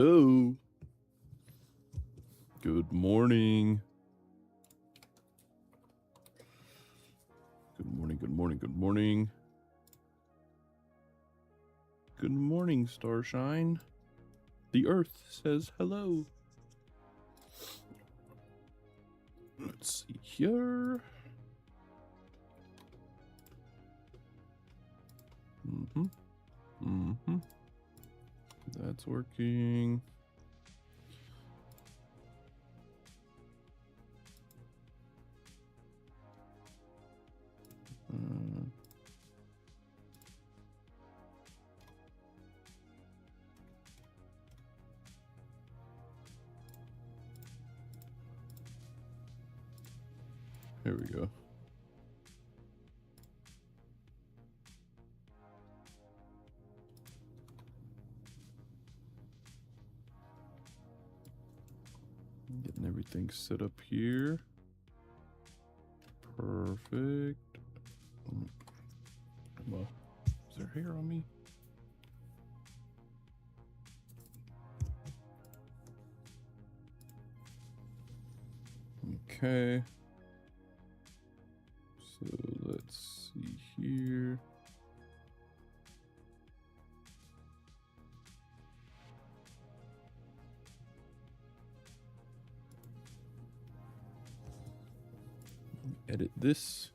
Oh, good morning. Good morning, good morning, good morning. Good morning, Starshine. The Earth says hello. Let's see here. That's working. Here we go. Getting everything set up here. Perfect. Well, is there hair on me? Okay. So let's see here. Edit this.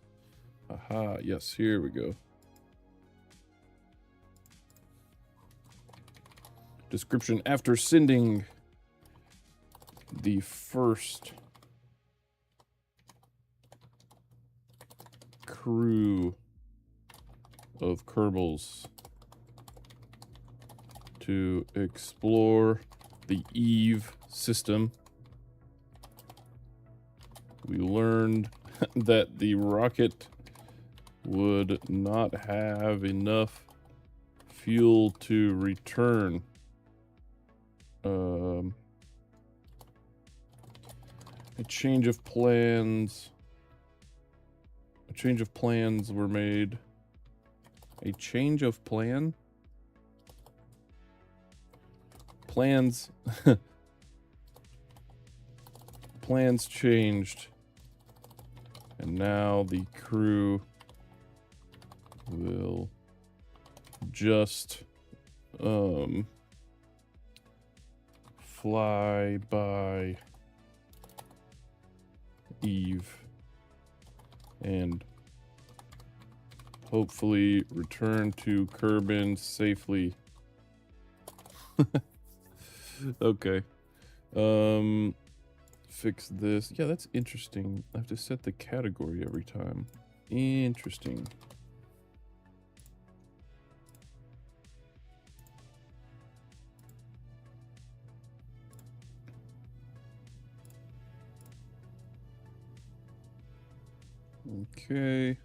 Aha, yes, here we go. Description: after sending the first crew of Kerbals to explore the Eve system, we learned that the rocket would not have enough fuel to return. A change of plans were made. A change of plan? Plans plans changed, and now the crew will just fly by Eve and hopefully return to Kerbin safely. Okay. Fix this. Yeah, that's interesting. I have to set the category every time. Interesting. Okay.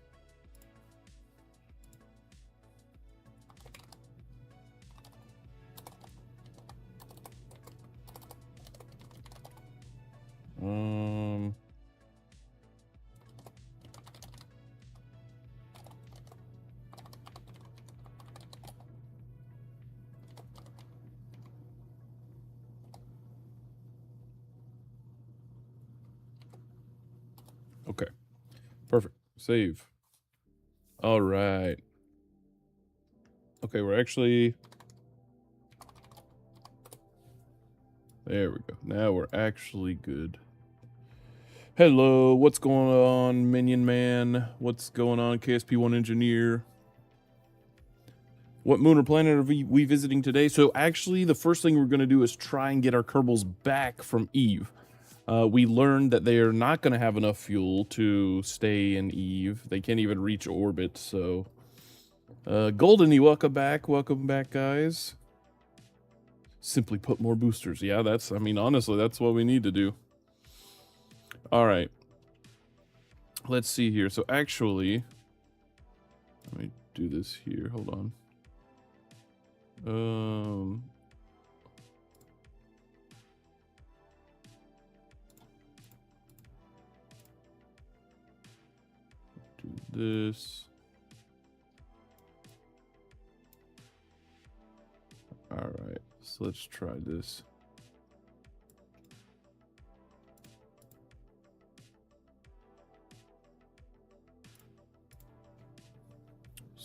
Okay. Perfect. Save. All right. Okay, we're actually... There we go. Now we're actually good. Hello, what's going on, Minion Man? What's going on, KSP1 Engineer? What moon or planet are we visiting today? So actually, the first thing we're going to do is try and get our Kerbals back from Eve. We learned that they are not going to have enough fuel to stay in Eve. They can't even reach orbit, so... Goldeny, welcome back, guys. Simply put, more boosters. Yeah, that's, I mean, honestly, that's what we need to do. All right. Let's see here. So actually, let me do this here. Hold on. Do this. All right. So let's try this.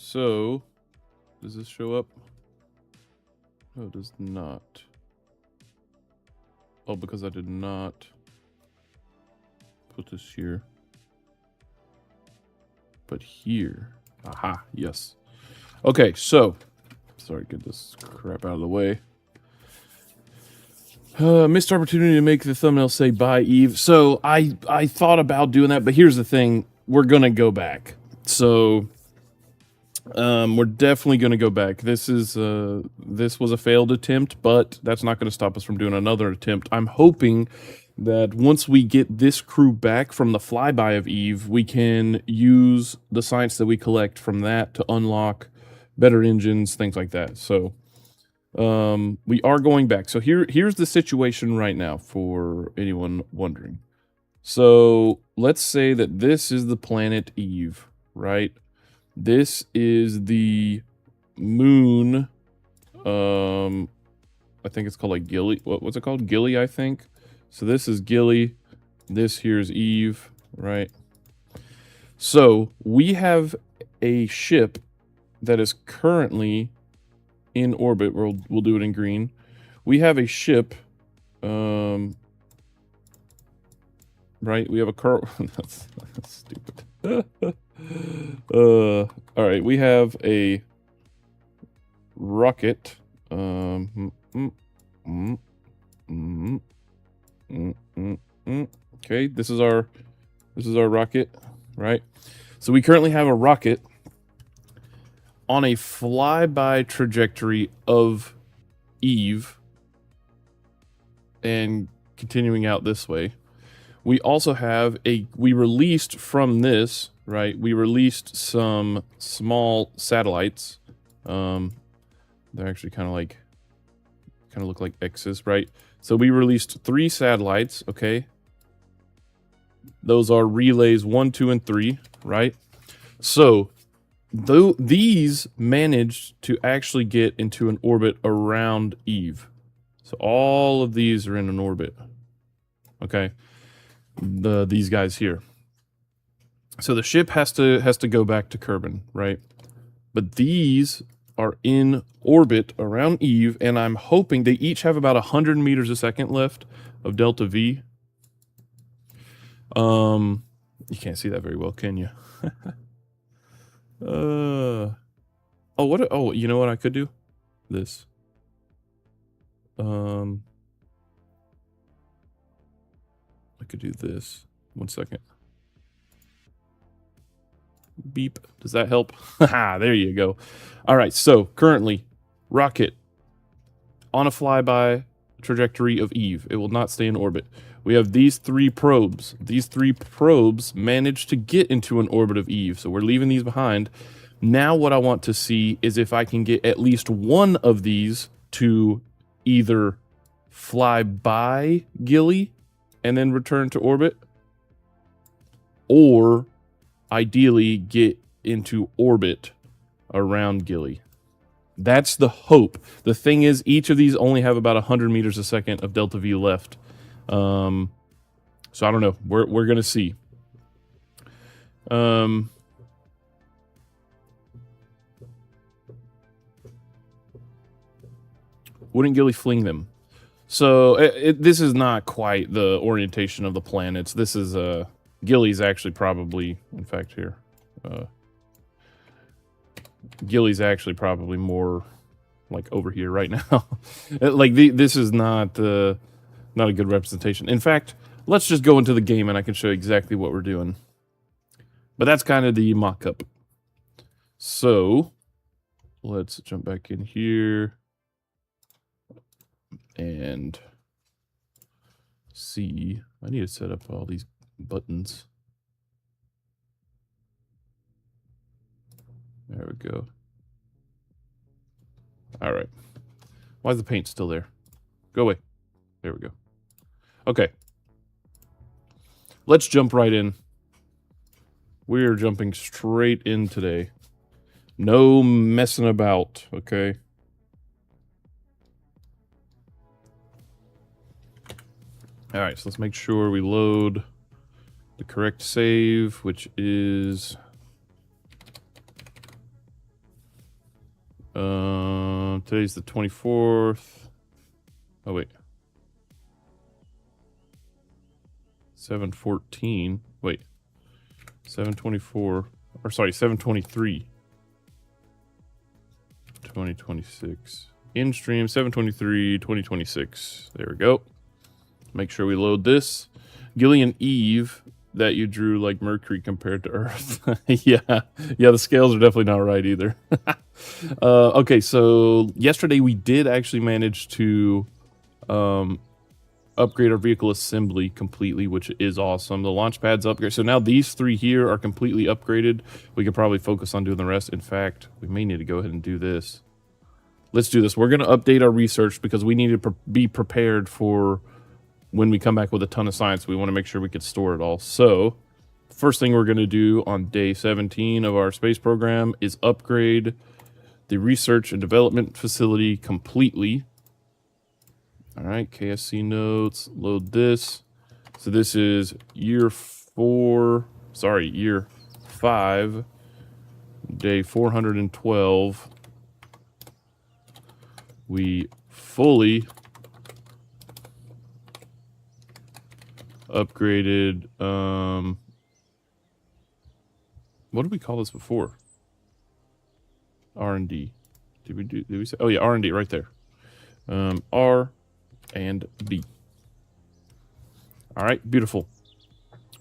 So, does this show up? No, it does not. Oh, because I did not put this here. But here. Aha, yes. Okay, so, sorry, get this crap out of the way. Missed opportunity to make the thumbnail say bye, Eve. So I thought about doing that, but here's the thing. We're going to go back. So we're definitely going to go back. This was a failed attempt, but that's not going to stop us from doing another attempt. I'm hoping that once we get this crew back from the flyby of Eve, we can use the science that we collect from that to unlock better engines, things like that. So we are going back. So here's the situation right now for anyone wondering. So let's say that this is the planet Eve, right? This is the moon. I think it's called like Gilly. What's it called? Gilly, I think. So this is Gilly. This here's Eve, right? So we have a ship that is currently in orbit. We'll do it in green. We have a ship, right? We have a that's stupid. All right, we have a rocket. Okay, this is our rocket, right? So we currently have a rocket on a flyby trajectory of Eve and continuing out this way. We also have we released from this, right? We released some small satellites. They're actually kind of look like X's, right? So we released 3 satellites, okay? Those are relays 1, 2, and 3, right? So these managed to actually get into an orbit around Eve. So all of these are in an orbit, okay? These guys here. So the ship has to go back to Kerbin, right? But these are in orbit around Eve, and I'm hoping they each have about 100 meters a second left of delta V. You can't see that very well, can you? Oh, you know what I could do? This. I could do this. 1 second. Beep. Does that help? Haha, there you go. All right, so currently, rocket on a flyby trajectory of Eve. It will not stay in orbit. We have these 3 probes. These 3 probes managed to get into an orbit of Eve, so we're leaving these behind. Now what I want to see is if I can get at least one of these to either fly by Gilly and then return to orbit, or ideally get into orbit around Gilly. That's the hope. The thing is, each of these only have about 100 meters a second of delta V left. So I don't know. We're gonna see. Wouldn't Gilly fling them? So this is not quite the orientation of the planets. This is Gilly's actually probably, in fact, here. Gilly's actually probably more like over here right now. Like this is not a good representation. In fact, let's just go into the game and I can show you exactly what we're doing. But that's kind of the mock-up. So let's jump back in here and see. I need to set up all these buttons. There we go. All right. Why is the paint still there? Go away. There we go. Okay. Let's jump right in. We're jumping straight in today. No messing about, okay? All right, so let's make sure we load the correct save, which is Today's the 24th. Oh, wait. 7/14. Wait. 7/24. Or sorry, 7/23. 2026. In stream 7/23, 2026. There we go. Make sure we load this. Gillian Eve that you drew like Mercury compared to Earth. Yeah, the scales are definitely not right either. Okay, so yesterday we did actually manage to upgrade our vehicle assembly completely, which is awesome. The launch pad's upgrade. So now these three here are completely upgraded. We could probably focus on doing the rest. In fact, we may need to go ahead and do this. Let's do this. We're going to update our research because we need to be prepared for when we come back with a ton of science. We want to make sure we could store it all. So first thing we're going to do on day 17 of our space program is upgrade the research and development facility completely. All right, KSC notes, load this. So this is year 5, day 412. We fully upgraded, what did we call this before? R&D. Did we say, oh yeah, R&D right there. R and B. All right, beautiful.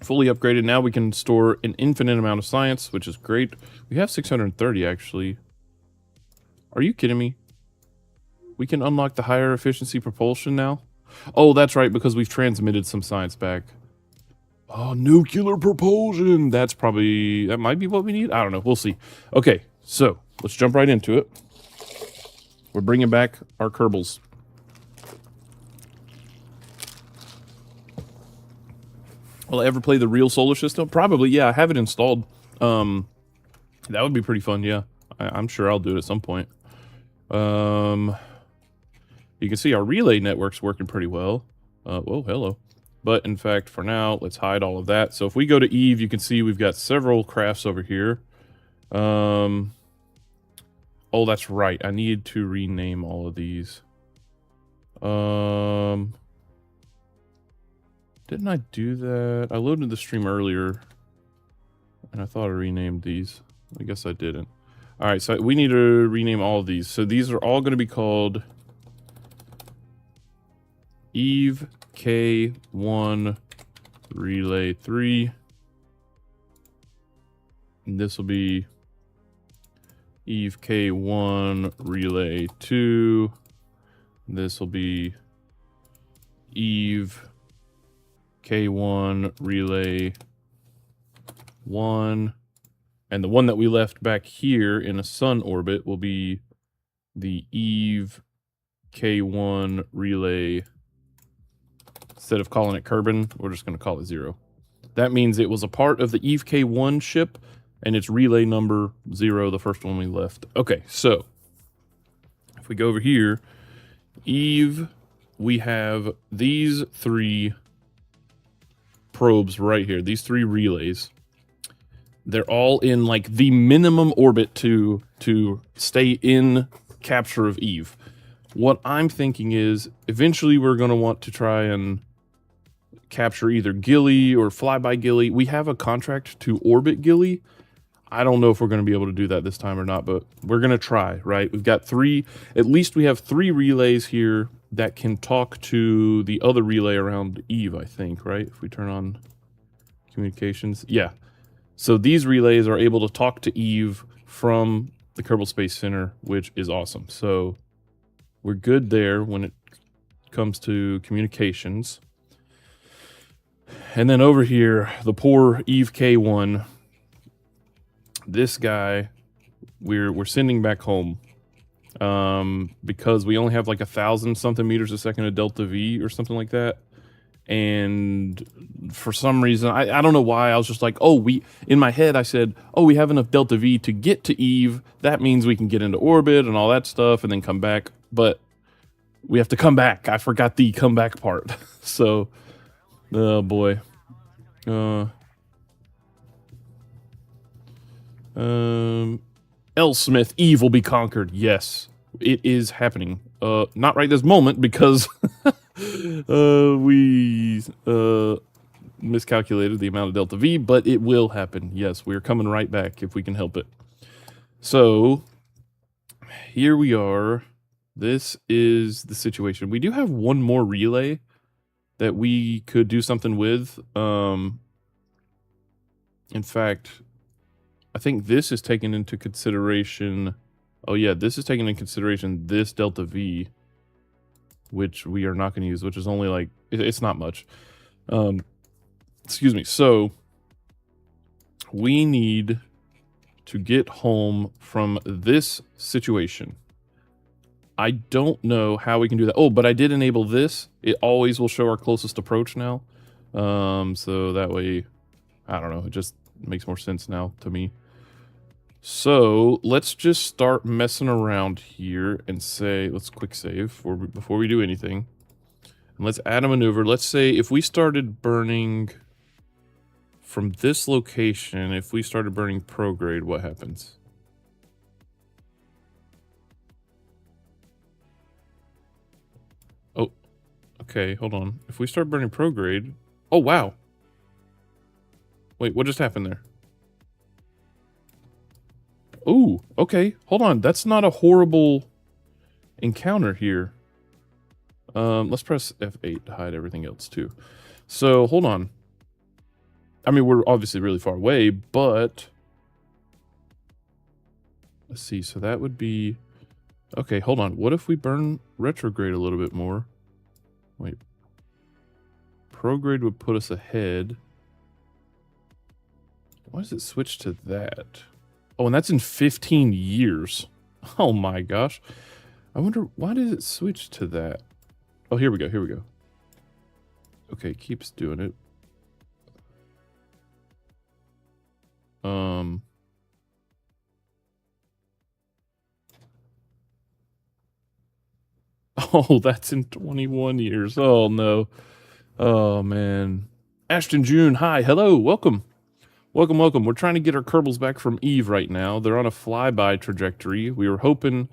Fully upgraded. Now we can store an infinite amount of science, which is great. We have 630 actually. Are you kidding me? We can unlock the higher efficiency propulsion now? Oh, that's right, because we've transmitted some science back. Oh, nuclear propulsion. That might be what we need. I don't know. We'll see. Okay, so let's jump right into it. We're bringing back our Kerbals. Will I ever play the real solar system? Probably, yeah. I have it installed. That would be pretty fun, yeah. I'm sure I'll do it at some point. You can see our relay network's working pretty well. Whoa, hello. But in fact, for now, let's hide all of that. So if we go to Eve, you can see we've got several crafts over here. Oh, that's right. I need to rename all of these. Didn't I do that? I loaded the stream earlier, and I thought I renamed these. I guess I didn't. All right, so we need to rename all of these. So these are all going to be called Eve K1 Relay 3. And this will be Eve K1 Relay 2. This will be Eve K1 Relay 1. And the one that we left back here in a sun orbit will be the Eve K1 Relay. Instead of calling it Kerbin, we're just going to call it 0. That means it was a part of the Eve K1 ship, and it's relay number 0, the first one we left. Okay, so if we go over here, Eve, we have these 3 probes right here, these 3 relays. They're all in like the minimum orbit to stay in capture of Eve. What I'm thinking is eventually we're going to want to try and capture either Gilly or flyby Gilly. We have a contract to orbit Gilly. I don't know if we're going to be able to do that this time or not, but we're going to try, right? We've got 3, at least we have 3 relays here that can talk to the other relay around Eve, I think, right? If we turn on communications. Yeah. So these relays are able to talk to Eve from the Kerbal Space Center, which is awesome. So we're good there when it comes to communications. And then over here, the poor Eve K1, this guy, we're sending back home because we only have like 1,000 something meters a second of delta V or something like that. And for some reason, I don't know why, I was just like, oh, in my head I said, oh, we have enough delta V to get to Eve. That means we can get into orbit and all that stuff and then come back. But we have to come back. I forgot the come back part. So, oh boy. Smith, Eve will be conquered. Yes, it is happening. Not right this moment because we miscalculated the amount of delta V, but it will happen. Yes, we're coming right back if we can help it. So here we are. This is the situation. We do have one more relay that we could do something with. In fact, I think this is taken into consideration. Oh yeah, this is taken into consideration this delta V, which we are not going to use, which is only like, it's not much. Excuse me. So we need to get home from this situation. I don't know how we can do that. Oh, but I did enable this. It always will show our closest approach now. So that way, I don't know, it just makes more sense now to me. So let's just start messing around here and say, let's quick save before we do anything. And let's add a maneuver. Let's say if we started burning from this location, if we started burning prograde, what happens? Oh, okay, hold on. If we start burning prograde, oh wow. Wait, what just happened there? Ooh, okay, hold on. That's not a horrible encounter here. Let's press F8 to hide everything else too. So, hold on. I mean, we're obviously really far away, but let's see. So that would be, okay, hold on. What if we burn retrograde a little bit more? Wait. Prograde would put us ahead. Why does it switch to that? Oh, and that's in 15 years. Oh my gosh. I wonder, why did it switch to that? Oh, here we go, here we go. Okay, keeps doing it. Oh, that's in 21 years. Oh, no. Oh, man. Ashton June, hi, hello, welcome. Welcome, welcome. We're trying to get our Kerbals back from Eve right now. They're on a flyby trajectory. We were hoping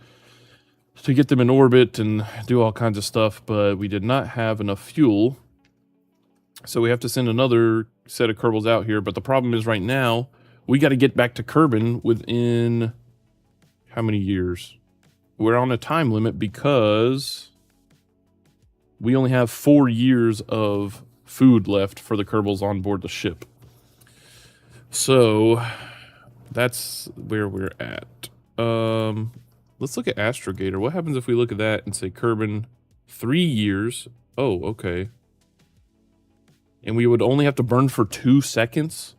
to get them in orbit and do all kinds of stuff, but we did not have enough fuel. So we have to send another set of Kerbals out here. But the problem is right now, we got to get back to Kerbin within how many years? We're on a time limit because we only have 4 years of food left for the Kerbals on board the ship. So that's where we're at. Let's look at Astrogator. What happens if we look at that and say Kerbin 3 years? Oh, okay. And we would only have to burn for 2 seconds?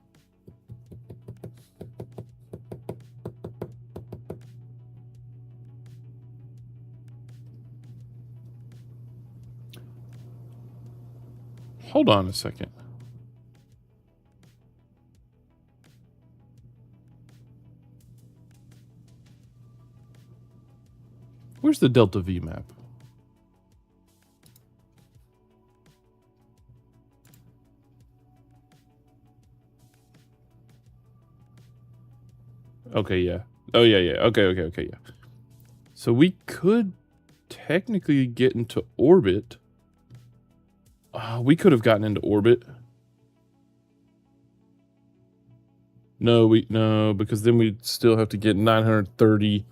Hold on a second. Where's the Delta V map? Okay, yeah. Oh, yeah, yeah. Okay, yeah. So we could technically get into orbit. We could have gotten into orbit. No, because then we'd still have to get 930.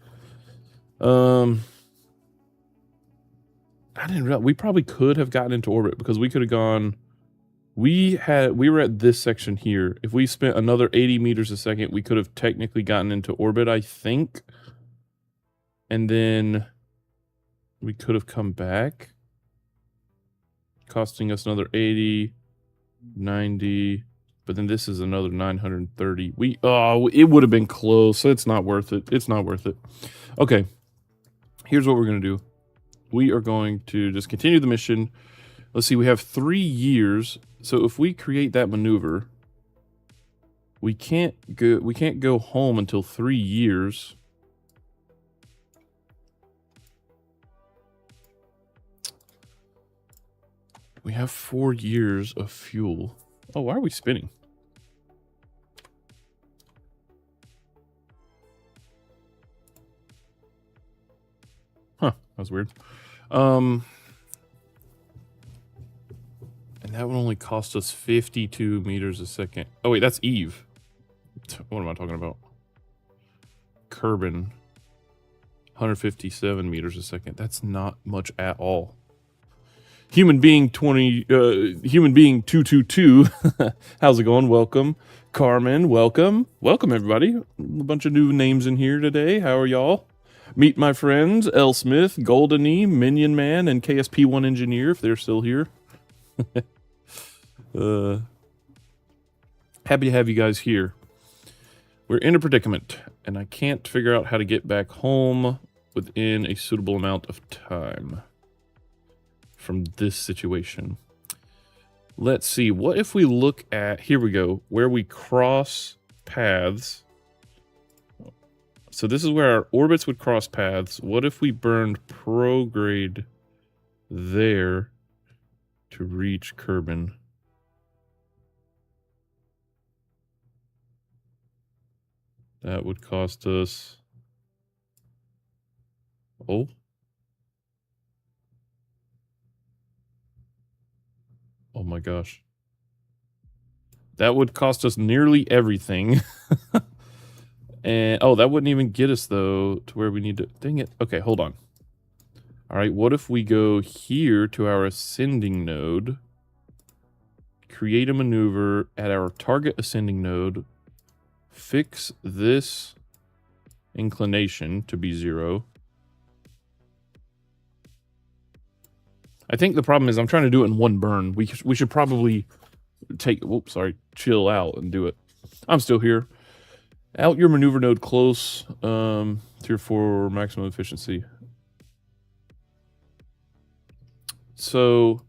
I didn't realize we probably could have gotten into orbit because we could have gone. We were at this section here. If we spent another 80 meters a second, we could have technically gotten into orbit, I think. And then we could have come back, costing us another 80, 90, but then this is another 930. It would have been close, so it's not worth it. It's not worth it. Okay, here's what we're going to do. We are going to just continue the mission. Let's see, we have 3 years. So if we create that maneuver, we can't go home until 3 years. We have 4 years of fuel. Oh, why are we spinning? was weird. And that would only cost us 52 meters a second. Oh wait, that's Eve. What am I talking about? Kerbin. 157 meters a second. That's not much at all. Human being 222. How's it going? Welcome. Carmen, welcome. Welcome everybody. A bunch of new names in here today. How are y'all? Meet my friends, L. Smith, Goldeny, Minion Man, and KSP1 Engineer, if they're still here. Happy to have you guys here. We're in a predicament, and I can't figure out how to get back home within a suitable amount of time from this situation. Let's see, what if we look at, here we go, where we cross paths. So this is where our orbits would cross paths. What if we burned prograde there to reach Kerbin? That would cost us... Oh. Oh my gosh. That would cost us nearly everything. And, oh, that wouldn't even get us, though, to where we need to... Dang it. Okay, hold on. All right, what if we go here to our ascending node, create a maneuver at our target ascending node, fix this inclination to be 0. I think the problem is I'm trying to do it in one burn. We should probably chill out and do it. I'm still here. Out your maneuver node close, tier 4 maximum efficiency. So,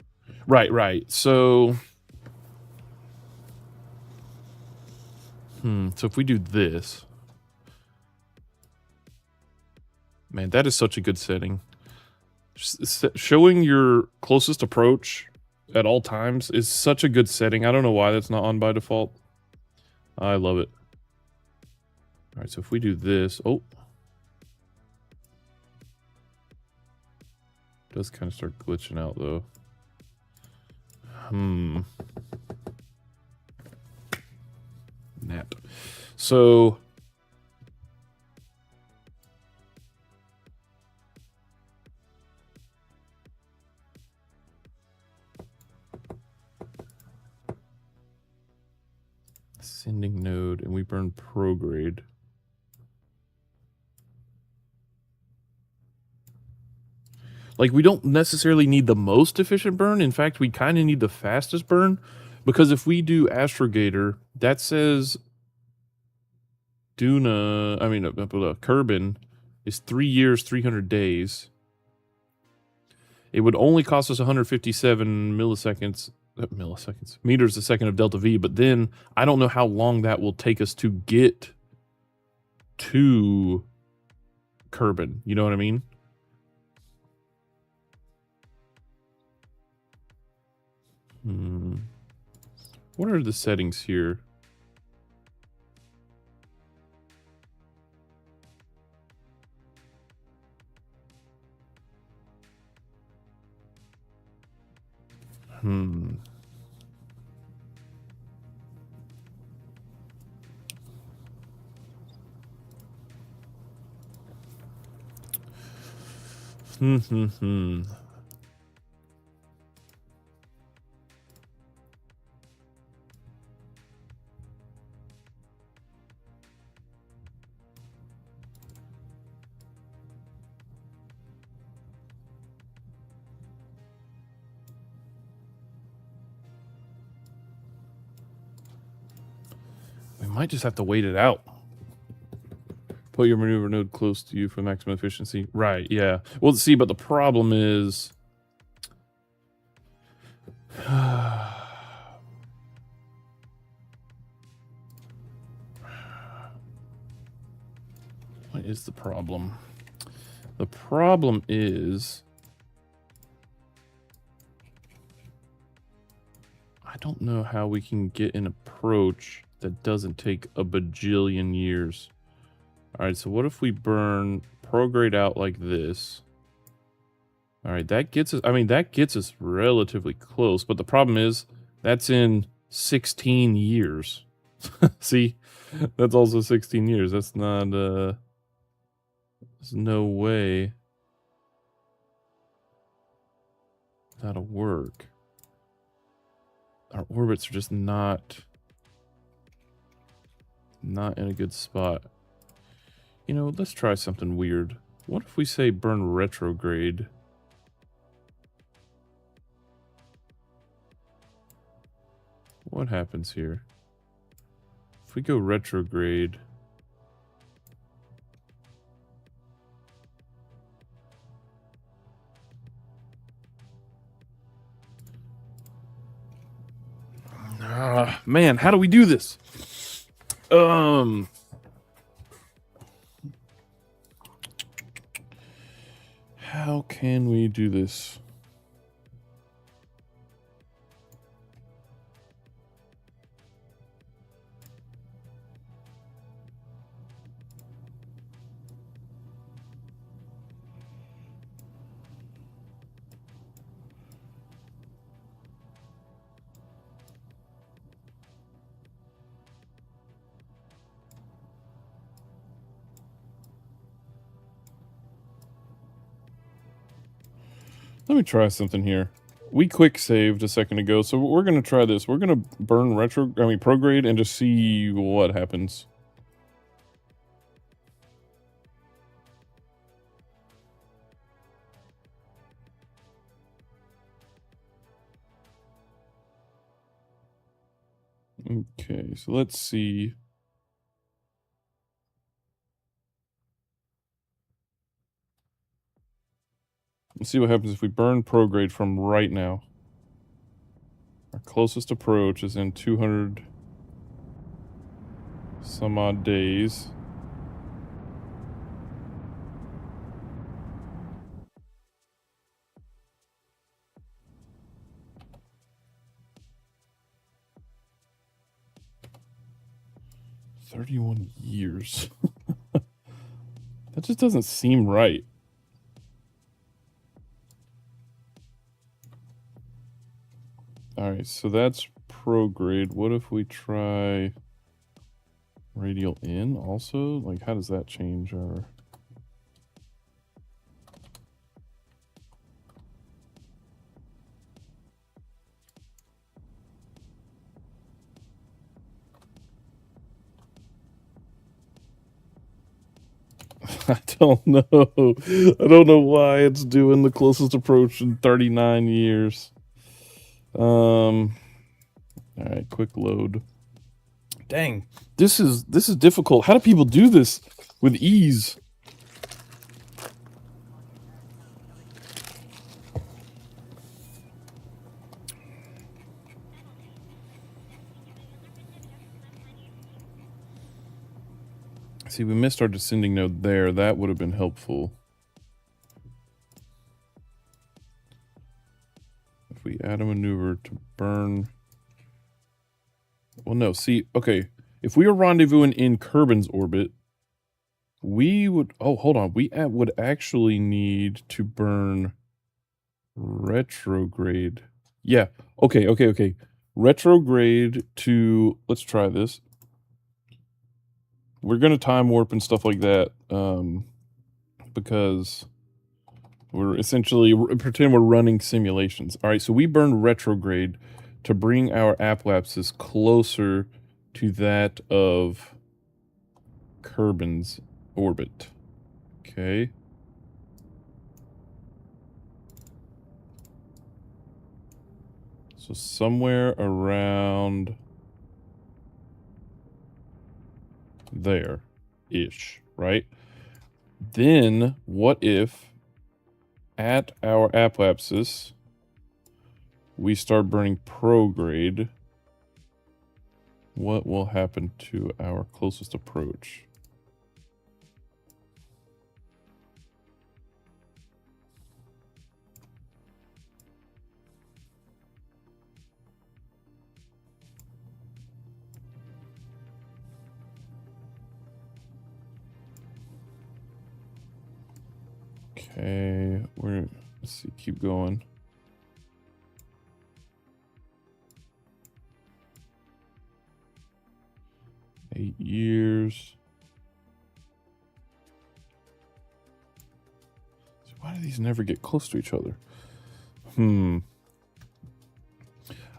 right. So, so if we do this, man, that is such a good setting. Showing your closest approach at all times is such a good setting. I don't know why that's not on by default. I love it. All right, so if we do this, oh, it does kind of start glitching out though. Nap. So ascending node, and we burn prograde. Like, we don't necessarily need the most efficient burn. In fact, we kind of need the fastest burn. Because if we do Astrogator, that says Kerbin is 3 years, 300 days. It would only cost us 157 meters a second of delta V. But then I don't know how long that will take us to get to Kerbin. You know what I mean? What are the settings here? We might just have to wait it out. Put your maneuver node close to you for maximum efficiency. Right, yeah. Well, see, but the problem is... What is the problem? The problem is... I don't know how we can get an approach that doesn't take a bajillion years. All right, so what if we burn prograde out like this? All right, that gets us, I mean, that gets us relatively close, but the problem is that's in 16 years. See, that's also 16 years. That's not, there's no way that'll work. Our orbits are just not in a good spot. You know, let's try something weird. What if we say burn retrograde? What happens here? If we go retrograde... man, how do we do this? How can we do this? Let me try something here. We quick saved a second ago, so we're gonna try this. We're gonna burn prograde and just see what happens. Okay, so let's see. Let's see what happens if we burn prograde from right now. Our closest approach is in 200 some odd days. "31 years." That just doesn't seem right. Alright, so that's prograde. What if we try radial in also? Like, how does that change our... I don't know. I don't know why it's doing the closest approach in 39 years. All right, quick load. Dang, this is difficult. How do people do this with ease? See, we missed our descending node there. That would have been helpful. If we add a maneuver to burn... Well, no, see, okay. If we were rendezvousing in Kerbin's orbit, we would... Oh, hold on. We would actually need to burn retrograde. Yeah, okay. Retrograde to... Let's try this. We're going to time warp and stuff like that, because we're essentially... Pretend we're running simulations. All right, so we burn retrograde to bring our apoapsis closer to that of Kerbin's orbit. Okay. So somewhere around there-ish, right? Then what if at our apoapsis we start burning prograde? What will happen to our closest approach? Okay, we're Let's see, keep going. Eight years. So why do these never get close to each other?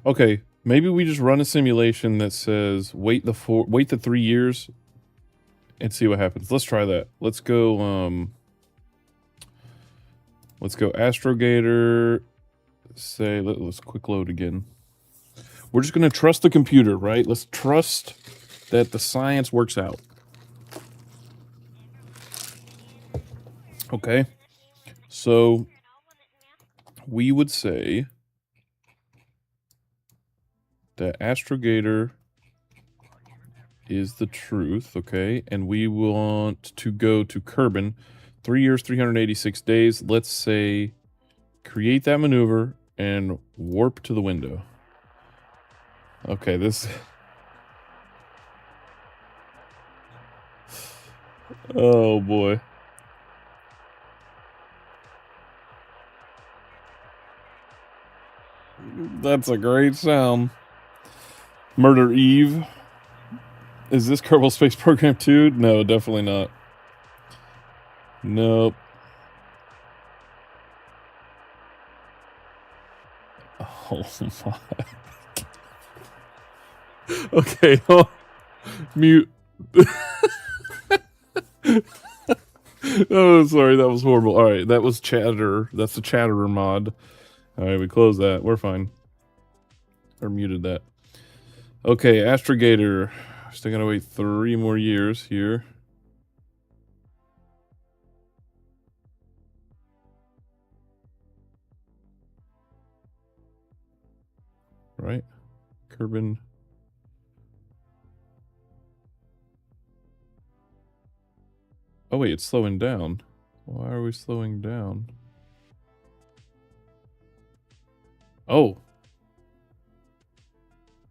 Okay, maybe we just run a simulation that says wait the 3 years and see what happens. Let's try that. Let's go Astrogator. Say let's quick load again. We're just gonna trust the computer, right? Let's trust that the science works out. Okay. So we would say that Astrogator is the truth, okay? And we want to go to Kerbin. 3 years, 386 days. Let's say create that maneuver and warp to the window. Okay, this... Oh, boy. That's a great sound. Murder Eve. Is this Kerbal Space Program 2? No, definitely not. Nope. Oh my. Okay, oh, mute. Oh, sorry, that was horrible. Alright, that was Chatter. That's the Chatterer mod. Alright, we close that. We're fine. Or muted that. Okay, Astrogator. Still gotta wait 3 more years here. Right? Kerbin. Oh wait, it's slowing down. Why are we slowing down? Oh.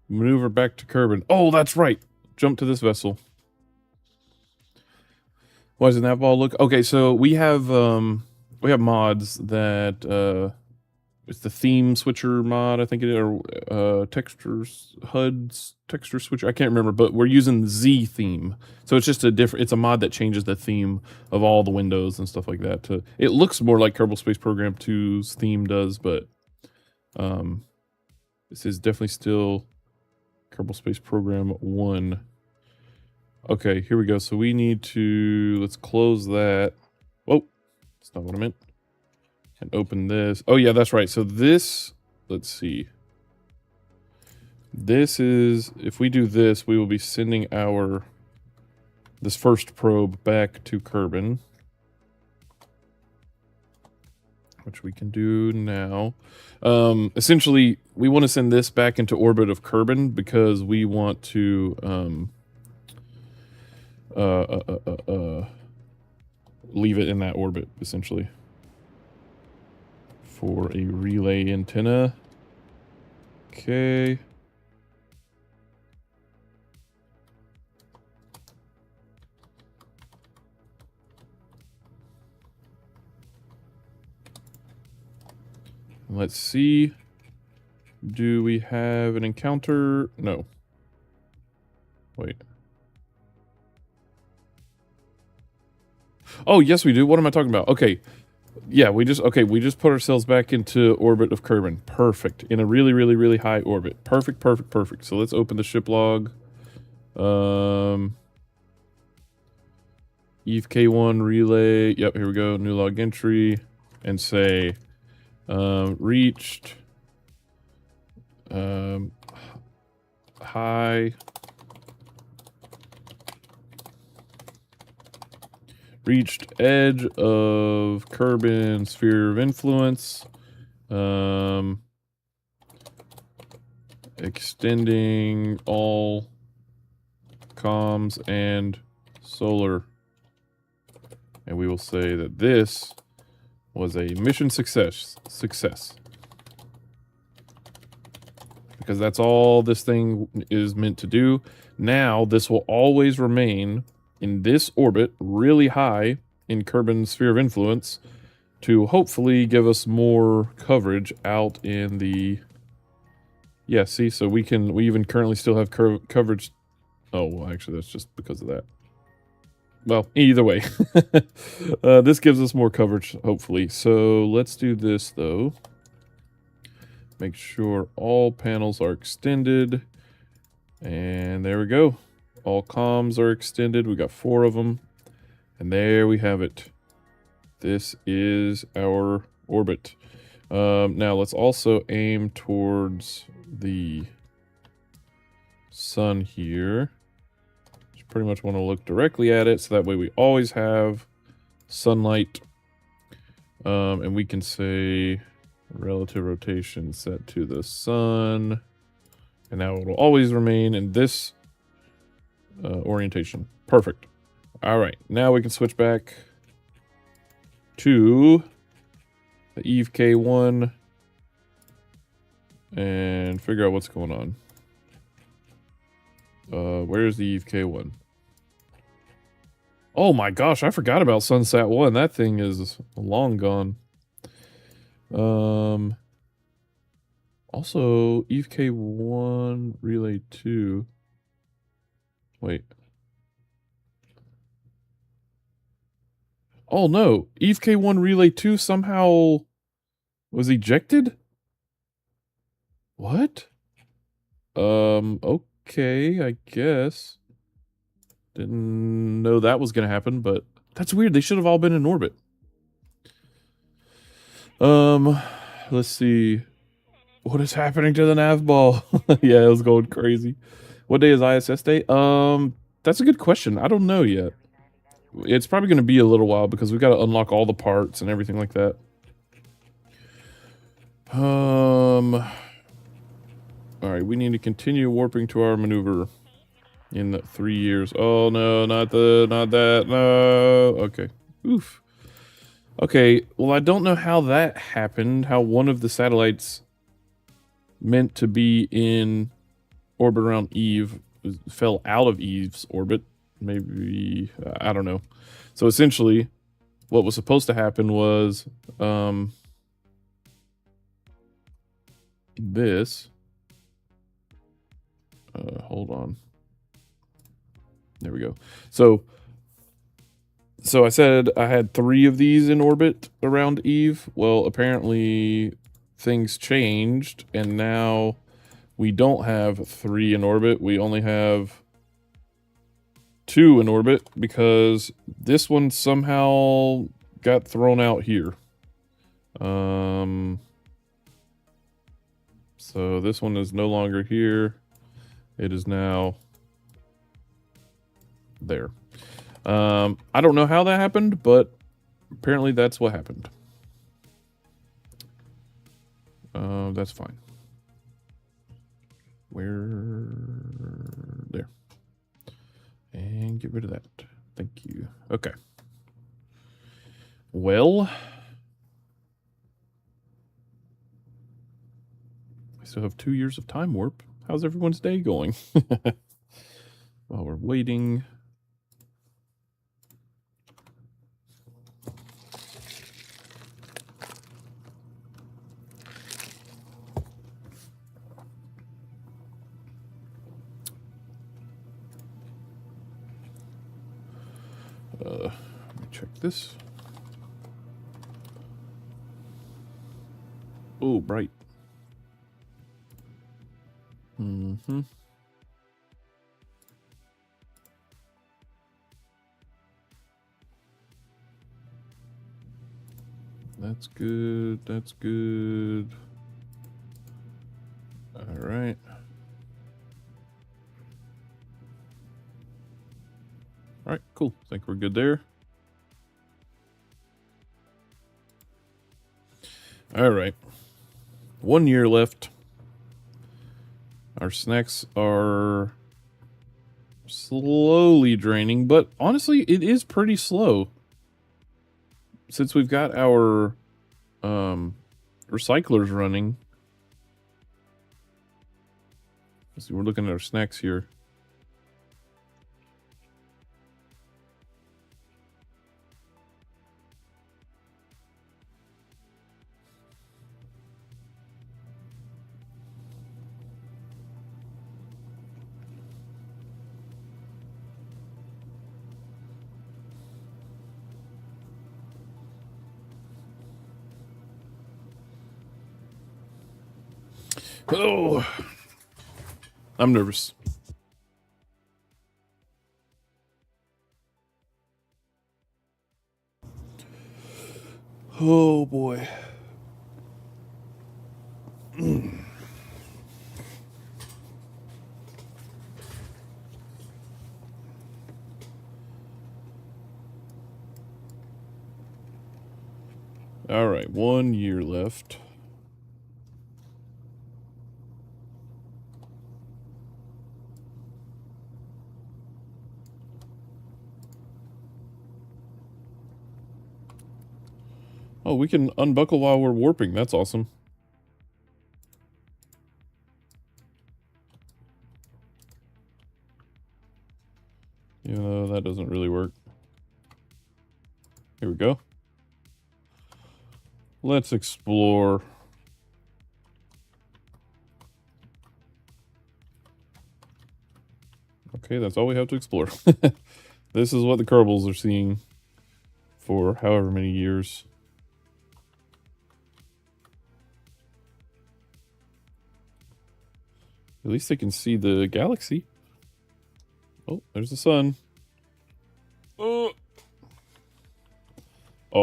Maneuver back to Kerbin. Oh, that's right. Jump to this vessel. Why doesn't that ball look? Okay, so we have mods that it's the theme switcher mod, I think it is, or textures, HUDs, texture switcher, I can't remember, but we're using the Z theme. So it's just it's a mod that changes the theme of all the windows and stuff like that. It looks more like Kerbal Space Program 2's theme does, but this is definitely still Kerbal Space Program 1. Okay, here we go. So we need to, let's close that. Oh, that's not what I meant. And open this. Oh yeah, that's right. So this, let's see. This is, if we do this, we will be sending this first probe back to Kerbin. Which we can do now. Essentially, we want to send this back into orbit of Kerbin because we want to leave it in that orbit, essentially. For a relay antenna. Okay. Let's see. Do we have an encounter? No. Wait. Oh, yes, we do. What am I talking about? Okay. Yeah, we just put ourselves back into orbit of Kerbin. Perfect. In a really, really, really high orbit. Perfect, perfect, perfect. So let's open the ship log. Eve K1 relay. Yep, here we go. New log entry. And say, reached, high, reached edge of Kerbin sphere of influence, extending all comms and solar. And we will say that this was a mission success. Because that's all this thing is meant to do. Now, this will always remain in this orbit, really high in Kerbin's sphere of influence, to hopefully give us more coverage out in the... Yeah, see, so we even currently still have coverage. Oh, well, actually, that's just because of that. Well, either way, this gives us more coverage, hopefully. So let's do this, though. Make sure all panels are extended. And there we go. All comms are extended. We got 4 of them. And there we have it. This is our orbit. Now let's also aim towards the sun here. Just pretty much want to look directly at it, so that way we always have sunlight. And we can say relative rotation set to the sun. And now it will always remain in this orientation. Perfect. All right, now we can switch back to the Eve K1 and figure out what's going on. Where's the Eve K1? Oh my gosh, I forgot about Sunsat 1. That thing is long gone. Also, Eve K1 Relay 2. Wait. Oh no, Eve K1 Relay 2 somehow was ejected? What? Okay, I guess. Didn't know that was gonna happen, but that's weird. They should have all been in orbit. Let's see. What is happening to the nav ball? Yeah, it was going crazy. What day is ISS day? That's a good question. I don't know yet. It's probably going to be a little while because we've got to unlock all the parts and everything like that. All right, we need to continue warping to our maneuver in the 3 years. Oh no, not that. No. Okay. Oof. Okay. Well, I don't know how that happened. How one of the satellites meant to be in orbit around Eve fell out of Eve's orbit. Maybe, I don't know. So essentially, what was supposed to happen was this. Hold on. There we go. So I said I had 3 of these in orbit around Eve. Well, apparently things changed, and now we don't have 3 in orbit. We only have 2 in orbit because this one somehow got thrown out here. So this one is no longer here. It is now there. I don't know how that happened, but apparently that's what happened. That's fine. Where? There. And get rid of that. Thank you. Okay. Well, I still have 2 years of time warp. How's everyone's day going? While we're waiting. Let me check this. Oh, bright. Mm-hmm. That's good. That's good. All right. All right, cool. I think we're good there. All right. 1 year left. Our snacks are slowly draining, but honestly, it is pretty slow. Since we've got our recyclers running. Let's see, we're looking at our snacks here. Oh, I'm nervous. Oh boy. All right, 1 year left. Oh, we can unbuckle while we're warping. That's awesome. Even though that doesn't really work. Here we go. Let's explore. Okay, that's all we have to explore. This is what the Kerbals are seeing for however many years. At least they can see the galaxy. Oh, there's the sun. Oh,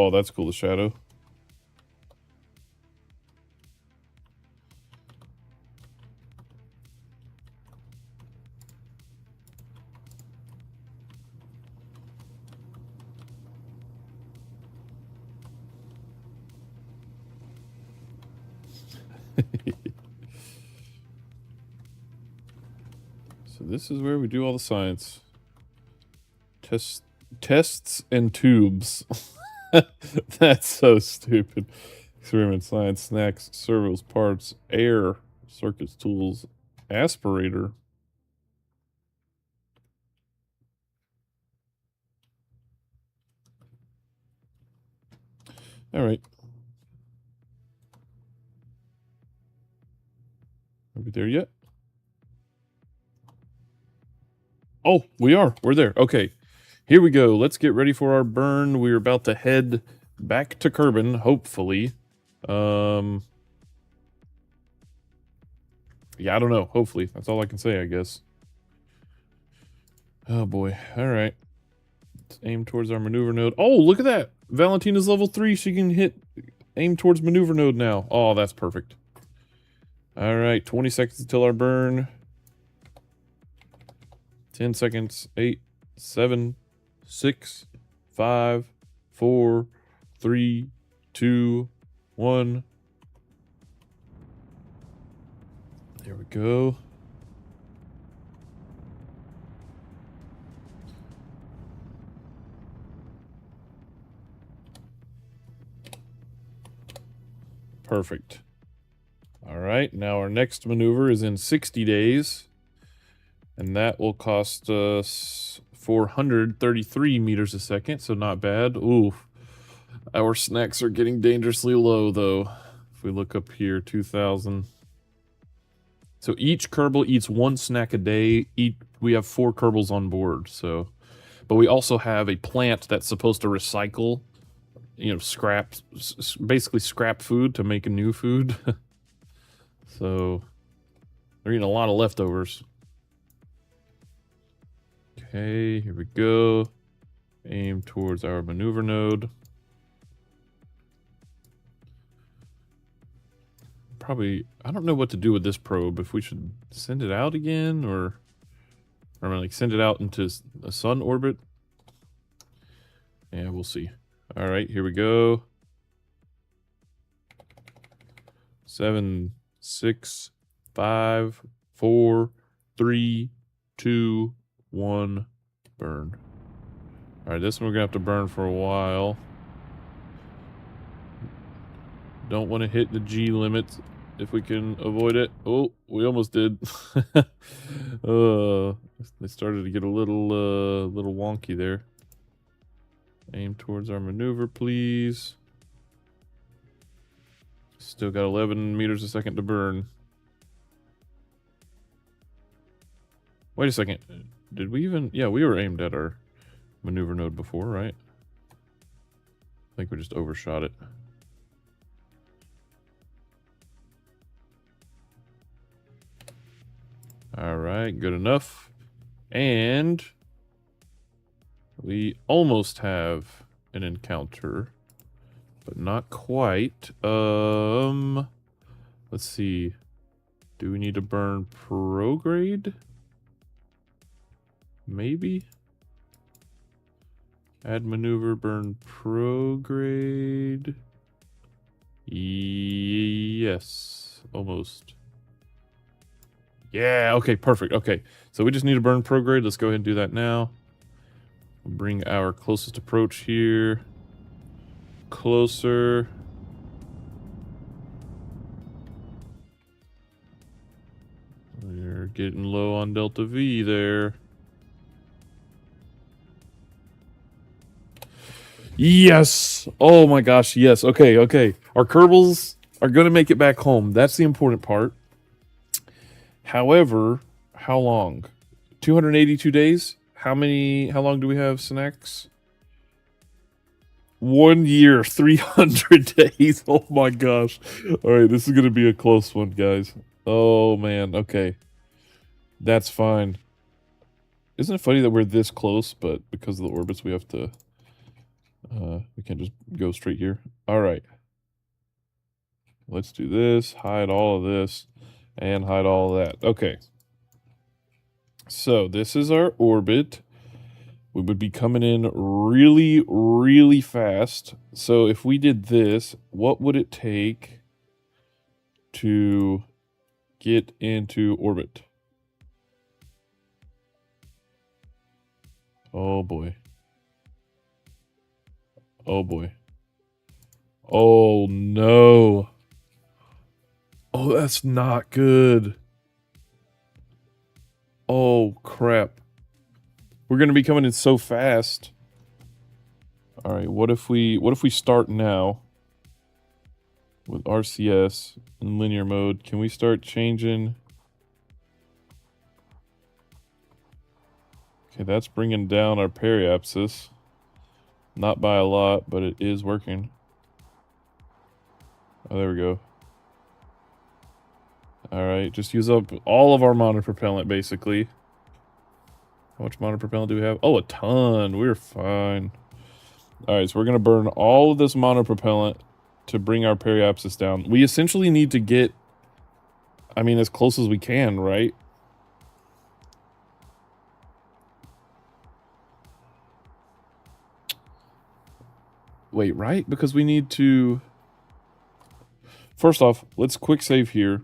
that's cool, the shadow. So this is where we do all the science. Tests and tubes. That's so stupid. Experiment, science, snacks, servos, parts, air, circuits, tools, aspirator. All right. Are we there yet? Oh, we are. We're there. Okay. Here we go. Let's get ready for our burn. We're about to head back to Kerbin, hopefully. Yeah, I don't know. Hopefully. That's all I can say, I guess. Oh, boy. All right. Let's aim towards our maneuver node. Oh, look at that. Valentina's level 3. She can aim towards maneuver node now. Oh, that's perfect. All right. 20 seconds until our burn. 10 seconds. 8, 7, 6, 5, 4, 3, 2, 1. There we go. Perfect. All right, now our next maneuver is in 60 days. And that will cost us 433 meters a second, so not bad. Ooh, our snacks are getting dangerously low, though. If we look up here, 2,000. So each Kerbal eats 1 snack a day. We have 4 Kerbals on board, so... But we also have a plant that's supposed to recycle, you know, basically scrap food to make a new food. So, they're eating a lot of leftovers. Okay, here we go. Aim towards our maneuver node. Probably, I don't know what to do with this probe. If we should send it out again, or like send it out into a sun orbit. Yeah, we'll see. All right, here we go. 7, 6, 5, 4, 3, 2, 1, burn. All right, this one we're gonna have to burn for a while. Don't want to hit the G limits if we can avoid it. Oh, we almost did. They started to get a little wonky there. Aim towards our maneuver, please. Still got 11 meters a second to burn. Wait a second. Did we even... Yeah, we were aimed at our maneuver node before, right? I think we just overshot it. All right, good enough. And we almost have an encounter, but not quite. Let's see. Do we need to burn prograde? Maybe? Add maneuver, burn prograde. Yes, almost. Yeah, okay, perfect. Okay, so we just need to burn prograde. Let's go ahead and do that now. We'll bring our closest approach here. Closer. We're getting low on Delta V there. Yes! Oh my gosh, yes. Okay, okay. Our Kerbals are going to make it back home. That's the important part. However, how long? 282 days? How long do we have, Snacks? 1 year, 300 days. Oh my gosh. All right, this is going to be a close one, guys. Oh man, okay. That's fine. Isn't it funny that we're this close, but because of the orbits, we have to... we can't just go straight here. All right. Let's do this, hide all of this, and hide all of that. Okay. So this is our orbit. We would be coming in really, really fast. So if we did this, what would it take to get into orbit? Oh boy. Oh boy. Oh no. Oh, that's not good. Oh crap. We're gonna be coming in so fast. All right, what if we start now with RCS in linear mode? Can we start changing? Okay, that's bringing down our periapsis. Not by a lot, but it is working. Oh, there we go. All right, just use up all of our monopropellant, basically. How much monopropellant do we have? Oh, a ton. We're fine. All right, so we're going to burn all of this monopropellant to bring our periapsis down. We essentially need to get, I mean, as close as we can, right? Wait, right? Because we need to... First off, let's quick save here.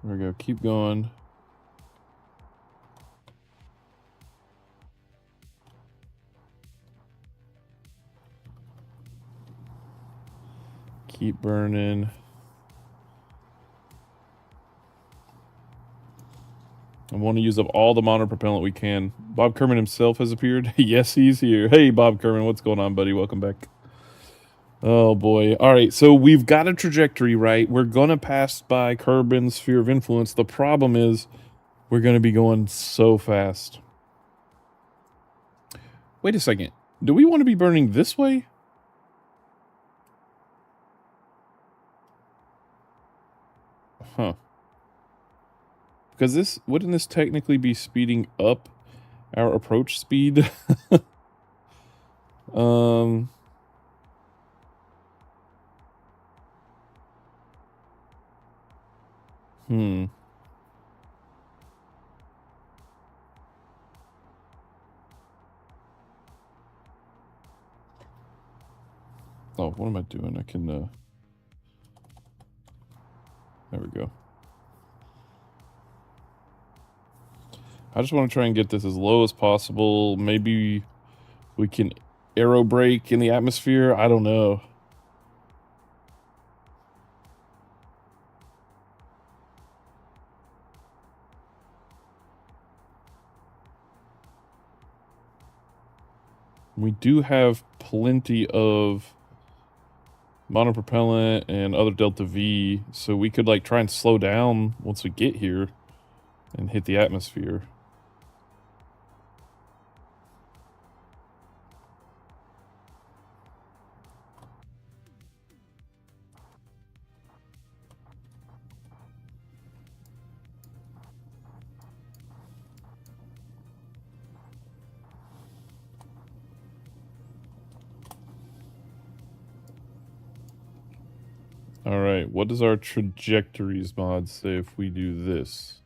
There we go. Keep going. Keep burning. I want to use up all the monopropellant we can. Bob Kerbin himself has appeared. Yes, he's here. Hey, Bob Kerbin, what's going on, buddy? Welcome back. Oh, boy. All right, so we've got a trajectory, right? We're going to pass by Kerbin's sphere of influence. The problem is we're going to be going so fast. Wait a second. Do we want to be burning this way? Huh. Because this, wouldn't this technically be speeding up our approach speed? Hmm. Oh, what am I doing? I can, there we go. I just want to try and get this as low as possible. Maybe we can aero brake in the atmosphere. I don't know. We do have plenty of monopropellant and other Delta V, so we could like try and slow down once we get here and hit the atmosphere. All right, what does our trajectories mod say if we do this?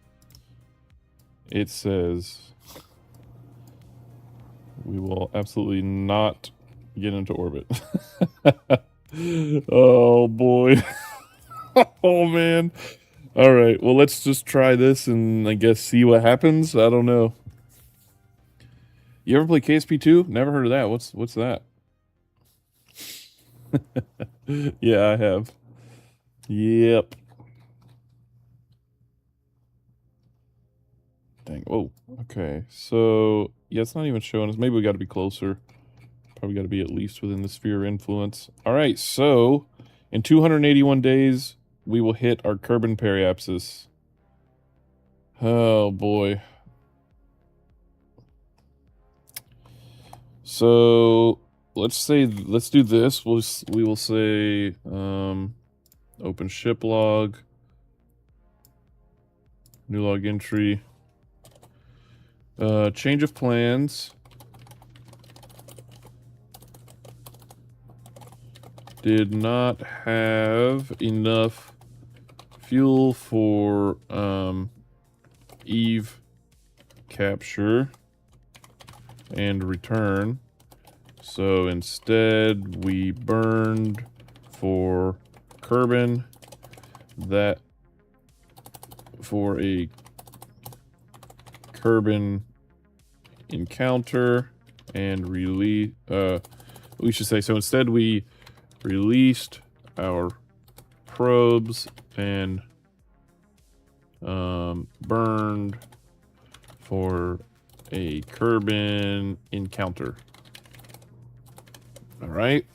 It says we will absolutely not get into orbit. Oh boy. Oh man. All right, well let's just try this and I guess see what happens. I don't know. You ever play KSP2? Never heard of that. What's that? Yeah, I have. Yep. Dang. Oh, okay. So, yeah, it's not even showing us. Maybe we got to be closer. Probably got to be at least within the sphere of influence. All right, so in 281 days, we will hit our Kerbin periapsis. Oh, boy. So, let's do this. We will say, open ship log, new log entry, change of plans. Did not have enough fuel for Eve capture and return. So instead we burned for Kerbin, that for a Kerbin encounter and release, we should say, so instead we released our probes and burned for a Kerbin encounter. All right.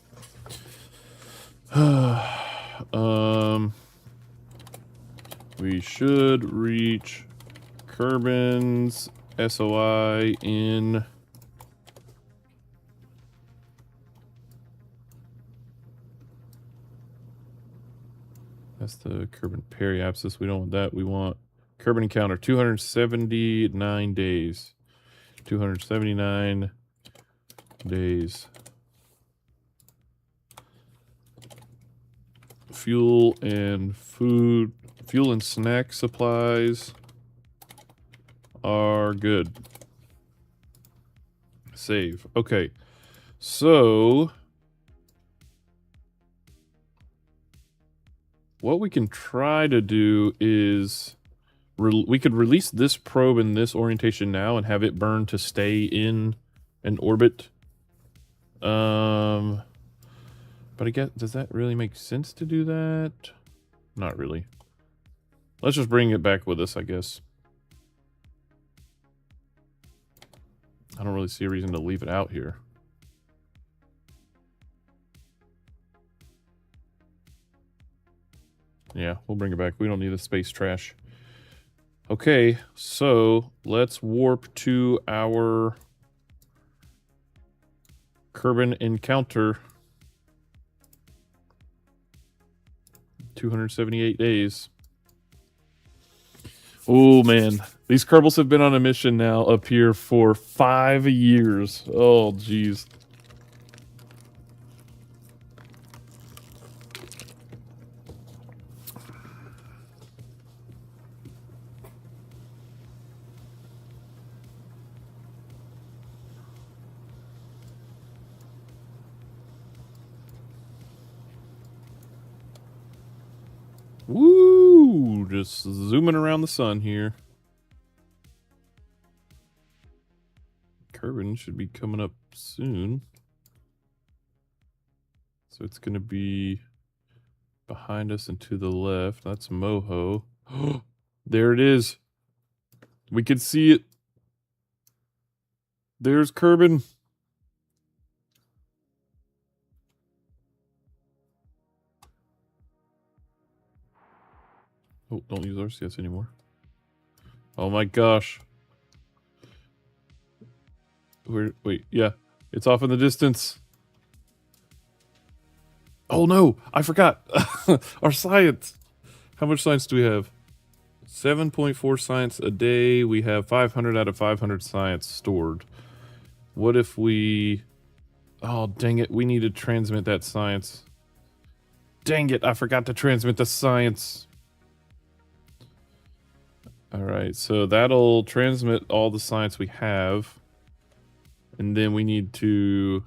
We should reach Kerbin's SOI in that's the Kerbin periapsis. We don't want that. We want Kerbin encounter 279 days. 279 days. Fuel and food, fuel and snack supplies are good. Save. Okay. So what we can try to do is we could release this probe in this orientation now and have it burn to stay in an orbit. But I guess, does that really make sense to do that? Not really. Let's just bring it back with us, I guess. I don't really see a reason to leave it out here. Yeah, we'll bring it back. We don't need the space trash. Okay, so let's warp to our Kerbin encounter. 278 days. Oh man, these Kerbals have been on a mission now up here for 5 years. Oh geez. Woo! Just zooming around the sun here. Kerbin should be coming up soon. So it's going to be behind us and to the left. That's Moho. There it is. We can see it. There's Kerbin. Oh, don't use RCS anymore. Oh my gosh. Wait, yeah. It's off in the distance. Oh no, I forgot. Our science. How much science do we have? 7.4 science a day. We have 500 out of 500 science stored. What if we... Oh, dang it. We need to transmit that science. Dang it, I forgot to transmit the science. Alright, so that'll transmit all the science we have. And then we need to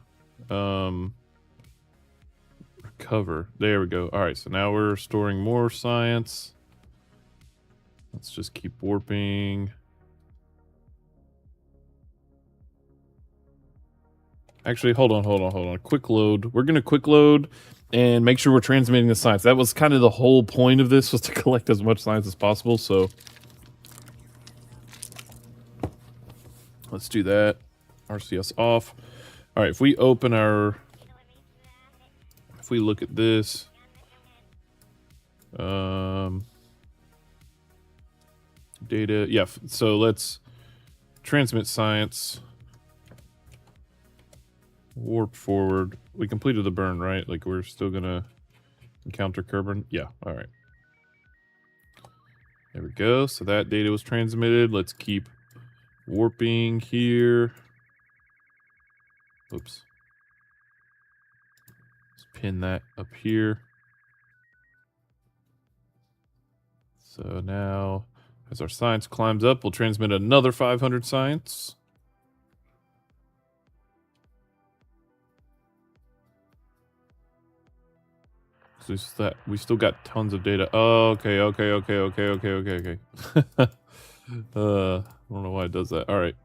recover. There we go. Alright, so now we're storing more science. Let's just keep warping. Actually, hold on. Quick load. We're going to quick load and make sure we're transmitting the science. That was kind of the whole point of this, was to collect as much science as possible, so let's do that. RCS off. All right, if we open our... If we look at this... data... Yeah, so let's transmit science... Warp forward. We completed the burn, right? Like, we're still gonna encounter Kerbin? Yeah, alright. There we go. So that data was transmitted. Let's keep warping here. Oops. Let's pin that up here. So now, as our science climbs up, we'll transmit another 500 science. So we still got tons of data. Oh, okay. I don't know why it does that. All right.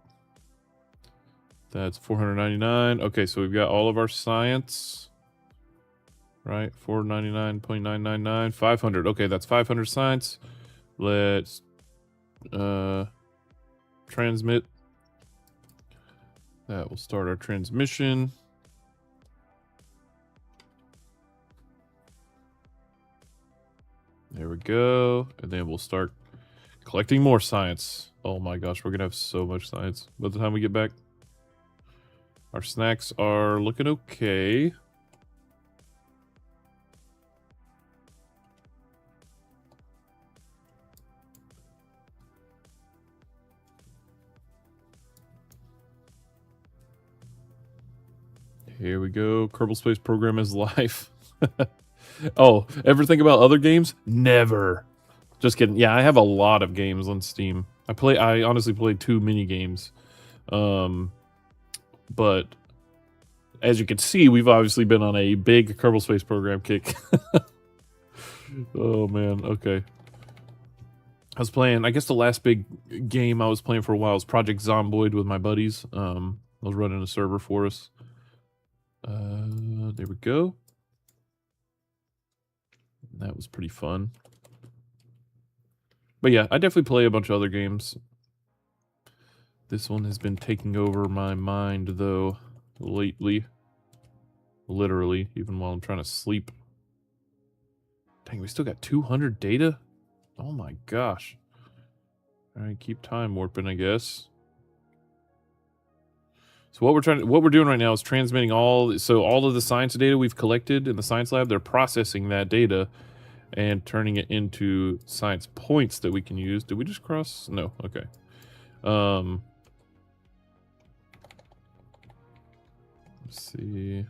That's 499. Okay, so we've got all of our science. Right? 499.999. 500. Okay, that's 500 science. Let's transmit. That will start our transmission. There we go. And then we'll start collecting more science. Oh my gosh, we're going to have so much science by the time we get back. Our snacks are looking okay. Here we go. Kerbal Space Program is live. Oh, ever think about other games? Never. Just kidding. Yeah, I have a lot of games on Steam. I honestly play too many games. But as you can see, we've obviously been on a big Kerbal Space Program kick. Oh man, okay. I was playing, I guess the last big game I was playing for a while was Project Zomboid with my buddies. I was running a server for us. There we go. That was pretty fun. But yeah, I definitely play a bunch of other games. This one has been taking over my mind, though, lately. Literally, even while I'm trying to sleep. Dang, we still got 200 data? Oh my gosh. Alright, keep time warping, I guess. So what we're doing right now is transmitting all of the science data we've collected in the science lab. They're processing that data and turning it into science points that we can use. Did we just cross? No. Okay. Let's see.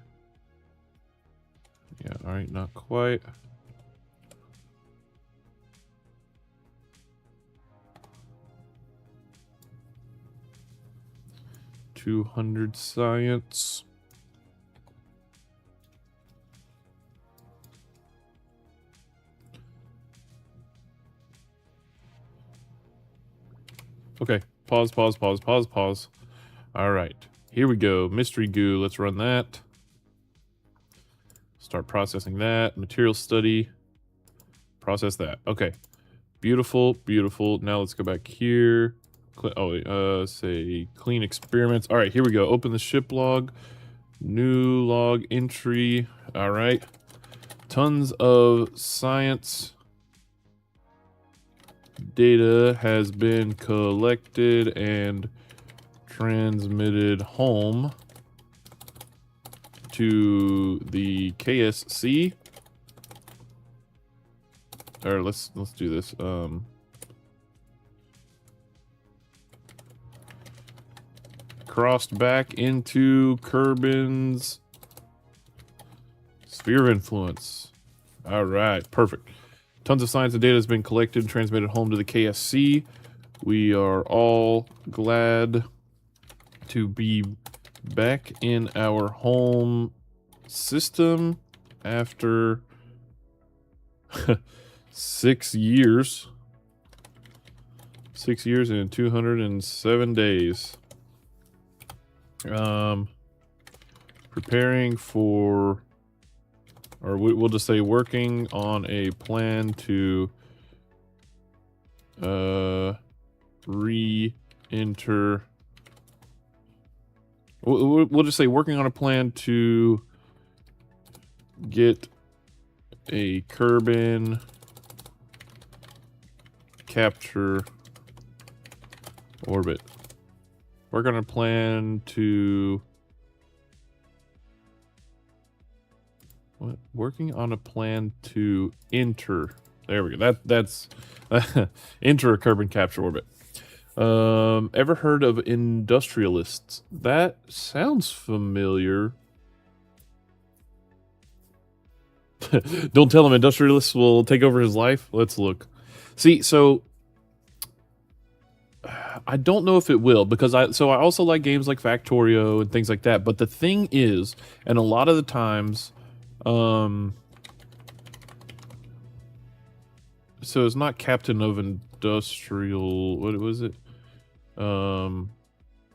Yeah. All right. Not quite. $200 science. Okay, pause. All right, here we go. Mystery goo, let's run that. Start processing that. Material study. Process that. Okay, beautiful. Now let's go back here. Say clean experiments. All right, here we go. Open the ship log. New log entry. All right. Tons of science data has been collected and transmitted home to the KSC. Or let's do this. Crossed back into Kerbin's sphere of influence. All right, perfect. Tons of science and data has been collected and transmitted home to the KSC. We are all glad to be back in our home system after 6 years. 6 years and 207 days. Preparing for, or we'll just say working on a plan to re-enter. We'll just say working on a plan to get a Kerbin capture orbit. Work on a plan to... What? Working on a plan to enter. There we go. That's enter a Kerbin capture orbit. Ever heard of industrialists? That sounds familiar. Don't tell him industrialists will take over his life. Let's look. See, so I don't know if it will, because I also like games like Factorio and things like that. But the thing is, and a lot of the times, so it's not Captain of Industrial. What was it?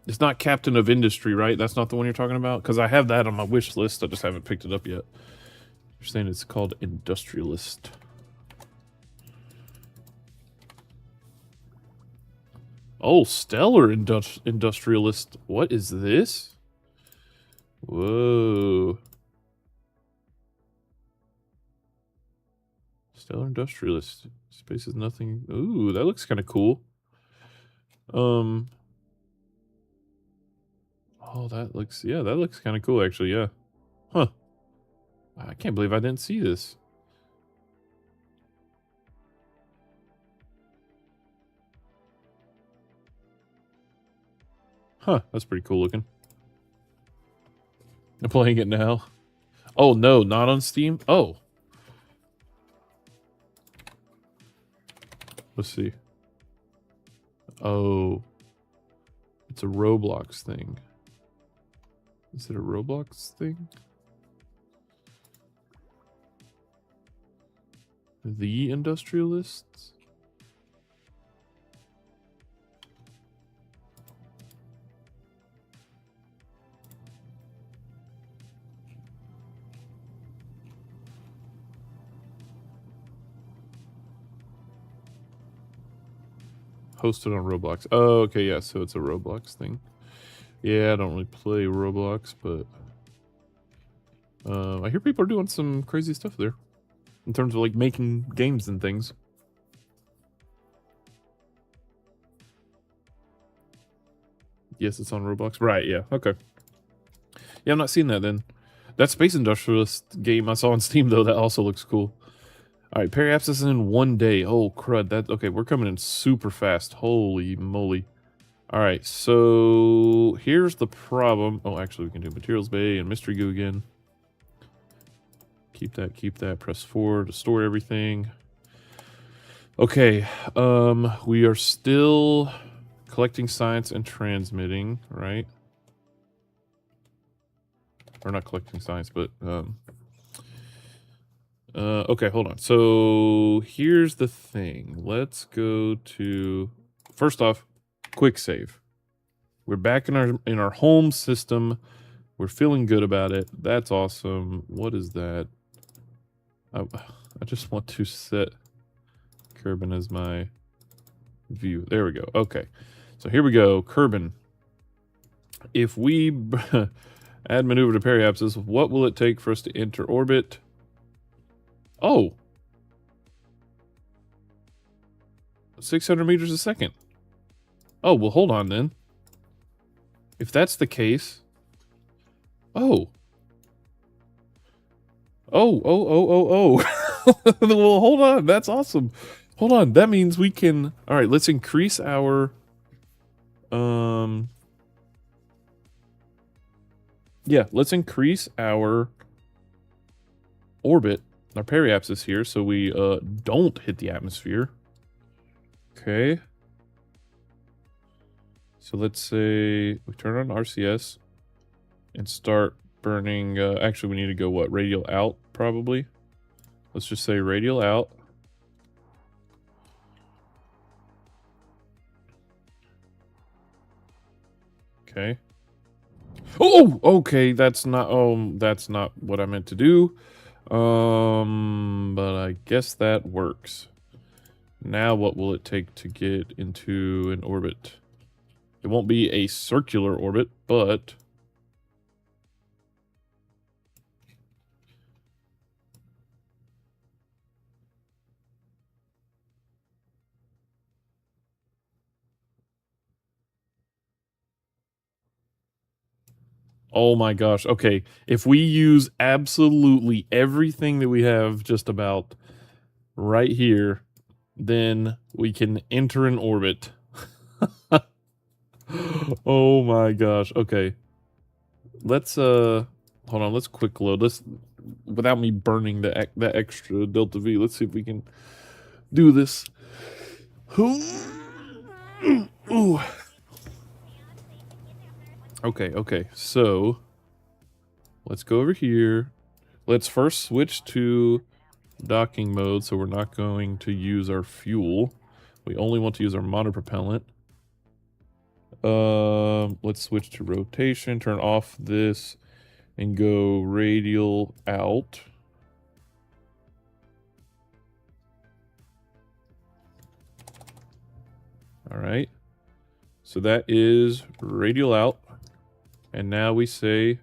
It's not Captain of Industry, right? That's not the one you're talking about? Because I have that on my wish list. I just haven't picked it up yet. You're saying it's called Industrialist. Oh, Stellar Industrialist. What is this? Whoa. Stellar Industrialist. Space is nothing. Ooh, that looks kind of cool. Oh, that looks, yeah, that looks kind of cool, actually, yeah. Huh. I can't believe I didn't see this. Huh, that's pretty cool looking. I'm playing it now. Oh, no, not on Steam? Oh. Let's see. Oh. It's a Roblox thing. Is it a Roblox thing? The Industrialists? Hosted on Roblox. Oh, okay, yeah, so it's a Roblox thing. Yeah, I don't really play Roblox, but I hear people are doing some crazy stuff there in terms of like making games and things. Yes, it's on Roblox. Right, yeah, okay. Yeah, I'm not seeing that then. That Space Industrialist game I saw on Steam, though, that also looks cool. All right, periapsis is in 1 day. Oh, crud. That, okay, we're coming in super fast. Holy moly. All right, so here's the problem. Oh, actually, we can do Materials Bay and Mystery Goo again. Keep that. Press forward to store everything. Okay, we are still collecting science and transmitting, right? Or not collecting science, but okay, hold on. So here's the thing. Let's go to, first off, quick save. We're back in our home system. We're feeling good about it. That's awesome. What is that? I just want to set Kerbin as my view. There we go. Okay. So here we go. Kerbin. If we add maneuver to periapsis, what will it take for us to enter orbit? Oh. 600 meters a second. Oh, well, hold on then. If that's the case... Oh. Oh. Well, hold on. That's awesome. Hold on. That means we can... All right, let's increase our... Yeah, let's increase our orbit Our periapse is here, so we don't hit the atmosphere. Okay. So let's say we turn on RCS and start burning. Actually, we need to go what? Radial out, probably. Let's just say radial out. Okay. Oh, okay. That's not. That's not what I meant to do. But I guess that works. Now, what will it take to get into an orbit? It won't be a circular orbit, but oh my gosh. Okay, if we use absolutely everything that we have just about right here, then we can enter an orbit. Oh my gosh. Okay. Let's hold on, let's quick load. Let's without me burning that extra delta V. Let's see if we can do this. Ooh. Okay. So, let's go over here. Let's first switch to docking mode, so we're not going to use our fuel. We only want to use our monopropellant. Let's switch to rotation, turn off this, and go radial out. All right. So that is radial out. And now we say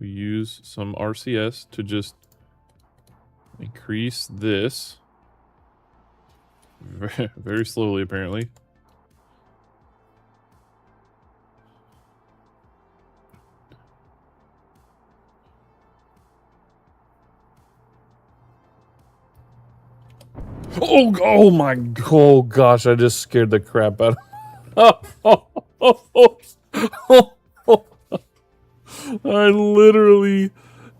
we use some RCS to just increase this very, very slowly, apparently. Oh my, oh gosh, I just scared the crap out of I literally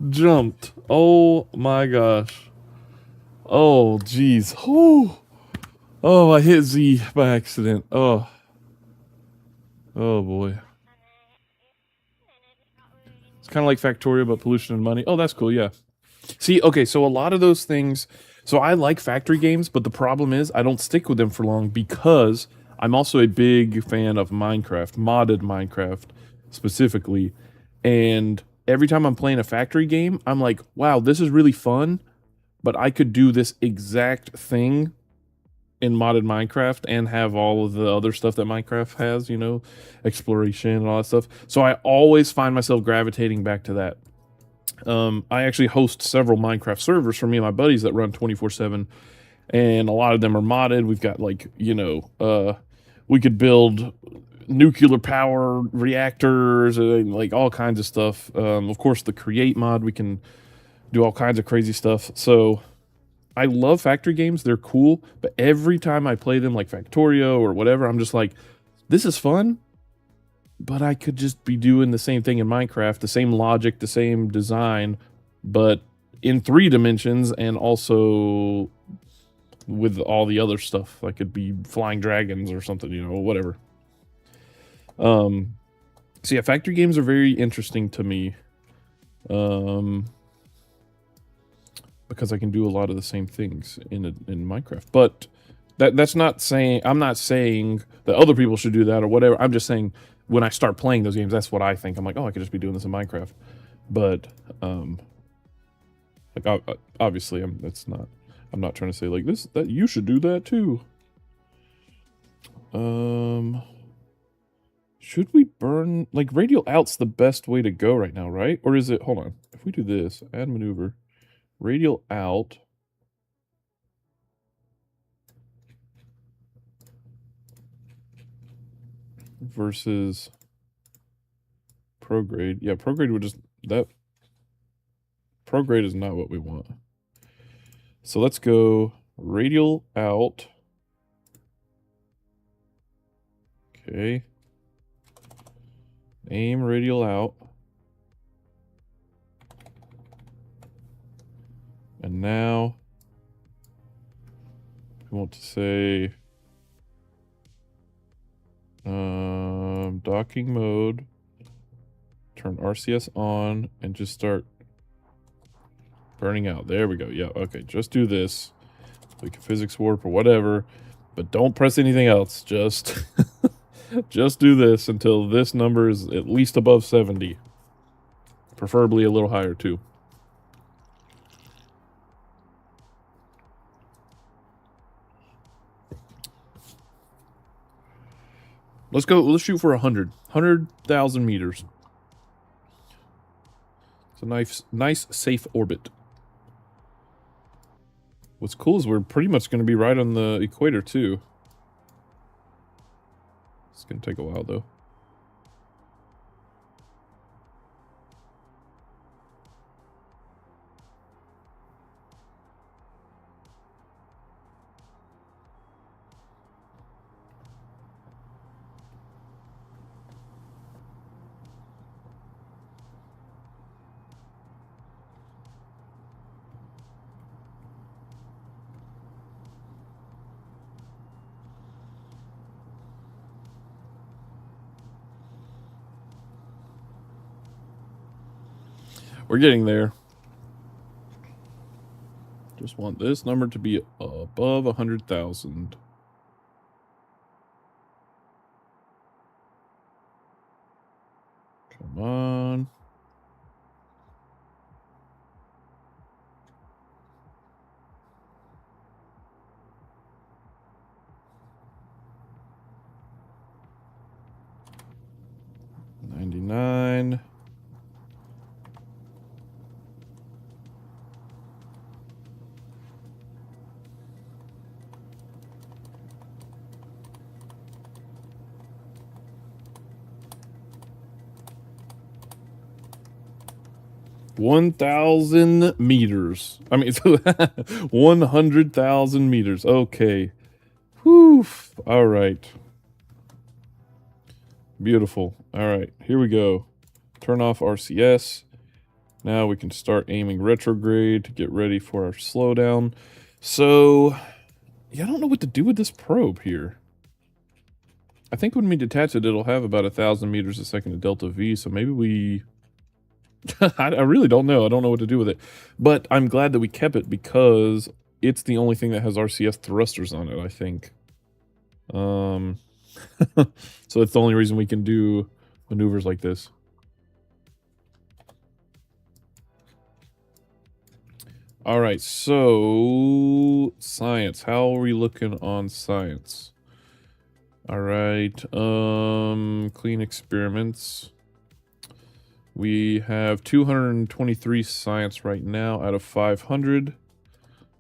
jumped. Oh my gosh. Oh jeez. Oh, I hit Z by accident. Oh boy. It's kind of like Factorio, but pollution and money. Oh, that's cool. Yeah. See, okay, so a lot of those things. So I like factory games, but the problem is I don't stick with them for long because I'm also a big fan of Minecraft, modded Minecraft specifically. And every time I'm playing a factory game, I'm like, wow, this is really fun, but I could do this exact thing in modded Minecraft and have all of the other stuff that Minecraft has, you know, exploration and all that stuff. So I always find myself gravitating back to that. I actually host several Minecraft servers for me and my buddies that run 24/7, and a lot of them are modded. We've got like, you know, we could build nuclear power reactors and like all kinds of stuff. Of course, the create mod, we can do all kinds of crazy stuff. So I love factory games. They're cool, but every time I play them like Factorio or whatever, I'm just like, this is fun, but I could just be doing the same thing in Minecraft, the same logic, the same design, but in 3 dimensions and also with all the other stuff. I could be flying dragons or something, you know, whatever. So yeah, factory games are very interesting to me. Because I can do a lot of the same things in Minecraft. But that's not saying, I'm not saying that other people should do that or whatever. I'm just saying when I start playing those games, that's what I think. I'm like, oh, I could just be doing this in Minecraft. But like obviously, I'm not trying to say like this that you should do that too. Should we burn, like, radial out's the best way to go right now, right? Or is it, hold on, if we do this, add maneuver, radial out, versus prograde. Yeah, prograde would just, that, prograde is not what we want. So let's go radial out. Okay. Aim radial out. And now we want to say docking mode, turn RCS on, and just start burning out. There we go. Yeah, okay, just do this. We can physics warp or whatever, but don't press anything else. Just just do this until this number is at least above 70. Preferably a little higher too. Let's go. Let's shoot for 100,000 meters. It's a nice, safe orbit. What's cool is we're pretty much going to be right on the equator too. It's going to take a while though. We're getting there. Just want this number to be above 100,000. Come on. $99. $1,000 meters. I mean, 100,000 meters. Okay. Whew. All right. Beautiful. All right, here we go. Turn off RCS. Now we can start aiming retrograde to get ready for our slowdown. So, yeah, I don't know what to do with this probe here. I think when we detach it, it'll have about 1,000 meters a second of delta V, so maybe we... I really don't know. I don't know what to do with it. But I'm glad that we kept it because it's the only thing that has RCS thrusters on it, I think. So it's the only reason we can do maneuvers like this. All right, so science. How are we looking on science? All right, clean experiments. We have 223 science right now out of 500.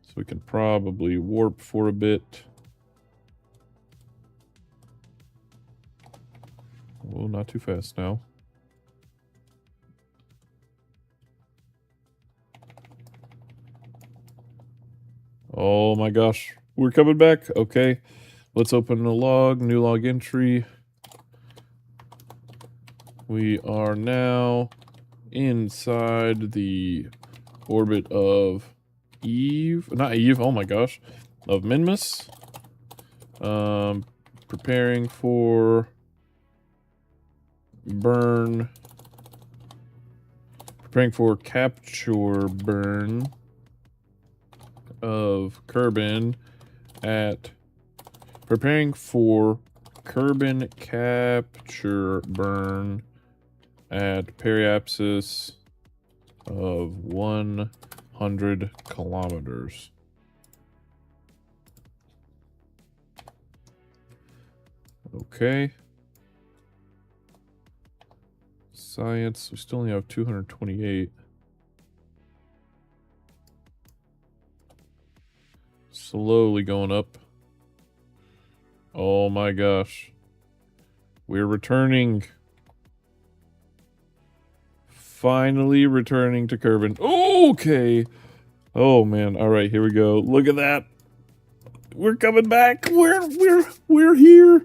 So we can probably warp for a bit. Well, not too fast now. Oh my gosh, we're coming back. Okay, let's open a log, new log entry. We are now inside the orbit of Eve, not Eve, oh my gosh, of Minmus. Preparing for burn, preparing for capture burn of Kerbin at, preparing for Kerbin capture burn at periapsis of 100 kilometers. Okay. Science, we still only have 228. Slowly going up. Oh my gosh. We're returning. Finally returning to Kerbin. Okay. Oh man. All right, here we go. Look at that. We're coming back. We're here.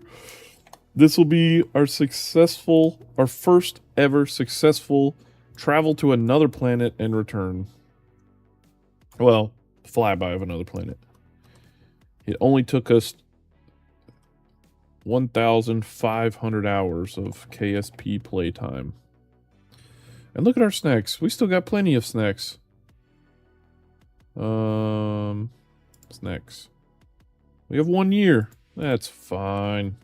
This will be our first ever successful travel to another planet and return. Well, flyby of another planet. It only took us 1,500 hours of KSP playtime. And look at our snacks. We still got plenty of snacks. Snacks. We have 1 year. That's fine.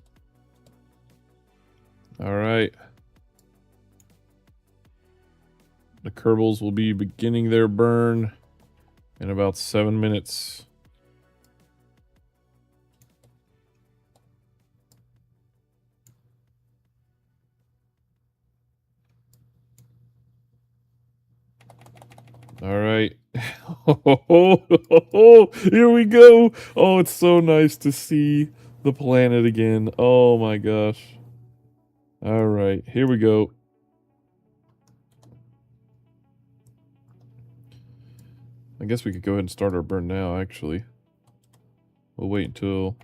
All right. The Kerbals will be beginning their burn in about 7 minutes. All right. Here we go. Oh, it's so nice to see the planet again. Oh my gosh. All right, here we go. I guess we could go ahead and start our burn now, actually. We'll wait until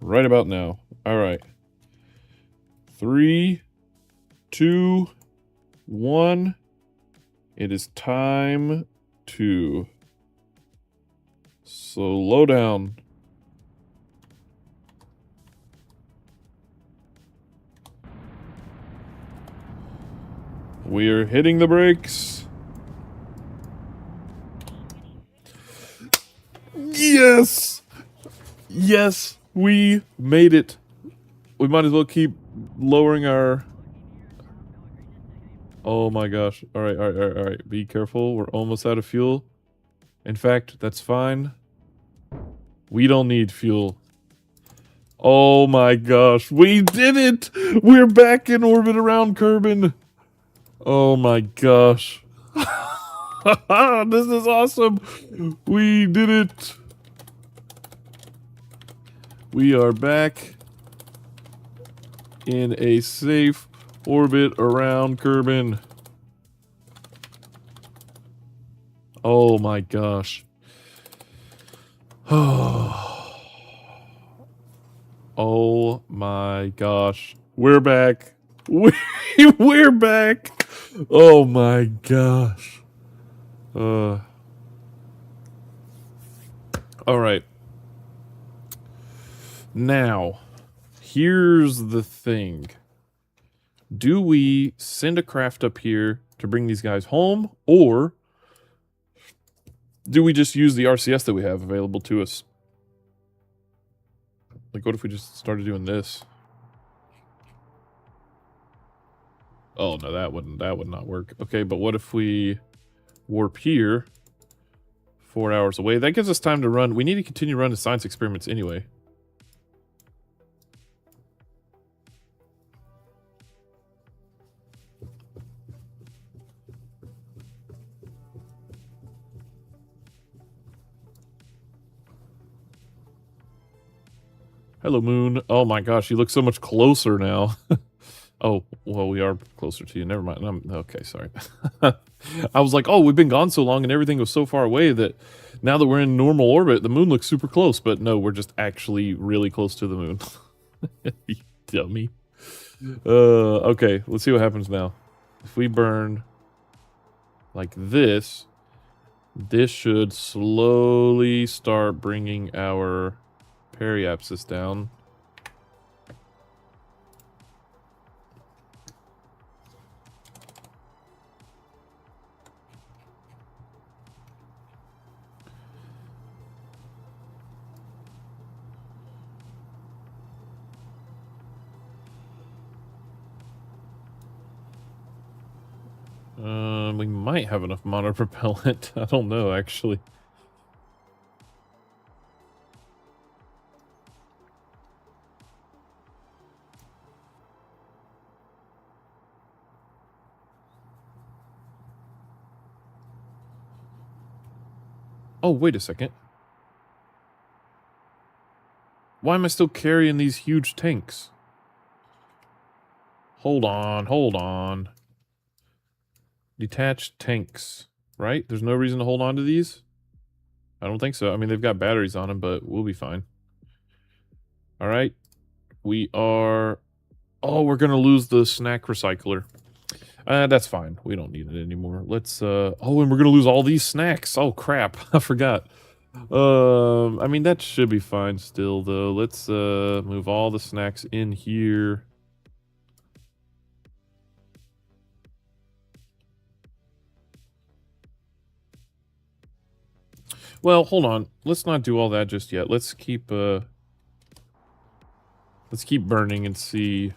right about now. All right. 3, 2, 1. It is time to slow down. We're hitting the brakes. Yes! Yes, we made it. We might as well keep lowering our... Oh my gosh. All right. Be careful. We're almost out of fuel. In fact, that's fine. We don't need fuel. Oh my gosh. We did it! We're back in orbit around Kerbin. Oh my gosh. This is awesome. We did it. We are back in a safe orbit around Kerbin. Oh my gosh. Oh my gosh. We're back. We're back. Oh my gosh. All right. Now, here's the thing. Do we send a craft up here to bring these guys home, or do we just use the RCS that we have available to us? Like, what if we just started doing this? Oh, no, that would not work. Okay, but what if we warp here 4 hours away? That gives us time to run. We need to continue running science experiments anyway. Hello, Moon. Oh my gosh, you look so much closer now. Oh, well, we are closer to you. Never mind. Okay, sorry. I was like, oh, we've been gone so long and everything was so far away that now that we're in normal orbit, the moon looks super close. But no, we're just actually really close to the moon. You dummy. Okay, let's see what happens now. If we burn like this, this should slowly start bringing our periapsis down. We might have enough monopropellant. I don't know, actually. Oh, wait a second. Why am I still carrying these huge tanks? Hold on. Detached tanks, right? There's no reason to hold on to these? I don't think so. I mean, they've got batteries on them, but we'll be fine. All right. We are... Oh, we're going to lose the snack recycler. That's fine. We don't need it anymore. Let's, oh, and we're gonna lose all these snacks. Oh, crap. I forgot. I mean, that should be fine still, though. Let's, move all the snacks in here. Well, hold on. Let's not do all that just yet. Let's keep burning and see.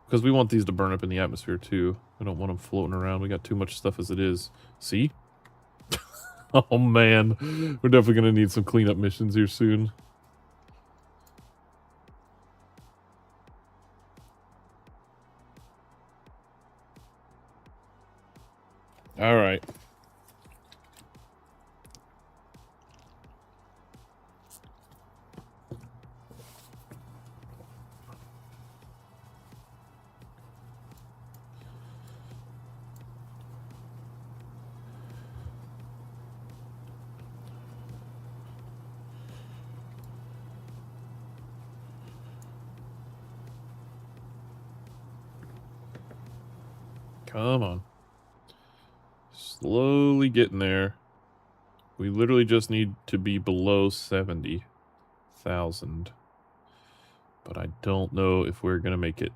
Because we want these to burn up in the atmosphere, too. We don't want them floating around. We got too much stuff as it is. See? Oh, man. We're definitely going to need some cleanup missions here soon. All right. Come on. Slowly getting there. We literally just need to be below 70,000. But I don't know if we're going to make it.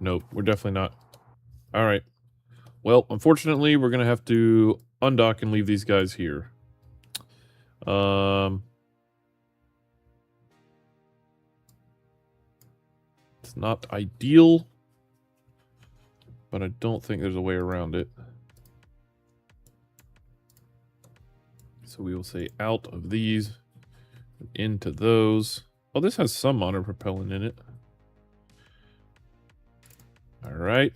Nope, we're definitely not. All right. Well, unfortunately, we're going to have to undock and leave these guys here. It's not ideal, but I don't think there's a way around it. So we will say out of these, into those. Oh, this has some modern propellant in it. All right.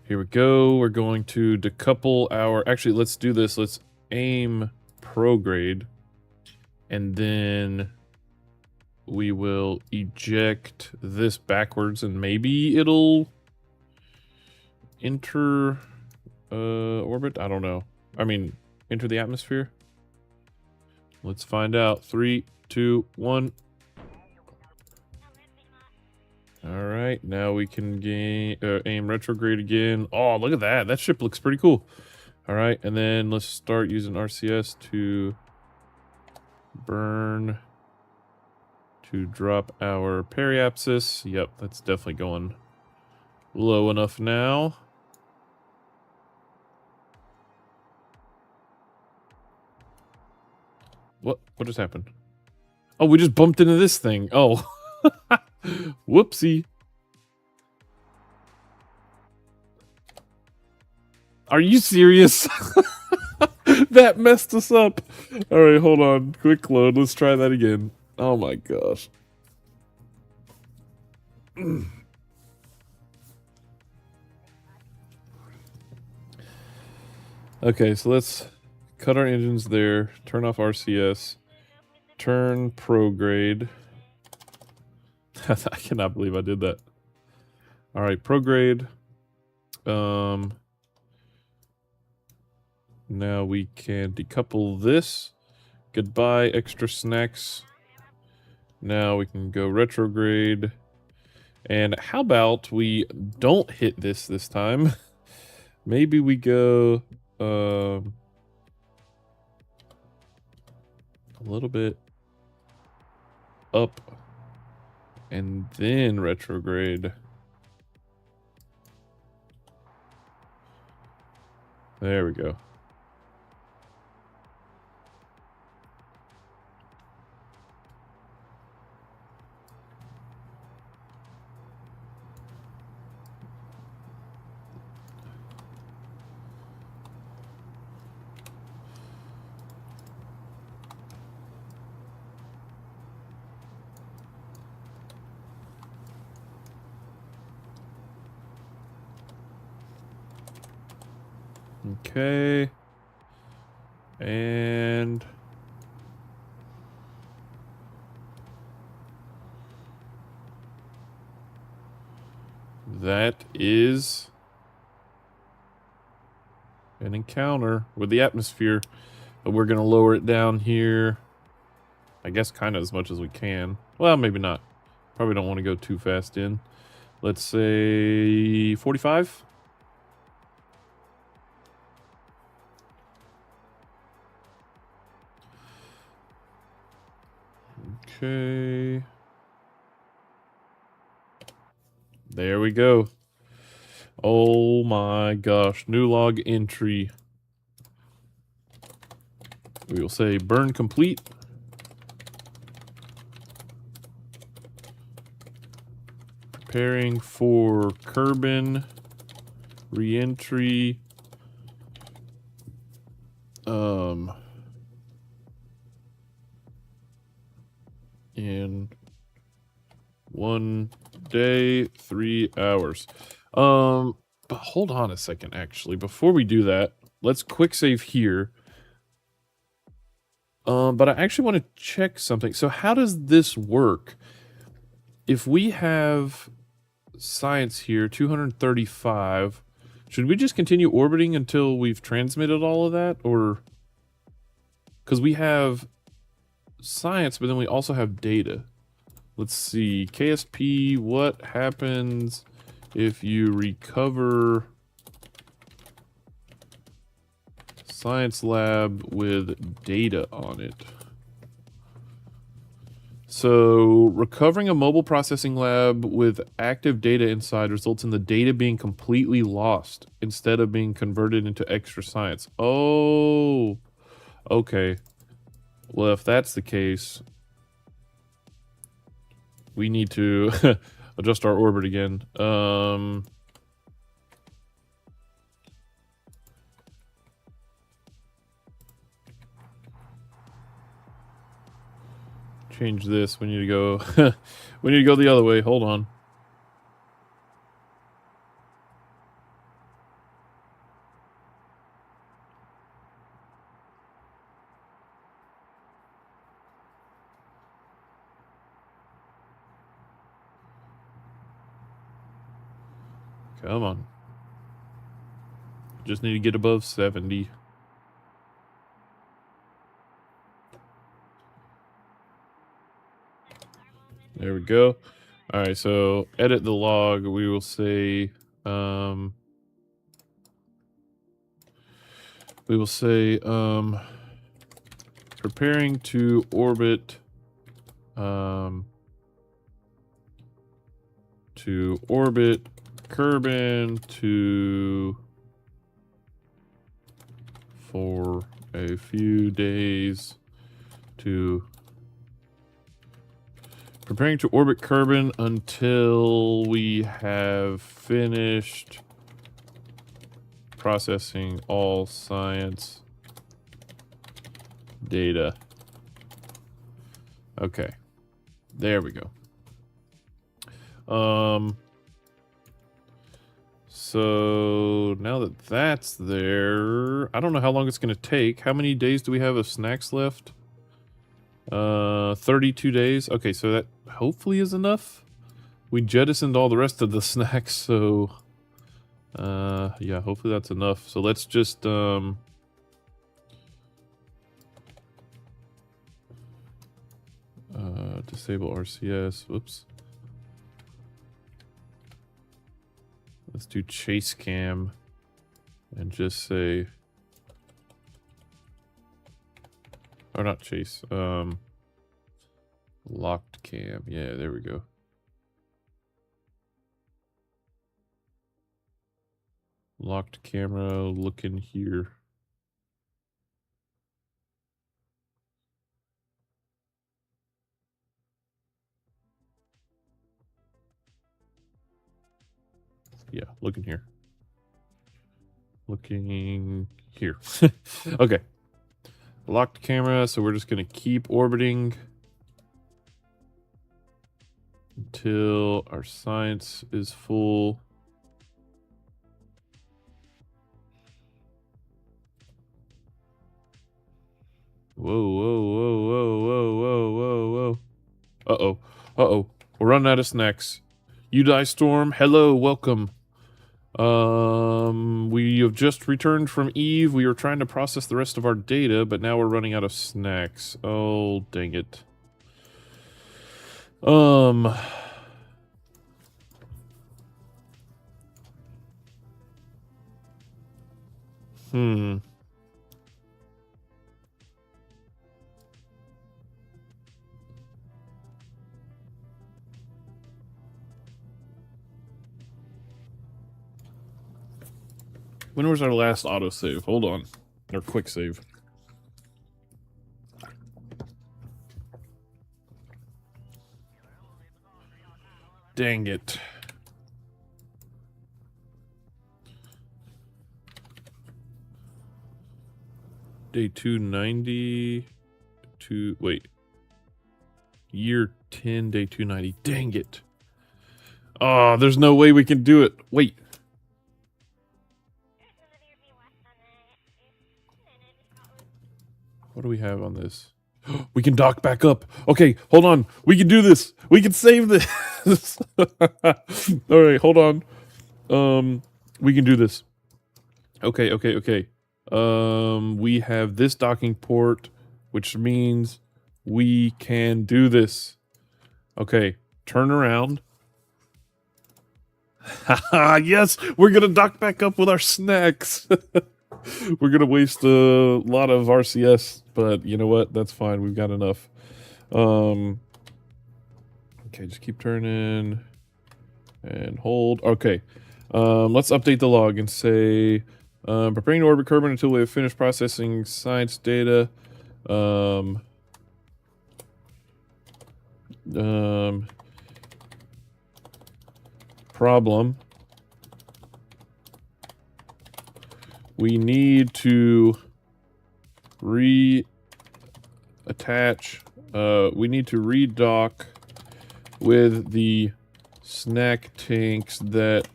Here we go. We're going to decouple our... Actually, let's do this. Let's aim prograde. And then we will eject this backwards and maybe it'll enter orbit? I don't know. I mean, enter the atmosphere? Let's find out. 3, 2, 1. Alright, now we can aim retrograde again. Oh, look at that. That ship looks pretty cool. Alright, and then let's start using RCS to burn, to drop our periapsis. Yep, that's definitely going low enough now. What just happened? Oh, we just bumped into this thing. Oh. Whoopsie. Are you serious? That messed us up. All right, hold on. Quick load. Let's try that again. Oh my gosh. Okay, so let's cut our engines there. Turn off RCS. Turn prograde. I cannot believe I did that. All right, prograde. Now we can decouple this. Goodbye, extra snacks. Now we can go retrograde. And how about we don't hit this time? Maybe we go a little bit up and then retrograde. There we go. Okay. And that is an encounter with the atmosphere. But we're going to lower it down here. I guess kind of as much as we can. Well, maybe not. Probably don't want to go too fast in. Let's say 45. Okay. There we go. Oh my gosh. New log entry. We will say burn complete. Preparing for Kerbin re-entry. In 1 day, 3 hours. But hold on a second, actually. Before we do that, let's quick save here. But I actually want to check something. So how does this work? If we have science here, 235, should we just continue orbiting until we've transmitted all of that? Or... because we have science, but then we also have data. Let's see. KSP, what happens if you recover science lab with data on it? So, recovering a mobile processing lab with active data inside results in the data being completely lost instead of being converted into extra science. Oh, okay. Well, if that's the case, we need to adjust our orbit again. Change this. We need to go. We need to go the other way. Hold on. Come on. Just need to get above 70. There we go. All right, so edit the log. We will say, preparing to orbit, Kerbin for a few days to preparing to orbit Kerbin until we have finished processing all science data. Okay. There we go. So now that that's there, I don't know how long it's going to take. How many days do we have of snacks left? 32 days. Okay, so that hopefully is enough. We jettisoned all the rest of the snacks, so yeah, hopefully that's enough. So let's just disable RCS. Whoops. Let's do chase cam and just say, or not chase, locked cam. Yeah, there we go. Locked camera, look in here. Yeah, looking here. Looking here. Okay. Locked camera, so we're just going to keep orbiting until our science is full. Whoa, whoa, whoa, whoa, whoa, whoa, whoa, whoa. Uh-oh. Uh-oh. We're running out of snacks. You die, Storm. Hello, welcome. We have just returned from Eve. We were trying to process the rest of our data, but now we're running out of snacks. Oh, dang it. Um. Hmm. When was our last autosave? Hold on. Or quick save. Dang it. Day 290 to wait. Year 10, day 290. Dang it. Oh, there's no way we can do it. Wait. What do we have on this? We can dock back up. Okay, hold on. We can do this. We can save this. All right, hold on. We can do this. Okay. We have this docking port, which means we can do this. Okay, turn around. Haha, yes, we're gonna dock back up with our snacks. We're gonna waste a lot of RCS, but you know what? That's fine. We've got enough. Okay, just keep turning and hold. Okay, let's update the log and say preparing to orbit Kerbin until we have finished processing science data. Problem. We need to reattach. We need to redock with the snack tanks that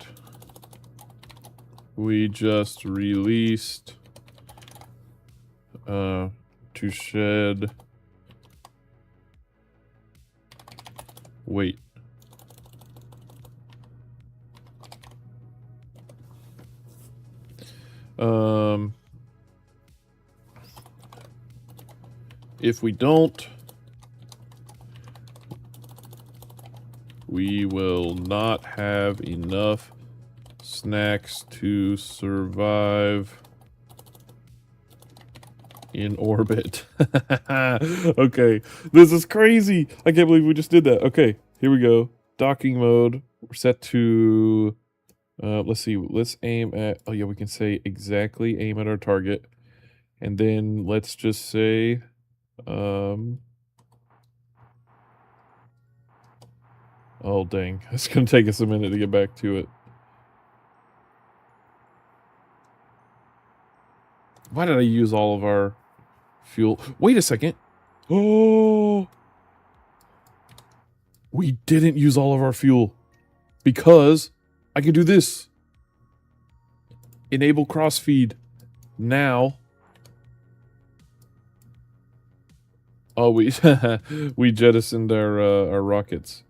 we just released to shed. Wait. If we don't, we will not have enough snacks to survive in orbit. Okay, this is crazy. I can't believe we just did that. Okay, here we go. Docking mode. We're set to, let's see. Let's aim at, oh yeah, we can say exactly aim at our target. And then let's just say, oh dang, it's gonna take us a minute to get back to it. Why did I use all of our fuel? Wait a second. Oh, we didn't use all of our fuel because I can do this. Enable crossfeed now. Oh, we we jettisoned our rockets.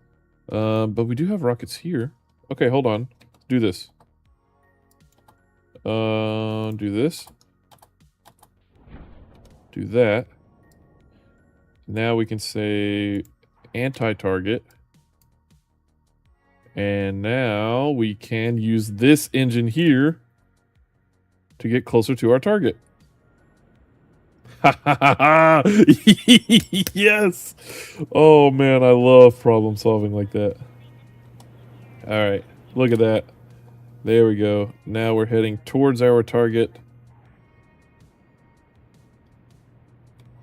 But we do have rockets here. Okay, hold on. Do this. Do this. Do that. Now we can say anti-target. And now we can use this engine here to get closer to our target. Yes! Oh man, I love problem solving like that. Alright, look at that. There we go. Now we're heading towards our target.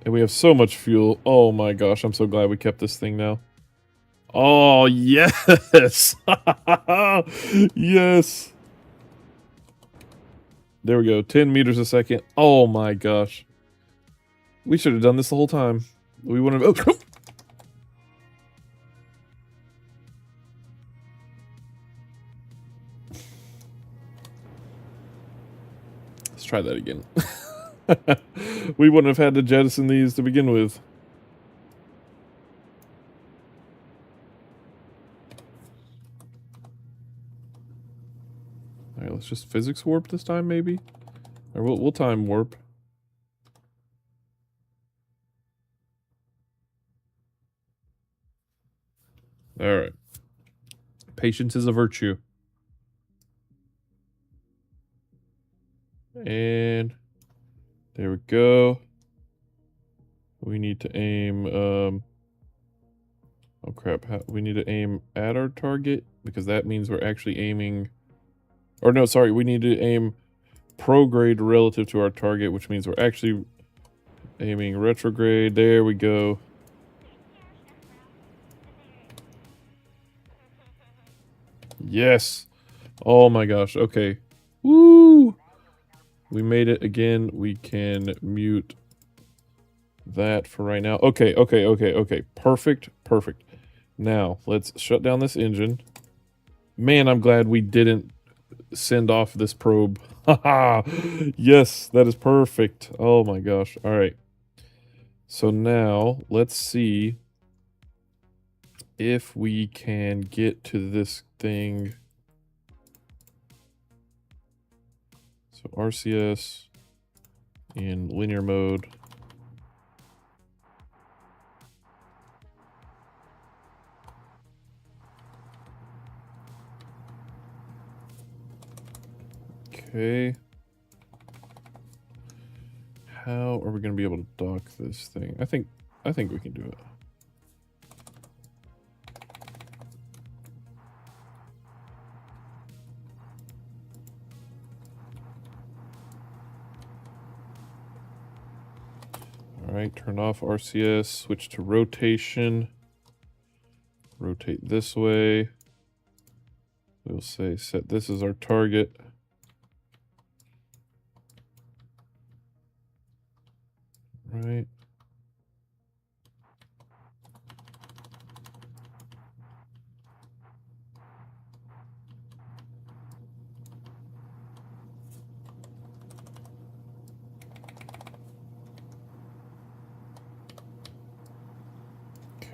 And we have so much fuel. Oh my gosh, I'm so glad we kept this thing now. Oh, yes! Yes! There we go, 10 meters a second. Oh my gosh. We should have done this the whole time. We wouldn't have... Oh. Let's try that again. We wouldn't have had to jettison these to begin with. Alright, let's just physics warp this time, maybe? Or we'll time warp. All right. Patience is a virtue. And there we go. We need to aim, oh crap, we need to aim at our target, because that means we're actually aiming, or no, sorry, we need to aim prograde relative to our target, which means we're actually aiming retrograde. There we go. Yes. Oh my gosh, okay. Woo! We made it again. We can mute that for right now. Okay. Perfect. Now, let's shut down this engine. Man, I'm glad we didn't send off this probe. Haha! Yes, that is perfect. Oh my gosh. All right. So now, let's see if we can get to this thing. So RCS in linear mode. Okay. How are we going to be able to dock this thing? I think we can do it. All right, turn off RCS, switch to rotation. Rotate this way. We'll say set this as our target. Right.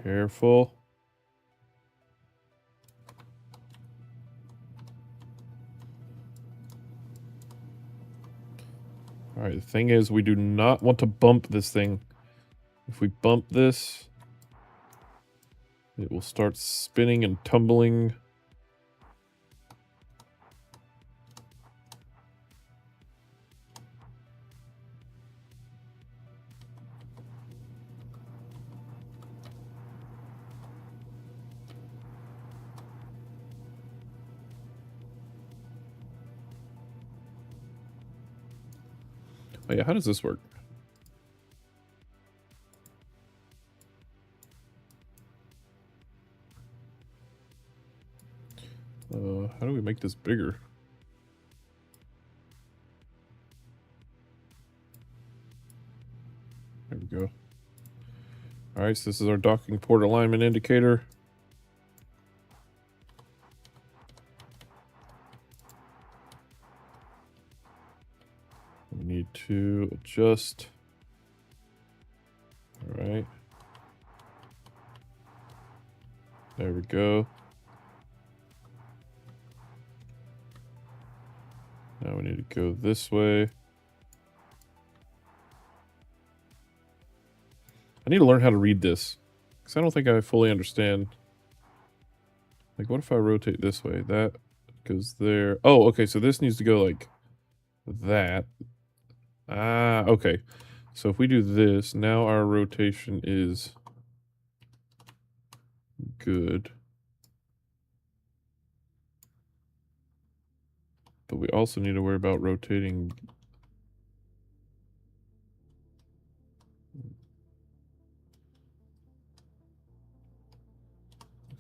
Careful. All right, the thing is, we do not want to bump this thing. If we bump this, it will start spinning and tumbling. Oh yeah, how does this work? How do we make this bigger? There we go. All right, so this is our docking port alignment indicator. We need to adjust. All right. There we go. Now we need to go this way. I need to learn how to read this, because I don't think I fully understand. Like, what if I rotate this way? That goes there. Oh, okay, so this needs to go like that. Ah, okay. So if we do this, now our rotation is good. But we also need to worry about rotating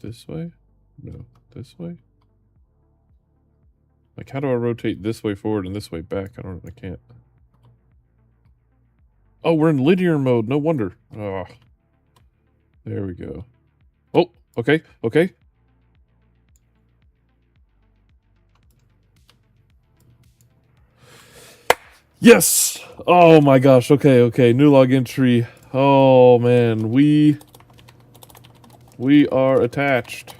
this way? No, this way? Like, how do I rotate this way forward and this way back? I can't. Oh, we're in linear mode. No wonder. Oh, there we go. Oh, okay. Yes! Oh my gosh. Okay. New log entry. Oh man, we are attached.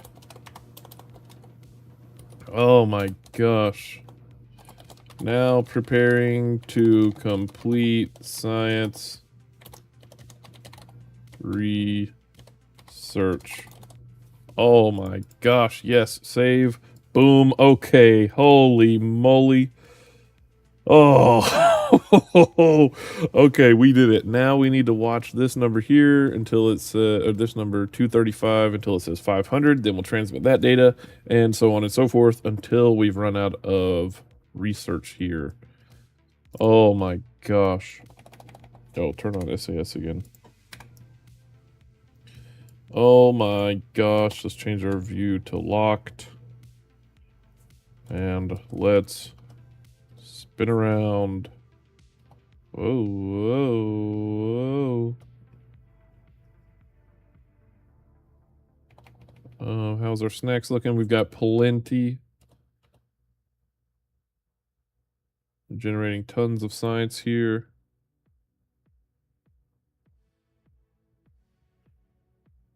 Oh my gosh. Now preparing to complete science research Oh my gosh, yes, save. Boom, okay, holy moly. Oh, okay, we did it. Now we need to watch this number here until it's, or this number 235 until it says 500. Then we'll transmit that data and so on and so forth until we've run out of research here. Oh my gosh. Oh, turn on SAS again. Oh my gosh, let's change our view to locked. And let's spin around. Whoa, whoa, whoa. How's our snacks looking? We've got plenty. We're generating tons of science here.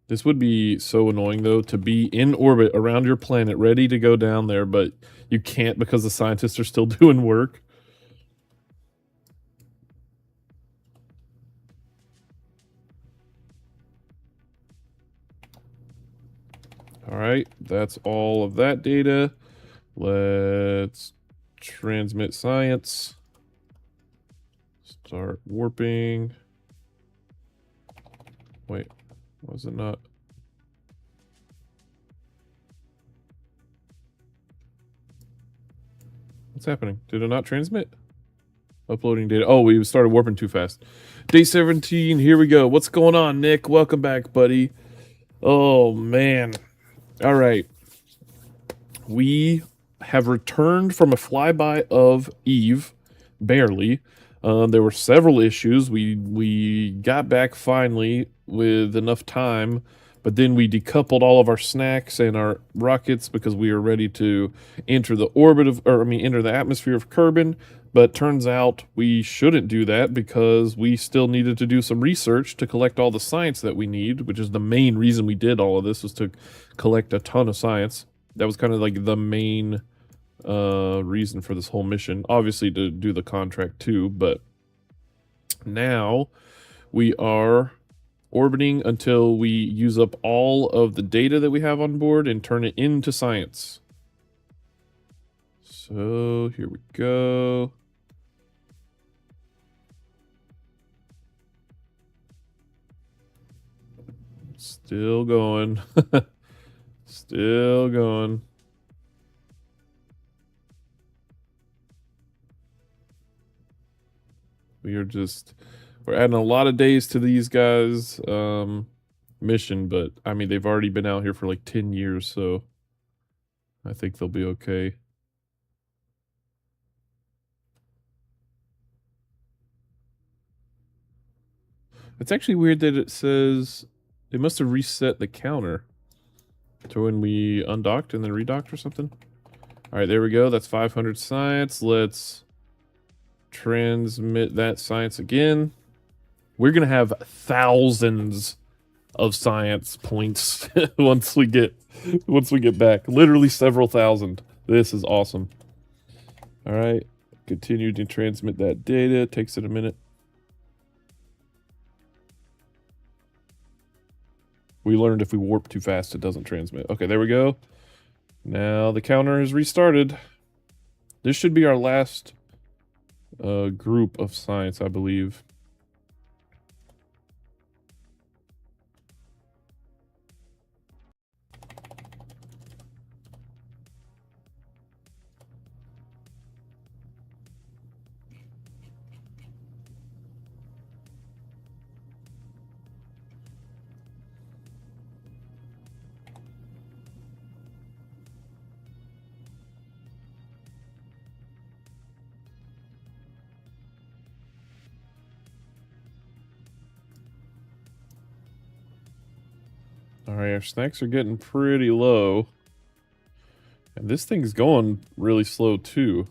This would be so annoying, though, to be in orbit around your planet, ready to go down there, but you can't because the scientists are still doing work. All right, that's all of that data. Let's transmit science. Start warping. Wait, was it not? What's happening? Did it not transmit? Uploading data. Oh, we started warping too fast. Day 17, here we go. What's going on, Nick? Welcome back, buddy. Oh, man. All right. We have returned from a flyby of Eve, barely. There were several issues. We got back finally with enough time, but then we decoupled all of our snacks and our rockets because we were ready to enter the orbit of, or I mean, enter the atmosphere of Kerbin. But turns out we shouldn't do that because we still needed to do some research to collect all the science that we need, which is the main reason we did all of this, was to collect a ton of science. That was kind of like the main reason for this whole mission. Obviously to do the contract too, but now we are orbiting until we use up all of the data that we have on board and turn it into science. So here we go. Still going. Still going. We're adding a lot of days to these guys' mission, but I mean, they've already been out here for like 10 years, so I think they'll be okay. It's actually weird that it says it must have reset the counter to when we undocked and then redocked or something. All right, there we go. That's 500 science. Let's transmit that science again. We're gonna have thousands of science points once we get back. Literally several thousand. This is awesome. All right, continue to transmit that data. It takes it a minute. We learned if we warp too fast, it doesn't transmit. Okay, there we go. Now the counter is restarted. This should be our last group of science, I believe. All right, our snacks are getting pretty low. And this thing's going really slow too.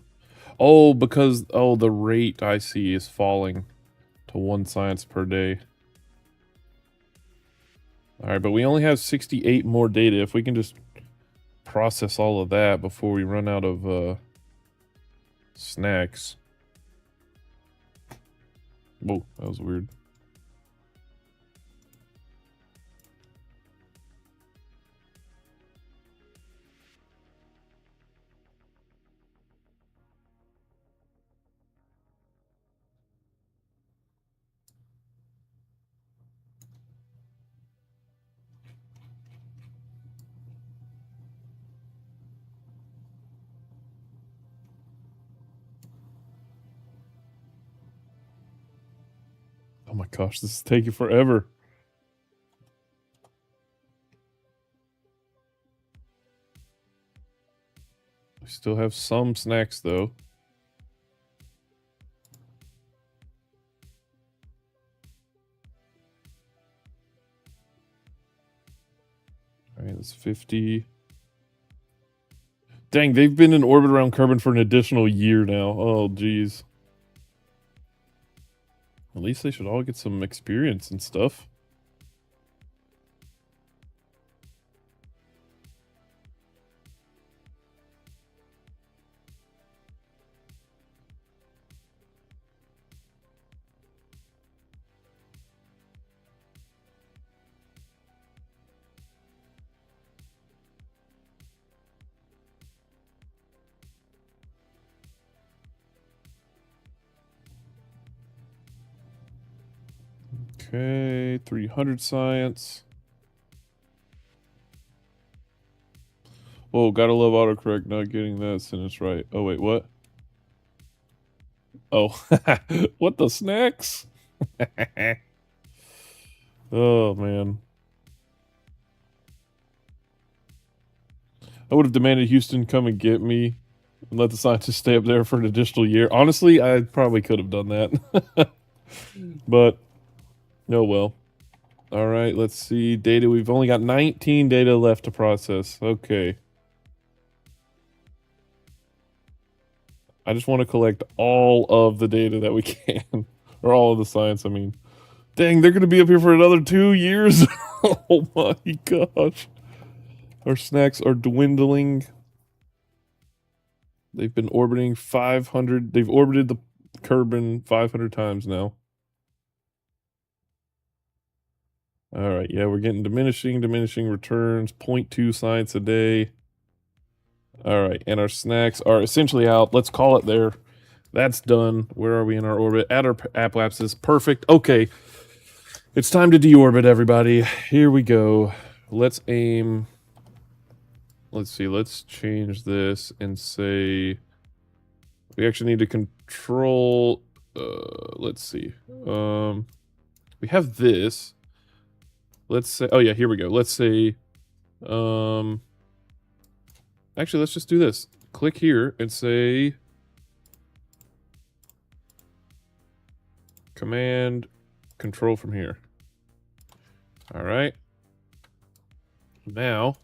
Oh, because, oh, the rate I see is falling to 1 science per day. All right, but we only have 68 more data. If we can just process all of that before we run out of snacks. Whoa, that was weird. Oh my gosh, this is taking forever. We still have some snacks though. All right, that's 50. Dang, they've been in orbit around Kerbin for an additional year now. Oh, geez. At least they should all get some experience and stuff. Okay, 300 science. Oh, gotta love autocorrect not getting that sentence right. Oh, wait, what? Oh, what the snacks? Oh, man. I would have demanded Houston come and get me and let the scientists stay up there for an additional year. Honestly, I probably could have done that. But, oh well. All right, let's see. Data, we've only got 19 data left to process. Okay. I just want to collect all of the data that we can. Or all of the science, I mean. Dang, they're going to be up here for another 2 years? Oh my gosh. Our snacks are dwindling. They've been orbiting 500. They've orbited the Kerbin 500 times now. All right, yeah, we're getting diminishing returns, 0.2 science a day. All right, and our snacks are essentially out. Let's call it there. That's done. Where are we in our orbit? At our apoapsis. Perfect. Okay, it's time to deorbit, everybody. Here we go. Let's aim. Let's see. Let's change this and say we actually need to control. Let's see. We have this. Let's say, oh yeah, here we go. Let's say, actually, let's just do this. Click here and say, command, control from here. All right. Now,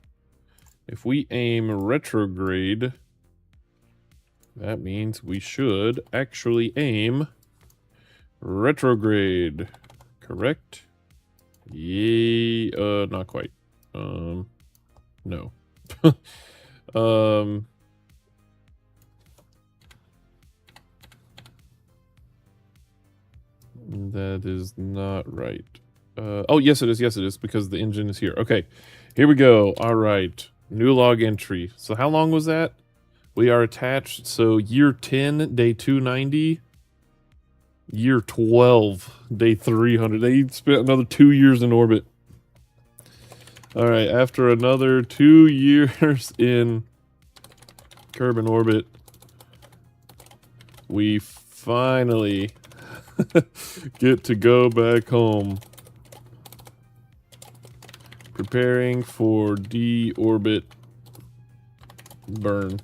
if we aim retrograde, that means we should actually aim retrograde, correct? Yeah, not quite. No. That is not right. Oh, yes it is, because the engine is here. Okay, here we go. All right, new log entry. So how long was that? We are attached, so year 10, day 290. Year 12, day 300. They spent another 2 years in orbit. All right, after another 2 years in Kerbin orbit, we finally get to go back home. Preparing for deorbit burn.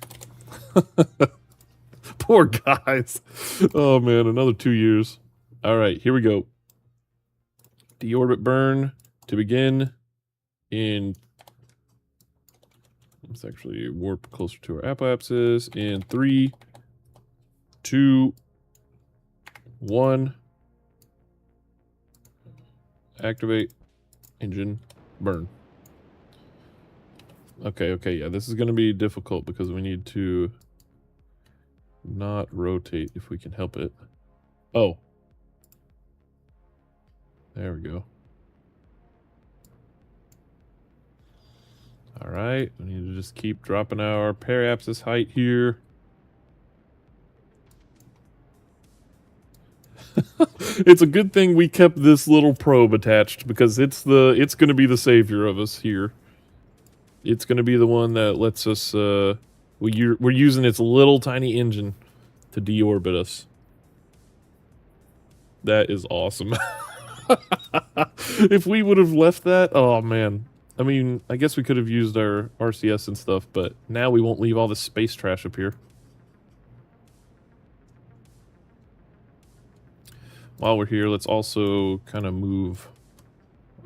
Poor guys. Oh man, another 2 years. All right, here we go. Deorbit burn to begin in. Let's actually warp closer to our apoapsis in 3, 2, 1. Activate engine burn. Okay, yeah, this is going to be difficult because we need to not rotate if we can help it. Oh. There we go. All right, we need to just keep dropping our periapsis height here. It's a good thing we kept this little probe attached because it's going to be the savior of us here. It's going to be the one that lets us we're using its little tiny engine to deorbit us. That is awesome. If we would have left that, oh man. I mean, I guess we could have used our RCS and stuff, but now we won't leave all this space trash up here. While we're here, let's also kind of move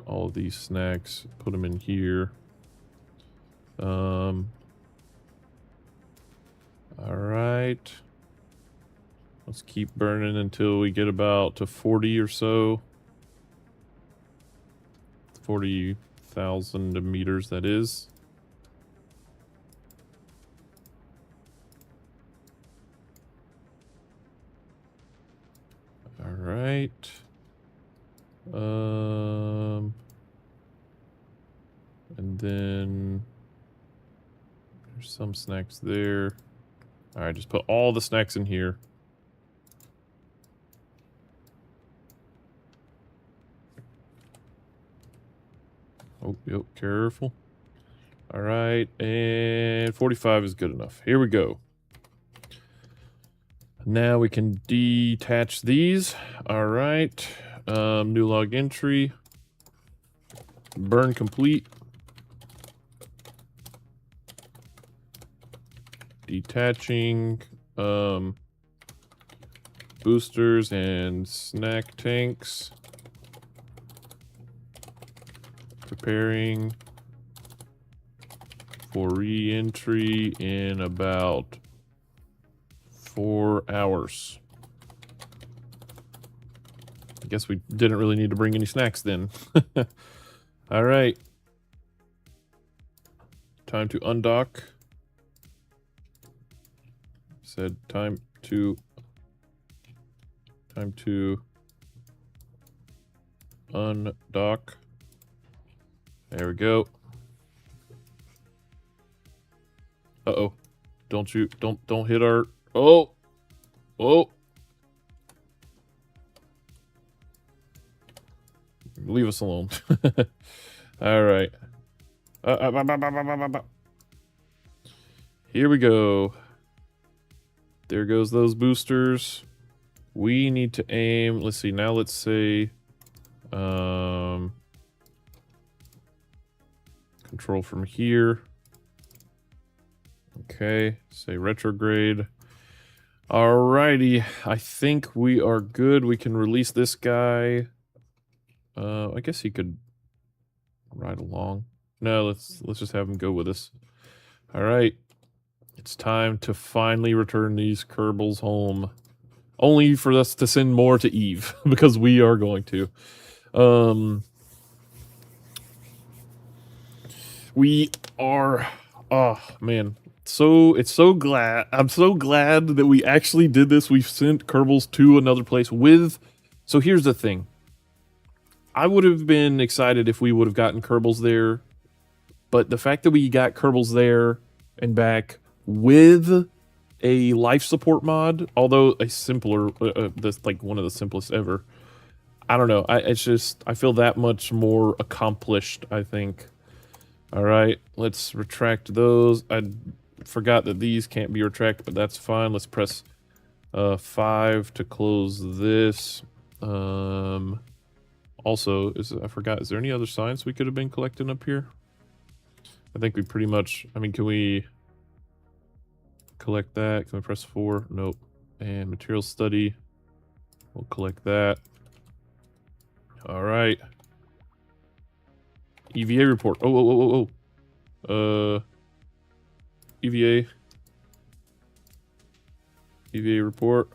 all of these snacks, put them in here. All right. Let's keep burning until we get about to 40 or so. 40,000 meters, that is. All right. And then there's some snacks there. All right, just put all the snacks in here. Oh, yep, careful. All right, and 45 is good enough. Here we go. Now we can detach these. All right, new log entry. Burn complete. Detaching boosters and snack tanks. Preparing for re-entry in about 4 hours. I guess we didn't really need to bring any snacks then. All right. Time to undock. Said time to undock. There we go. Uh-oh. Don't hit our... Oh! Leave us alone. All right. Here we go. There goes those boosters. We need to aim... Let's see, now let's say... control from here. Okay, say retrograde. Alrighty, I think we are good. We can release this guy. I guess he could ride along. No, let's just have him go with us. All right, it's time to finally return these Kerbals home. Only for us to send more to Eve, because we are going to. We are, oh man, I'm so glad that we actually did this. We've sent Kerbals to another place with, so here's the thing. I would have been excited if we would have gotten Kerbals there, but the fact that we got Kerbals there and back with a life support mod, although a simpler, this like one of the simplest ever. I don't know. I feel that much more accomplished, I think. All right, let's retract those. I forgot that these can't be retracted, but that's fine. Let's press 5 to close this. Also, I forgot, is there any other science we could have been collecting up here? I think we pretty much, I mean, can we collect that? Can we press 4? Nope. And material study, we'll collect that. All right. EVA report. EVA report.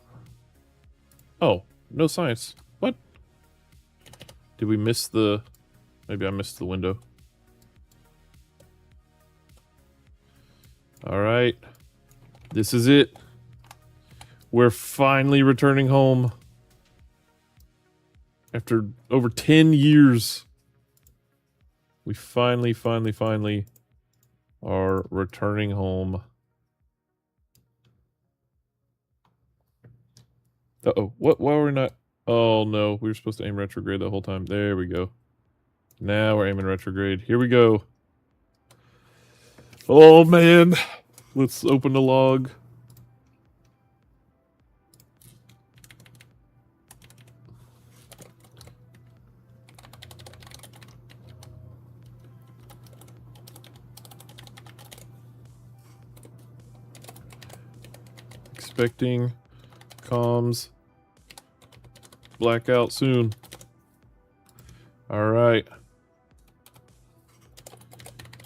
Oh, no science. What? Did we miss the... Maybe I missed the window. All right. This is it. We're finally returning home. After over 10 years. We finally are returning home. Uh-oh. What? Why were we not... Oh, no. We were supposed to aim retrograde the whole time. There we go. Now we're aiming retrograde. Here we go. Oh, man. Let's open the log. expecting comms blackout soon. All right.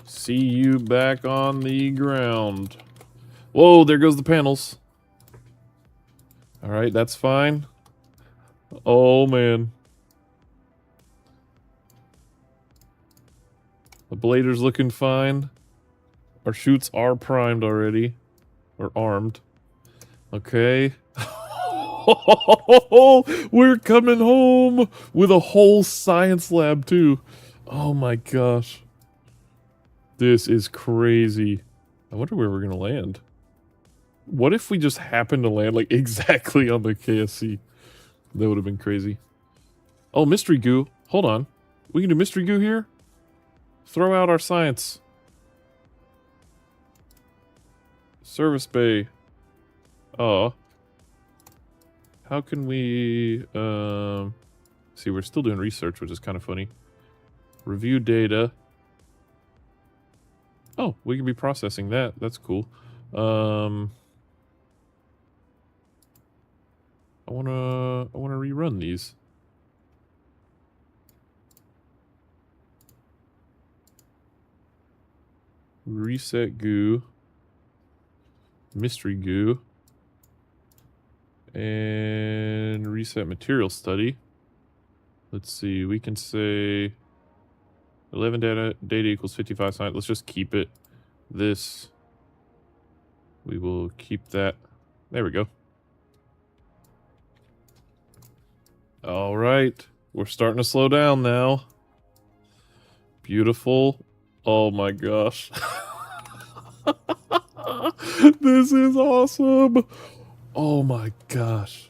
See you back on the ground. Whoa, there goes the panels. All right, that's fine. Oh, man. The blader's looking fine. Our chutes are primed already. Or armed. Okay. We're coming home with a whole science lab, too. Oh, my gosh. This is crazy. I wonder where we're going to land. What if we just happened to land, like, exactly on the KSC? That would have been crazy. Oh, mystery goo. Hold on. We can do mystery goo here? Throw out our science. Service bay. Oh. How can we... see, we're still doing research, which is kind of funny. Review data. Oh, we can be processing that. That's cool. I wanna rerun these. Reset goo. Mystery goo. And reset material study. Let's see, we can say 11 data equals 55 science. Let's just keep it. This. We will keep that. There we go. All right. We're starting to slow down now. Beautiful. Oh my gosh. This is awesome. Oh my gosh.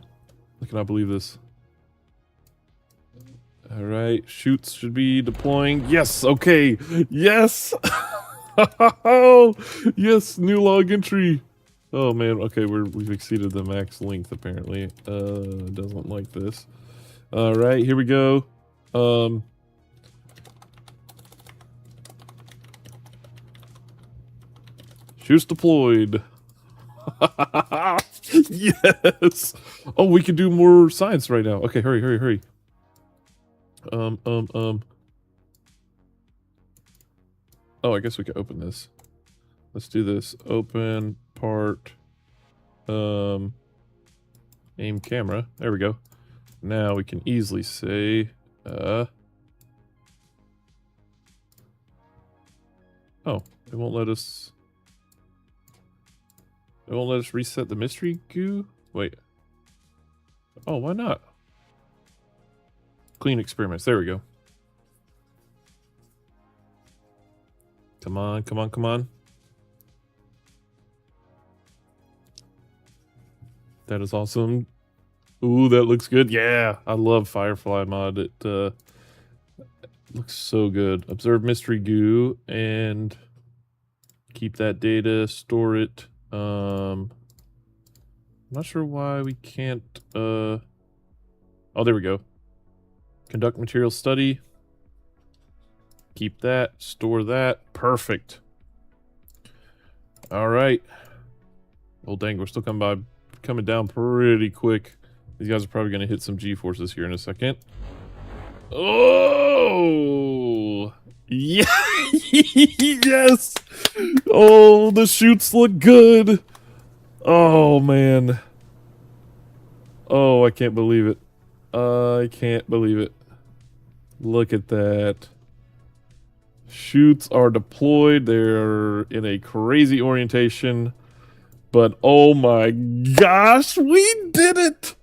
I cannot believe this. All right. Chutes should be deploying. Yes. Okay. Yes. Oh, yes. New log entry. Oh man. Okay. We've exceeded the max length apparently. Doesn't like this. All right. Here we go. Chutes deployed. Yes. Oh, we can do more science right now. Okay, hurry. Oh, I guess we can open this. Let's do this. Open part. Aim camera. There we go. Now we can easily say, oh, it won't let us. It won't let us reset the mystery goo? Wait. Oh, why not? Clean experiments. There we go. Come on. That is awesome. Ooh, that looks good. Yeah, I love Firefly mod. It looks so good. Observe mystery goo and keep that data, store it. I'm not sure why we can't, oh, there we go. Conduct material study. Keep that, store that. Perfect. All right. Oh, dang, we're still coming down pretty quick. These guys are probably going to hit some G-forces here in a second. Oh! Yeah! Yes! Oh, the chutes look good! Oh, man. Oh, I can't believe it. I can't believe it. Look at that. Chutes are deployed. They're in a crazy orientation. But oh my gosh, we did it!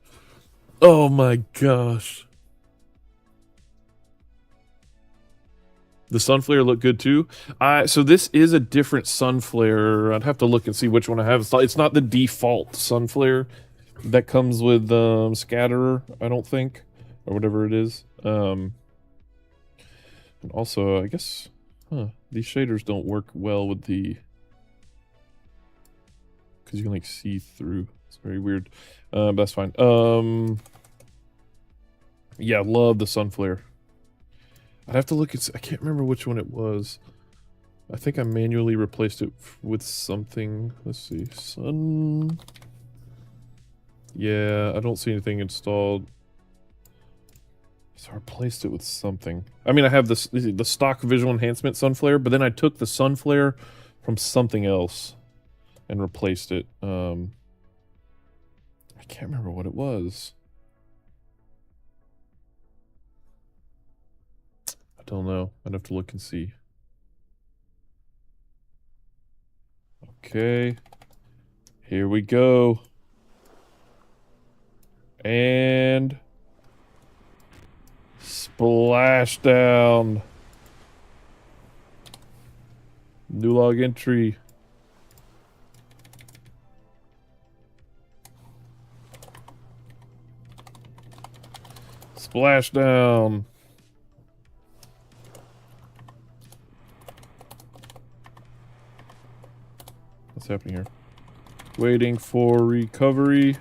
Oh my gosh. The sun flare looked good too. So this is a different sun flare. I'd have to look and see which one I have. It's not the default sun flare that comes with scatterer, I don't think, or whatever it is. And also, I guess, these shaders don't work well with the, because you can like see through. It's very weird. But that's fine. Yeah, love the sun flare. I'd have to look at, I can't remember which one it was. I think I manually replaced it with something. Let's see. Sun. Yeah, I don't see anything installed. So I replaced it with something. I mean, I have this the stock visual enhancement Sunflare, but then I took the Sunflare from something else and replaced it. I can't remember what it was. I don't know. I'd have to look and see. Okay. Here we go. And splashdown. New log entry. Splashdown. What's happening here? Waiting for recovery.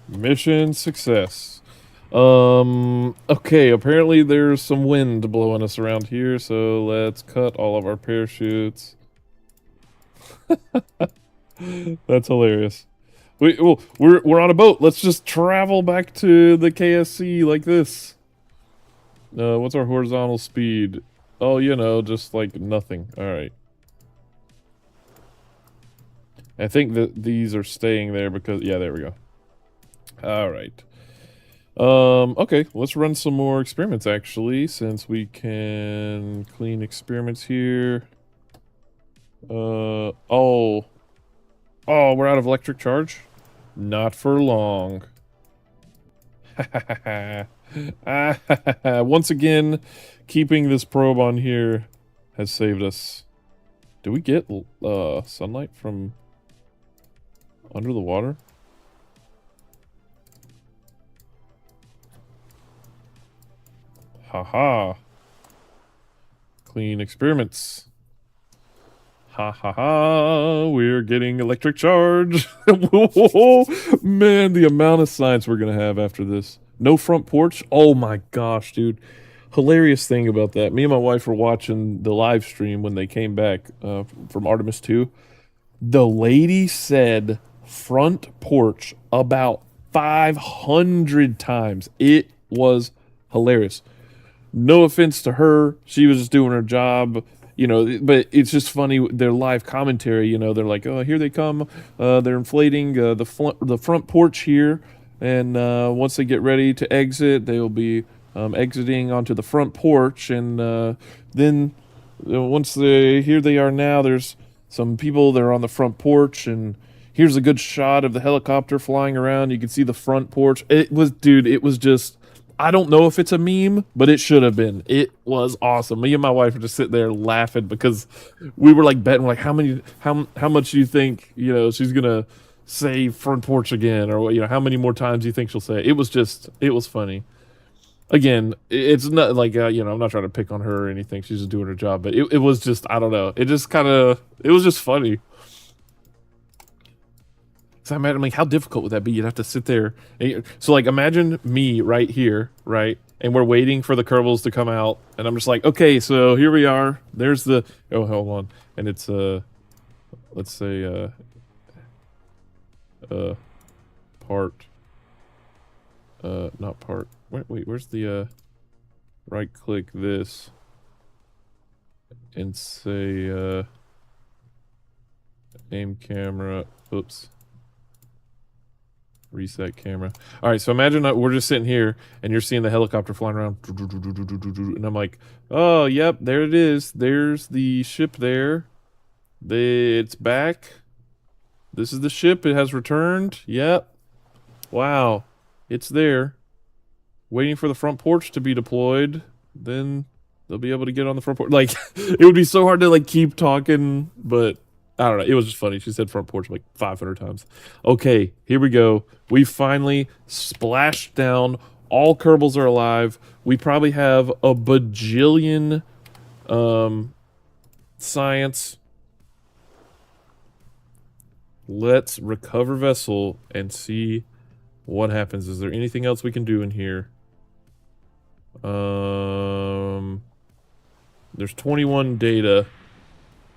Mission success. Okay, apparently there's some wind blowing us around here, so let's cut all of our parachutes. That's hilarious. We're on a boat. Let's just travel back to the KSC like this. What's our horizontal speed? Oh, you know, just like nothing. All right. I think that these are staying there because yeah, there we go. All right. Okay, let's run some more experiments actually, since we can clean experiments here. Oh, we're out of electric charge? Not for long. Once again, keeping this probe on here has saved us. Do we get sunlight from under the water? Haha. Clean experiments. Ha ha ha, we're getting electric charge. Man, the amount of science we're gonna have after this. No front porch? Oh my gosh, dude. Hilarious thing about that. Me and my wife were watching the live stream when they came back from Artemis 2. The lady said front porch about 500 times. It was hilarious. No offense to her, she was just doing her job, you know, but it's just funny, their live commentary, you know, they're like, oh, here they come, they're inflating the front porch here, and once they get ready to exit, they will be exiting onto the front porch, and then once here they are now, there's some people that are on the front porch, and here's a good shot of the helicopter flying around, you can see the front porch. It was, dude, it was just, I don't know if it's a meme, but it should have been. It was awesome. Me and my wife were just sitting there laughing because we were like betting, like how much do you think, you know, she's gonna say front porch again, or you know, how many more times do you think she'll say it? It was funny. Again, it's not like you know, I'm not trying to pick on her or anything. She's just doing her job, but it was just, I don't know. It just kind of, it was just funny. So I imagine, like, how difficult would that be? You'd have to sit there. So, like, imagine me right here, right? And we're waiting for the Kerbals to come out. And I'm just like, okay, so here we are. There's the... Oh, hold on. And it's, let's say, part. Not part. Wait, where's the, right-click this. And say, aim camera. Oops. Reset camera. All right, so imagine we're just sitting here and you're seeing the helicopter flying around, and I'm like, oh, yep, there it is. There's the ship there. It's back. This is the ship. It has returned. Yep. Wow. It's there. Waiting for the front porch to be deployed. Then they'll be able to get on the front porch. Like, it would be so hard to, like, keep talking, but... I don't know. It was just funny. She said front porch like 500 times. Okay, here we go. We finally splashed down. All Kerbals are alive. We probably have a bajillion science. Let's recover vessel and see what happens. Is there anything else we can do in here? There's 21 data,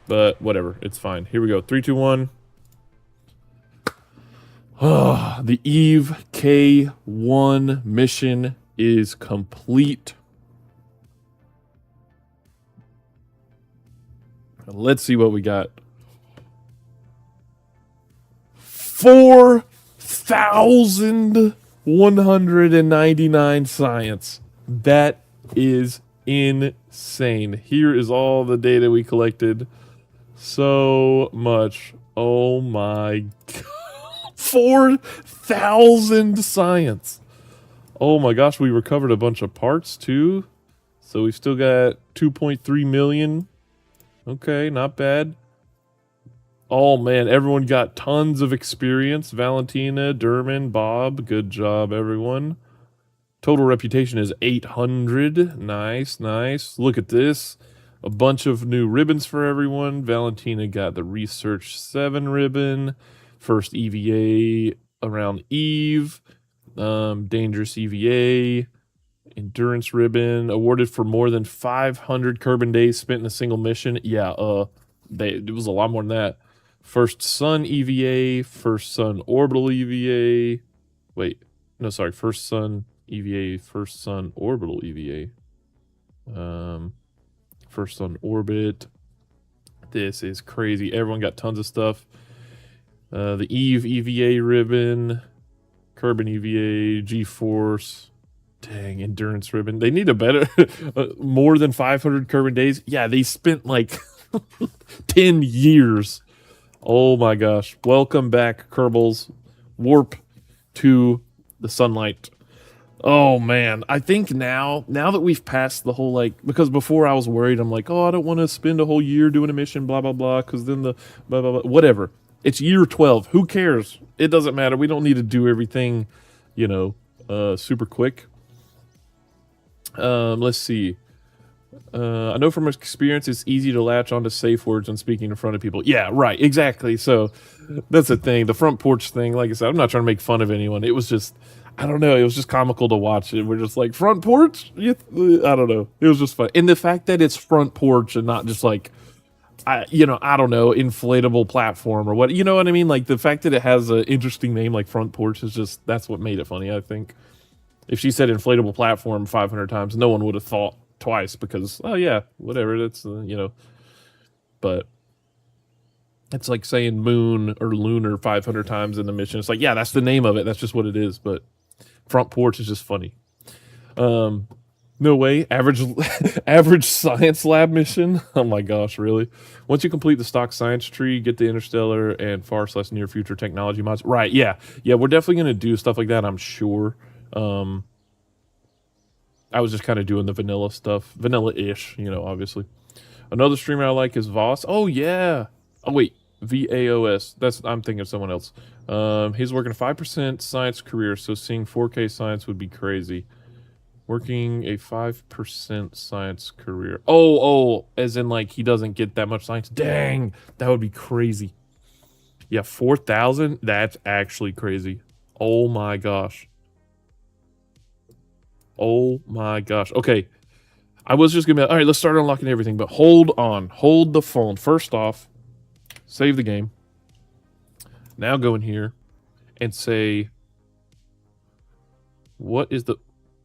but whatever. It's fine. Here we go. 3, 2, 1. The Eve K1 mission is complete. Let's see what we got. 4,199 science. That is insane. Here is all the data we collected. So much. Oh my god. 4,000 science. Oh my gosh, we recovered a bunch of parts too. So we've still got 2.3 million. Okay, not bad. Oh man, everyone got tons of experience. Valentina, Derman, Bob, good job everyone. Total reputation is 800. Nice, nice. Look at this. A bunch of new ribbons for everyone. Valentina got the Research 7 ribbon. First EVA around Eve. Dangerous EVA. Endurance ribbon. Awarded for more than 500 Kerbin days spent in a single mission. Yeah, it was a lot more than that. First Sun EVA. First Sun Orbital EVA. Wait. No, sorry. First Sun EVA. First Sun Orbital EVA. First Sun Orbit. This is crazy. Everyone got tons of stuff. The Eve EVA ribbon, Kerbin EVA, G-Force, dang, Endurance ribbon. They need a better, more than 500 Kerbin days. Yeah, they spent like 10 years. Oh my gosh. Welcome back, Kerbals. Warp to the sunlight. Oh man, I think now that we've passed the whole, like, because before I was worried, I'm like, oh, I don't want to spend a whole year doing a mission, blah, blah, blah, because then the blah, blah, blah, whatever. It's year 12. Who cares? It doesn't matter. We don't need to do everything, you know, super quick. Let's see. I know from experience it's easy to latch onto safe words when speaking in front of people. Yeah, right, exactly. So that's the thing. The front porch thing, like I said, I'm not trying to make fun of anyone. It was just, I don't know, it was just comical to watch it. We're just like, front porch? I don't know. It was just fun. And the fact that it's front porch and not just like, I don't know, inflatable platform or what, you know what I mean? Like the fact that it has an interesting name like front porch is just, that's what made it funny, I think. If she said inflatable platform 500 times, no one would have thought twice because, oh yeah, whatever, that's, but it's like saying moon or lunar 500 times in the mission. It's like, yeah, that's the name of it. That's just what it is. But front porch is just funny. No way. Average science lab mission. Oh my gosh, really? Once you complete the stock science tree, get the interstellar and far/near future technology mods. Right, yeah. Yeah, we're definitely going to do stuff like that, I'm sure. I was just kind of doing the vanilla stuff. Vanilla-ish, obviously. Another streamer I like is Voss. Oh, yeah. Oh, wait. VAOS. I'm thinking of someone else. He's working a 5% science career, so seeing 4K science would be crazy. Working a 5% science career. Oh, as in like he doesn't get that much science. Dang, that would be crazy. Yeah, 4,000? That's actually crazy. Oh my gosh. Oh my gosh. Okay. I was just gonna be, all right, let's start unlocking everything, but hold on. Hold the phone. First off, save the game. Now go in here and say, what is the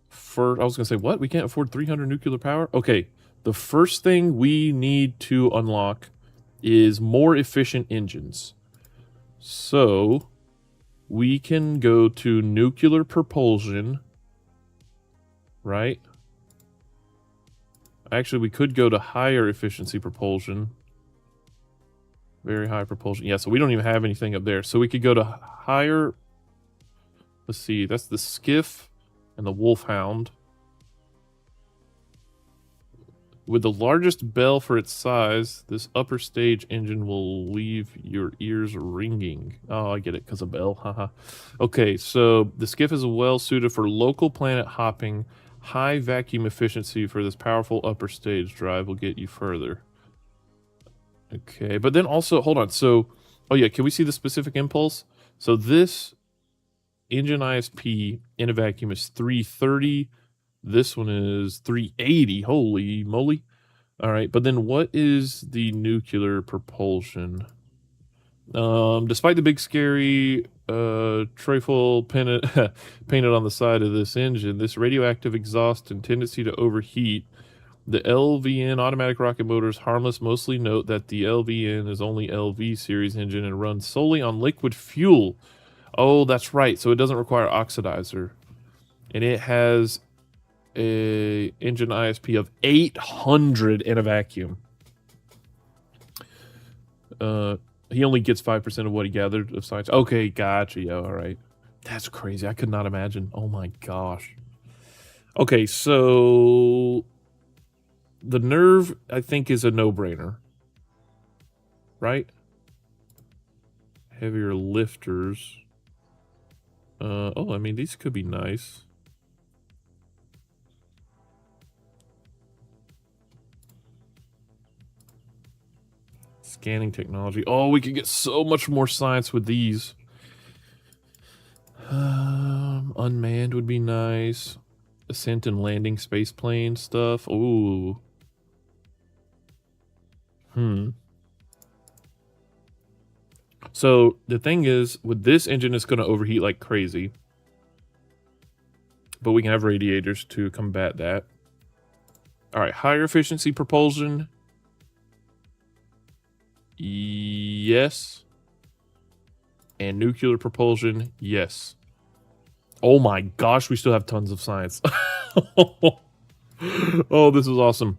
first? I was gonna say, what? We can't afford 300 nuclear power? Okay. The first thing we need to unlock is more efficient engines. So we can go to nuclear propulsion, right? Actually, we could go to higher efficiency propulsion. Very high propulsion. Yeah, so we don't even have anything up there. So we could go to higher. Let's see. That's the Skiff and the Wolfhound. With the largest bell for its size, this upper stage engine will leave your ears ringing. Oh, I get it, because of bell. Haha. Okay, so the Skiff is well suited for local planet hopping. High vacuum efficiency for this powerful upper stage drive will get you further. Okay, but then also, hold on. So, oh yeah, can we see the specific impulse? So this engine ISP in a vacuum is 330. This one is 380. Holy moly. All right, but then what is the nuclear propulsion? Despite the big scary trefoil painted on the side of this engine, this radioactive exhaust and tendency to overheat, the LVN automatic rocket motor is harmless. Mostly note that the LVN is only LV series engine and runs solely on liquid fuel. Oh, that's right. So it doesn't require oxidizer. And it has a engine ISP of 800 in a vacuum. He only gets 5% of what he gathered of science. Okay, gotcha. Yeah, all right. That's crazy. I could not imagine. Oh my gosh. Okay, so the nerve, I think, is a no-brainer. Right? Heavier lifters. Oh, I mean, these could be nice. Scanning technology. Oh, we could get so much more science with these. Unmanned would be nice. Ascent and landing space plane stuff. Ooh. So the thing is, with this engine, it's going to overheat like crazy. But we can have radiators to combat that. All right, higher efficiency propulsion. Yes. And nuclear propulsion, yes. Oh my gosh, we still have tons of science. Oh, this is awesome.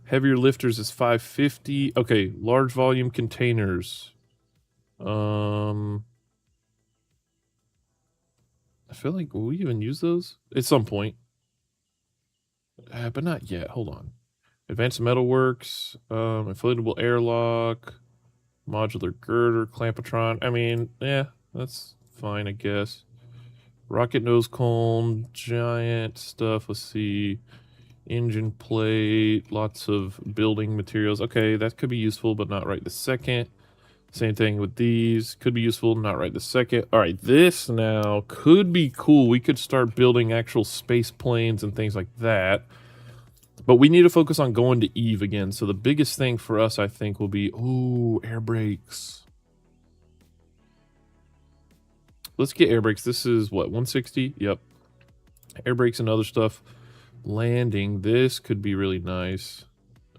Heavier lifters is 550. Okay, large volume containers. I feel like, will we even use those? At some point. But not yet. Hold on. Advanced metalworks, inflatable airlock, modular girder, clampatron. I mean, yeah, that's fine, I guess. Rocket nose cone, giant stuff. Let's see. Engine plate, lots of building materials. Okay, that could be useful, but not right this second. Same thing with these. Could be useful, not right this second. All right, this now could be cool. We could start building actual space planes and things like that. But we need to focus on going to Eve again. So the biggest thing for us, I think, will be, ooh, air brakes. Let's get air brakes. This is what, 160? Yep. Air brakes and other stuff. Landing. This could be really nice.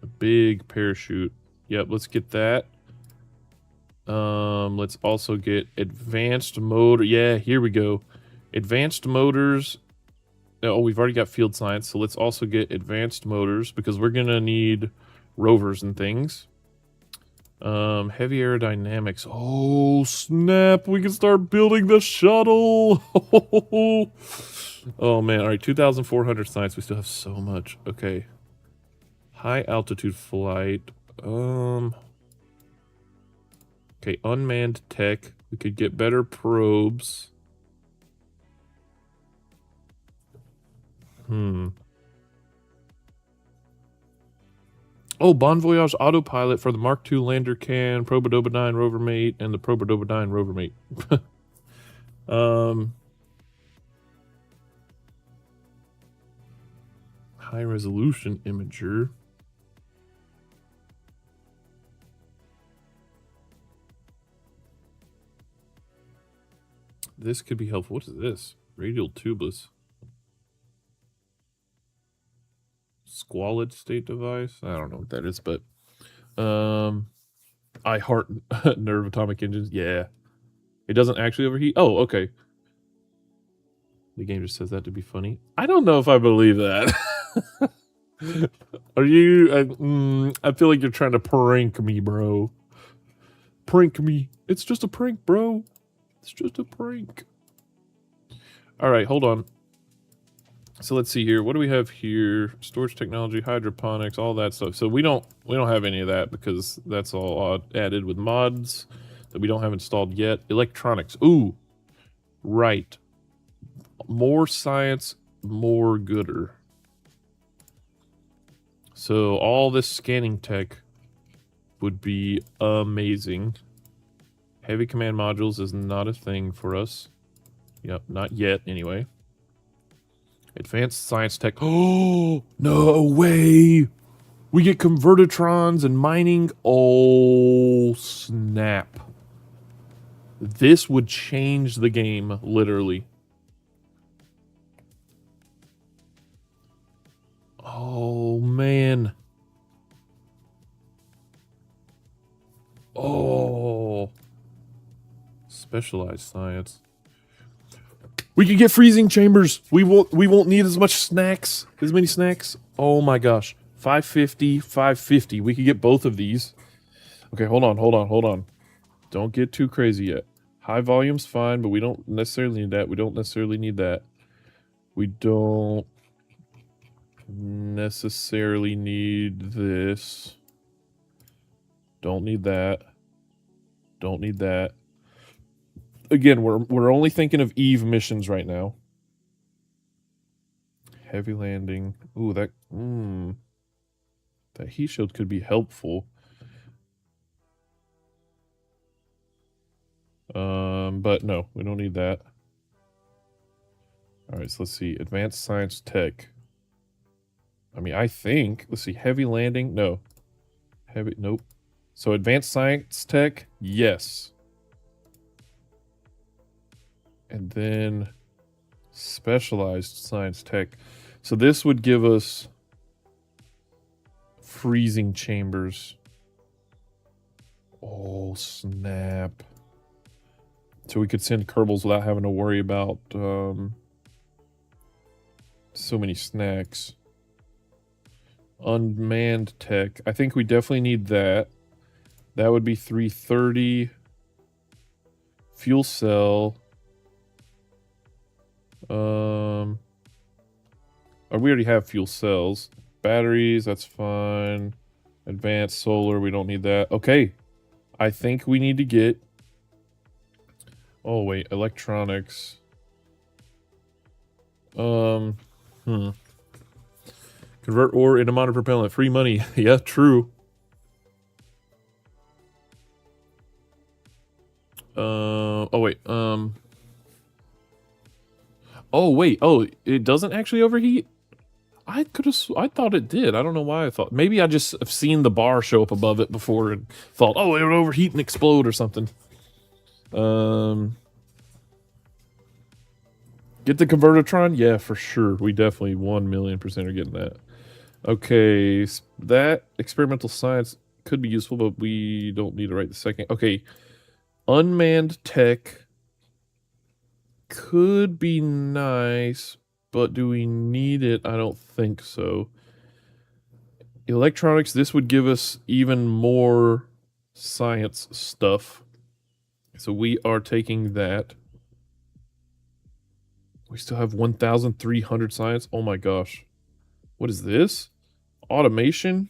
A big parachute. Yep, let's get that. Let's also get advanced motor. Yeah, here we go. Advanced motors. Oh, we've already got field science, so let's also get advanced motors because we're gonna need rovers and things. Heavy aerodynamics. Oh, snap. We can start building the shuttle. Oh, man. All right, 2,400 science. We still have so much. Okay. High altitude flight. Okay, unmanned tech. We could get better probes. Oh, Bon Voyage autopilot for the Mark II lander can, Probodobodyne rover mate, and the Probodobodyne rover mate. High resolution imager. This could be helpful. What is this? Radial tubeless. Squalid state device? I don't know what that is, but I heart nerve atomic engines. Yeah. It doesn't actually overheat. Oh, okay. The game just says that to be funny. I don't know if I believe that. Are you? I feel like you're trying to prank me, bro. Prank me. It's just a prank, bro. It's just a prank. All right, hold on. So let's see here. What do we have here? Storage technology, hydroponics, all that stuff. So we don't have any of that because that's all added with mods that we don't have installed yet. Electronics. Ooh, right. More science, more gooder. So all this scanning tech would be amazing. Heavy command modules is not a thing for us. Yep, not yet anyway. Advanced science tech. Oh, no way. We get convertitrons and mining. Oh, snap. This would change the game, literally. Oh, man. Oh. Specialized science. We could get freezing chambers. We won't need as many snacks. Oh my gosh. 550, 550. We could get both of these. Okay, hold on. Don't get too crazy yet. High volume's fine, but we don't necessarily need that. We don't necessarily need that. We don't necessarily need this. Don't need that. Don't need that. Again, we're only thinking of Eve missions right now. Heavy landing. Ooh, that heat shield could be helpful. But no, we don't need that. All right, so let's see. Advanced science tech. I mean, I think, let's see, heavy landing. No. Nope. So advanced science tech, yes. And then specialized science tech. So this would give us freezing chambers. Oh, snap. So we could send Kerbals without having to worry about so many snacks. Unmanned tech. I think we definitely need that. That would be 330. Fuel cell. We already have fuel cells. Batteries, that's fine. Advanced solar, we don't need that. Okay. I think we need to get... Oh, wait. Electronics. Convert ore into modern propellant. Free money. Yeah, true. Oh, wait. Oh, wait. Oh, it doesn't actually overheat? I thought it did. I don't know why I thought. Maybe I just have seen the bar show up above it before and thought, oh, it would overheat and explode or something. Get the convertitron? Yeah, for sure. We definitely 1,000,000% are getting that. Okay, that experimental science could be useful, but we don't need it right this second. Okay, unmanned tech could be nice, but do we need it? I don't think so. Electronics, this would give us even more science stuff. So we are taking that. We still have 1,300 science. Oh my gosh. What is this? Automation?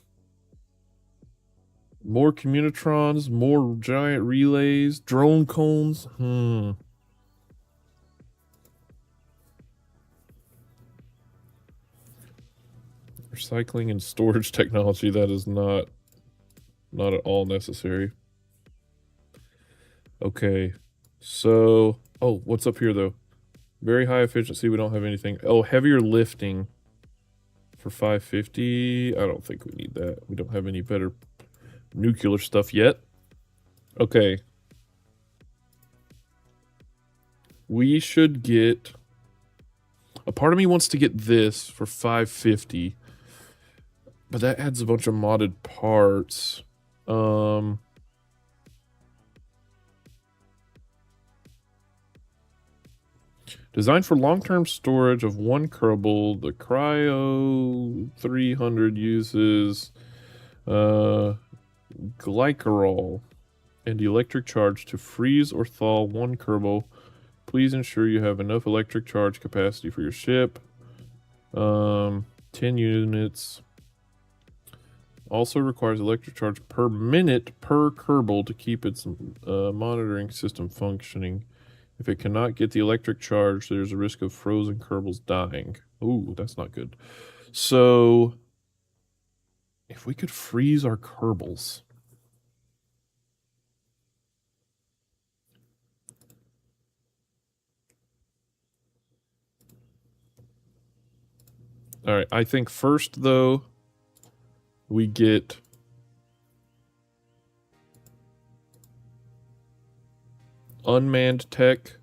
More communitrons, more giant relays, drone cones. Recycling and storage technology, that is not at all necessary. Okay. So, oh, what's up here though? Very high efficiency, we don't have anything. Oh, heavier lifting for 550. I don't think we need that. We don't have any better nuclear stuff yet. Okay. We should get... A part of me wants to get this for 550. But that adds a bunch of modded parts. Designed for long-term storage of one Kerbal, the Cryo 300 uses glycerol and electric charge to freeze or thaw one Kerbal. Please ensure you have enough electric charge capacity for your ship. 10 units. Also requires electric charge per minute per Kerbal to keep its monitoring system functioning. If it cannot get the electric charge, there's a risk of frozen Kerbals dying. Ooh, that's not good. So, if we could freeze our Kerbals. All right, I think first, though, we get unmanned tech.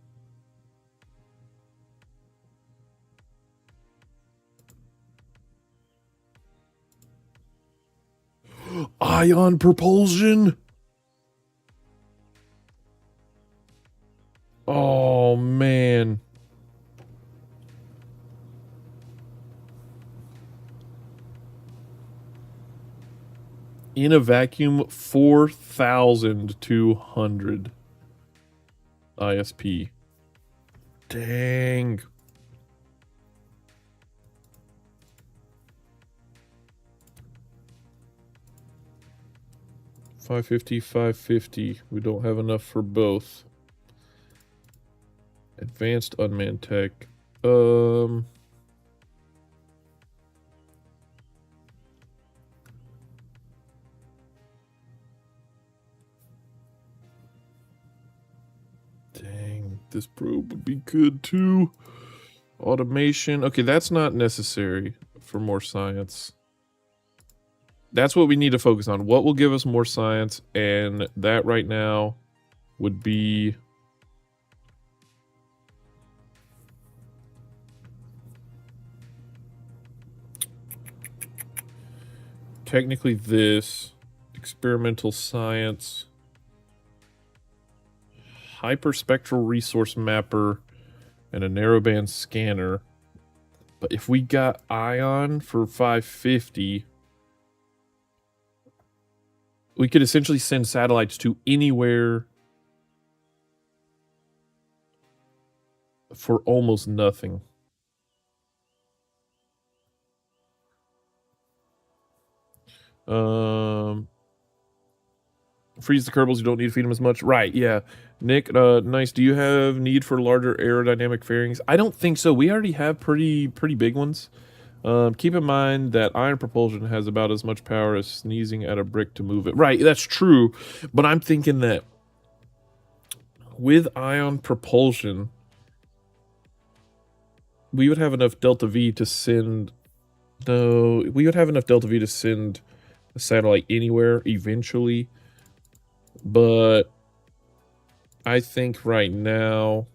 Ion propulsion. Oh, man. In a vacuum, 4,200 ISP. Dang. $550. We don't have enough for both. Advanced unmanned tech. Dang, this probe would be good too. Automation. Okay, that's not necessary for more science. That's what we need to focus on. What will give us more science? And that right now would be... technically this. Experimental science. Hyperspectral resource mapper. And a narrowband scanner. But if we got ion for 550... we could essentially send satellites to anywhere for almost nothing. Freeze the Kerbals, you don't need to feed them as much. Right, yeah. Nick, nice. Do you have need for larger aerodynamic fairings? I don't think so. We already have pretty big ones. Keep in mind that ion propulsion has about as much power as sneezing at a brick to move it. Right, that's true. But I'm thinking that with ion propulsion, we would have enough delta V to send... no, we would have enough delta V to send a satellite anywhere eventually. But I think right now...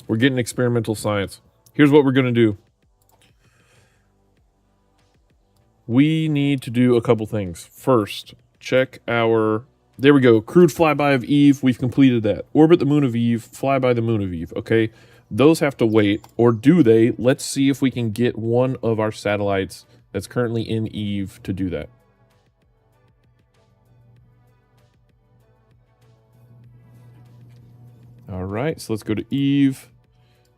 we're getting experimental science. Here's what we're going to do. We need to do a couple things. First, check our... there we go. Crude flyby of Eve. We've completed that. Orbit the moon of Eve. Fly by the moon of Eve. Okay. Those have to wait. Or do they? Let's see if we can get one of our satellites that's currently in Eve to do that. All right. So let's go to Eve.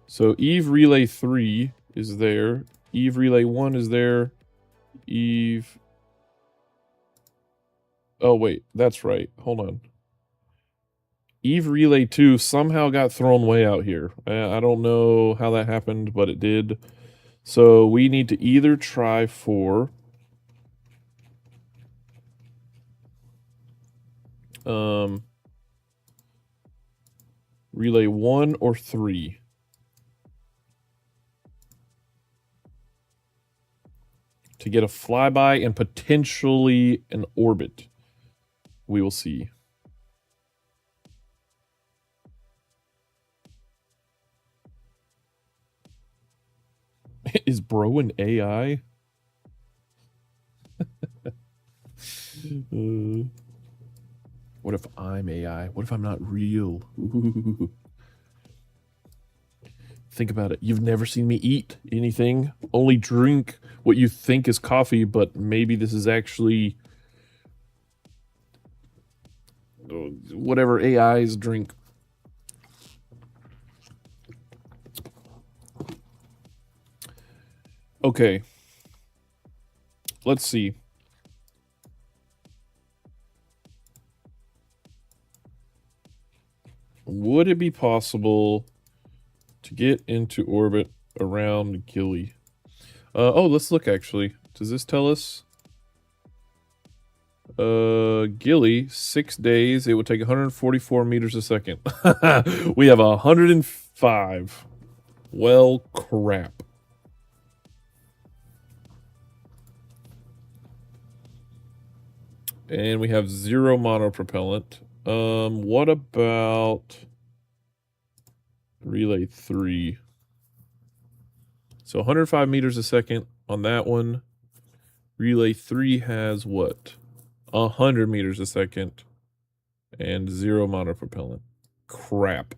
So Eve Relay 3 is there. Eve Relay 1 is there. Eve... oh, wait. That's right. Hold on. Eve Relay 2 somehow got thrown way out here. I don't know how that happened, but it did. So we need to either try for... Relay 1 or 3. To get a flyby and potentially an orbit. We will see. Is bro an AI? What if I'm AI? What if I'm not real? Ooh. Think about it. You've never seen me eat anything. Only drink what you think is coffee, but maybe this is actually whatever AIs drink. Okay. Let's see. Would it be possible to get into orbit around Gilly. Oh, let's look actually. Does this tell us? Gilly, 6 days. It would take 144 meters a second. We have 105. Well, crap. And we have 0 monopropellant. What about relay 3? So 105 meters a second on that one. Relay 3 has what? 100 meters a second and 0 monopropellant. Crap.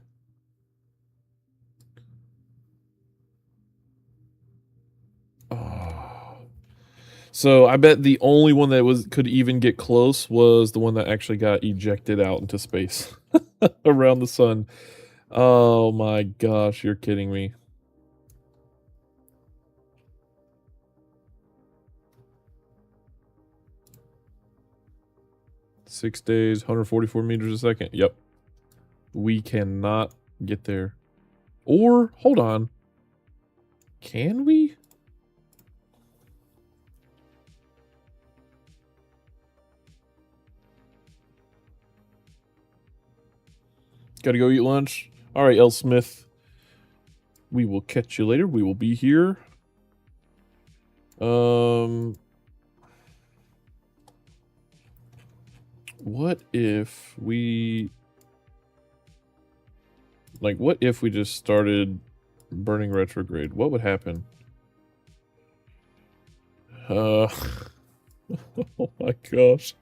Oh. So I bet the only one that could even get close was the one that actually got ejected out into space around the sun. Oh my gosh, you're kidding me. Six days, 144 meters a second. Yep. We cannot get there. Or, hold on. Can we? Gotta go eat lunch. All right, L. Smith. We will catch you later. We will be here. What if we... Like, what if we just started burning retrograde? What would happen? Oh my gosh.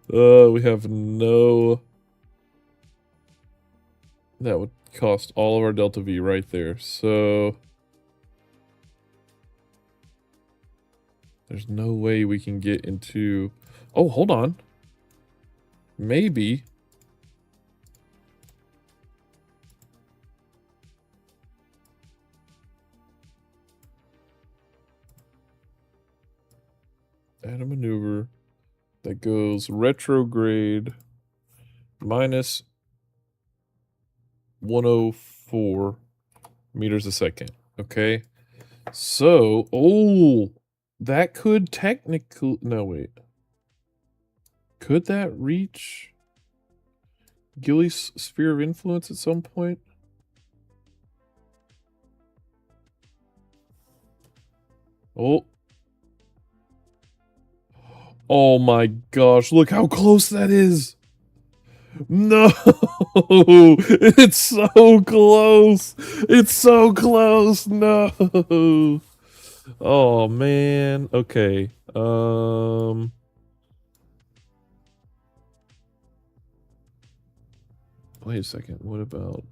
We have no... That would cost all of our Delta V right there. So... There's no way we can get into... Oh, hold on. Maybe... Add a maneuver that goes retrograde minus 104 meters a second. Okay. So, oh, that could technically, no, wait. Could that reach Gilly's sphere of influence at some point? Oh. Oh my gosh, look how close that is. No, it's so close. It's so close. No. Oh man. Okay. Wait a second. What about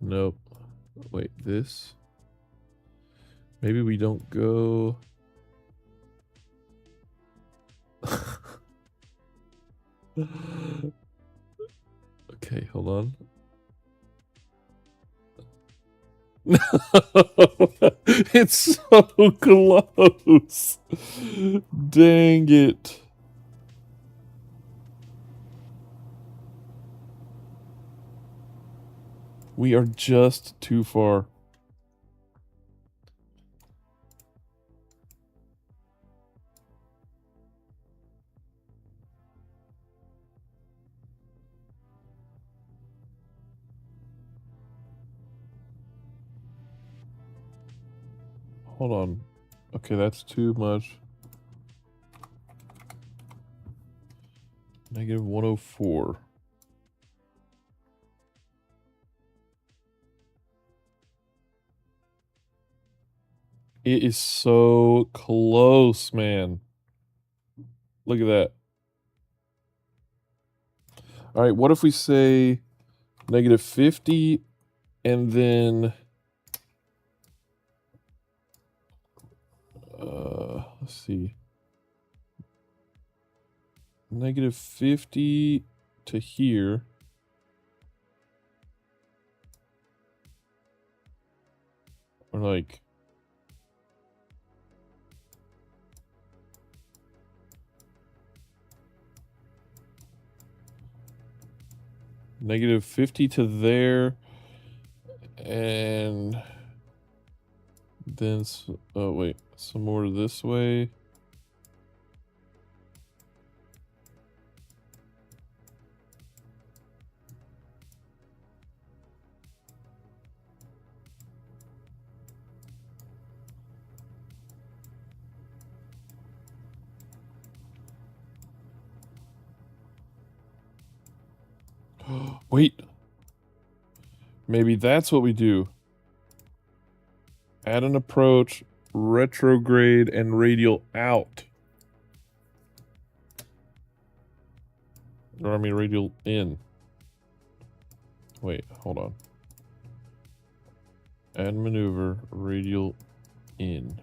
nope. Wait, this? Maybe we don't go. Okay, hold on. It's so close. Dang it. We are just too far. Hold on. Okay, that's too much. Negative 104. It is so close, man. Look at that. All right, what if we say negative 50 and then... let's see. Negative 50 to here. Or like... Negative 50 to there. And... Then, oh wait, some more this way. Wait. Maybe that's what we do. Add an approach, retrograde, and radial out. Or I mean radial in. Wait, hold on. Add maneuver, radial in.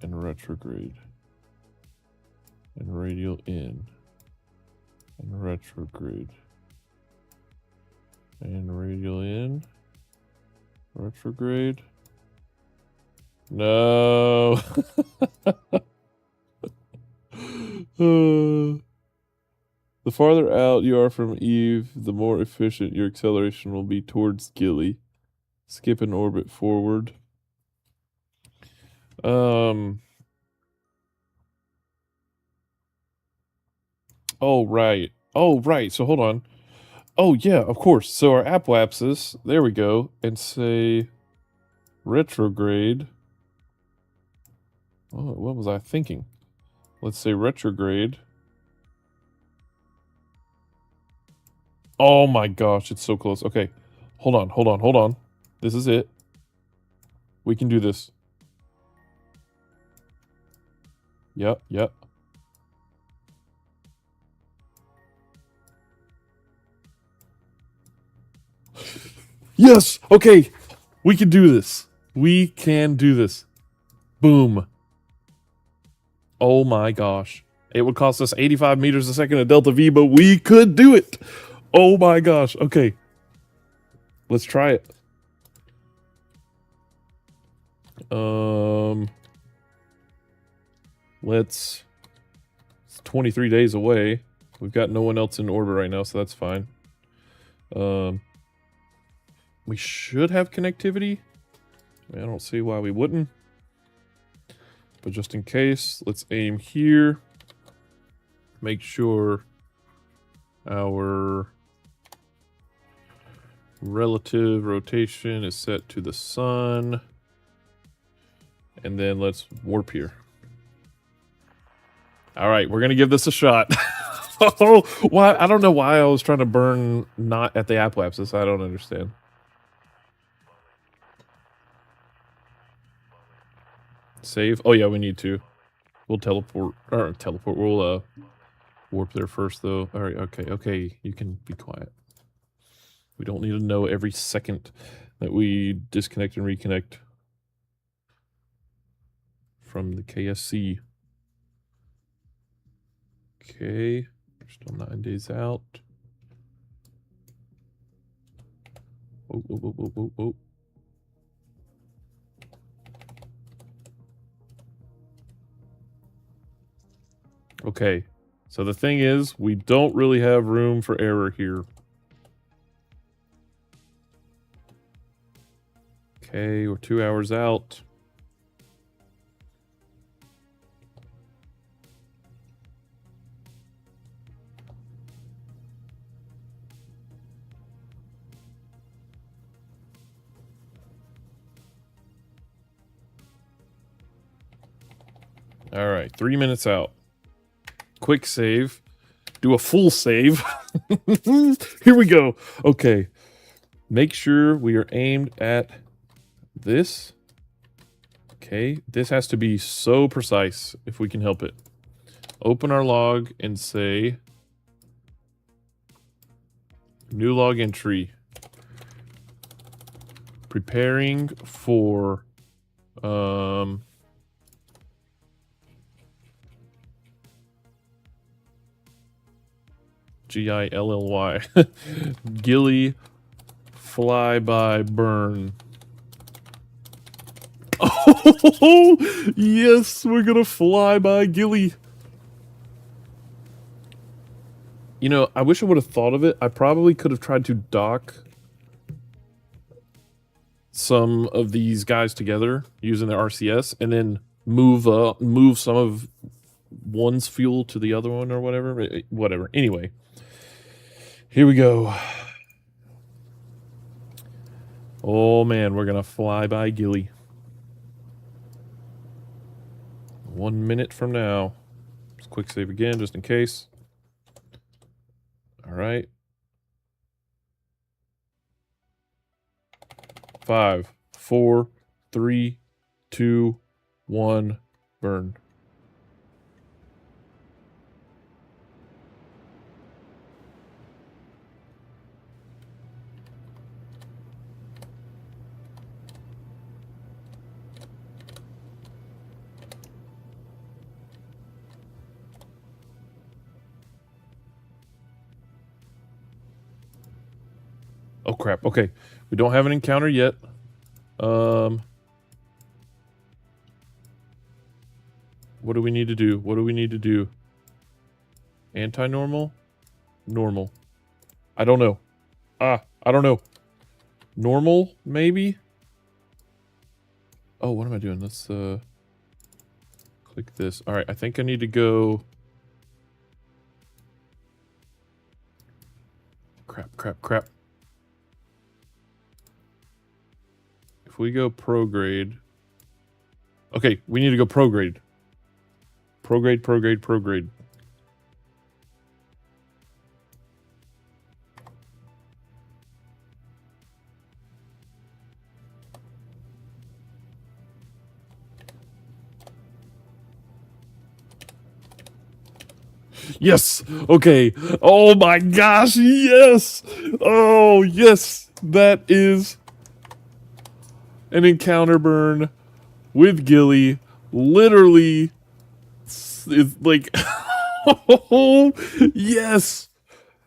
And retrograde. And radial in. And retrograde. And radial in. Retrograde. No. The farther out you are from Eve, the more efficient your acceleration will be towards Gilly. Skip an orbit forward. Oh, right. Oh, right. So hold on. Oh, yeah, of course. So our apoapsis, there we go, and say retrograde. Oh, what was I thinking? Let's say retrograde. Oh my gosh, it's so close. Okay, hold on. This is it. We can do this. Yep. Yes! Okay! We can do this. We can do this. Boom. Oh my gosh. It would cost us 85 meters a second at Delta V, but we could do it! Oh my gosh. Okay. Let's try it. It's 23 days away. We've got no one else in orbit right now, so that's fine. We should have connectivity. I don't see why we wouldn't. But just in case, let's aim here. Make sure our relative rotation is set to the sun. And then let's warp here. All right, we're going to give this a shot. Oh, why? I don't know why I was trying to burn not at the apoapsis. I don't understand. Save. Oh, yeah, we need to. We'll teleport. Or teleport. We'll warp there first, though. All right, okay. You can be quiet. We don't need to know every second that we disconnect and reconnect from the KSC. Okay, we're still 9 days out. Oh. Okay, so the thing is, we don't really have room for error here. Okay, we're 2 hours out. All right, 3 minutes out. Quick save. Do a full save. Here we go. Okay. Make sure we are aimed at this. Okay. This has to be so precise if we can help it. Open our log and say new log entry. Preparing for Gilly Gilly flyby burn. Oh yes, we're gonna fly by Gilly. You know, I wish I would have thought of it. I probably could have tried to dock some of these guys together using their RCS, and then move some of one's fuel to the other one or whatever. Whatever. Anyway, here we go. Oh man, we're gonna fly by Gilly. 1 minute from now. Just quick save again, just in case. All right. 5, 4, 3, 2, 1, burn. Oh crap. Okay. We don't have an encounter yet. What do we need to do? What do we need to do? Anti-normal? Normal. I don't know. I don't know. Normal, maybe? Oh, what am I doing? Let's click this. All right, I think I need to go. Crap. If we go prograde. Okay, we need to go prograde. Prograde. Yes. Okay. Oh my gosh. Yes. Oh, yes. That is an encounter burn with Gilly. Literally, it's like, oh, yes.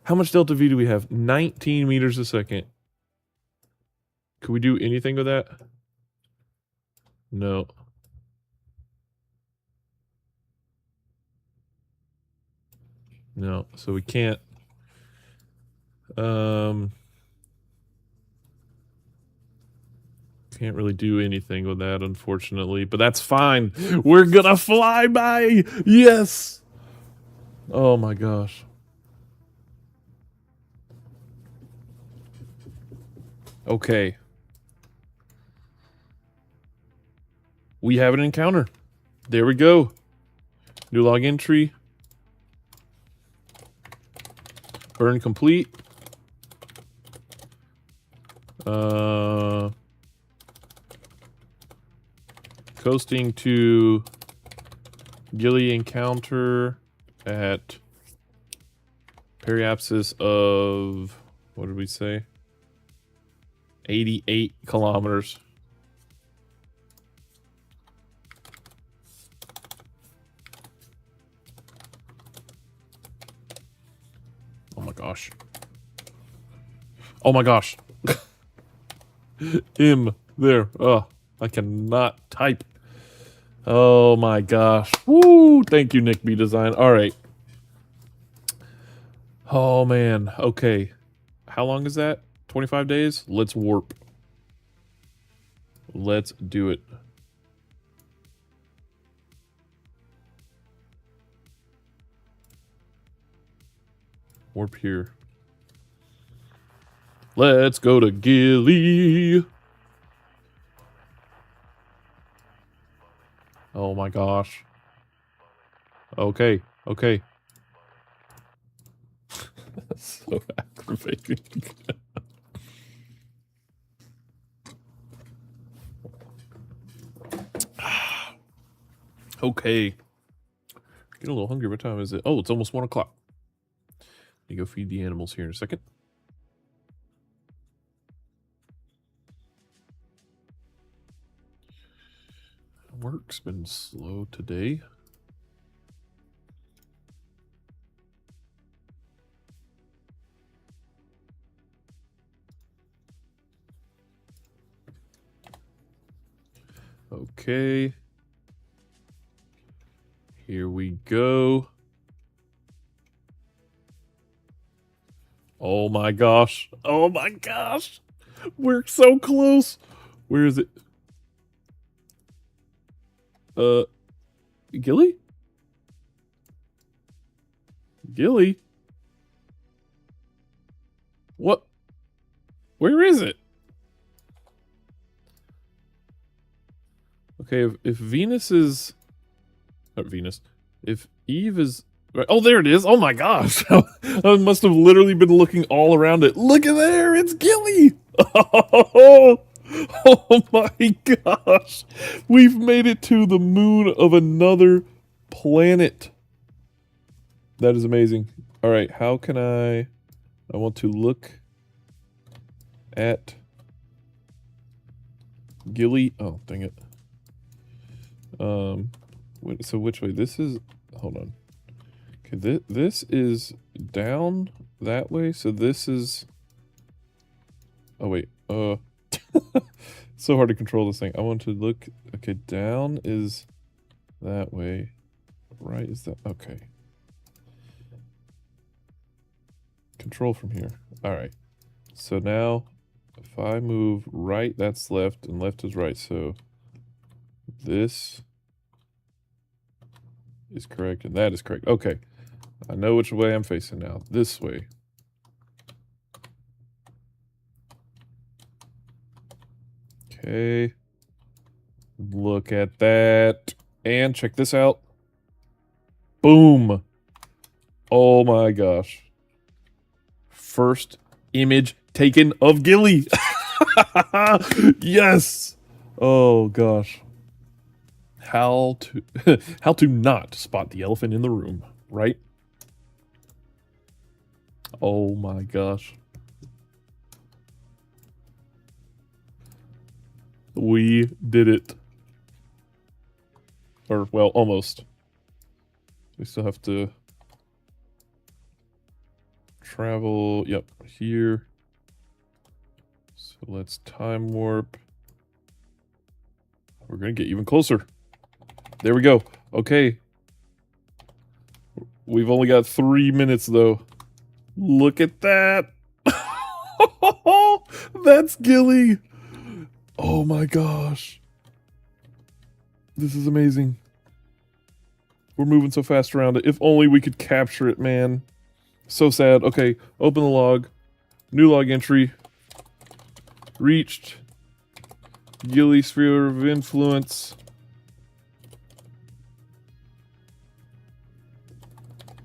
How much delta V do we have? 19 meters a second. Could we do anything with that? No. No, so we can't. Can't really do anything with that, unfortunately, but that's fine. We're gonna fly by. Yes. Oh my gosh. Okay. We have an encounter. There we go. New log entry. Burn complete. Coasting to Gilly encounter at periapsis of, what did we say? 88 kilometers. Oh my gosh. Oh my gosh. There. Oh, I cannot type. Oh my gosh. Woo! Thank you, Nick B Design. All right. Oh man. Okay. How long is that? 25 days? Let's warp. Let's do it. Warp here. Let's go to Gilly. Oh my gosh. Okay. So aggravating. Okay. Getting a little hungry. What time is it? Oh, it's almost 1 o'clock. Let me go feed the animals here in a second. Work's been slow today. Okay. Here we go. Oh my gosh. Oh my gosh. We're so close. Where is it? Gilly? Gilly? What? Where is it? Okay, if Venus is... Not Venus. If Eve is... Oh, there it is. Oh my gosh. I must have literally been looking all around it. Look at there. It's Gilly. Oh, oh my gosh. We've made it to the moon of another planet. That is amazing. All right, how can I want to look at Gilly. Oh, dang it. So which way? This is, hold on. Okay, this is down that way. So this is, oh wait, so hard to control this thing. I want to look, okay, down is that way. Right is that, okay. Control from here. All right. So now if I move right, that's left, and left is right. So this is correct, and that is correct. Okay. I know which way I'm facing now. This way. Okay. Look at that. And check this out. Boom. Oh my gosh. First image taken of Gilly. Yes. Oh gosh. How to not spot the elephant in the room, right? Oh my gosh. We did it. Or, well, almost. We still have to travel, yep, here. So let's time warp. We're gonna get even closer. There we go. Okay. We've only got 3 minutes though. Look at that. That's Gilly. Oh my gosh. This is amazing. We're moving so fast around it. If only we could capture it, man. So sad. Okay, open the log. New log entry. Reached. Gilly sphere of influence.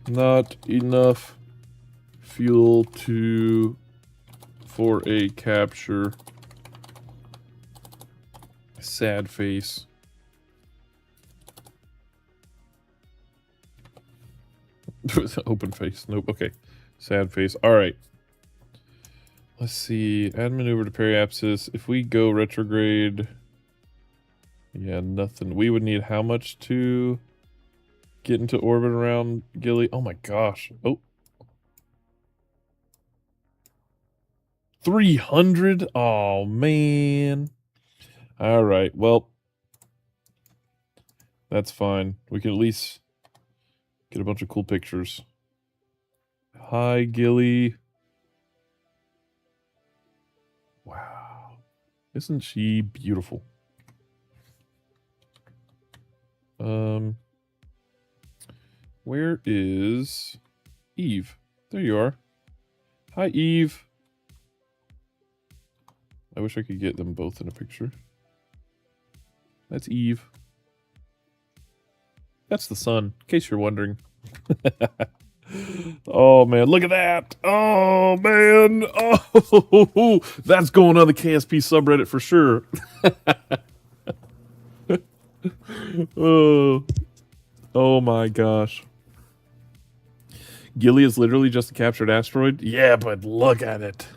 Not enough fuel for a capture. Sad face. Open face. Nope. Okay. Sad face. All right. Let's see. Add maneuver to periapsis. If we go retrograde. Yeah, nothing. We would need how much to get into orbit around Gilly? Oh my gosh. Oh. 300? Oh, man. All right. Well, that's fine. We can at least get a bunch of cool pictures. Hi, Gilly. Wow. Isn't she beautiful? Where is Eve? There you are. Hi, Eve. I wish I could get them both in a picture. That's Eve. That's the sun, in case you're wondering. Oh, man, look at that. Oh, man. Oh, that's going on the KSP subreddit for sure. Oh my gosh. Gilly is literally just a captured asteroid? Yeah, but look at it.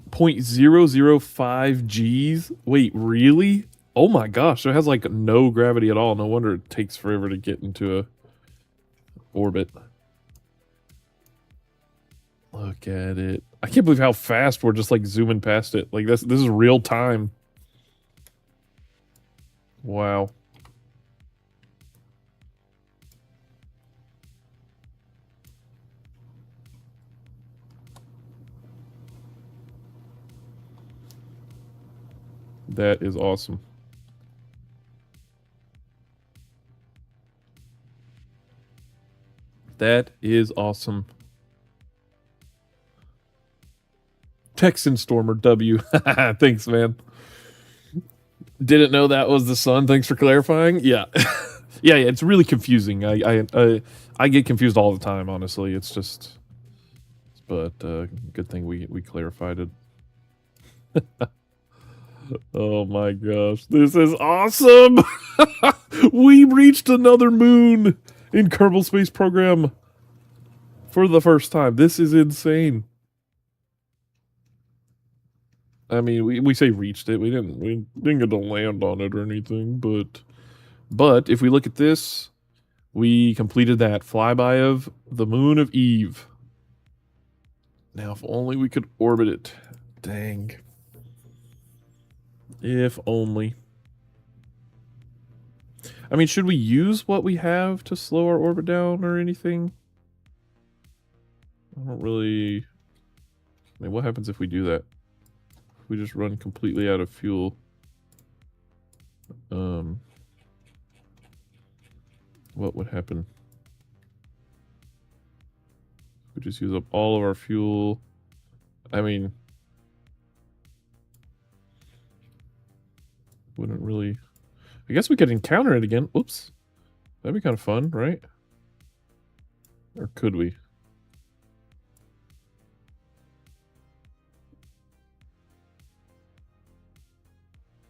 0.005 Gs? Wait, really? Oh my gosh, it has like no gravity at all. No wonder it takes forever to get into a orbit. Look at it. I can't believe how fast we're just like zooming past it. Like this is real time. Wow. That is awesome. That is awesome. Texan Stormer W. Thanks, man. Didn't know that was the sun. Thanks for clarifying. Yeah. Yeah, it's really confusing. I get confused all the time, honestly. It's just, but good thing we clarified it. Oh my gosh, this is awesome! We reached another moon in Kerbal Space Program for the first time. This is insane. I mean, we say reached it. We didn't get to land on it or anything, but if we look at this, we completed that flyby of the moon of Eve. Now, if only we could orbit it. Dang. If only. I mean, should we use what we have to slow our orbit down or anything? I don't really... I mean, what happens if we do that? If we just run completely out of fuel? What would happen? We just use up all of our fuel. I mean... Wouldn't really... I guess we could encounter it again. Oops. That'd be kind of fun, right? Or could we?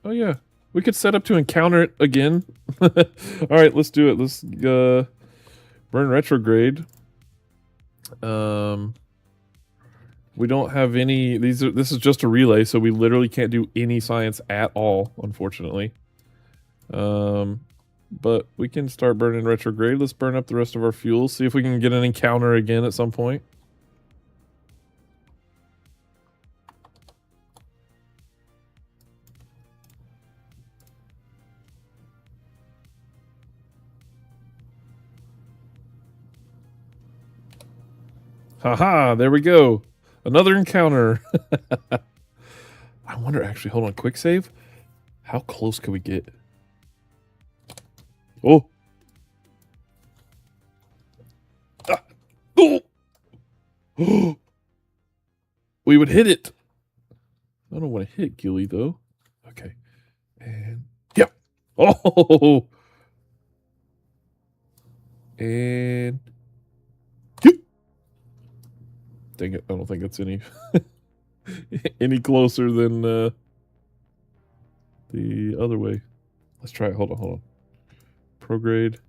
Oh yeah. We could set up to encounter it again. Alright, let's do it. Let's burn retrograde. We don't have any... This is just a relay, so we literally can't do any science at all, unfortunately. But we can start burning retrograde. Let's burn up the rest of our fuel. See if we can get an encounter again at some point. Haha, there we go. Another encounter. I wonder, actually, hold on, quick save. How close can we get? Oh. Ah. Oh. We would hit it. I don't want to hit Gilly, though. Okay. And, yeah. Oh. And, dang it, I don't think it's any any closer than the other way. Let's try it. Hold on. Prograde.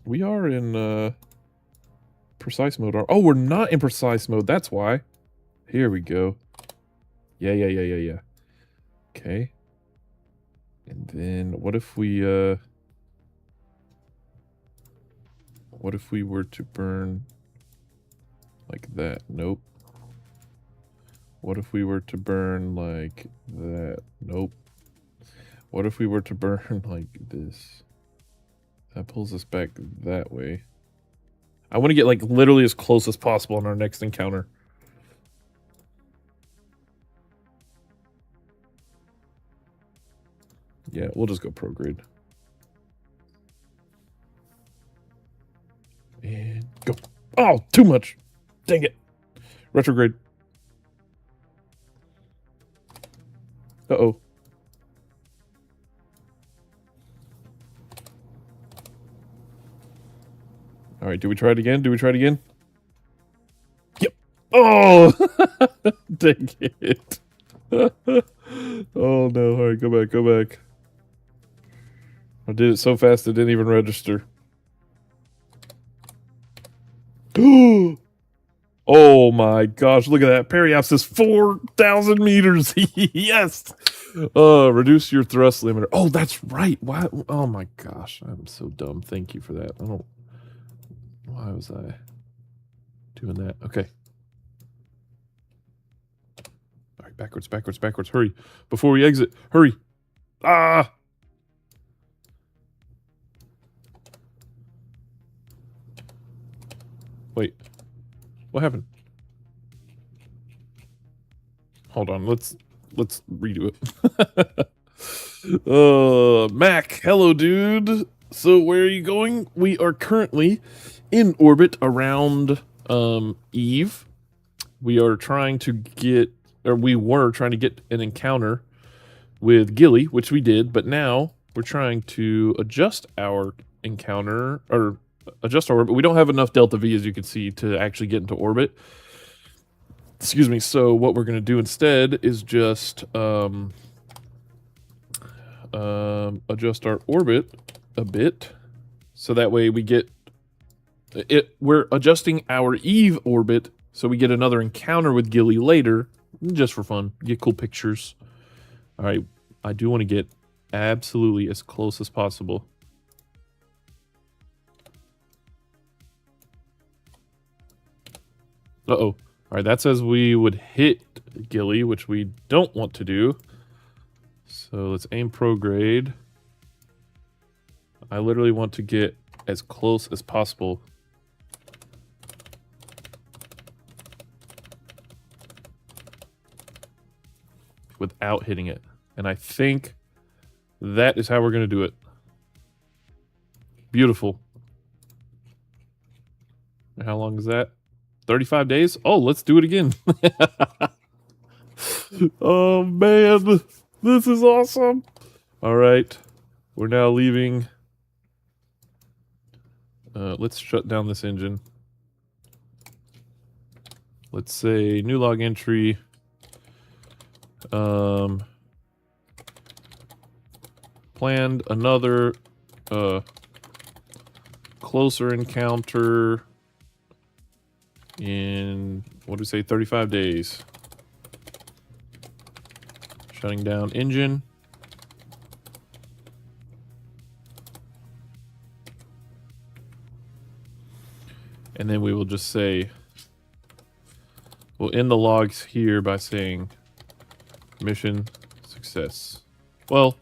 We are in precise mode. Oh, we're not in precise mode. That's why. Here we go. Yeah. Okay. And then what if we were to burn like that? Nope. What if we were to burn like that? Nope. What if we were to burn like this? That pulls us back that way. I want to get like literally as close as possible on our next encounter. Yeah, we'll just go prograde. And go. Oh, too much. Dang it. Retrograde. Uh-oh. All right, do we try it again? Yep. Oh! Dang it. Oh, no. All right, go back. I did it so fast it didn't even register. Oh my gosh, look at that. Periapsis 4,000 meters. Yes. Reduce your thrust limiter. Oh, that's right. Why? Oh my gosh. I'm so dumb. Thank you for that. Why was I doing that? Okay. All right, backwards. Hurry. Before we exit. Hurry. Ah. Wait. What happened? Hold on, let's let's redo it. Mac, hello, dude. So where are you going? We are currently in orbit around Eve. We are trying to get, or we were trying to get an encounter with Gilly, which we did, but now we're trying to adjust our encounter, or adjust our orbit. We don't have enough delta V, as you can see, to actually get into orbit. Excuse me. So what we're going to do instead is just adjust our orbit a bit, so that way we get it. We're adjusting our Eve orbit, so we get another encounter with Gilly later, just for fun. Get cool pictures. All right, I do want to get absolutely as close as possible. Uh-oh. All right, that says we would hit Gilly, which we don't want to do. So let's aim prograde. I literally want to get as close as possible. Without hitting it. And I think that is how we're going to do it. Beautiful. How long is that? 35 days? Oh, let's do it again. Oh, man. This is awesome. All right. We're now leaving. Let's shut down this engine. Let's say new log entry. Planned another closer encounter in, what do we say, 35 days. Shutting down engine. And then we will just say, we'll end the logs here by saying mission success. Well,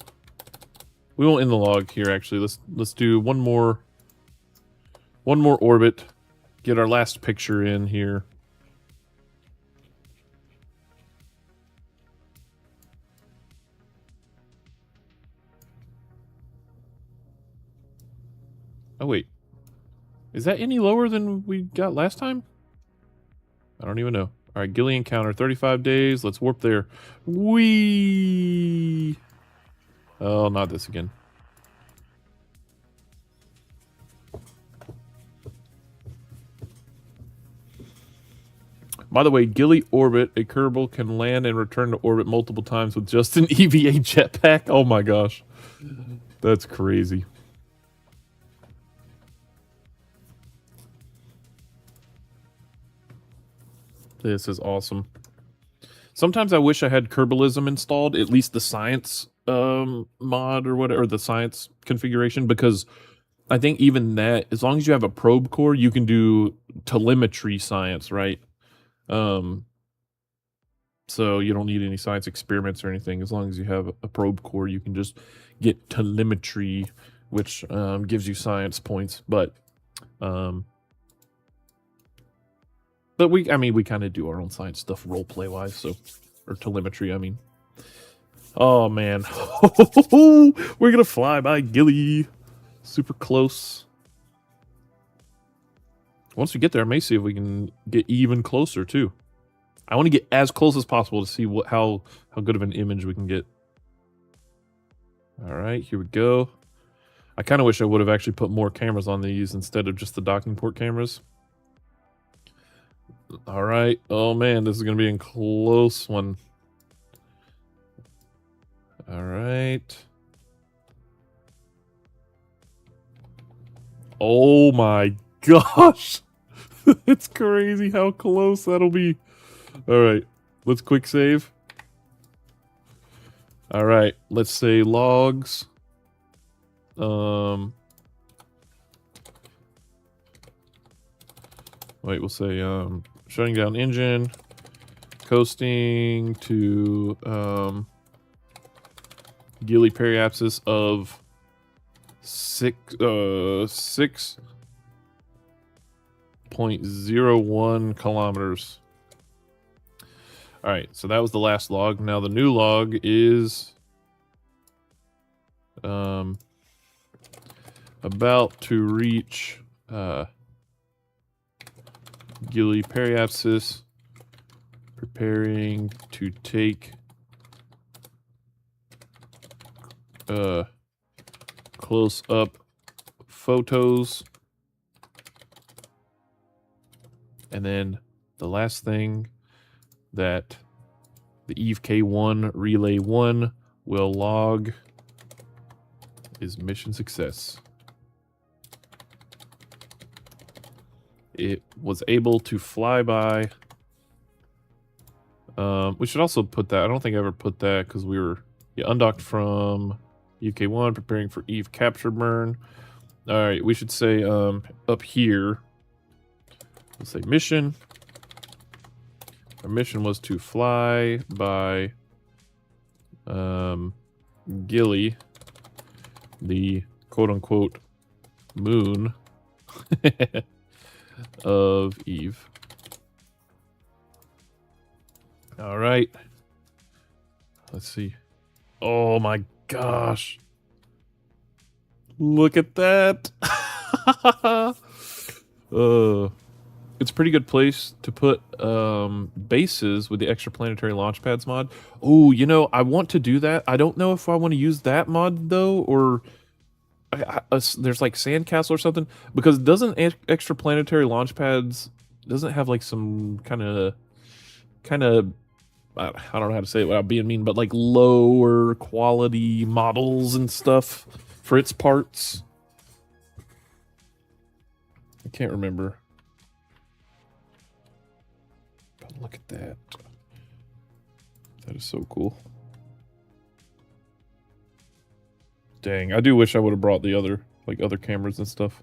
we won't end the log here actually. Let's do one more orbit. Get our last picture in here. Oh wait. Is that any lower than we got last time? I don't even know. All right, Gilly encounter, 35 days. Let's warp there. Whee! Oh, not this again. By the way, Gilly orbit, a Kerbal can land and return to orbit multiple times with just an EVA jetpack. Oh my gosh. That's crazy. This is awesome. Sometimes I wish I had Kerbalism installed, at least the science mod or whatever, or the science configuration, because I think even that, as long as you have a probe core, you can do telemetry science, right? So you don't need any science experiments or anything. As long as you have a probe core, you can just get telemetry, which gives you science points. But we kind of do our own science stuff role play wise, so, or telemetry, I mean. Oh man, we're gonna fly by Gilly, super close. Once we get there, I may see if we can get even closer too. I want to get as close as possible to see how good of an image we can get. All right, here we go. I kind of wish I would have actually put more cameras on these instead of just the docking port cameras. All right. Oh man, this is gonna be a close one. All right. Oh my gosh. It's crazy how close that'll be. All right. Let's quick save. All right. Let's say logs. Wait, we'll say shutting down engine, coasting to Gilly periapsis of 6.01 kilometers. All right, so that was the last log. Now the new log is about to reach Gilly periapsis, preparing to take close-up photos. And then the last thing that the Eve K1 Relay 1 will log is mission success. It was able to fly by. We should also put that. I don't think I ever put that because we were undocked from UK1, preparing for Eve capture burn. All right, we should say up here. Let's say mission. Our mission was to fly by Gilly, the quote-unquote moon of Eve. All right. Let's see. Oh my gosh. Look at that. It's a pretty good place to put bases with the extra planetary launch pads mod. Oh, you know, I want to do that. I don't know if I want to use that mod though, or there's like Sandcastle or something, because doesn't extra planetary launch pads doesn't have like some kind of I don't know how to say it without being mean, but like lower quality models and stuff for its parts. I can't remember. But look at that. That is so cool. Dang, I do wish I would have brought the other cameras and stuff.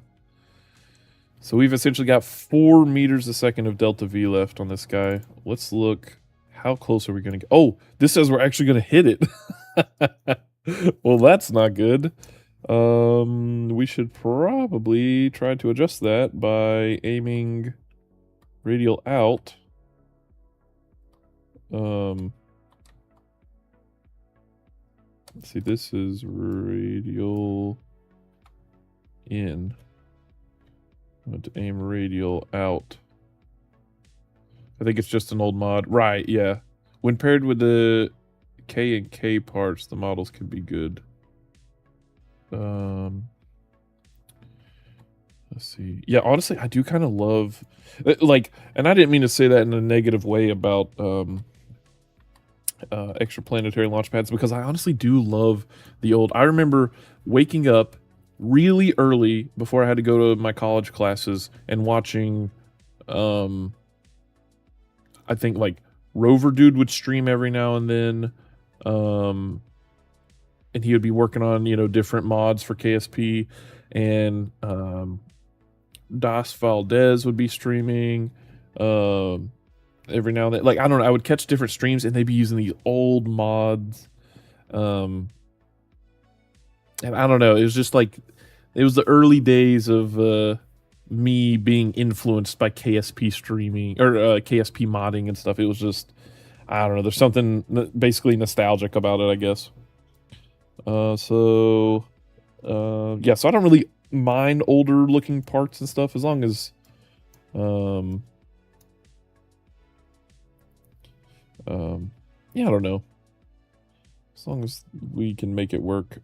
So we've essentially got 4 meters a second of delta V left on this guy. Let's look. How close are we going to get? Oh, this says we're actually going to hit it. Well, that's not good. We should probably try to adjust that by aiming radial out. Let's see, this is radial in. I want to aim radial out. I think it's just an old mod. Right, yeah. When paired with the K and K parts, the models can be good. Let's see. Yeah, honestly, I do kind of love... Like, and I didn't mean to say that in a negative way about extra planetary launch pads, because I honestly do love the old... I remember waking up really early before I had to go to my college classes and watching... I think like Rover Dude would stream every now and then, and he would be working on, you know, different mods for KSP, and Das Valdez would be streaming every now and then. Like, I don't know, I would catch different streams and they'd be using these old mods, and I don't know, it was just like, it was the early days of me being influenced by KSP streaming or KSP modding and stuff. It was just, I don't know, there's something basically nostalgic about it, I guess. Yeah, so I don't really mind older looking parts and stuff, as long as yeah, I don't know, as long as we can make it work.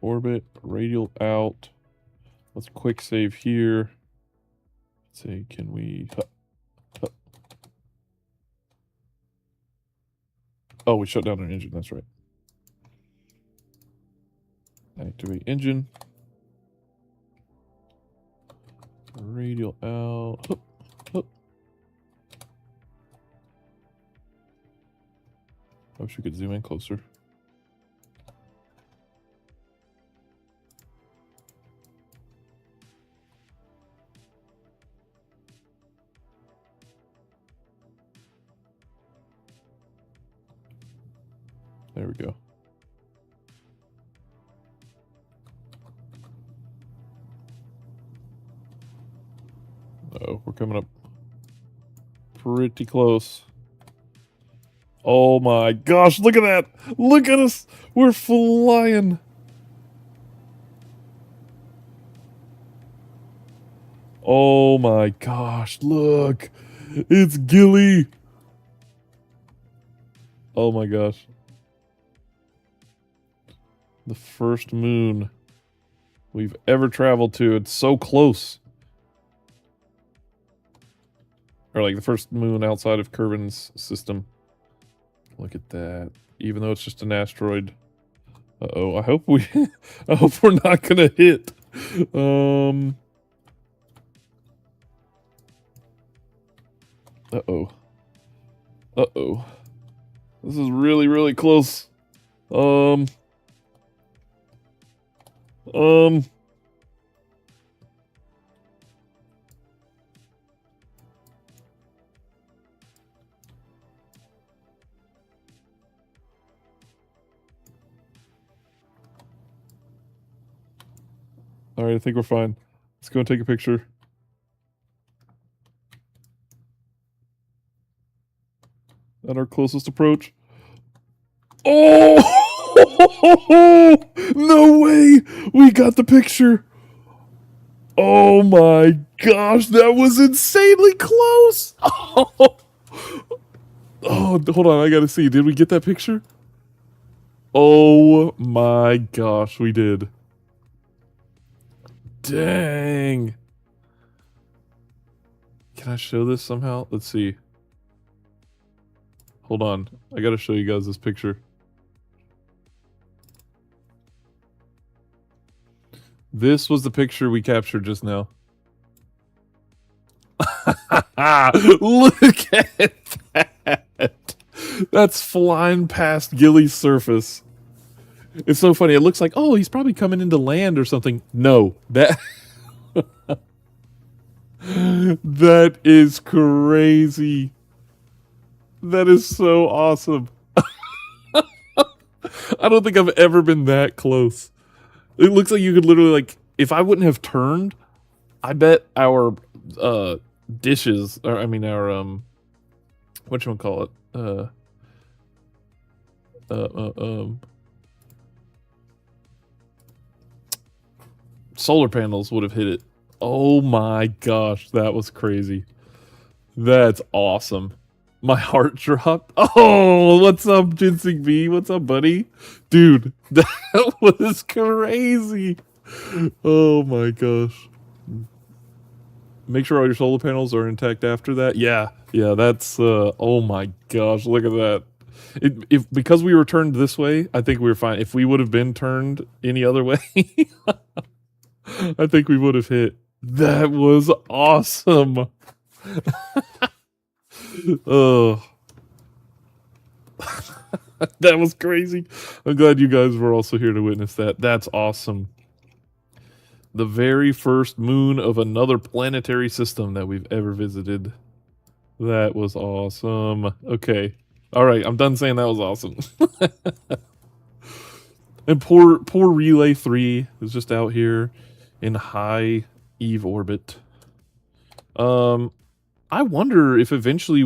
Orbit, radial out. Let's quick save here. Let's say, can we... Oh, we shut down our engine, that's right. Activate engine. Radial out. I wish we could zoom in closer. There we go. Uh-oh, we're coming up. pretty close. Oh my gosh, look at that! Look at us! We're flying! Oh my gosh, look! It's Gilly! Oh my gosh. The first moon we've ever traveled to. It's so close. Or like the first moon outside of Kerbin's system. Look at that. Even though it's just an asteroid. Uh-oh, I hope we're not gonna hit. Uh-oh. Uh-oh. This is really, really close. Alright, I think we're fine. Let's go and take a picture. At our closest approach. Oh! No way! We got the picture! Oh my gosh, that was insanely close! Oh, hold on, I gotta see. Did we get that picture? Oh my gosh, we did. Dang. Can I show this somehow? Let's see. Hold on. I gotta show you guys this picture. This was the picture we captured just now. Look at that. That's flying past Gilly's surface. It's so funny. It looks like, oh, he's probably coming into land or something. No, that that is crazy. That is so awesome. I don't think I've ever been that close. It looks like you could literally, like, if I wouldn't have turned, I bet our dishes, or I mean our whatchamacallit? Solar panels would have hit it. Oh my gosh, that was crazy. That's awesome. My heart dropped. Oh, what's up, Ginseng B? What's up, buddy? Dude, that was crazy. Oh my gosh. Make sure all your solar panels are intact after that. Yeah, that's, oh my gosh, look at that. Because we were turned this way, I think we were fine. If we would have been turned any other way, I think we would have hit. That was awesome. Oh, that was crazy. I'm glad you guys were also here to witness that. That's awesome. The very first moon of another planetary system that we've ever visited. That was awesome. Okay. All right, I'm done saying that was awesome. And poor Relay 3 is just out here in high Eve orbit. I wonder if eventually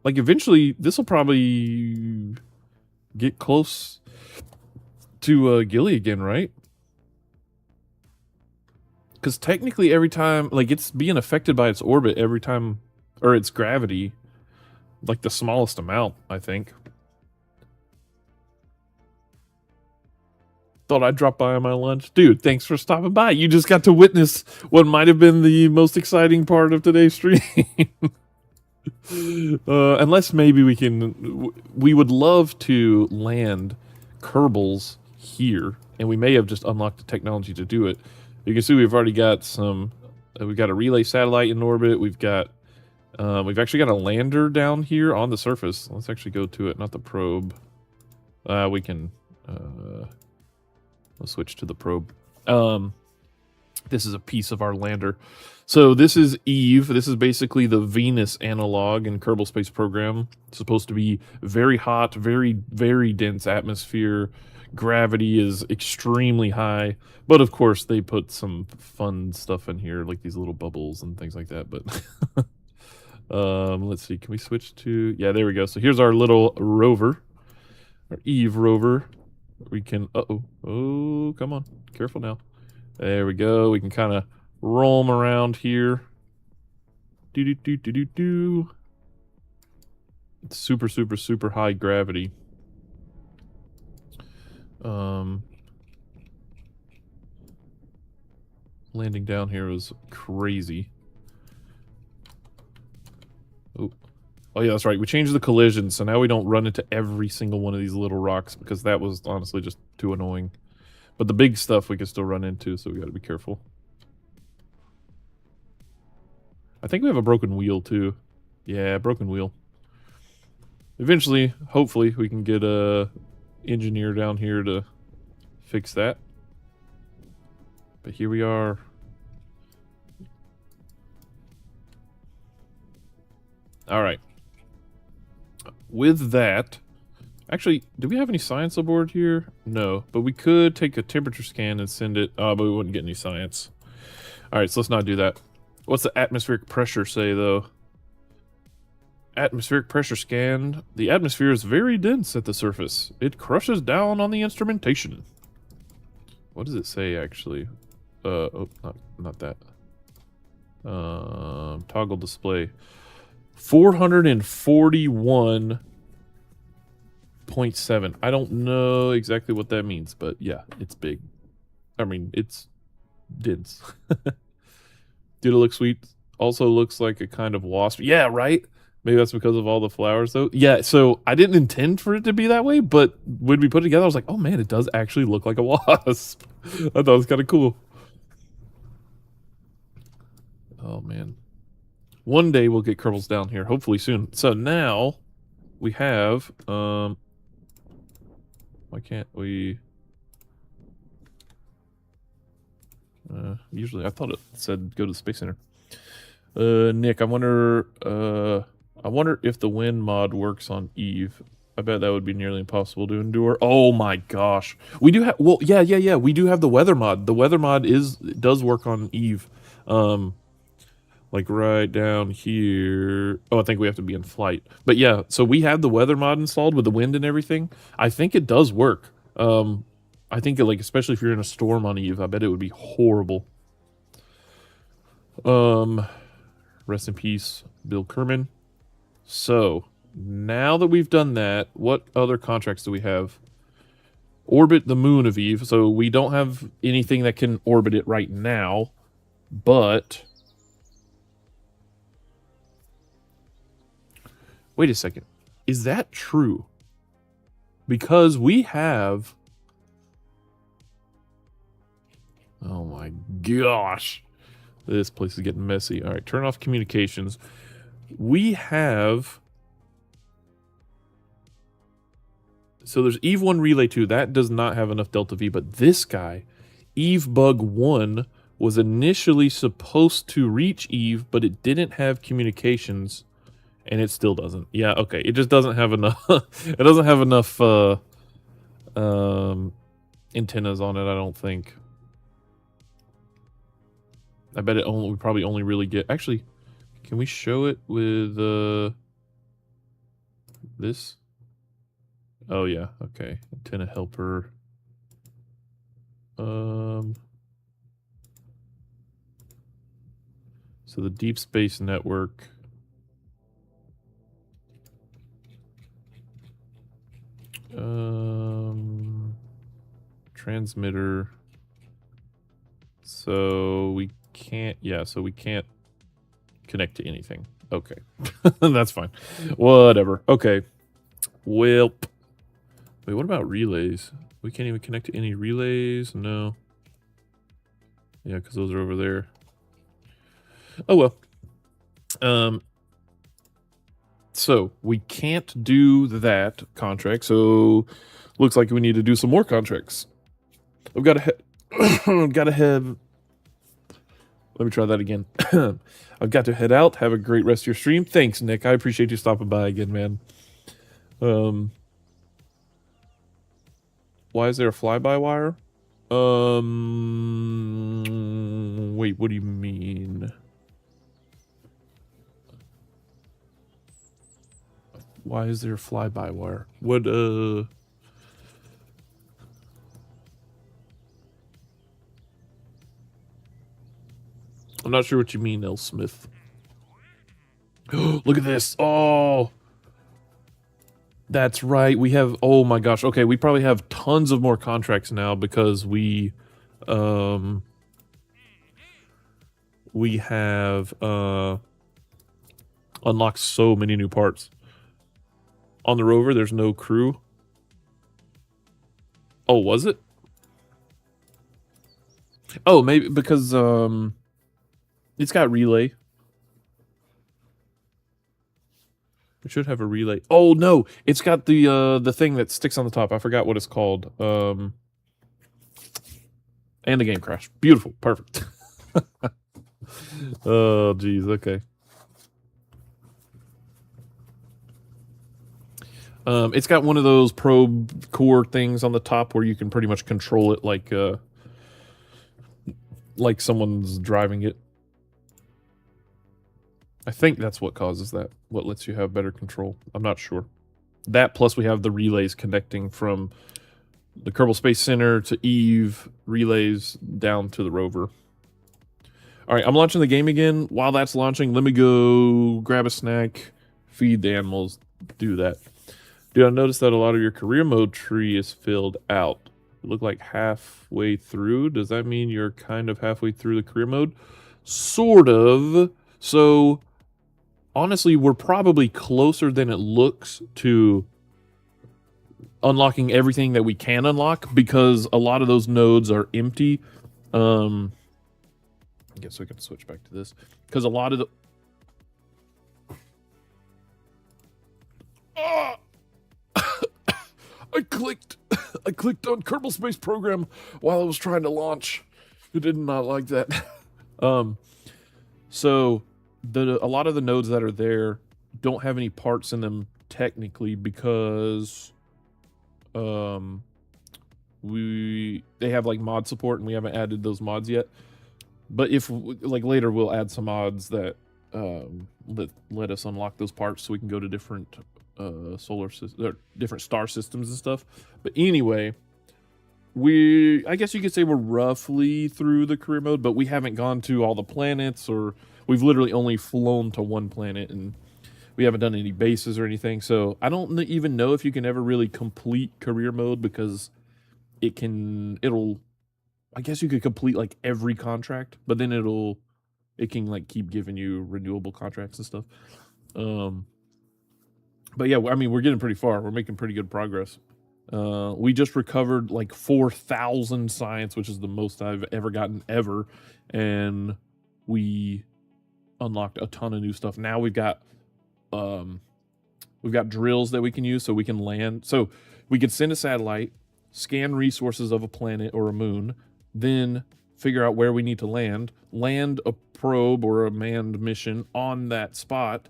this will probably get close to Gilly again, right? Because technically every time, like, it's being affected by its orbit every time, or its gravity, like the smallest amount, I think. Thought I'd drop by on my lunch. Dude, thanks for stopping by. You just got to witness what might have been the most exciting part of today's stream. Unless maybe we would love to land Kerbals here, and we may have just unlocked the technology to do it. You can see we've already got some, we've got a relay satellite in orbit. We've actually got a lander down here on the surface. Let's actually go to it, not the probe. We can, we'll switch to the probe. This is a piece of our lander. So this is Eve. This is basically the Venus analog in Kerbal Space Program. It's supposed to be very hot, very, very dense atmosphere. Gravity is extremely high. But of course, they put some fun stuff in here, like these little bubbles and things like that. But Let's see. Can we switch to... Yeah, there we go. So here's our little rover. Our Eve rover. We can... Uh-oh. Oh, come on. Careful now. There we go. We can kind of roam around here. Do-do-do-do-do-do. It's super, super, super high gravity. Landing down here was crazy. Oh. Oh yeah, that's right. We changed the collision, so now we don't run into every single one of these little rocks, because that was honestly just too annoying. But the big stuff we can still run into, so we gotta be careful. I think we have a broken wheel, too. Yeah, broken wheel. Eventually, hopefully, we can get a engineer down here to fix that. But here we are. Alright. With that... Actually, do we have any science aboard here? No, but we could take a temperature scan and send it... but we wouldn't get any science. Alright, so let's not do that. What's the atmospheric pressure say, though? Atmospheric pressure scan. The atmosphere is very dense at the surface. It crushes down on the instrumentation. What does it say, actually? Oh, not that. Toggle display. 441.7. I don't know exactly what that means, but yeah, it's big. I mean, it's dense. Did it look sweet? Also looks like a kind of wasp. Yeah, right? Maybe that's because of all the flowers, though. Yeah, so I didn't intend for it to be that way, but when we put it together, I was like, oh man, it does actually look like a wasp. I thought it was kind of cool. Oh man. One day we'll get Kerbals down here, hopefully soon. So now we have, why can't we, usually I thought it said go to the Space Center. Nick, I wonder if the wind mod works on Eve. I bet that would be nearly impossible to endure. Oh my gosh. We do have, well, yeah. We do have the weather mod. The weather mod does work on Eve. Like right down here. Oh, I think we have to be in flight. But yeah, so we have the weather mod installed with the wind and everything. I think it does work. I think like, especially if you're in a storm on Eve, I bet it would be horrible. Rest in peace, Bill Kerbin. So, now that we've done that, what other contracts do we have? Orbit the moon of Eve. So we don't have anything that can orbit it right now, but... Wait a second. Is that true? Because we have... Oh my gosh. This place is getting messy. All right, turn off communications. We have... So there's Eve 1 Relay 2. That does not have enough Delta V, but this guy, Eve Bug 1, was initially supposed to reach Eve, but it didn't have communications, and it still doesn't. Yeah, okay. It just doesn't have enough... it doesn't have enough antennas on it, I don't think. I bet we probably only really get... Actually, can we show it with this? Oh yeah, okay. Antenna helper. So the deep space network. Transmitter. So we can't, yeah, so we can't connect to anything. Okay. That's fine. Whatever. Okay. Well, wait, what about relays? We can't even connect to any relays? No. Yeah, because those are over there. Oh, well. So we can't do that contract, so looks like we need to do some more contracts. I've got to gotta head. Let me try that again. I've got to head out. Have a great rest of your stream. Thanks, Nick. I appreciate you stopping by again, man. Why is there a flyby wire? Wait, what do you mean? Why is there a flyby wire? What, I'm not sure what you mean, L. Smith. Look at this. Oh, that's right. We have, oh my gosh. Okay, we probably have tons of more contracts now because we have unlocked so many new parts. On the rover, there's no crew. Oh, was it? Oh, maybe because it's got relay. It should have a relay. Oh no, it's got the thing that sticks on the top. I forgot what it's called. And the game crashed. Beautiful, perfect. Oh geez, okay. It's got one of those probe core things on the top where you can pretty much control it like someone's driving it. I think that's what causes that. What lets you have better control. I'm not sure. That plus we have the relays connecting from the Kerbal Space Center to Eve, relays down to the rover. All right, I'm launching the game again. While that's launching, let me go grab a snack, feed the animals, do that. Dude, I noticed that a lot of your career mode tree is filled out. You look like halfway through. Does that mean you're kind of halfway through the career mode? Sort of. So, honestly, we're probably closer than it looks to unlocking everything that we can unlock because a lot of those nodes are empty. I guess we can switch back to this because a lot of the I clicked on Kerbal Space Program while I was trying to launch. It did not like that. So a lot of the nodes that are there don't have any parts in them technically because they have like mod support and we haven't added those mods yet. But if like later we'll add some mods that let us unlock those parts so we can go to different solar systems or different star systems and stuff. But anyway, I guess you could say we're roughly through the career mode, but we haven't gone to all the planets, or we've literally only flown to one planet and we haven't done any bases or anything. So I don't even know if you can ever really complete career mode because I guess you could complete like every contract, but then it can like keep giving you renewable contracts and stuff. But yeah, I mean, we're getting pretty far. We're making pretty good progress. We just recovered like 4,000 science, which is the most I've ever gotten ever. And we unlocked a ton of new stuff. Now we've got drills that we can use so we can land. So we could send a satellite, scan resources of a planet or a moon, then figure out where we need to land a probe or a manned mission on that spot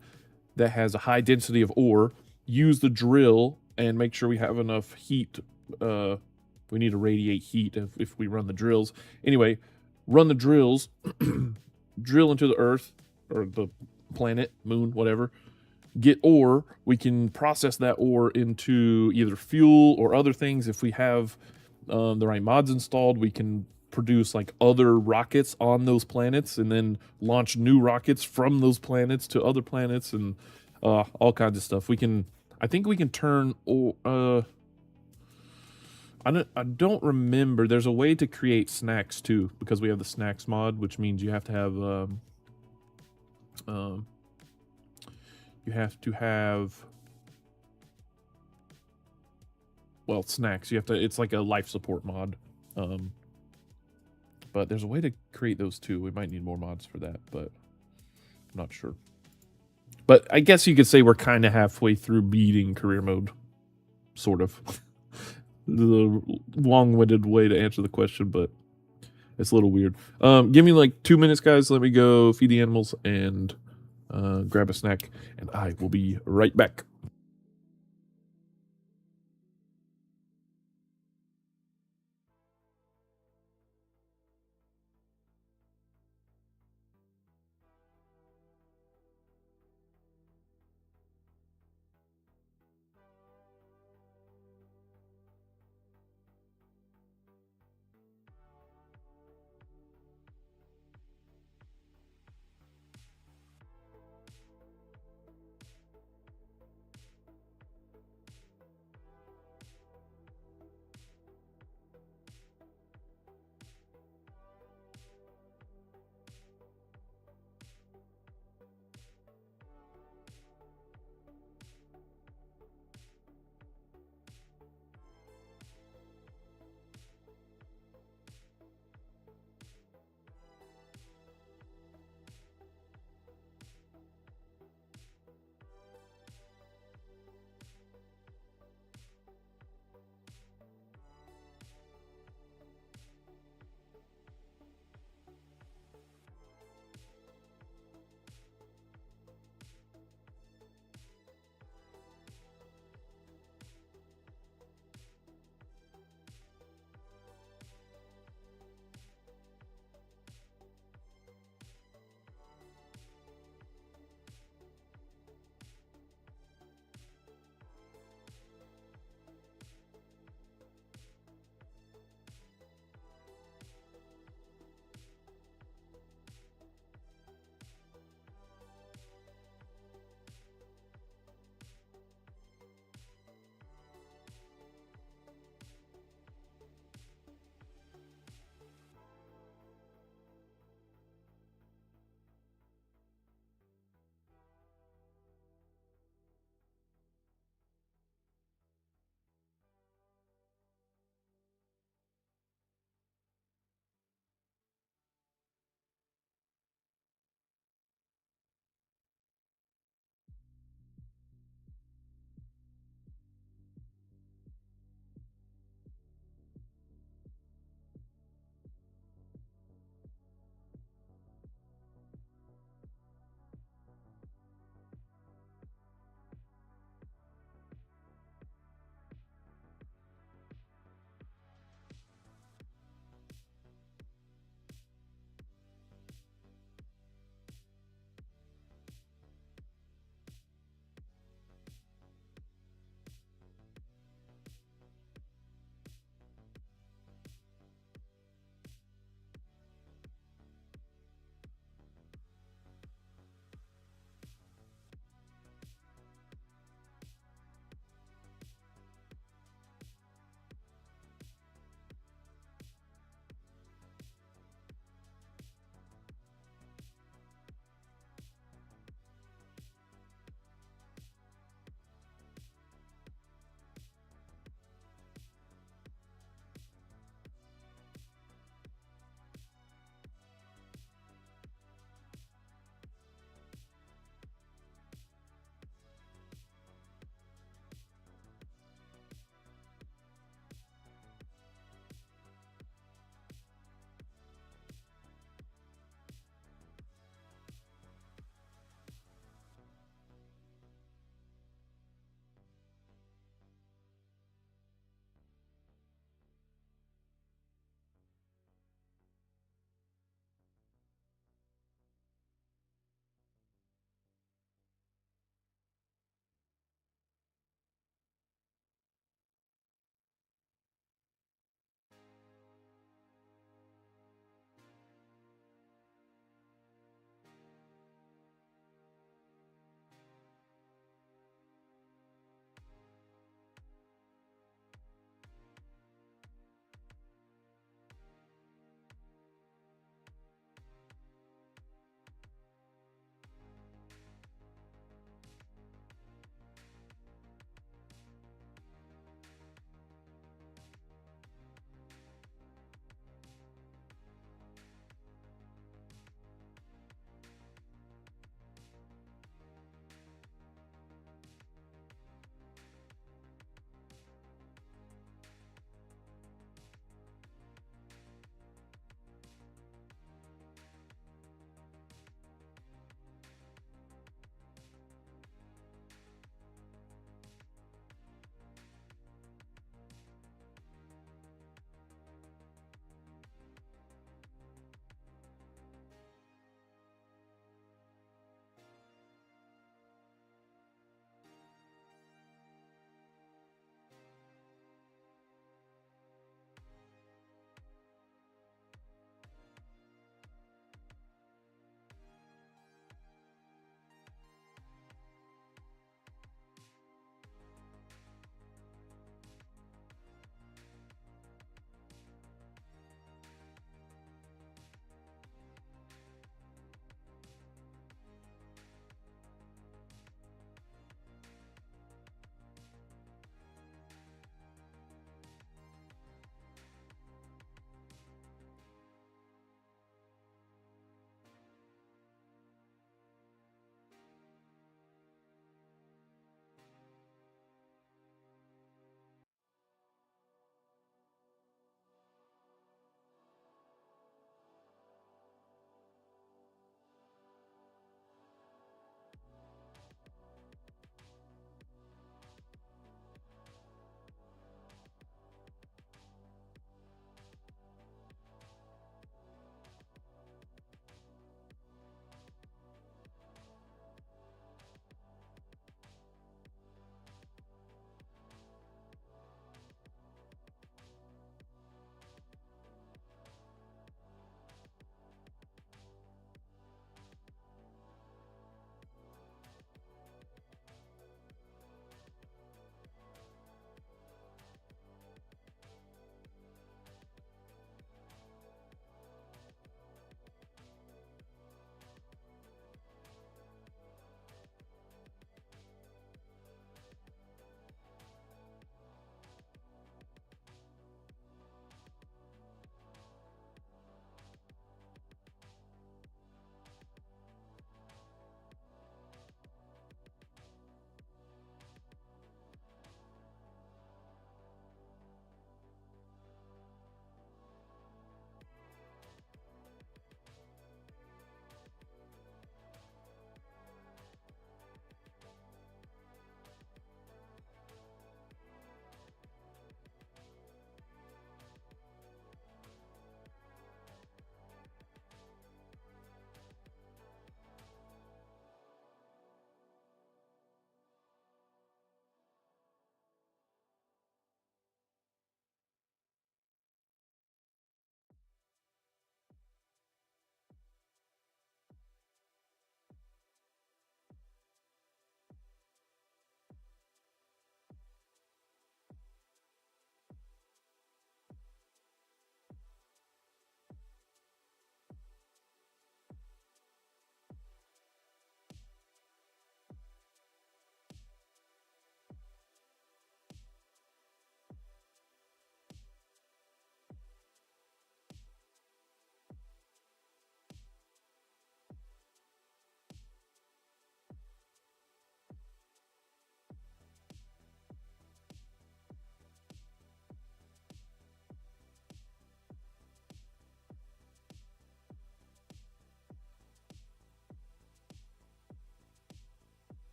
that has a high density of ore, use the drill and make sure we have enough heat. We need to radiate heat if we run the drills. Anyway, run the drills, drill into the Earth or the planet, moon, whatever, get ore. We can process that ore into either fuel or other things. If we have the right mods installed, we can produce like other rockets on those planets and then launch new rockets from those planets to other planets and all kinds of stuff. I think we can turn I don't remember. There's a way to create snacks too because we have the snacks mod, which means you have to have well, snacks. It's like a life support mod. But there's a way to create those too. We might need more mods for that, but I'm not sure. But I guess you could say we're kind of halfway through beating career mode. Sort of. The long-winded way to answer the question, but it's a little weird. Give me like 2 minutes, guys. Let me go feed the animals and grab a snack, and I will be right back.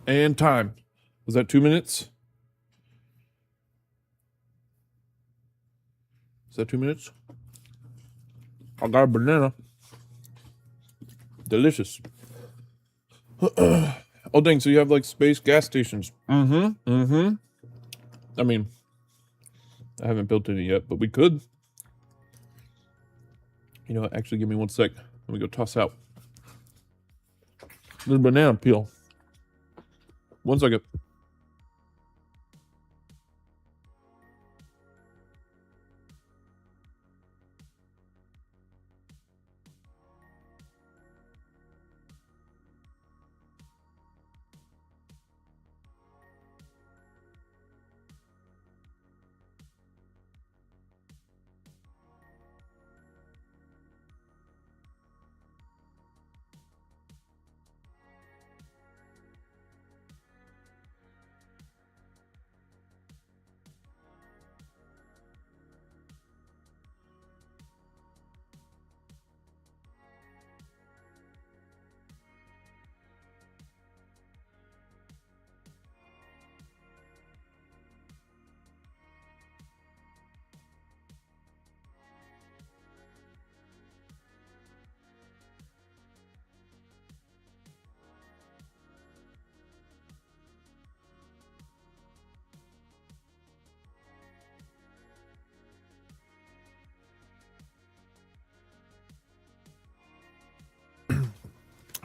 And time. Was that 2 minutes? Is that 2 minutes? I got a banana. Delicious. Oh, dang. So you have like space gas stations. I mean, I haven't built any yet, but we could. You know what? Actually, give me 1 sec. Let me go toss out the banana peel. 1 second.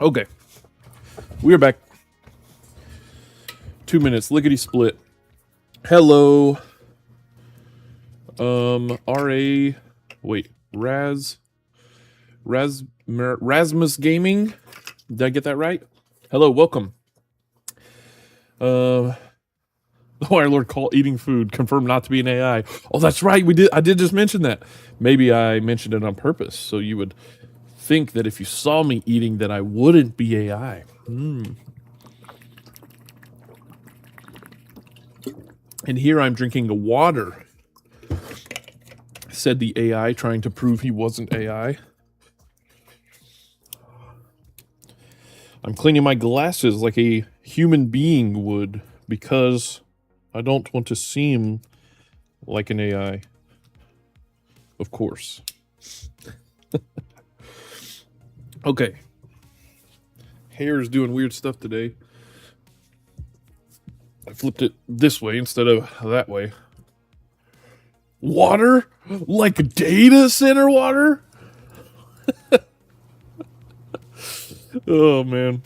Okay. We are back. 2 minutes. Lickety split. Hello. RA. Wait. Rasmus Gaming. Did I get that right? Hello. Welcome. The Wire Lord call eating food. Confirmed not to be an AI. Oh, that's right. I did just mention that. Maybe I mentioned it on purpose. So you would think that if you saw me eating that I wouldn't be AI. And here I'm drinking a water, said the AI, trying to prove he wasn't AI. I'm cleaning my glasses like a human being would because I don't want to seem like an AI. Of course. Okay. Hair is doing weird stuff today. I flipped it this way instead of that way. Water? Like data center water? Oh, man.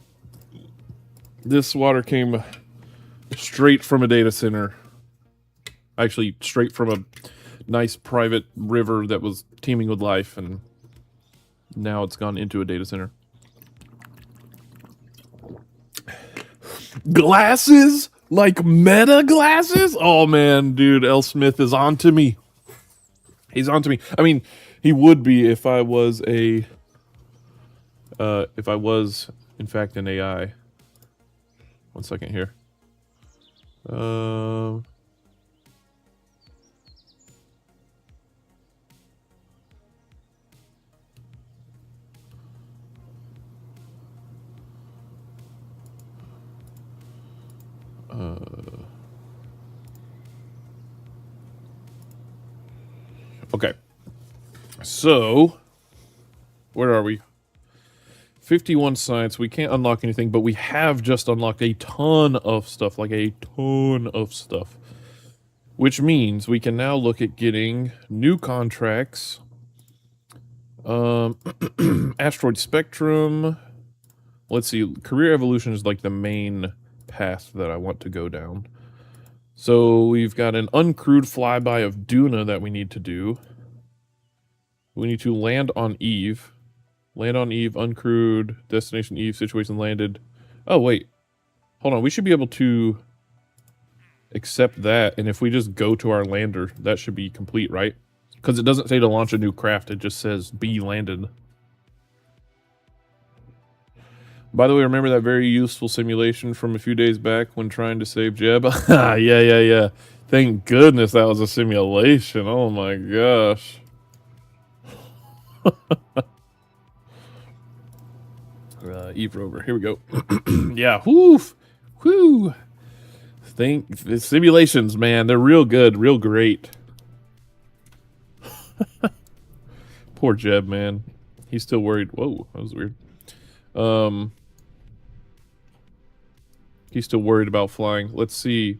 This water came straight from a data center. Actually, straight from a nice private river that was teeming with life, and now it's gone into a data center. Glasses? Like meta glasses? Oh man, dude, L. Smith is on to me. He's on to me. I mean, he would be if I was in fact an AI. 1 second here. Okay. So, where are we? 51 science. We can't unlock anything, but we have just unlocked a ton of stuff, like a ton of stuff. Which means we can now look at getting new contracts. Asteroid Spectrum. Let's see. Career Evolution is like the main path that I want to go down. So we've got an uncrewed flyby of Duna that we need to do. We need to land on Eve. Land on Eve, uncrewed, destination Eve, situation landed. Oh, wait. Hold on. We should be able to accept that. And if we just go to our lander, that should be complete, right? Because it doesn't say to launch a new craft. It just says be landed. By the way, remember that very useful simulation from a few days back when trying to save Jeb? Yeah. Thank goodness that was a simulation. Oh my gosh. Eve Rover. Here we go. Yeah. Woof. Whew. The simulations, man, they're real good, real great. Poor Jeb, man. He's still worried. Whoa, that was weird. He's still worried about flying. Let's see.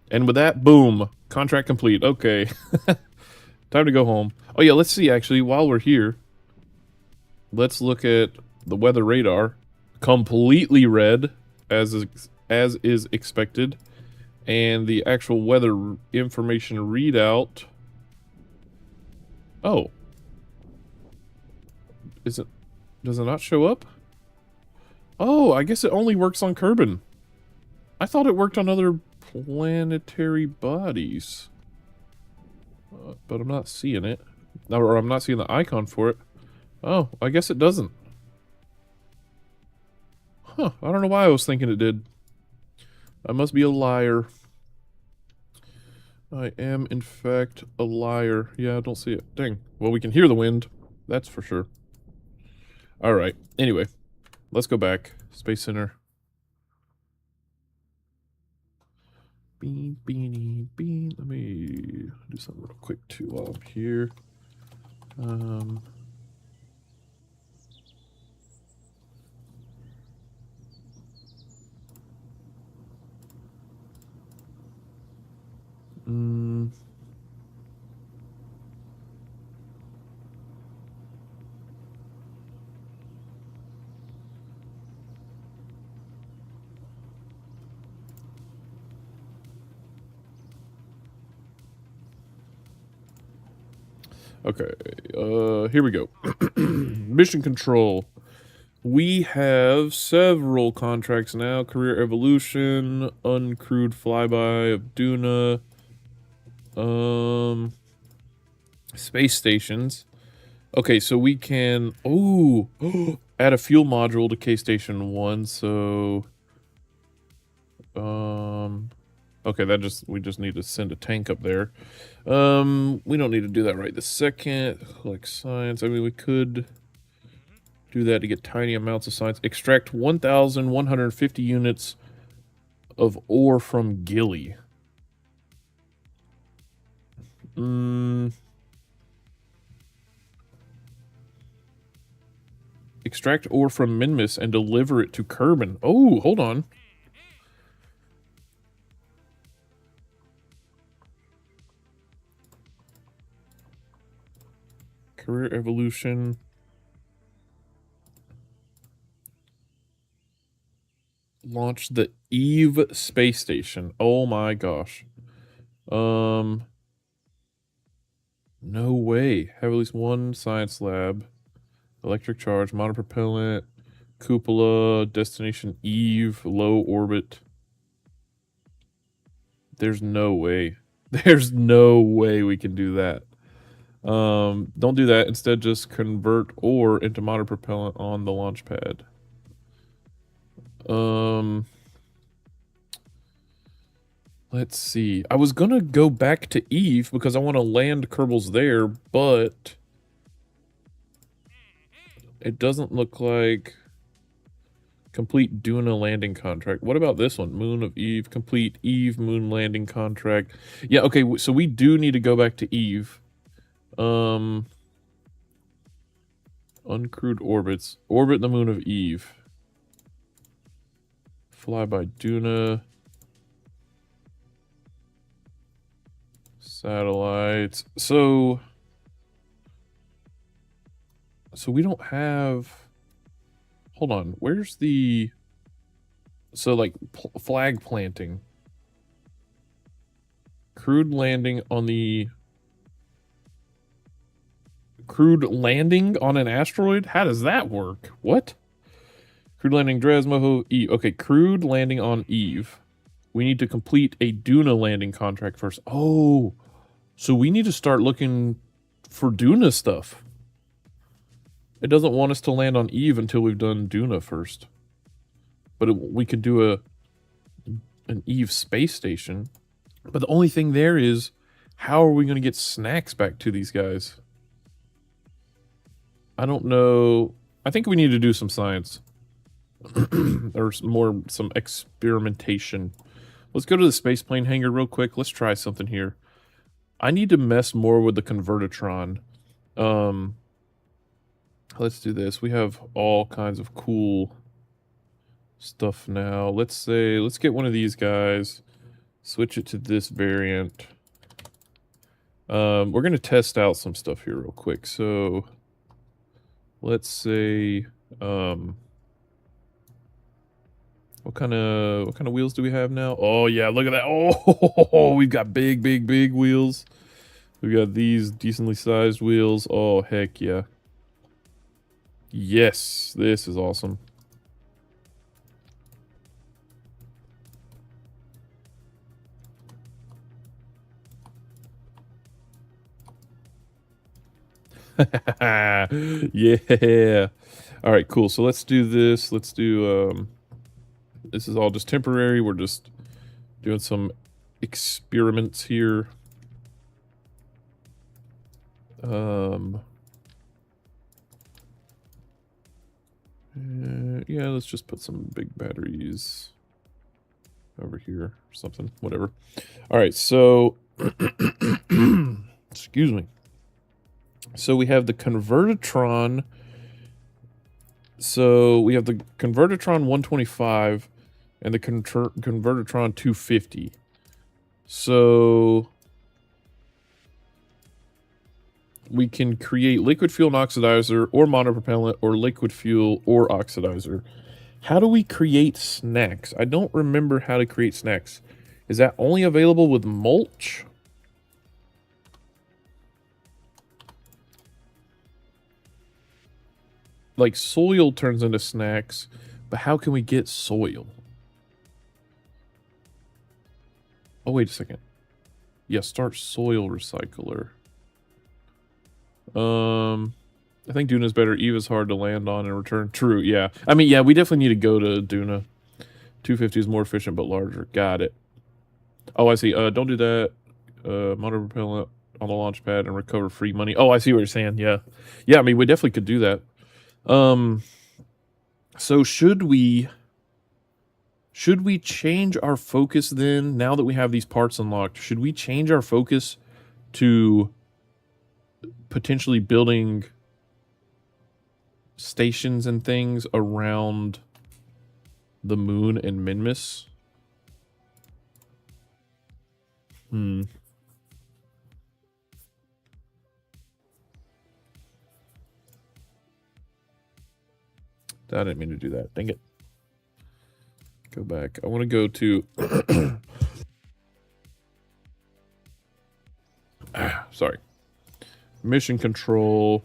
And with that, boom, contract complete. Okay. Time to go home. Oh yeah, let's see actually while we're here. Let's look at the weather radar. Completely red as is expected. And the actual weather information readout. Oh. Does it not show up? Oh, I guess it only works on Kerbin. I thought it worked on other planetary bodies. But I'm not seeing it. Or I'm not seeing the icon for it. Oh, I guess it doesn't. Huh, I don't know why I was thinking it did. I must be a liar. I am, in fact, a liar. Yeah, I don't see it. Dang. Well, we can hear the wind. That's for sure. Alright. Anyway, let's go back. Space Center. Bean, beanie, bean. Let me do something real quick, too, while I'm here. Okay, here we go. Mission control. We have several contracts now. Career Evolution, Uncrewed Flyby of Duna, space stations. Okay, so we can, add a fuel module to K Station 1, so, okay, we just need to send a tank up there. We don't need to do that right this second. Like science, I mean, we could do that to get tiny amounts of science. Extract 1,150 units of ore from Gilly. Extract ore from Minmus and deliver it to Kerbin. Oh, hold on. Career Evolution. Launch the Eve space station. Oh my gosh. No way. Have at least one science lab. Electric charge, monopropellant, cupola, destination Eve, low orbit. There's no way. There's no way we can do that. Don't do that. Instead, just convert ore into monopropellant on the launch pad. Let's see. I was gonna go back to Eve because I want to land Kerbals there, but it doesn't look like complete Duna landing contract. What about this one? Moon of Eve, complete Eve moon landing contract. Yeah, okay, so we do need to go back to Eve. Uncrewed orbits. Orbit the moon of Eve. Fly by Duna. Satellites. So we don't have... Hold on. Where's the... So, like, flag planting. Crewed landing on the... Crewed landing on an asteroid? How does that work? What? Crewed landing Dresmo, Eve. Okay, crewed landing on Eve. We need to complete a Duna landing contract first. Oh, so we need to start looking for Duna stuff. It doesn't want us to land on Eve until we've done Duna first. But we could do an Eve space station. But the only thing there is, how are we going to get snacks back to these guys? I don't know. I think we need to do some science. or some experimentation. Let's go to the space plane hangar real quick. Let's try something here. I need to mess more with the Convertitron. Let's do this. We have all kinds of cool stuff now. Let's get one of these guys. Switch it to this variant. We're going to test out some stuff here real quick. So let's say, what kind of wheels do we have now? Oh yeah, look at that. Oh, we've got big wheels. We've got these decently sized wheels. Oh, heck yeah. Yes, this is awesome. Yeah. All right, cool. So let's do this. Let's do, this is all just temporary. We're just doing some experiments here. Yeah, let's just put some big batteries over here or something, whatever. All right, so excuse me. So we have the Convertitron. So we have the Convertitron 125 and the Convertitron 250. So we can create liquid fuel and oxidizer, or monopropellant, or liquid fuel or oxidizer. How do we create snacks? I don't remember how to create snacks. Is that only available with mulch? Like, soil turns into snacks, but how can we get soil? Oh, wait a second. Yeah, start soil recycler. I think Duna's better. Eva's hard to land on and return. True, yeah. I mean, yeah, we definitely need to go to Duna. 250 is more efficient but larger. Got it. Oh, I see. Don't do that. Monopropellant on the launch pad and recover free money. Oh, I see what you're saying. Yeah. Yeah, I mean, we definitely could do that. So should we change our focus then, now that we have these parts unlocked? Should we change our focus to potentially building stations and things around the moon and Minmus? I didn't mean to do that. Dang it. Go back. I want to go to... sorry. Mission control.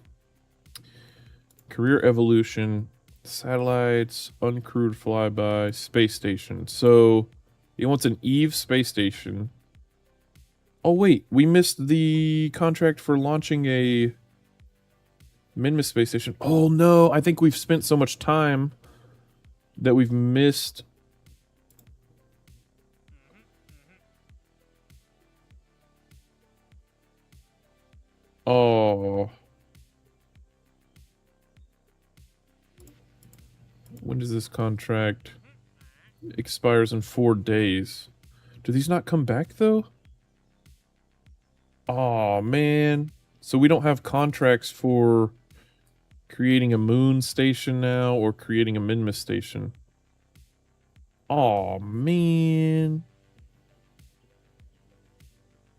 Career evolution. Satellites. Uncrewed flyby. Space station. So, he wants an Eve space station. Oh, wait. We missed the contract for launching a... Minmus space station. Oh no, I think we've spent so much time that we've missed. Oh. When does this contract expires? In 4 days. Do these not come back though? Oh man. So we don't have contracts for creating a moon station now, or creating a Minmus station. Oh man.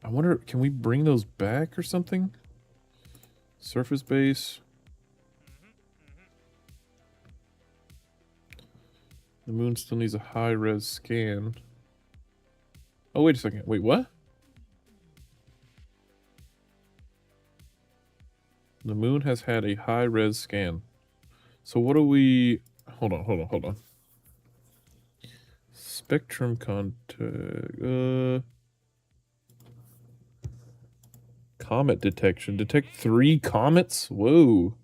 I wonder, can we bring those back or something? Surface base. The moon still needs a high-res scan. Oh, wait a second. Wait, what? The moon has had a high-res scan. So what do we... Hold on. Spectrum contact... Comet detection. Detect 3 comets? Whoa.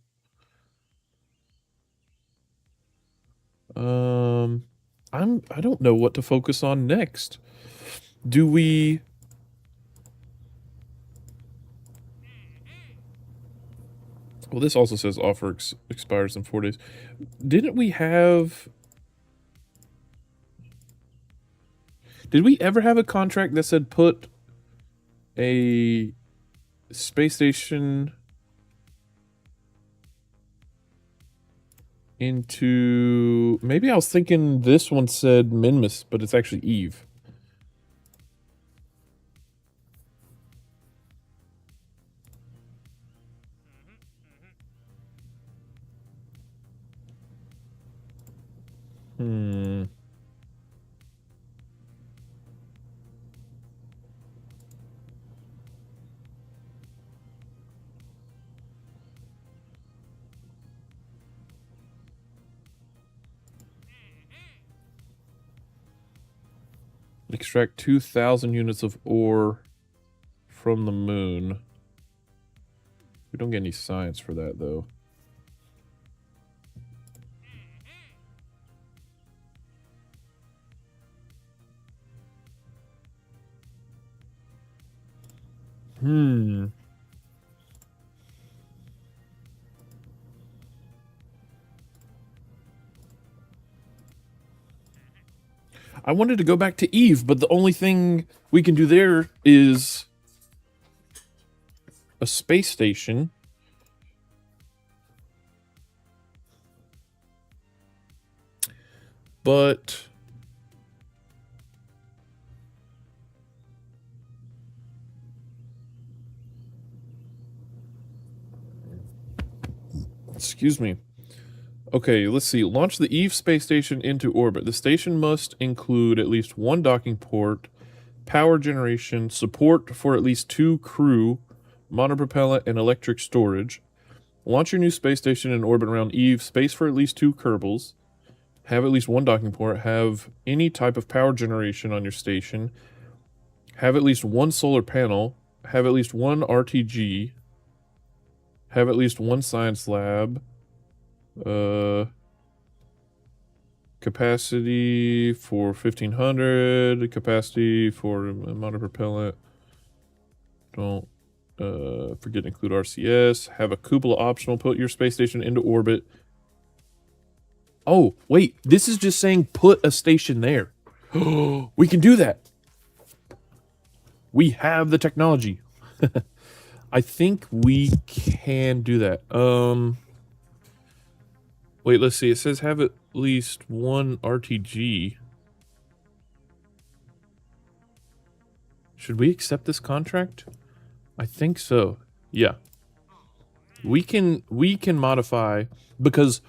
I don't know what to focus on next. Do we... Well, this also says offer expires in 4 days. Didn't we have Did we ever have a contract that said put a space station into... Maybe I was thinking this one said Minmus, but it's actually Eve. Extract 2,000 units of ore from the moon. We don't get any science for that, though. I wanted to go back to Eve, but the only thing we can do there is a space station. But excuse me. Okay, let's see. Launch the Eve space station into orbit. The station must include at least one docking port, power generation, support for at least 2 crew, monopropellant, and electric storage. Launch your new space station in orbit around Eve. Space for at least 2 Kerbals. Have at least one docking port. Have any type of power generation on your station. Have at least one solar panel. Have at least one RTG. Have at least one science lab. Capacity for 1,500. Capacity for monopropellant. Don't forget to include RCS. Have a cupola optional. Put your space station into orbit. Oh, wait. This is just saying put a station there. We can do that. We have the technology. I think we can do that. Wait, let's see. It says have at least one RTG. Should we accept this contract? I think so. Yeah. We can modify, because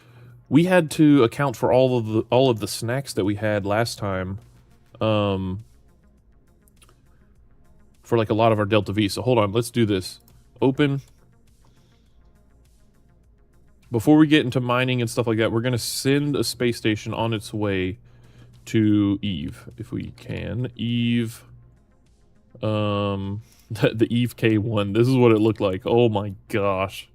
we had to account for all of the snacks that we had last time. For like a lot of our Delta V. So hold on, let's do this. Open. Before we get into mining and stuff like that, we're going to send a space station on its way to Eve, if we can. Eve. The Eve K1. This is what it looked like. Oh my gosh.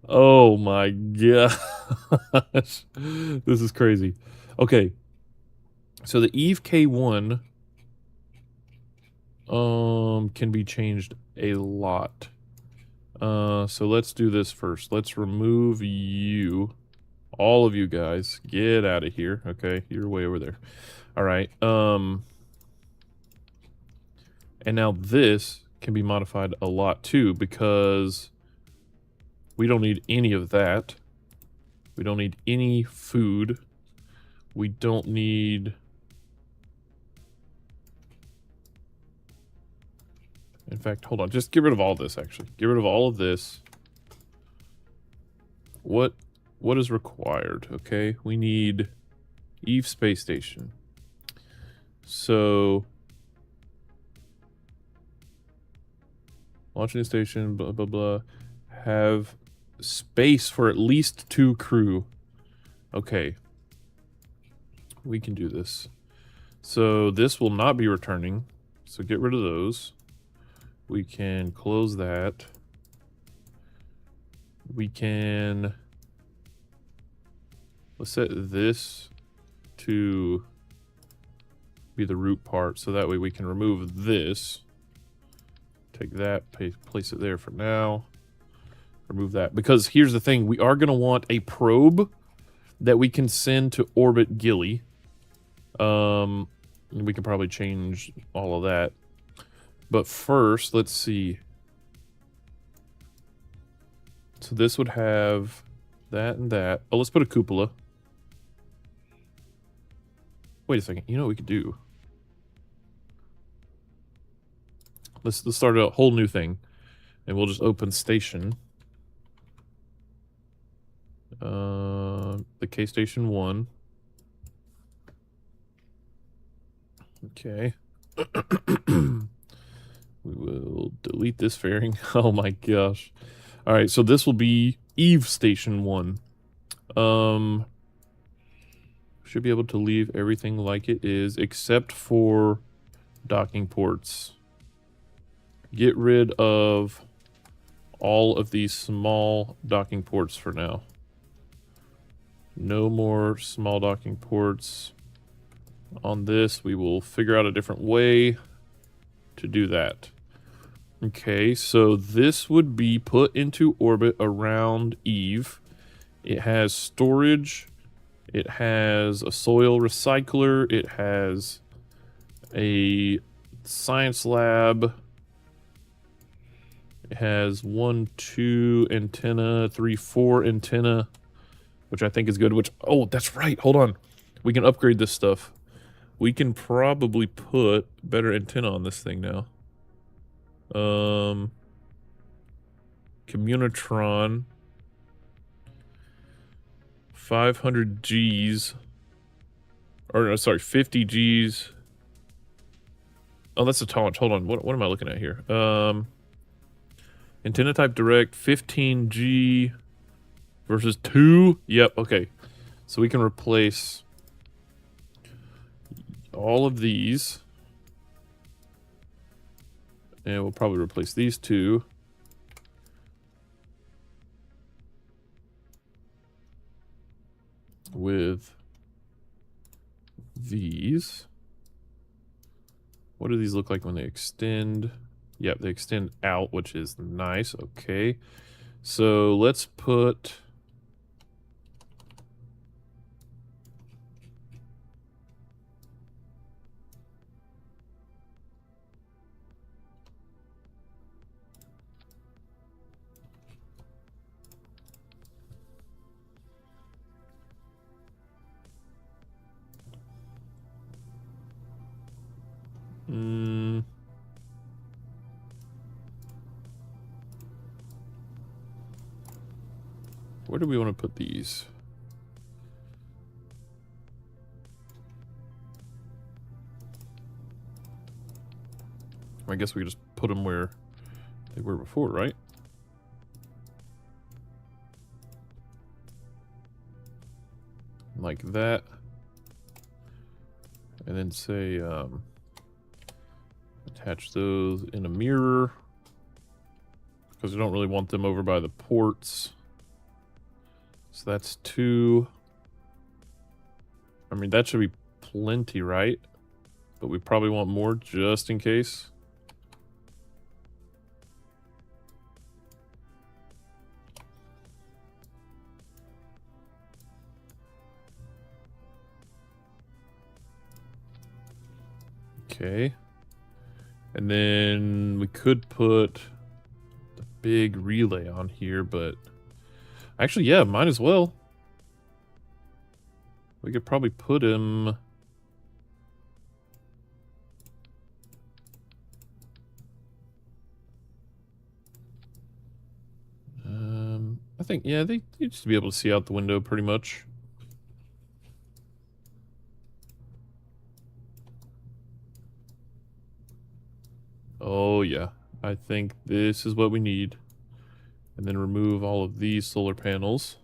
Oh my gosh. This is crazy. Okay. So the Eve K1 can be changed a lot. So let's do this first. Let's remove you. All of you guys. Get out of here. Okay, you're way over there. Alright, and now this can be modified a lot too, because we don't need any of that. We don't need any food. We don't need... In fact, hold on. Just get rid of all this, actually. Get rid of all of this. What is required? Okay, we need Eve Space Station. So... launching the station, blah, blah, blah. Have space for at least 2 crew. Okay. We can do this. So this will not be returning. So get rid of those. We can close that. We can... let's set this to be the root part, so that way we can remove this. Take that, place it there for now. Remove that. Because here's the thing, we are going to want a probe that we can send to orbit Gilly. We can probably change all of that. But first, let's see. So this would have that and that. Oh, let's put a cupola. Wait a second. You know what we could do? Let's start a whole new thing. And we'll just open station. The K Station 1. Okay. We will delete this fairing. Oh my gosh. Alright, so this will be Eve Station 1. Should be able to leave everything like it is, except for docking ports. Get rid of all of these small docking ports for now. No more small docking ports. On this, we will figure out a different way to do that. Okay, so this would be put into orbit around Eve. It has storage. It has a soil recycler. It has a science lab. It has 1, 2 antenna, 3, 4 antenna, which I think is good. Which, oh, that's right. Hold on. We can upgrade this stuff. We can probably put better antenna on this thing now. Communitron. 500 Gs. Or, no, sorry, 50 Gs. Oh, that's a tolerance. Hold on. What am I looking at here? Antenna type direct, 15G versus 2. Yep, okay. So we can replace all of these. And we'll probably replace these two. With these. What do these look like when they extend? Yep, they extend out, which is nice. Okay. So let's put... Where do we want to put these? I guess we could just put them where they were before, right? Like that. And then say, attach those in a mirror. Because we don't really want them over by the ports. So that's 2. I mean, that should be plenty, right? But we probably want more just in case. Okay. And then we could put the big relay on here, but... Actually, yeah, might as well. We could probably put him... I think, yeah, they used to be able to see out the window pretty much. Oh, yeah. I think this is what we need. And then remove all of these solar panels.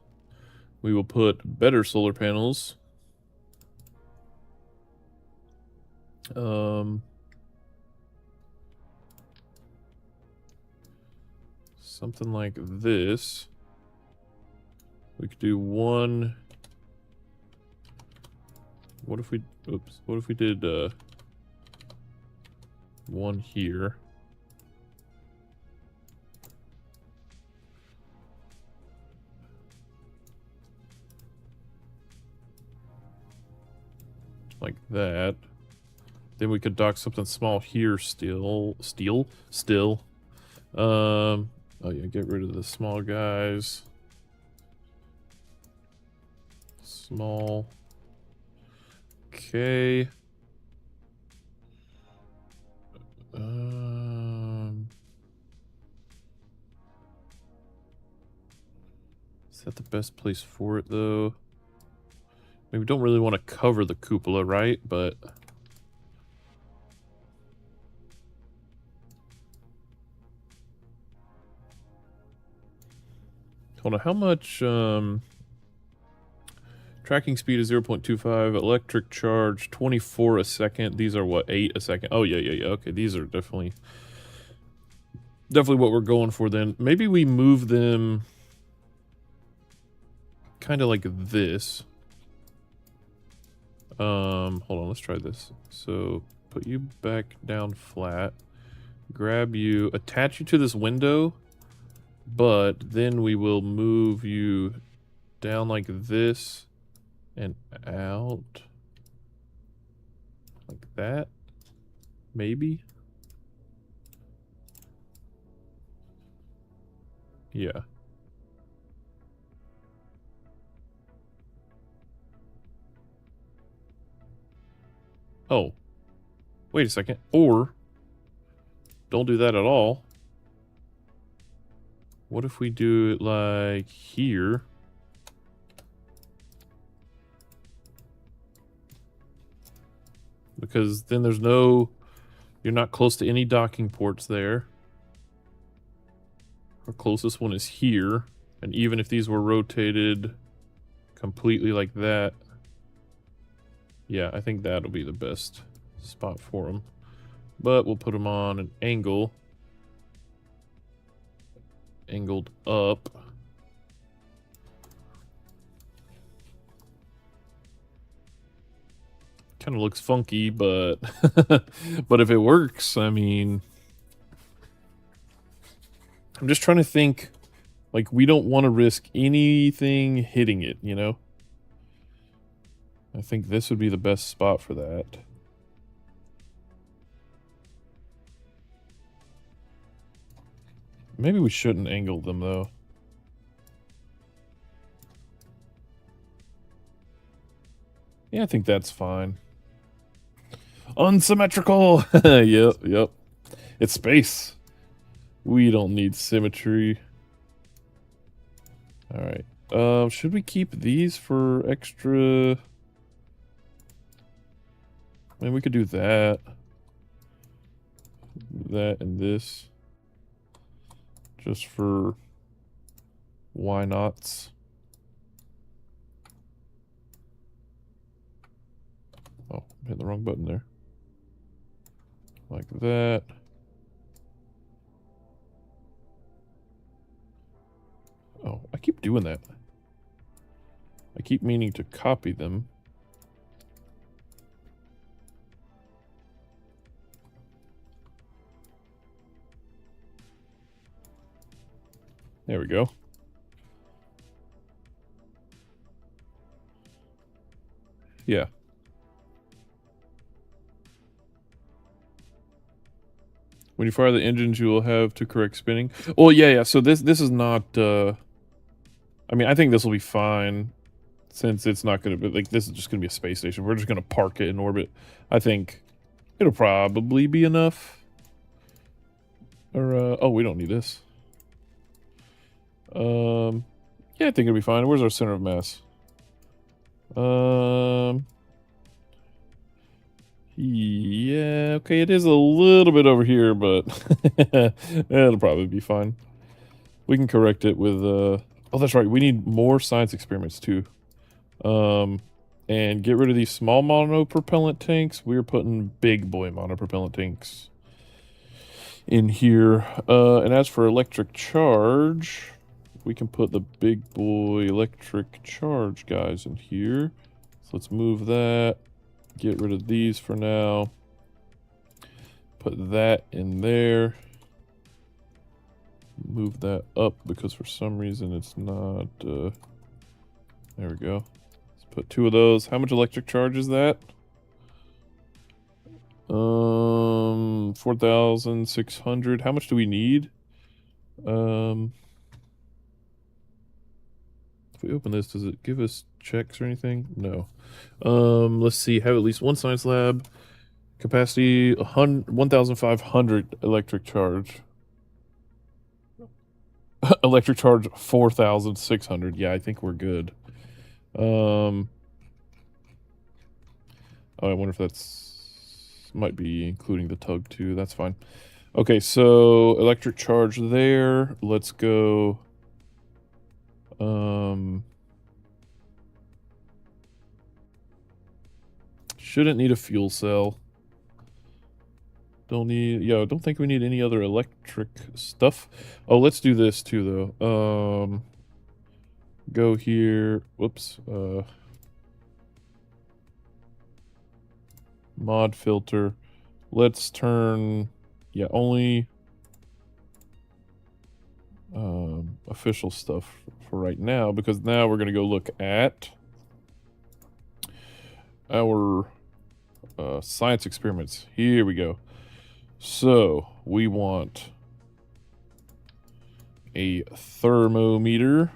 We will put better solar panels. Something like this. We could do one. What if we, oops, what if we did one here? Like that. Then we could dock something small here still. Oh yeah, get rid of the small guys. Small. Okay. Is that the best place for it though? I mean, we don't really want to cover the cupola, right? But hold on, how much tracking speed is 0.25, electric charge 24 a second. These are what, 8 a second? Oh yeah. Okay, these are definitely what we're going for then. Maybe we move them kind of like this. Hold on, let's try this. So put you back down flat, grab you, attach you to this window, but then we will move you down like this and out like that, maybe. Yeah. Oh, wait a second. Or don't do that at all. What if we do it like here? Because then there's no, you're not close to any docking ports there. Our closest one is here. And even if these were rotated completely like that, yeah, I think that'll be the best spot for them. But we'll put them on an angle. Angled up. Kind of looks funky, but but if it works, I mean, I'm just trying to think, like, we don't want to risk anything hitting it, you know? I think this would be the best spot for that. Maybe we shouldn't angle them, though. Yeah, I think that's fine. Unsymmetrical! Yep. It's space. We don't need symmetry. Alright. Should we keep these for extra? I mean, we could do that. That and this. Just for why nots. Oh, hit the wrong button there. Like that. Oh, I keep doing that. I keep meaning to copy them. There we go. Yeah. When you fire the engines, you will have to correct spinning. Well, yeah. So this is not. I mean, I think this will be fine, since it's not going to be like, this is just going to be a space station. We're just going to park it in orbit. I think it'll probably be enough. Or oh, we don't need this. Yeah, I think it'll be fine. Where's our center of mass? Yeah, okay, it is a little bit over here, but it'll probably be fine. We can correct it with, oh, that's right, we need more science experiments too. And get rid of these small monopropellant tanks. We're putting big boy monopropellant tanks in here. And as for electric charge, we can put the big boy electric charge guys in here. So let's move that. Get rid of these for now. Put that in there. Move that up because for some reason it's not. There we go. Let's put 2 of those. How much electric charge is that? 4,600. How much do we need? If we open this, does it give us checks or anything? No. Let's see. Have at least one science lab. Capacity 1,500 electric charge. Electric charge 4,600. Yeah, I think we're good. Oh, I wonder if that's might be including the tug too. That's fine. Okay, so electric charge there. Let's go. Shouldn't need a fuel cell. Don't need, yeah, don't think we need any other electric stuff. Oh, let's do this too, though. Go here. Whoops. Mod filter. Let's turn, yeah, only official stuff for right now, because now we're going to go look at our science experiments. Here we go. So we want a thermometer.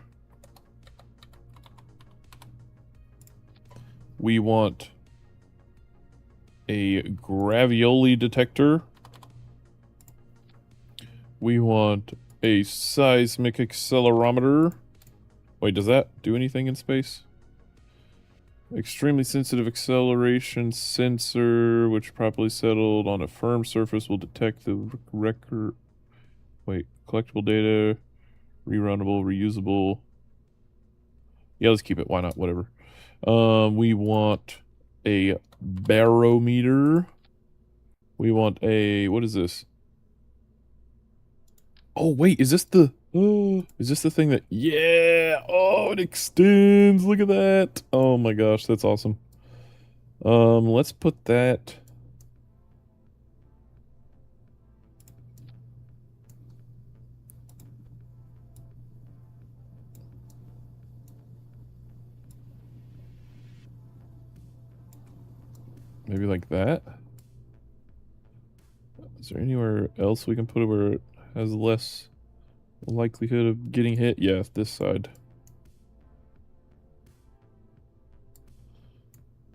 We want a gravioli detector. We want a seismic accelerometer. Wait, does that do anything in space? Extremely sensitive acceleration sensor, which properly settled on a firm surface will detect the record. Wait, collectible data, rerunnable, reusable. Yeah, let's keep it. Why not? Whatever. We want a barometer. We want a, what is this? Oh, wait, is this the, oh, is this the thing that, yeah, oh, it extends, look at that. Oh my gosh, that's awesome. Let's put that. Maybe like that. Is there anywhere else we can put it where it has less likelihood of getting hit? Yeah, this side.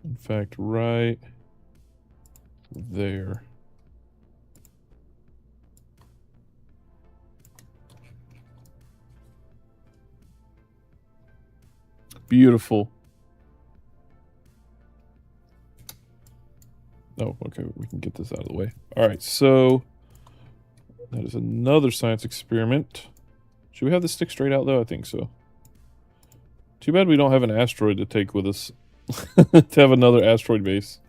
In fact, right there. Beautiful. Oh, okay, we can get this out of the way. All right, so that is another science experiment. Should we have this stick straight out, though? I think so. Too bad we don't have an asteroid to take with us. To have another asteroid base.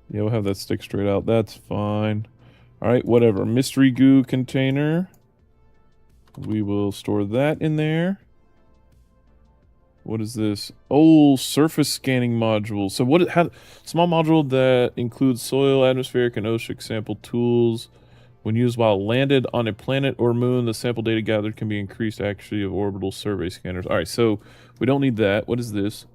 Yeah, we'll have that stick straight out. That's fine. Alright, whatever. Mystery goo container. We will store that in there. What is this? Oh, surface scanning module. So what? How? Small module that includes soil, atmospheric, and oceanic sample tools. When used while landed on a planet or moon, the sample data gathered can be increased actually of orbital survey scanners. All right, so we don't need that. What is this?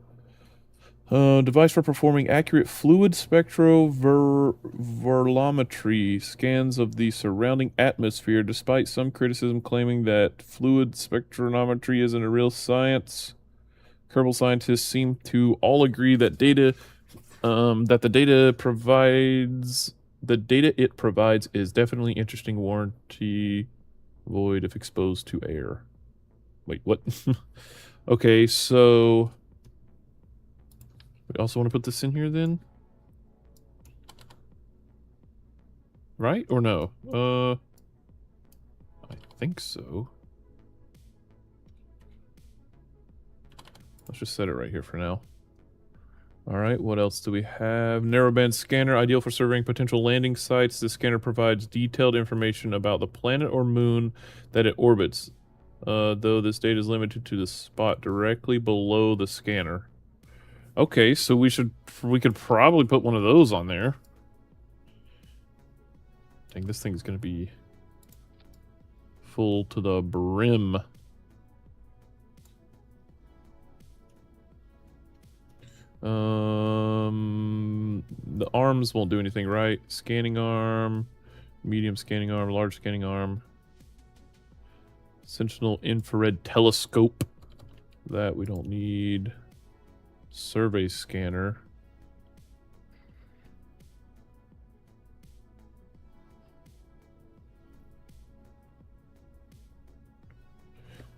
Device for performing accurate fluid spectroverimetry scans of the surrounding atmosphere, despite some criticism claiming that fluid spectrometry isn't a real science. Kerbal scientists seem to all agree that the data it provides is definitely interesting, warranty void if exposed to air. Wait, what? Okay, so we also want to put this in here then? Right or no? I think so. Let's just set it right here for now. All right, what else do we have? Narrowband scanner, ideal for surveying potential landing sites. The scanner provides detailed information about the planet or moon that it orbits, though this data is limited to the spot directly below the scanner. Okay, so we could probably put one of those on there. Dang, this thing's gonna be full to the brim. The arm arms won't do anything, right? Scanning arm, medium scanning arm, large scanning arm. Sentinel infrared telescope. That we don't need. Survey scanner.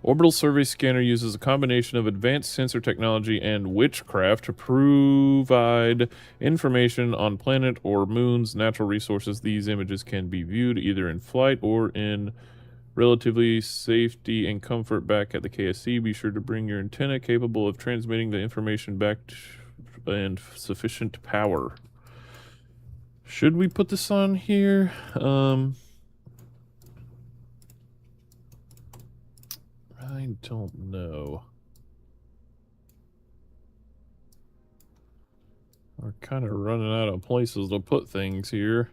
Orbital survey scanner uses a combination of advanced sensor technology and witchcraft to provide information on planet or moon's natural resources. These images can be viewed either in flight or in relatively safety and comfort back at the KSC. Be sure to bring your antenna capable of transmitting the information back and sufficient power. Should we put this on here? I don't know. We're kind of running out of places to put things here.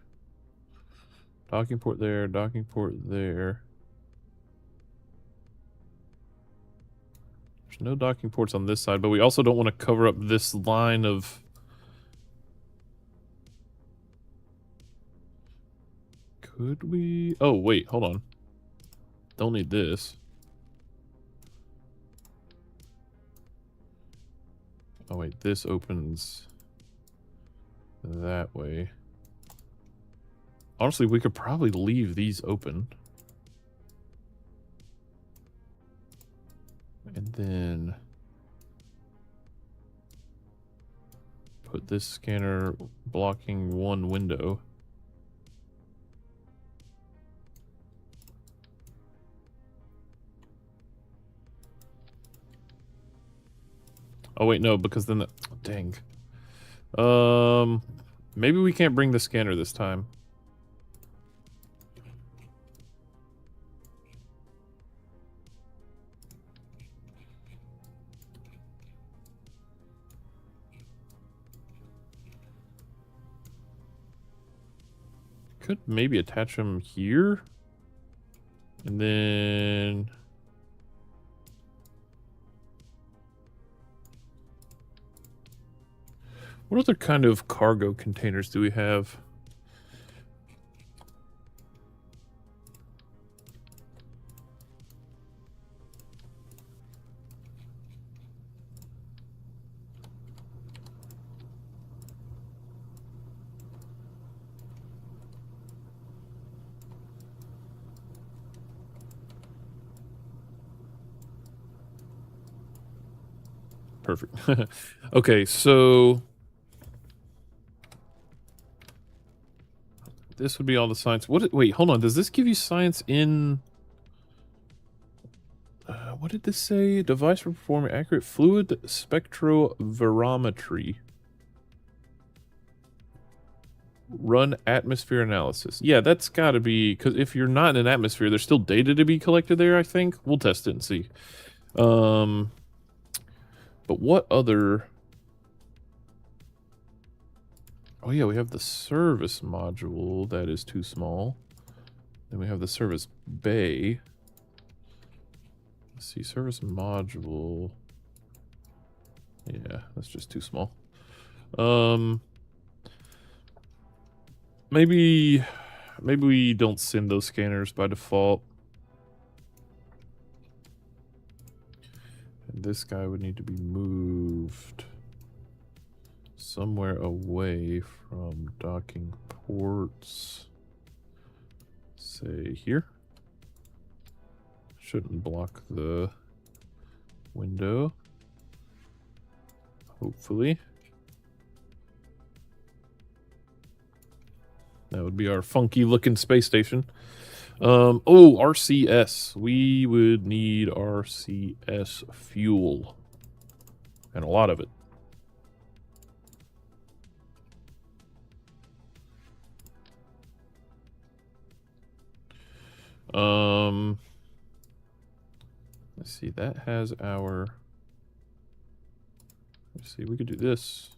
Docking port there, docking port there. There's no docking ports on this side, but we also don't want to cover up this line of... Could we... Oh, wait, hold on. Don't need this. Oh, wait, this opens that way. Honestly, we could probably leave these open. And then put this scanner blocking one window. Oh wait, no, because then dang. Maybe we can't bring the scanner this time. Could maybe attach them here. And then... What other kind of cargo containers do we have? Perfect. Okay, so... This would be all the science. Wait, hold on. Does this give you science in... what did this say? Device for performing accurate fluid spectrophotometry. Run atmosphere analysis. Yeah, that's got to be... Because if you're not in an atmosphere, there's still data to be collected there, I think. We'll test it and see. But what other... Oh yeah, we have the service module. That is too small. Then we have the service bay. Let's see, service module. Yeah, that's just too small. Maybe we don't send those scanners by default. And this guy would need to be moved somewhere away from docking ports. Say here. Shouldn't block the window. Hopefully. That would be our funky looking space station. Oh, RCS. We would need RCS fuel. And a lot of it. Let's see, that has our... Let's see, we could do this.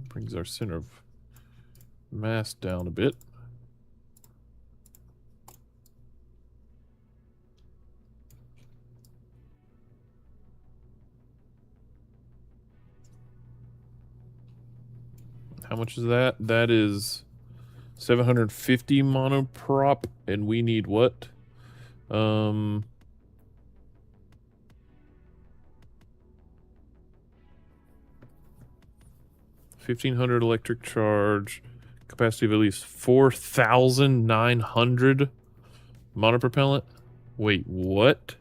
Brings our center of mass down a bit. much is that? That is 750 monoprop, and we need what? 1,500 electric charge, capacity of at least 4,900 monopropellant. Wait, what?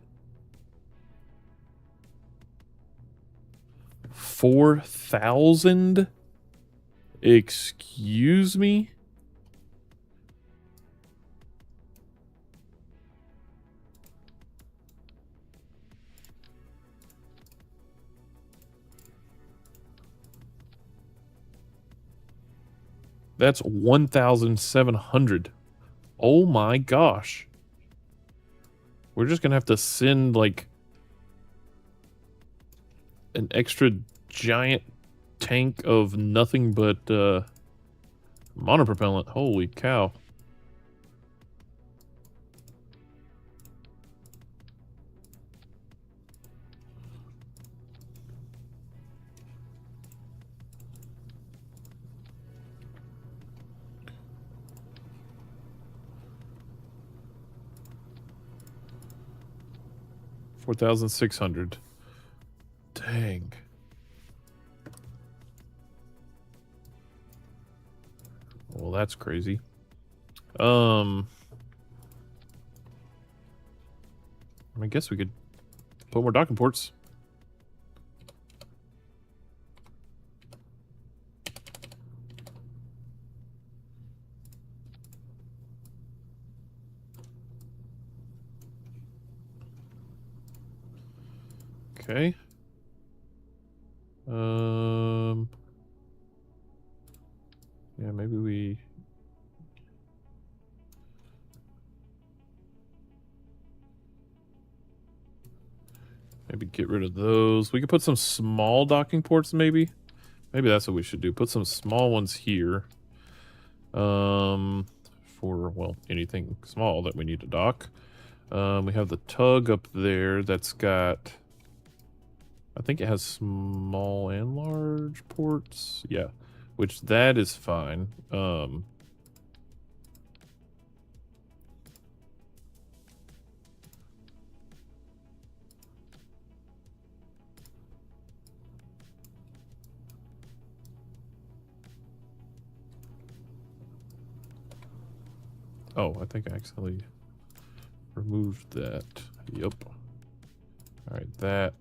4,000? Excuse me? That's 1,700. Oh my gosh. We're just gonna have to send, like, an extra giant tank of nothing but monopropellant. Holy cow. $4,600. Dang. Well, that's crazy. I guess we could put more docking ports. Okay. Yeah, maybe we... Maybe get rid of those. We could put some small docking ports, maybe. Maybe that's what we should do. Put some small ones here. For, well, anything small that we need to dock. We have the tug up there that's got... I think it has small and large ports. Yeah, which that is fine. Oh, I think I accidentally removed that. Yep. All right, that,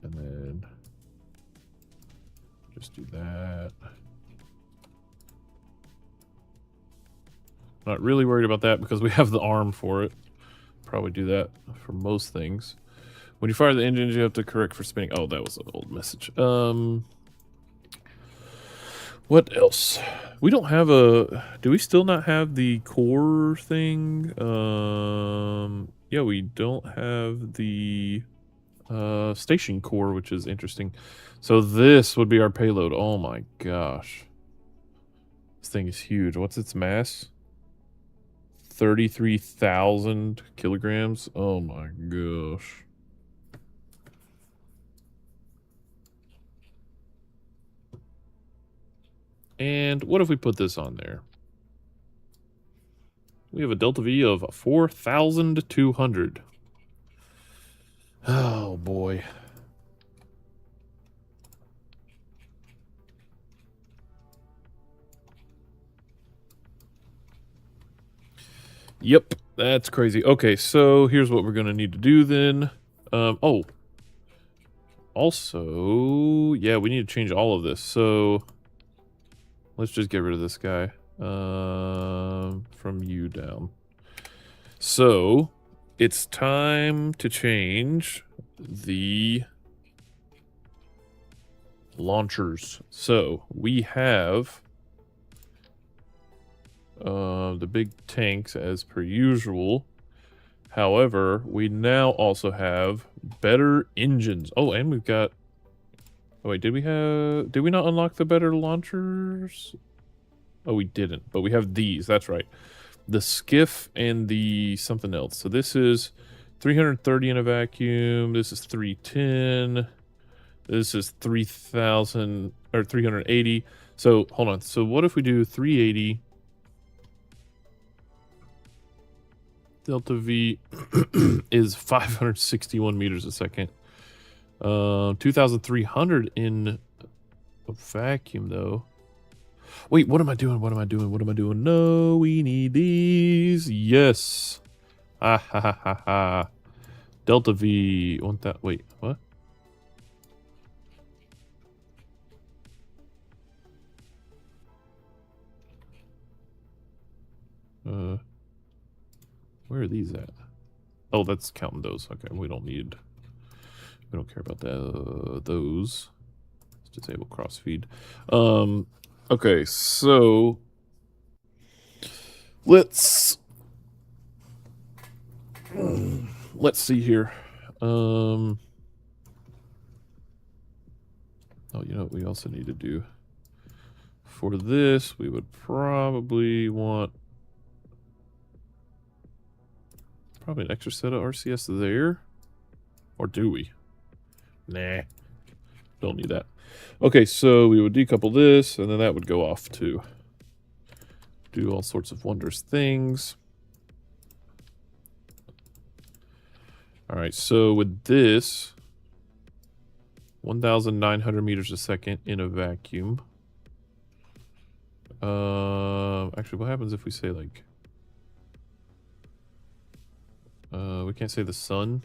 and then just do that. Not really worried about that because we have the arm for it. Probably do that for most things. When you fire the engines, you have to correct for spinning. Oh, that was an old message. What else? We don't have a... Do we still not have the core thing? Yeah, we don't have the station core, which is interesting. So this would be our payload. Oh my gosh. This thing is huge. What's its mass? 33,000 kilograms. Oh my gosh. And what if we put this on there? We have a delta V of 4,200. Oh boy. Yep, that's crazy. Okay, so here's what we're gonna need to do then. Oh. Also, yeah, we need to change all of this. So let's just get rid of this guy. From you down. So it's time to change the launchers. So we have the big tanks as per usual. However, we now also have better engines. Oh, and we've got... Oh, wait, did we not unlock the better launchers? Oh, we didn't, but we have these. That's right. The skiff and the something else. So this is 330 in a vacuum. This is 310. This is 3,000 or 380. So hold on. So what if we do 380 delta V is 561 meters a second. 2,300 in a vacuum though. Wait, what am I doing? What am I doing? What am I doing? No, we need these. Yes. Ah ha ha ha ha. Delta V. Want that? Wait, what? Where are these at? Oh, that's counting those. Okay, we don't care about those. Let's disable crossfeed. Okay, so let's see here. Oh, you know what we also need to do? For this, we would probably want an extra set of RCS there. Or do we? Nah. Don't need that. Okay, so we would decouple this, and then that would go off to do all sorts of wondrous things. Alright, so with this, 1,900 meters a second in a vacuum. Actually, what happens if we say, like... we can't say the sun?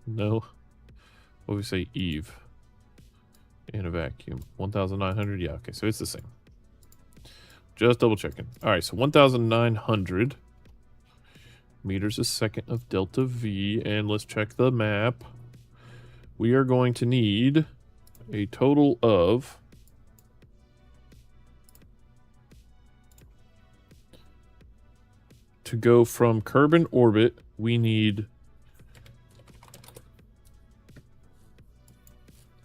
No. What if we say Eve? In a vacuum. 1,900? Yeah, okay, so it's the same. Just double checking. Alright, so 1,900 meters a second of delta V. And let's check the map. We are going to need a total of... To go from Kerbin orbit, we need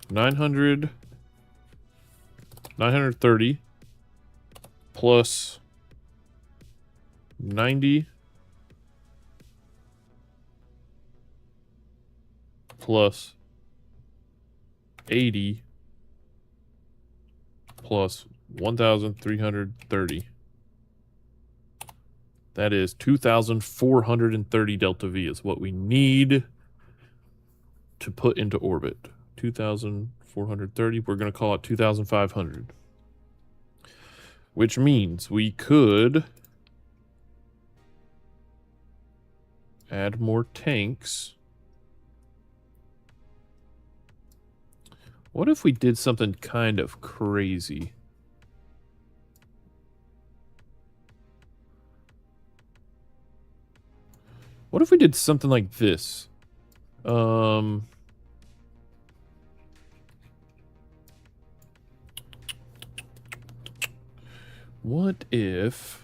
930 plus 90 plus 80 plus 1,330. That is 2,430 delta V is what we need to put into orbit. 2,430. We're going to call it 2,500. Which means we could add more tanks. What if we did something kind of crazy? What if we did something like this? What if...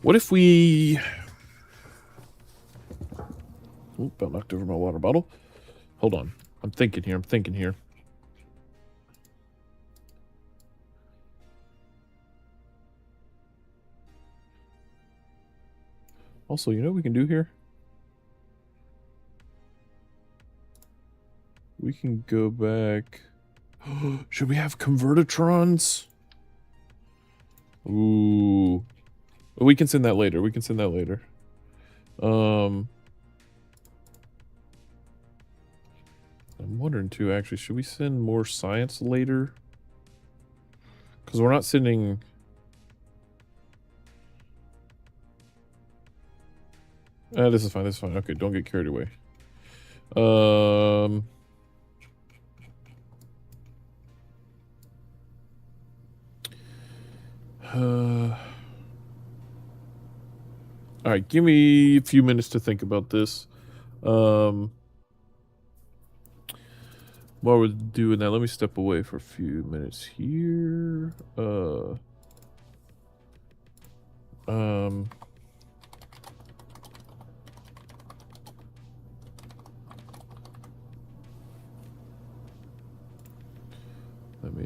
What if we... Oh, about knocked over my water bottle. Hold on. I'm thinking here. Also, you know what we can do here? We can go back... Should we have convertitrons? Ooh... We can send that later. I'm wondering too, actually, should we send more science later? Because we're not sending... this is fine. Okay, don't get carried away. Alright, give me a few minutes to think about this. While we're doing that, let me step away for a few minutes here.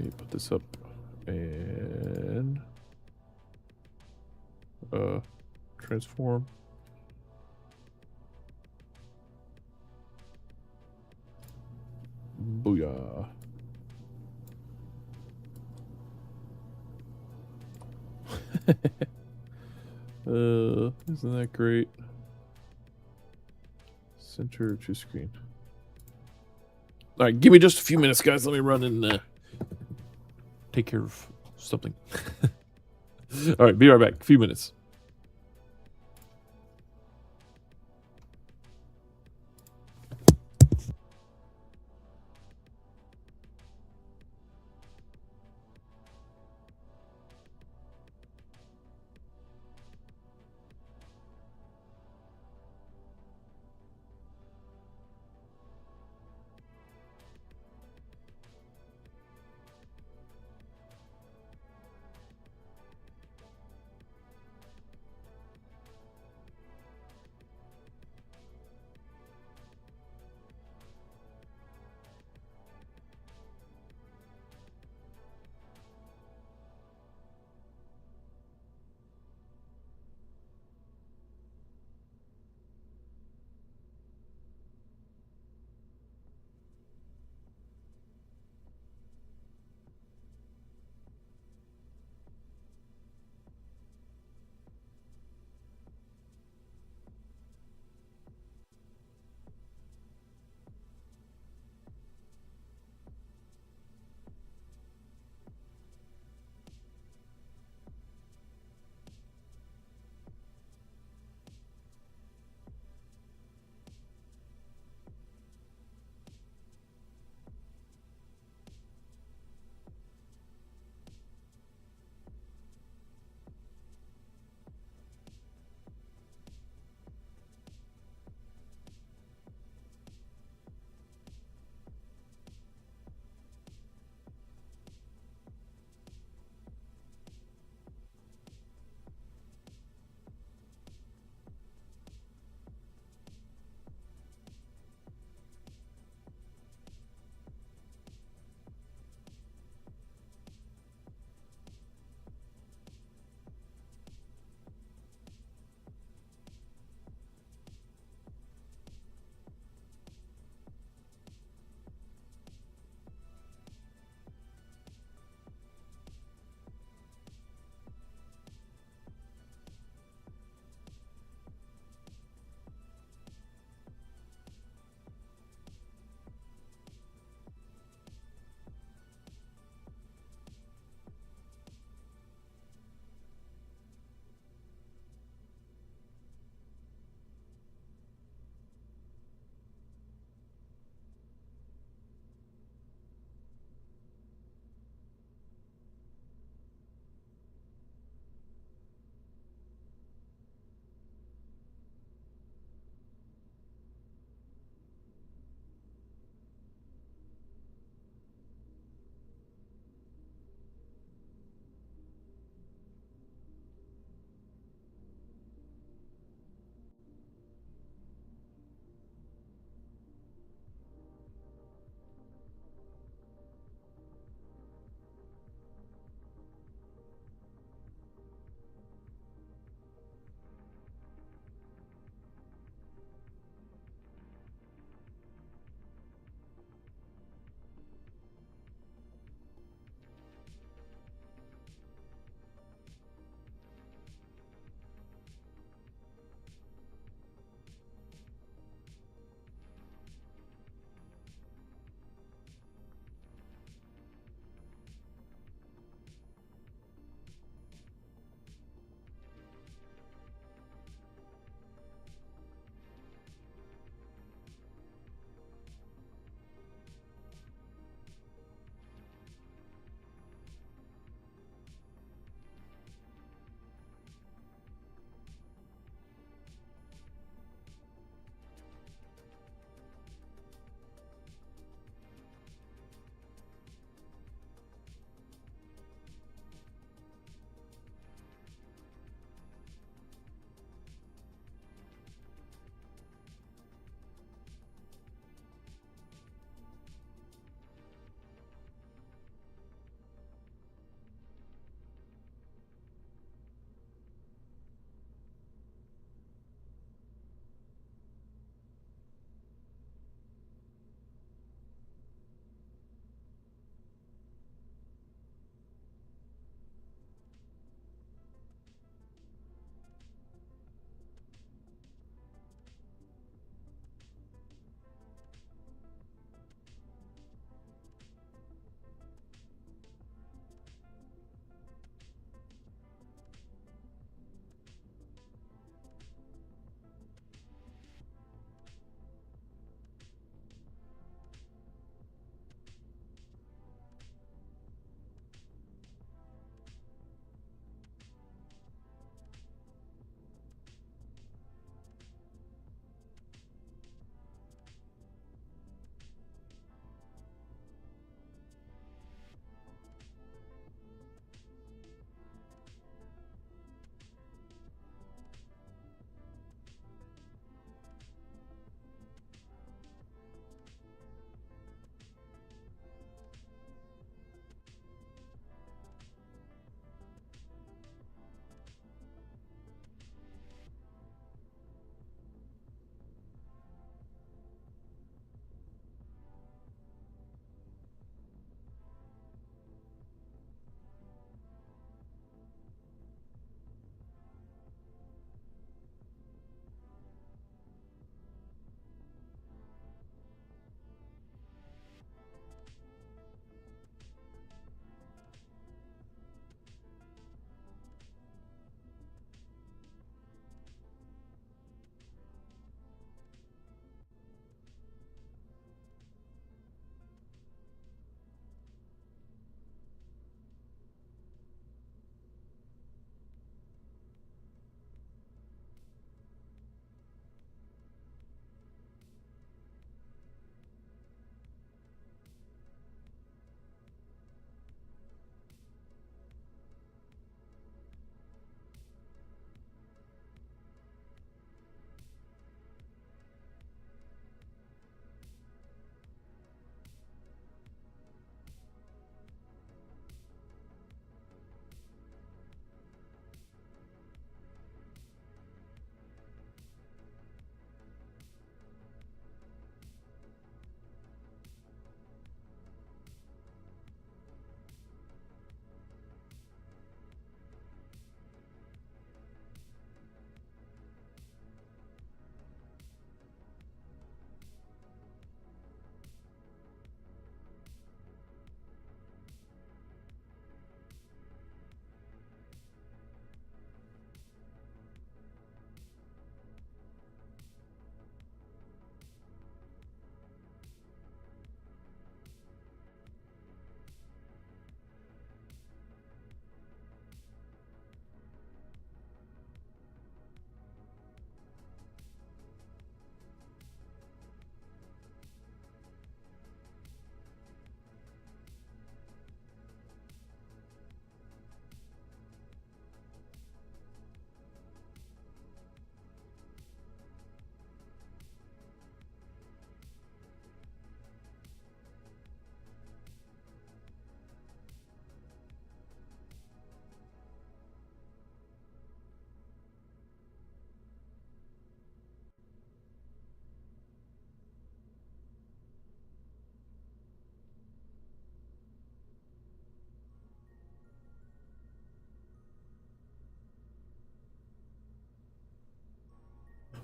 me put this up and transform. Booyah. Isn't that great? Center to screen. All right, give me just a few minutes, guys. Let me run and take care of something. All right, be right back. A few minutes.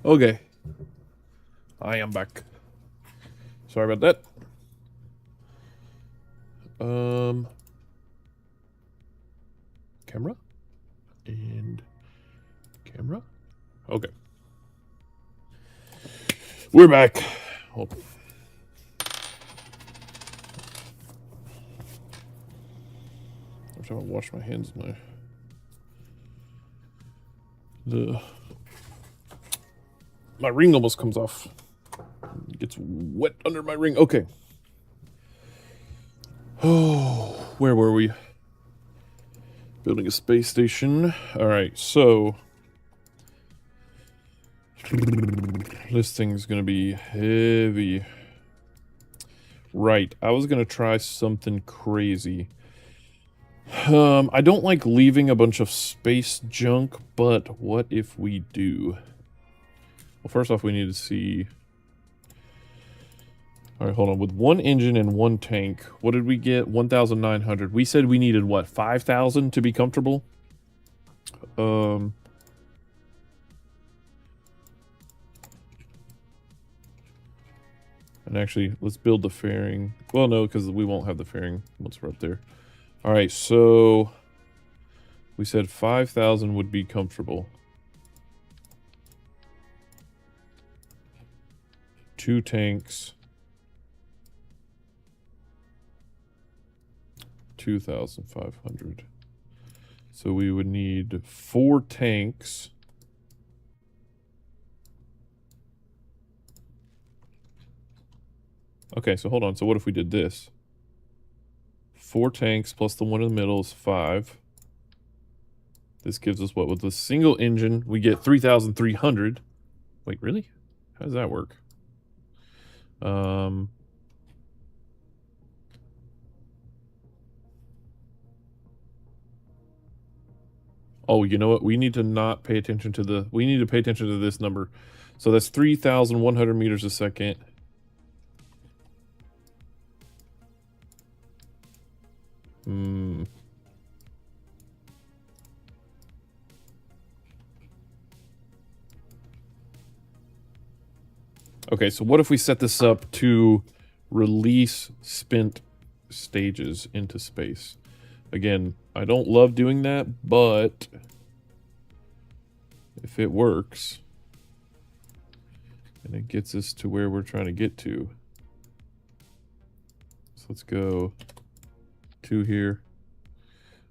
Okay. I am back. Sorry about that. Camera? And camera? Okay. We're back. Oh. I'm trying to wash my hands. My ring almost comes off. It gets wet under my ring. Okay. Oh, where were we? Building a space station. All right, so this thing's gonna be heavy. Right, I was gonna try something crazy. I don't like leaving a bunch of space junk, but what if we do? Well, first off, we need to see... Alright, hold on. With one engine and one tank, what did we get? 1,900. We said we needed, what, 5,000 to be comfortable? And actually, let's build the fairing. Well, no, because we won't have the fairing once we're up there. Alright, so... we said 5,000 would be comfortable. 2 tanks. 2,500. So we would need 4 tanks. Okay, so hold on. So what if we did this? 4 tanks plus the one in the middle is 5. This gives us what? With a single engine, we get 3,300. Wait, really? How does that work? Oh, you know what? We need to not pay attention to the... we need to pay attention to this number. So that's 3,100 meters a second. Okay, so what if we set this up to release spent stages into space? Again, I don't love doing that, but if it works and it gets us to where we're trying to get to. So let's go 2 here.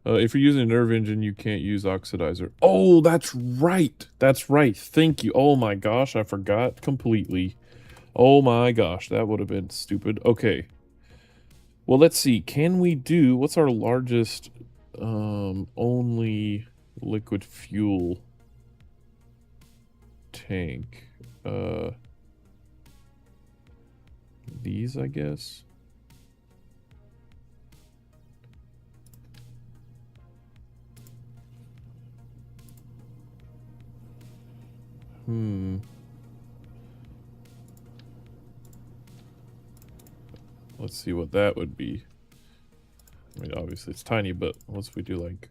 If you're using a nerve engine, you can't use oxidizer. Oh, that's right. That's right. Thank you. Oh my gosh, I forgot completely. Oh my gosh, that would have been stupid. Okay. Well, let's see. Can we do... what's our largest only liquid fuel tank? These, I guess. Let's see what that would be. I mean, obviously it's tiny, but once we do like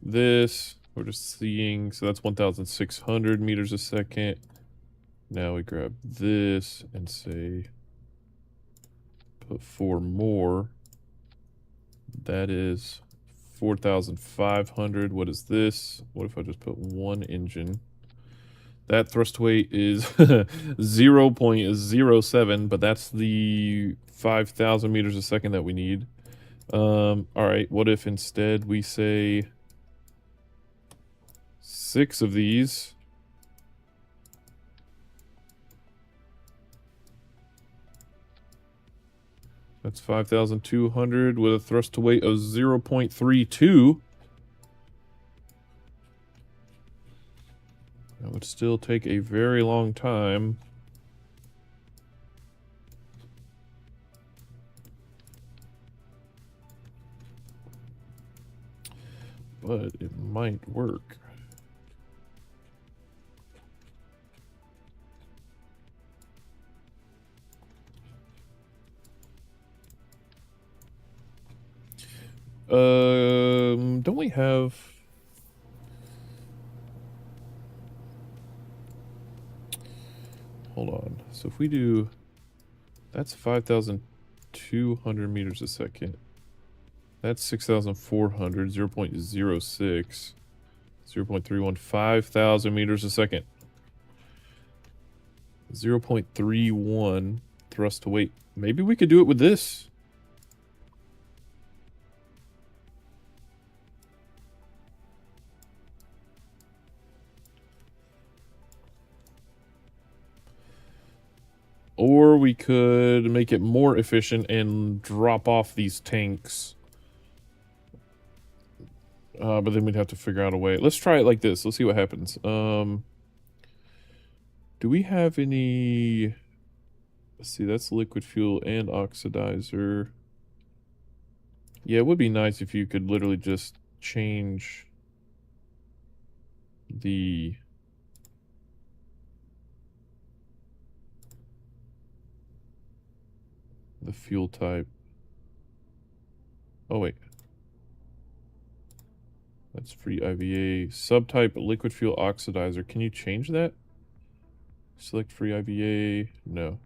this, we're just seeing, so that's 1,600 meters a second. Now we grab this and say, put 4 more. That is 4,500. What is this? What if I just put 1 engine? That thrust weight is 0.07, but that's the 5,000 meters a second that we need. All right, what if instead we say 6 of these? That's 5,200 with a thrust to weight of 0.32. That would still take a very long time. But it might work. Don't we have... hold on. So if we do, that's 5,200 meters a second. That's 6,400, 0.06, 0.31, 5,000 meters a second. 0.31 thrust to weight. Maybe we could do it with this. Or we could make it more efficient and drop off these tanks. But then we'd have to figure out a way. Let's try it like this. Let's see what happens. Do we have any... Let's see, that's liquid fuel and oxidizer. Yeah, it would be nice if you could literally just change the... fuel type. Oh, wait. That's free IVA. Subtype liquid fuel oxidizer. Can you change that? Select free IVA. No.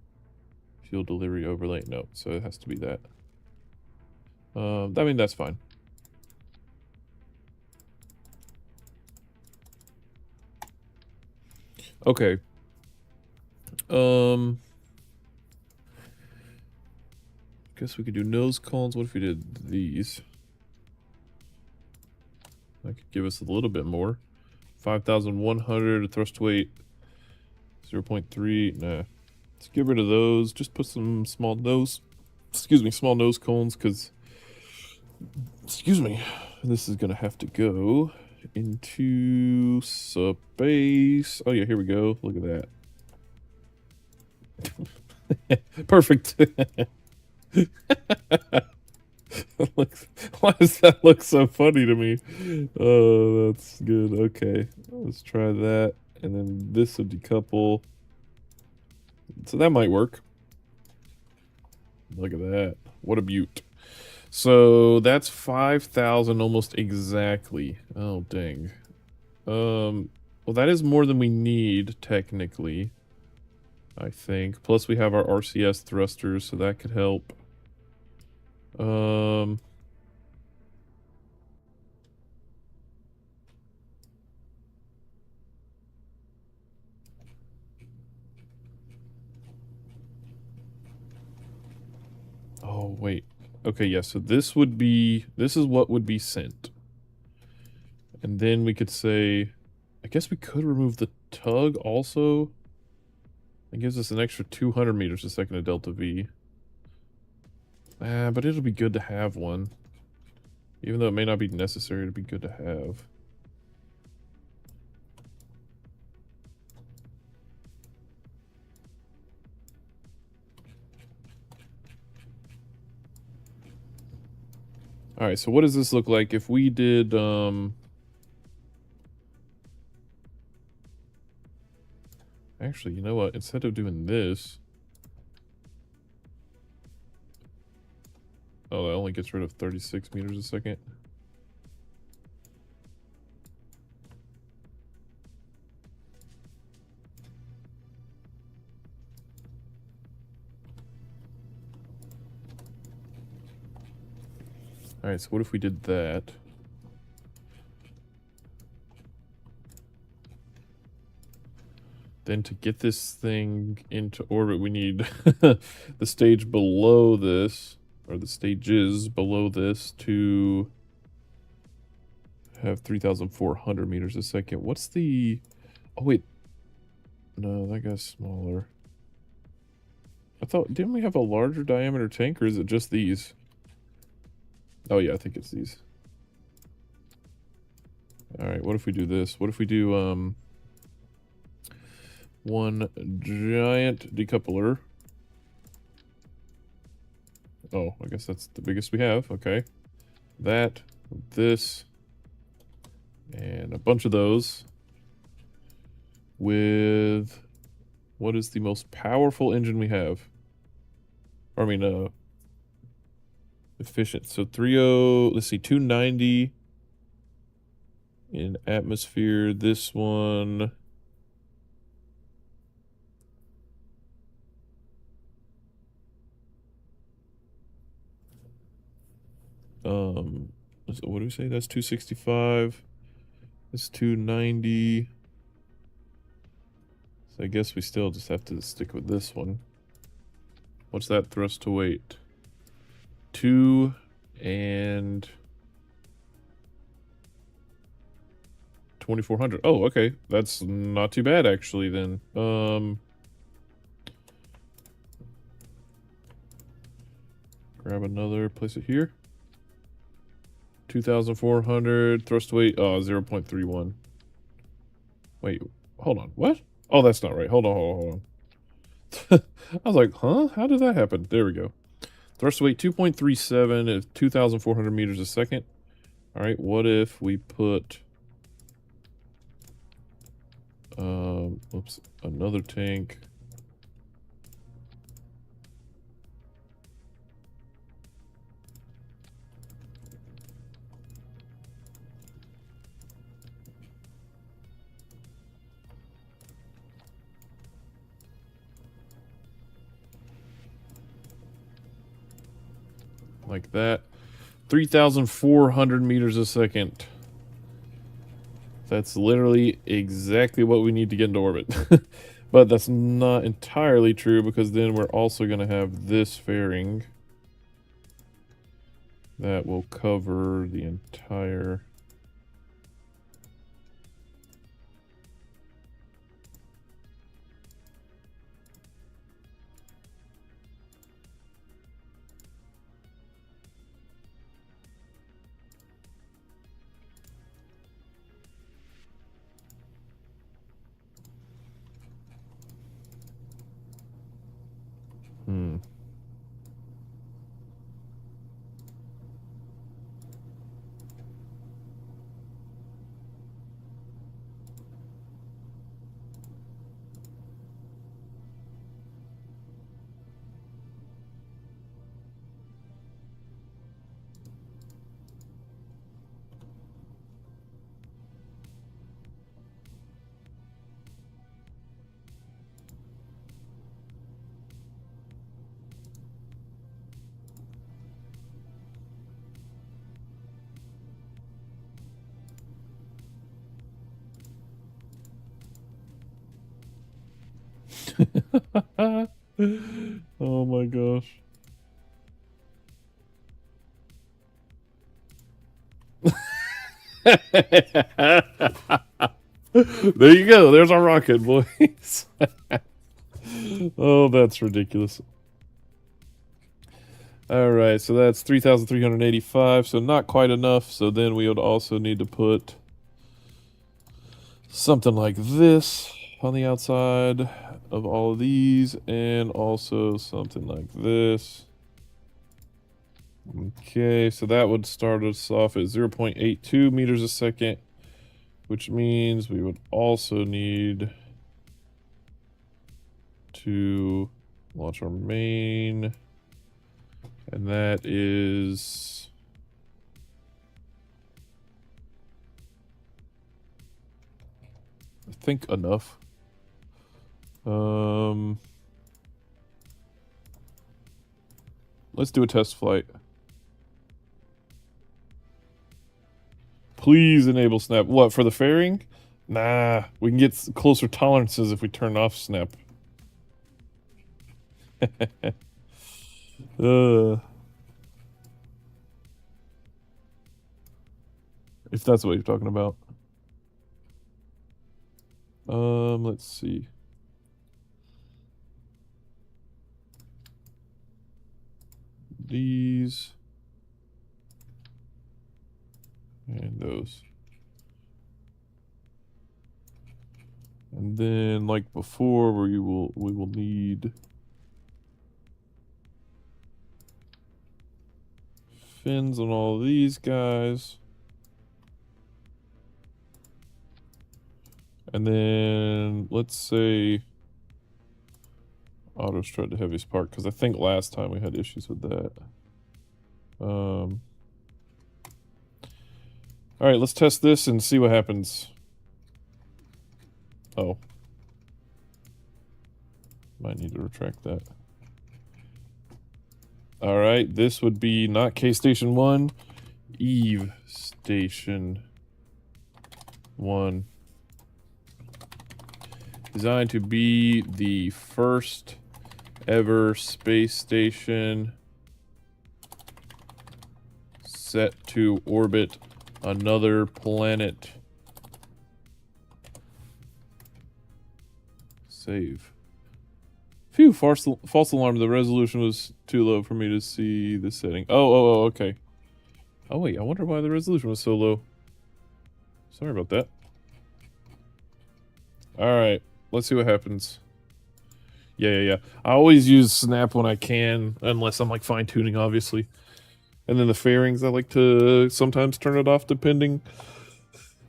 Fuel delivery overlay. No. So it has to be that. I mean, that's fine. Okay. Guess we could do nose cones. What if we did these? That could give us a little bit more. 5,100 thrust weight. 0.3. Nah. Let's get rid of those. Just put some small nose. Excuse me, small nose cones, because. Excuse me. This is gonna have to go into space. Oh yeah, here we go. Look at that. Perfect. Why does that look so funny to me? Oh, that's good. Okay, let's try that, and then this will decouple. So that might work. Look at that. What a beaut. So that's 5,000 almost exactly. Oh, dang. Well, that is more than we need, technically, I think. Plus, we have our RCS thrusters, so that could help. Oh, wait. Okay, yeah, so this is what would be sent. And then we could say, I guess we could remove the tug also. It gives us an extra 200 meters a second of delta V. But it'll be good to have one. Even though it may not be necessary, it'd be good to have. Alright, so what does this look like if we did, Actually, you know what? Instead of doing this... Oh, that only gets rid of 36 meters a second. Alright, so what if we did that? Then to get this thing into orbit, we need the stage below this, or the stages below this, to have 3,400 meters a second. What's the... Oh, wait. No, that guy's smaller. I thought... Didn't we have a larger diameter tank, or is it just these? Oh, yeah, I think it's these. Alright, what if we do this? What if we do, one giant decoupler. Oh, I guess that's the biggest we have. Okay. That, this, and a bunch of those. With... What is the most powerful engine we have? Or, I mean, efficient. So 30... Let's see, 290 in atmosphere. This one... what do we say? That's 265. That's 290. So I guess we still just have to stick with this one. What's that thrust to weight? 2 and 2400. Oh, okay. That's not too bad actually then. Grab another, place it here. 2400 thrust weight. Oh, 0.31. Wait, hold on. What? Oh, that's not right. Hold on. I was like, huh? How did that happen? There we go. Thrust weight 2.37 at 2,400 meters a second. All right, what if we put oops, another tank. Like that. 3,400 meters a second. That's literally exactly what we need to get into orbit. But that's not entirely true because then we're also going to have this fairing that will cover the entire... Oh my gosh. There you go. There's our rocket, boys. Oh, that's ridiculous. All right, so that's 3,385, so not quite enough. So then we would also need to put something like this on the outside of all of these, and also something like this. Okay, so that would start us off at 0.82 meters a second, which means we would also need to launch our main, and that is I think enough. Let's do a test flight. Please enable snap. What, for the fairing? Nah, we can get closer tolerances if we turn off snap. If that's what you're talking about. Let's see. These and those. And then like before we will need fins on all of these guys. And then let's say auto strut to heavy spark, because I think last time we had issues with that. All right, let's test this and see what happens. Oh. Might need to retract that. All right, this would be not K-Station 1. Eve Station 1. Designed to be the first ever space station set to orbit another planet. Save. Phew, false alarm. The resolution was too low for me to see the setting. Oh, okay. Oh, wait, I wonder why the resolution was so low. Sorry about that. Alright, let's see what happens. Yeah. I always use snap when I can, unless I'm like fine-tuning, obviously. And then the fairings, I like to sometimes turn it off, depending.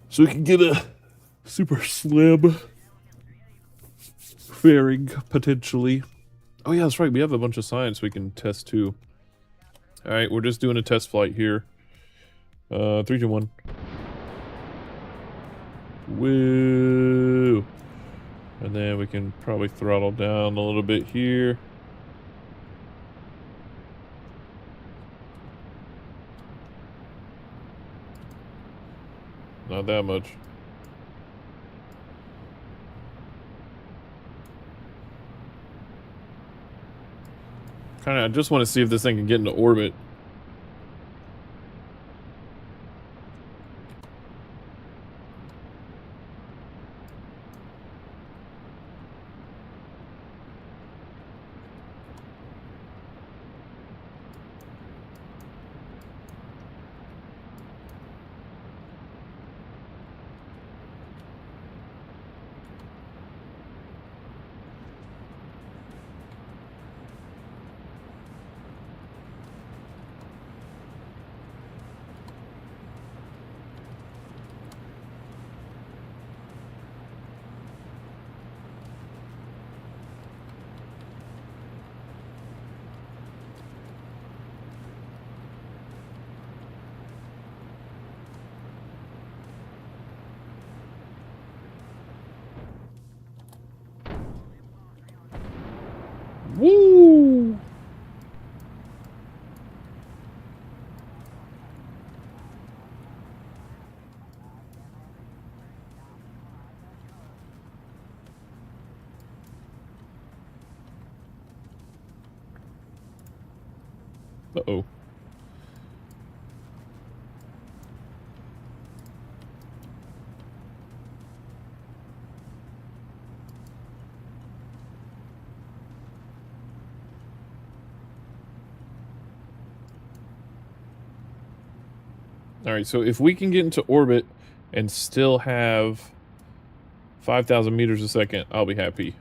So we can get a super slim fairing, potentially. Oh yeah, that's right, we have a bunch of science we can test too. Alright, we're just doing a test flight here. 3, 2, 1. Woo! And then we can probably throttle down a little bit here. Not that much. I just want to see if this thing can get into orbit. Woo! Uh-oh. Alright, so if we can get into orbit and still have 5,000 meters a second, I'll be happy.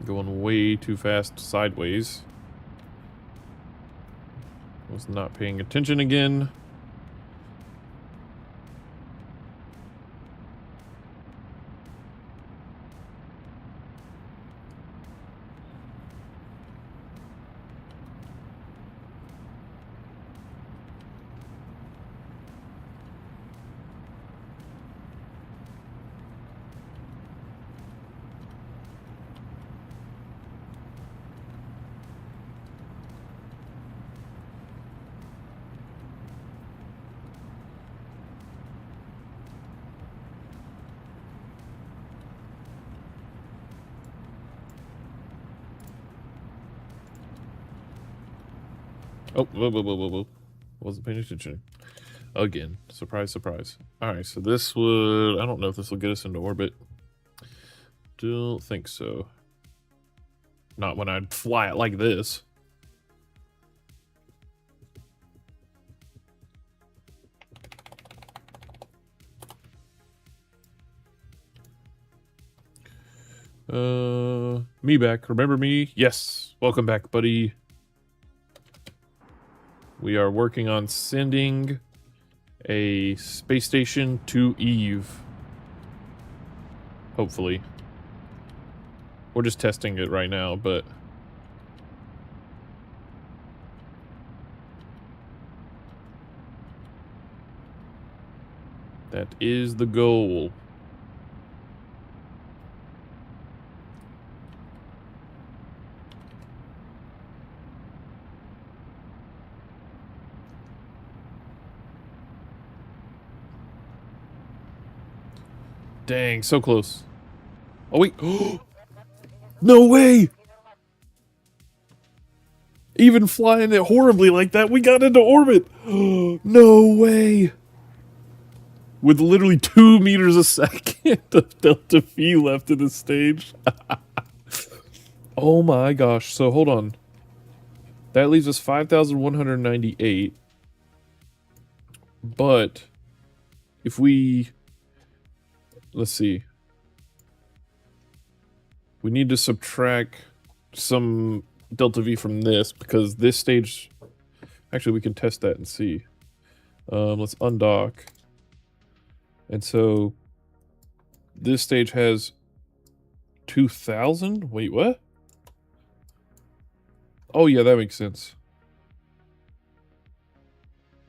Going way too fast sideways. Was not paying attention again. Oh, whoa. Wasn't paying attention. Again. Surprise, surprise. Alright, so this would... I don't know if this will get us into orbit. Don't think so. Not when I fly it like this. Me back. Remember me? Yes. Welcome back, buddy. We are working on sending a space station to Eve. Hopefully. We're just testing it right now, but... That is the goal. Dang, so close. Oh, wait. No way! Even flying it horribly like that, we got into orbit! No way! With literally 2 meters a second of delta V left in the stage. Oh my gosh. So hold on. That leaves us 5,198. But if we... Let's see. We need to subtract some delta V from this because this stage... Actually, we can test that and see. Let's undock. And so this stage has 2,000? Wait, what? Oh yeah, that makes sense.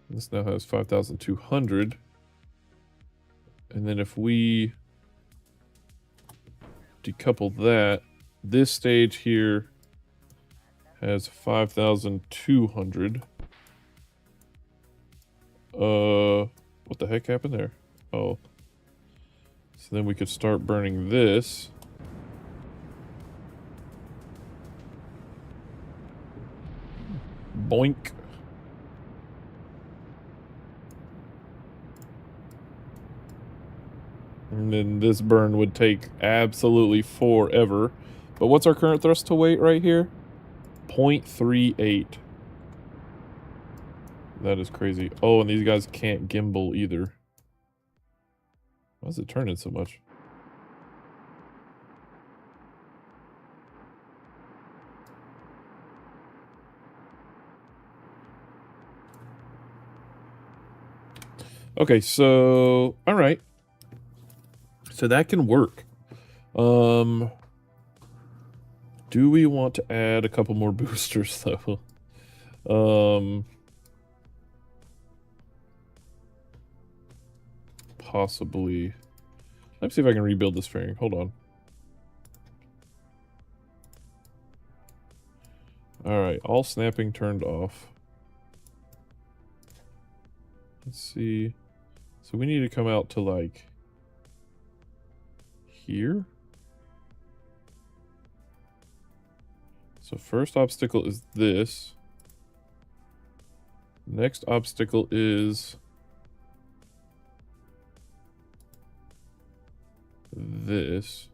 This now has 5,200. And then if we decouple that, this stage here has 5,200. What the heck happened there? Oh. So then we could start burning this. Boink. And then this burn would take absolutely forever. But what's our current thrust to weight right here? 0.38. That is crazy. Oh, and these guys can't gimbal either. Why is it turning so much? Okay, so... Alright. So that can work. Do we want to add a couple more boosters, though? Possibly. Let's see if I can rebuild this fairing. Hold on. Alright, all snapping turned off. Let's see. So we need to come out to, like, here? So first obstacle is this. Next obstacle is this.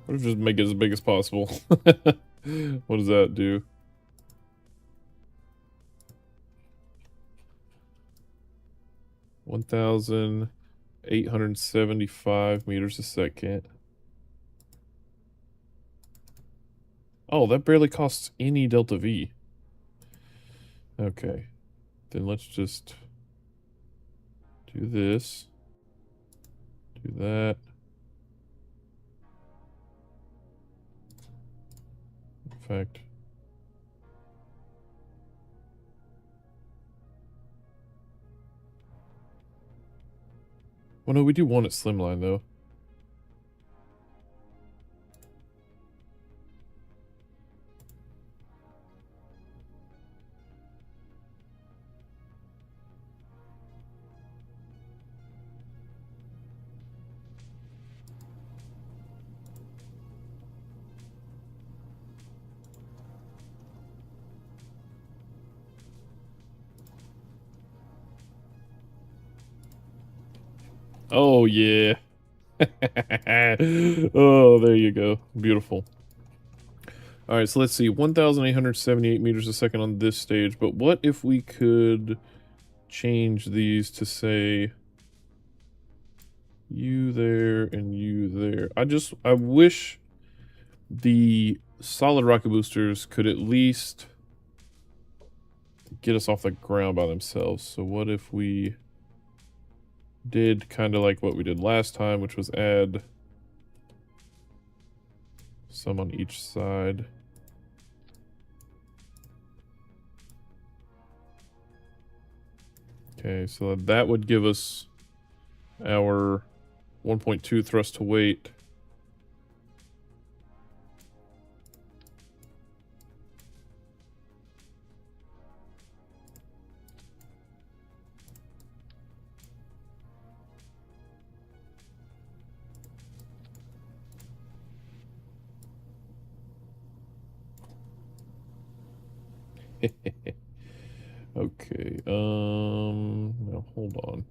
Or just make it as big as possible. What does that do? $1,875 meters a second. Oh, that barely costs any delta V. Okay. Then let's just do this. Do that. In fact, well, no, we do want it slimline though. Oh, yeah. Oh, there you go. Beautiful. All right, so let's see. 1,878 meters a second on this stage. But what if we could change these to, say, you there and you there? I wish the solid rocket boosters could at least get us off the ground by themselves. So what if we did kind of like what we did last time, which was add some on each side. Okay, so that would give us our 1.2 thrust to weight. Okay, now hold on.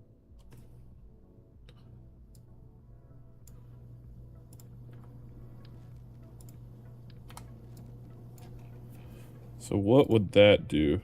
So what would that do?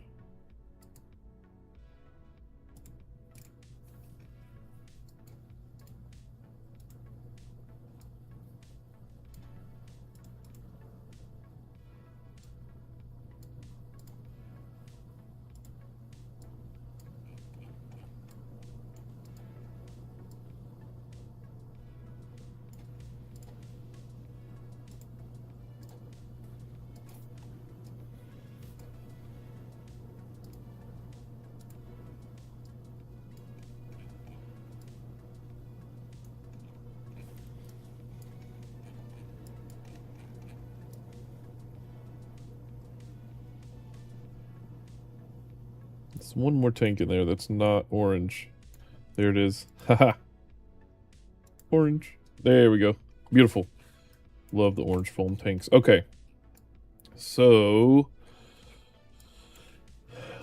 There's one more tank in there that's not orange. There it is. Haha. Orange. There we go. Beautiful. Love the orange foam tanks. Okay. So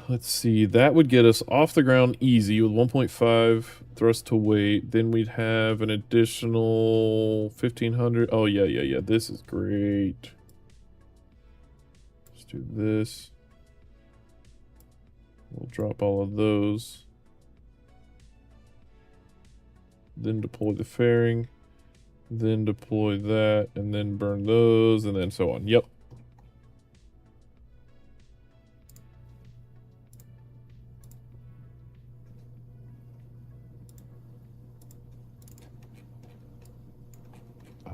let's see. That would get us off the ground easy with 1.5 thrust to weight. Then we'd have an additional 1500. Oh, yeah. This is great. Let's do this. We'll drop all of those. Then deploy the fairing. Then deploy that. And then burn those. And then so on. Yep.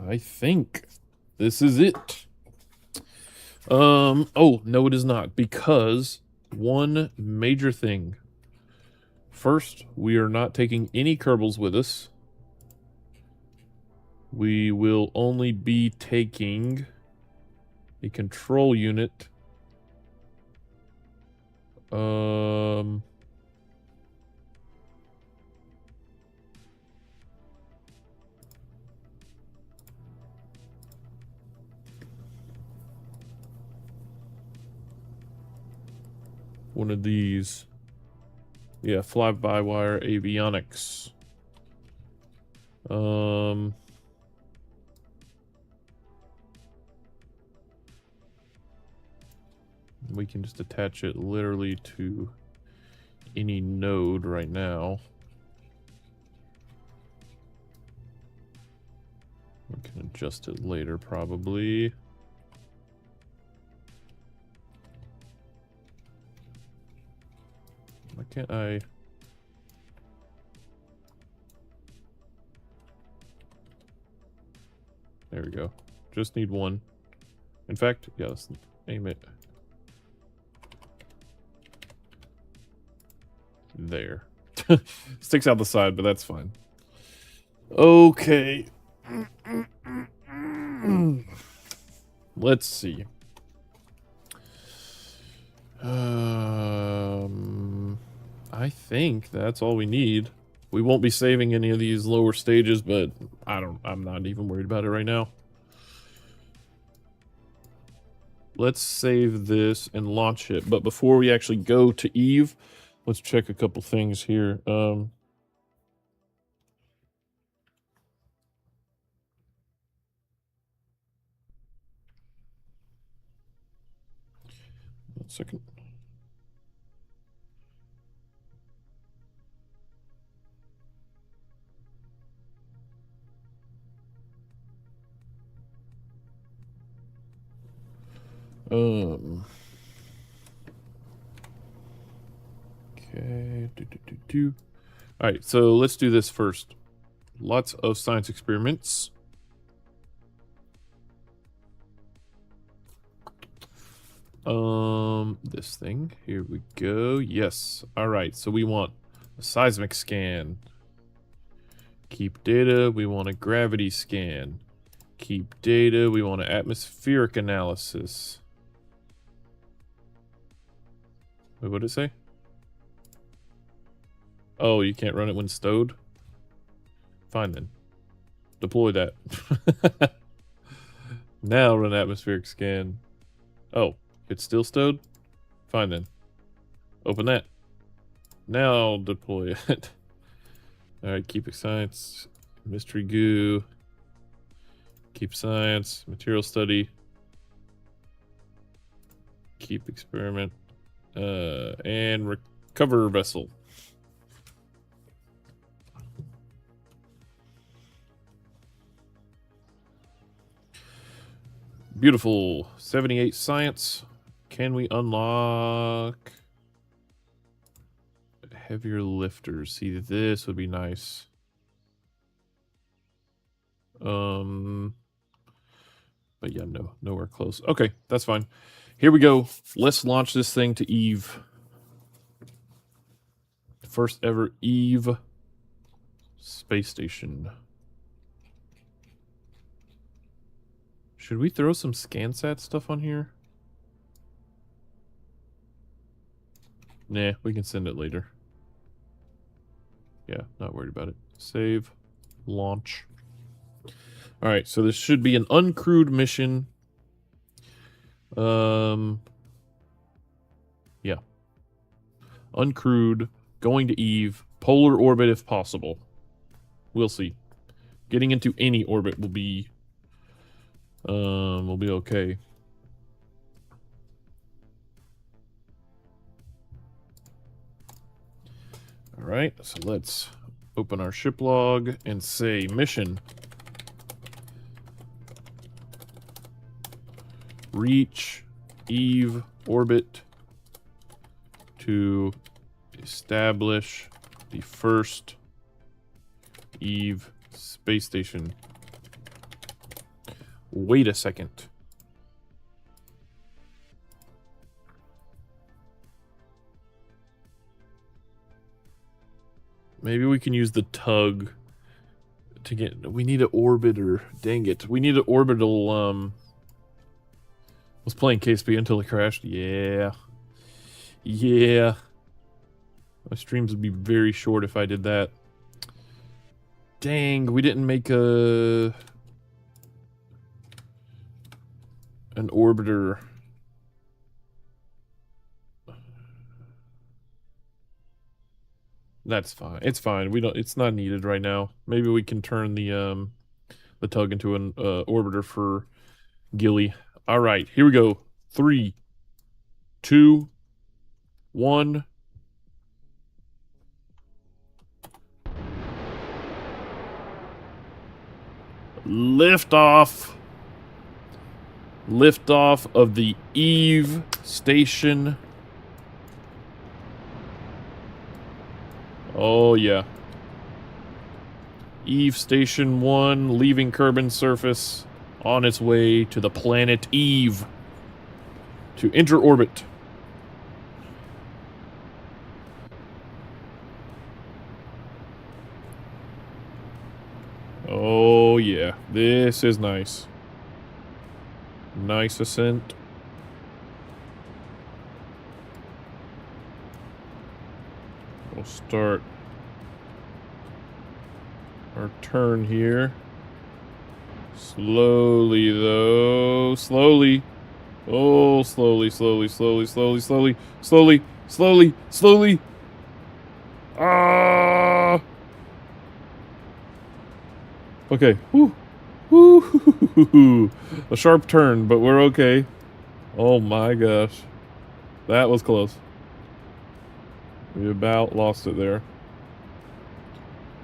I think this is it. Oh, no, it is not. Because one major thing. First, we are not taking any Kerbals with us. We will only be taking a control unit. One of these. Yeah, fly-by-wire avionics. We can just attach it literally to any node right now. We can adjust it later, probably. Why can't I? There we go. Just need one. In fact, yeah, let's aim it. There. Sticks out the side, but that's fine. Okay. Let's see. I think that's all we need. We won't be saving any of these lower stages, but I'm not even worried about it right now. Let's save this and launch it. But before we actually go to Eve, let's check a couple things here. 1 second. Okay. All right, so let's do this first. Lots of science experiments. This thing. Here we go. Yes. All right, so we want a seismic scan. Keep data. We want a gravity scan. Keep data. We want an atmospheric analysis. Wait, what did it say? Oh, you can't run it when stowed? Fine then. Deploy that. Now run atmospheric scan. Oh, it's still stowed? Fine then. Open that. Now deploy it. Alright, keep science. Mystery goo. Keep science. Material study. Keep experiment. And recover vessel. Beautiful. 78 science. Can we unlock heavier lifters? See, this would be nice. But yeah, no, nowhere close. Okay, that's fine. Here we go. Let's launch this thing to Eve. First ever Eve space station. Should we throw some ScanSat stuff on here? Nah, we can send it later. Yeah, not worried about it. Save. Launch. Alright, so this should be an uncrewed mission. Yeah. Uncrewed, going to Eve, polar orbit if possible. We'll see. Getting into any orbit will be okay. Alright, so let's open our ship log and say mission. Reach Eve orbit to establish the first Eve space station. Wait a second. Maybe we can use the tug to get... We need an orbiter. Dang it. We need an orbital, was playing KSP until it crashed. Yeah. Yeah. My streams would be very short if I did that. Dang, we didn't make an orbiter. That's fine. It's fine. It's not needed right now. Maybe we can turn the tug into an orbiter for Gilly. All right, here we go. 3, 2, 1. Liftoff. Liftoff of the Eve station. Oh, yeah. Eve Station 1 leaving Kerbin surface on its way to the planet Eve to enter orbit. Oh, yeah. This is nice. Nice ascent. We'll start our turn here. Slowly, though. Slowly. Oh, slowly, slowly, slowly, slowly, slowly, slowly, slowly, slowly. Ah! Okay. Woo. Woo. A sharp turn, but we're okay. Oh my gosh. That was close. We about lost it there.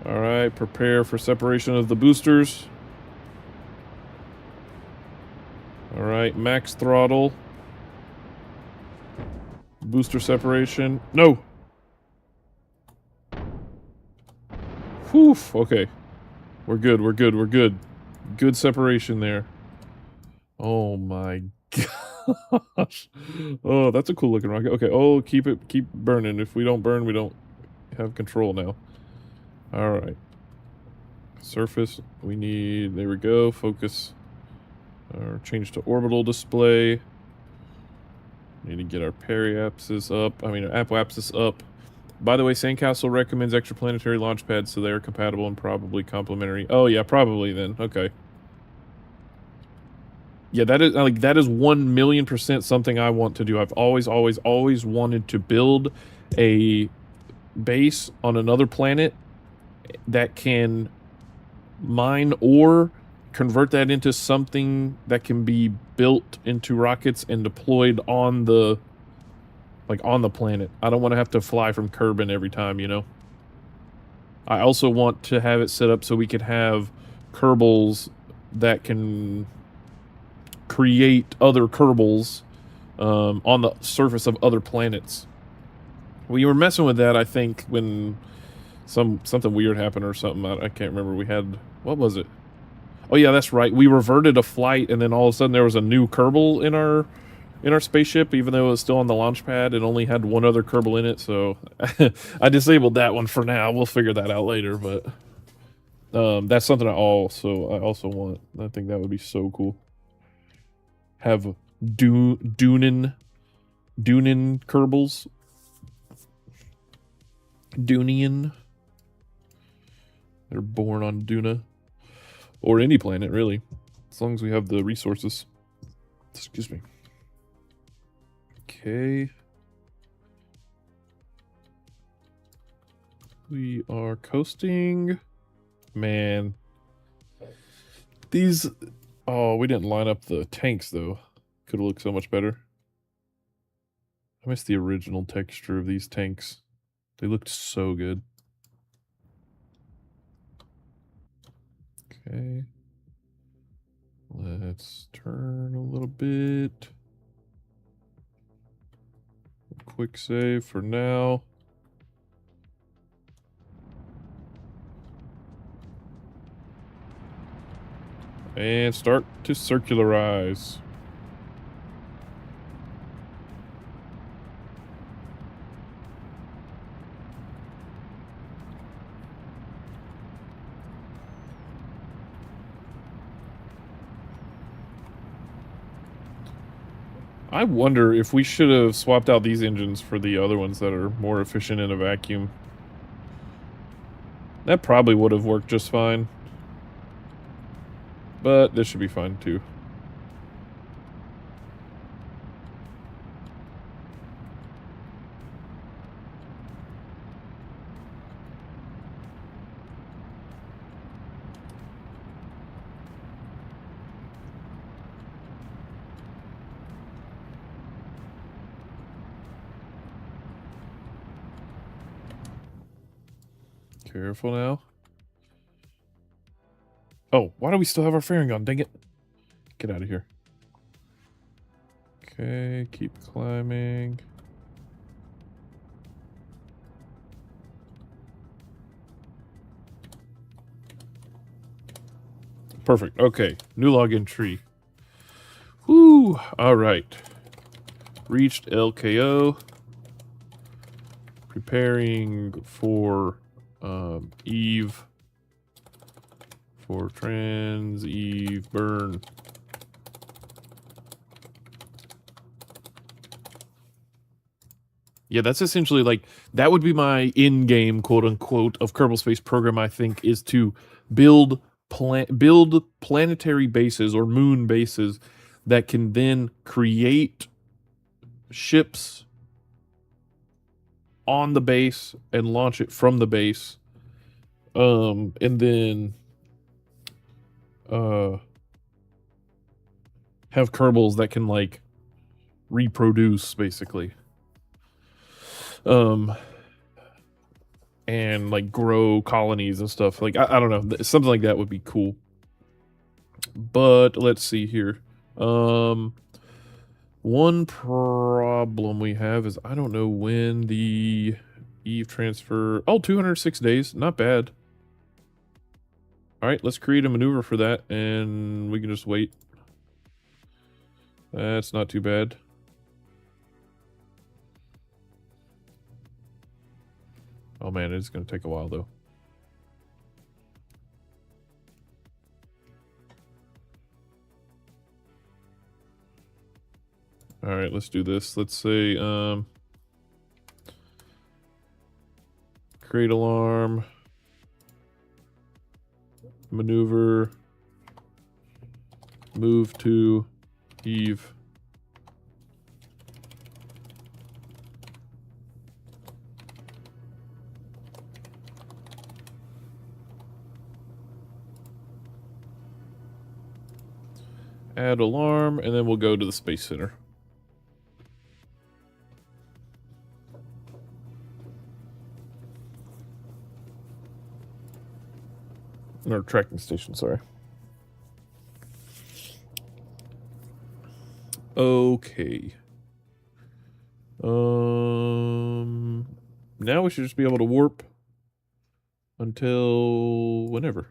Alright, prepare for separation of the boosters. Alright, max throttle. Booster separation. No! Whew, okay. We're good, we're good, we're good. Good separation there. Oh my gosh. Oh, that's a cool looking rocket. Okay, oh, keep burning. If we don't burn, we don't have control now. Alright. Surface, we need, there we go, focus. Or change to orbital display. Need to get our periapsis up. I mean, apoapsis up. By the way, Sandcastle recommends extraplanetary launch pads, so they are compatible and probably complementary. Oh yeah, probably then. Okay. Yeah, that is like 1,000,000% something I want to do. I've always wanted to build a base on another planet that can mine ore, convert that into something that can be built into rockets and deployed on the planet. I don't want to have to fly from Kerbin every time, you know. I also want to have it set up so we could have Kerbals that can create other Kerbals on the surface of other planets. We were messing with that, I think, when something weird happened or something. I can't remember. We had, what was it? Oh yeah, that's right. We reverted a flight, and then all of a sudden there was a new Kerbal in our spaceship, even though it was still on the launch pad. It only had one other Kerbal in it, so I disabled that one for now. We'll figure that out later, but that's something I also want. I think that would be so cool. Have Dunian Kerbals. Dunian. They're born on Duna. Or any planet, really. As long as we have the resources. Excuse me. Okay. We are coasting. Man. These... Oh, we didn't line up the tanks, though. Could have looked so much better. I miss the original texture of these tanks. They looked so good. Okay. Let's turn a little bit. Quick save for now. And start to circularize. I wonder if we should have swapped out these engines for the other ones that are more efficient in a vacuum. That probably would have worked just fine. But this should be fine too. Careful now. Oh, why do we still have our fairing on? Dang it. Get out of here. Okay, keep climbing. Perfect. Okay, new login tree. Whoo! Alright. Reached LKO. Preparing for Eve. For trans Eve burn. Yeah, that's essentially like, that would be my in-game quote-unquote of Kerbal Space Program, I think, is to build planetary bases or moon bases that can then create ships on the base and launch it from the base. And then have Kerbals that can like reproduce basically. And like grow colonies and stuff. Like I don't know, something like that would be cool. But let's see here. One problem we have is I don't know when the Eve transfer... Oh, 206 days. Not bad. All right, let's create a maneuver for that, and we can just wait. That's not too bad. Oh man, it's going to take a while though. All right, let's do this. Let's say create alarm, maneuver, move to Eve. Add alarm, and then we'll go to the Space Center. Or tracking station, sorry. Okay. Now we should just be able to warp until whenever.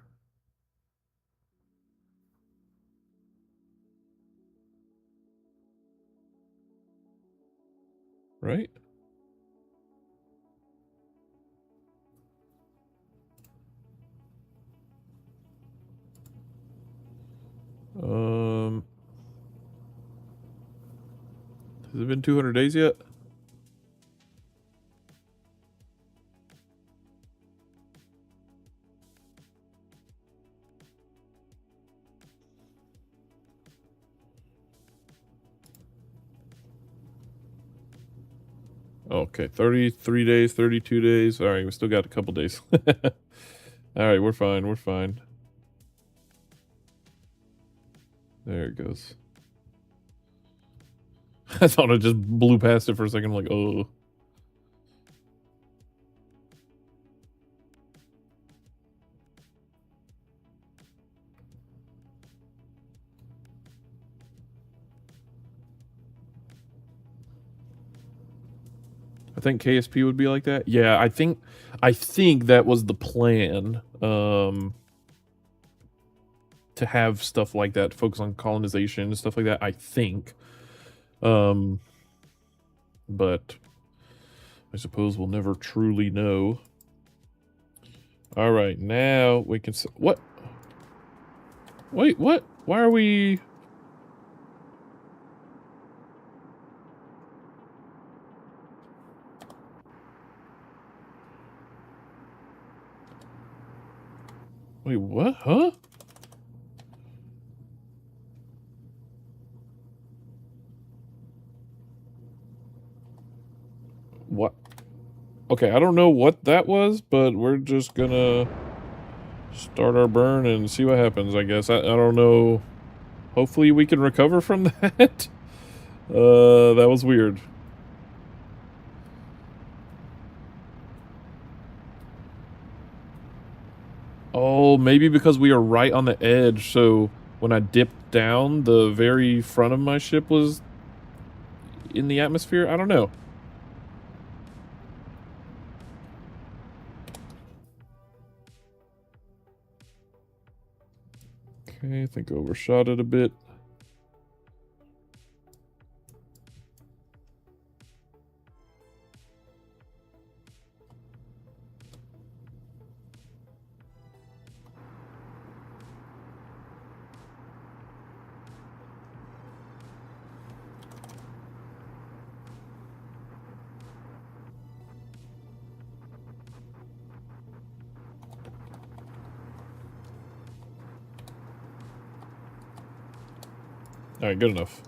Right? Has it been 200 days yet? Okay, 33 days, 32 days. All right, we still got a couple days. All right, we're fine, we're fine. There it goes. I thought I just blew past it for a second. I'm like, oh. I think KSP would be like that. Yeah, I think that was the plan. To have stuff like that, to focus on colonization and stuff like that, I think. But I suppose we'll never truly know. All right, now we can... What? Wait, what? Why are we... Wait, what? Huh? What? Okay, I don't know what that was, but we're just gonna start our burn and see what happens, I guess. I don't know. Hopefully we can recover from that. That was weird. Oh, maybe because we are right on the edge, so when I dipped down, the very front of my ship was in the atmosphere? I don't know. Okay, I think I overshot it a bit. Alright, good enough.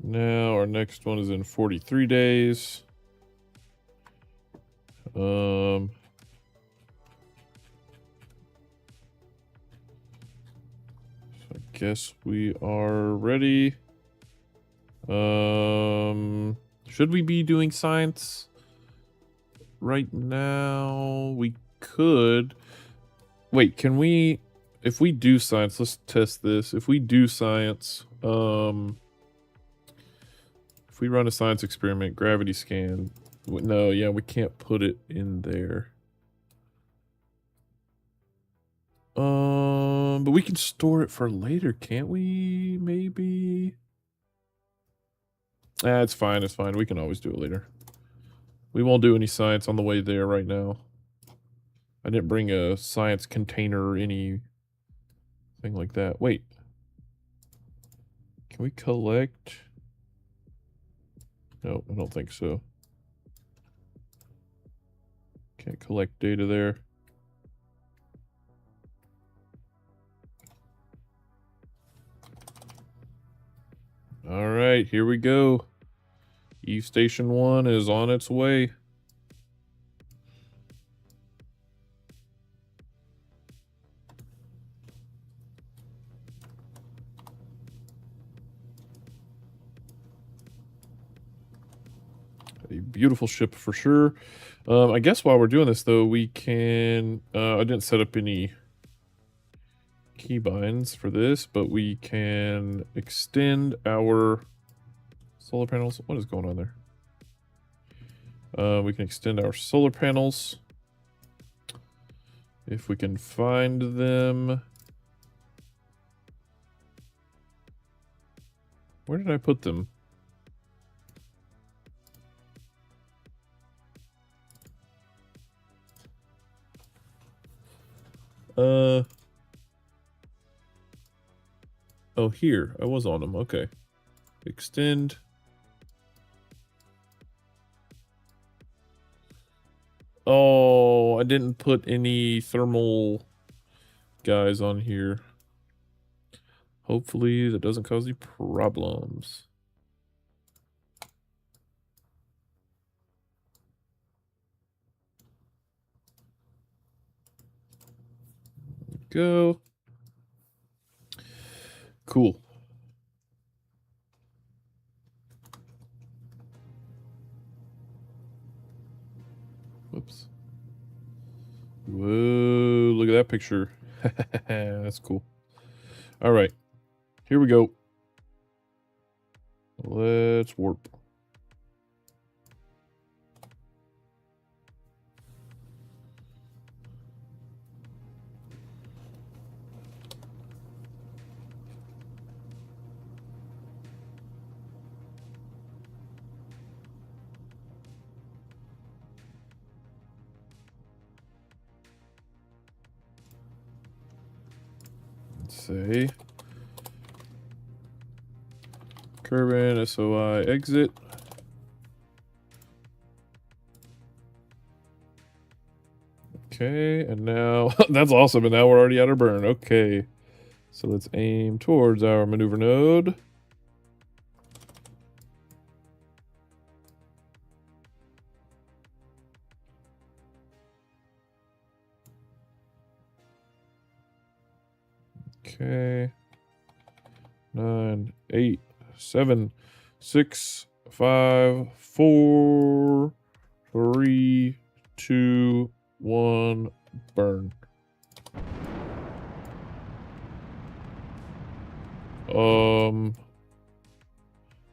Now our next one is in 43 days. So I guess we are ready. Should we be doing science right now? We could. Wait, can we if we do science, let's test this. If we do science, if we run a science experiment, gravity scan. No, yeah, we can't put it in there. But we can store it for later, can't we? Maybe. It's fine. It's fine. We can always do it later. We won't do any science on the way there right now. I didn't bring a science container or anything like that. Wait. Can we collect? No, I don't think so. Can't collect data there. All right, here we go. Eve Station 1 is on its way. A beautiful ship for sure. I guess while we're doing this, though, we can... I didn't set up any keybinds for this, but we can extend our solar panels. What is going on there? We can extend our solar panels if we can find them. Where did I put them? Oh, here. I was on them. Okay. Extend. Oh, I didn't put any thermal guys on here. Hopefully that doesn't cause any problems. Go. Cool. Whoops. Whoa, look at that picture. That's cool. All right. Here we go. Let's warp. Let's say Kerbin, SOI, exit. Okay, and now that's awesome. And now we're already at our burn. Okay, so let's aim towards our maneuver node. Okay. 9, 8, 7, 6, 5, 4, 3, 2, 1, burn.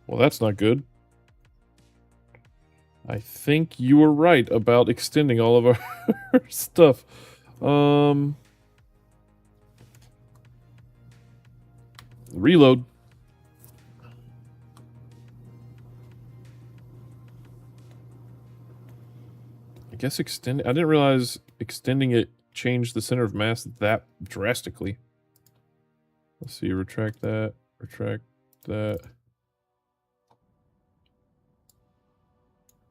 Well, that's not good. I think you were right about extending all of our stuff. Reload. I guess extend. I didn't realize extending it changed the center of mass that drastically. Let's see. Retract that. Retract that.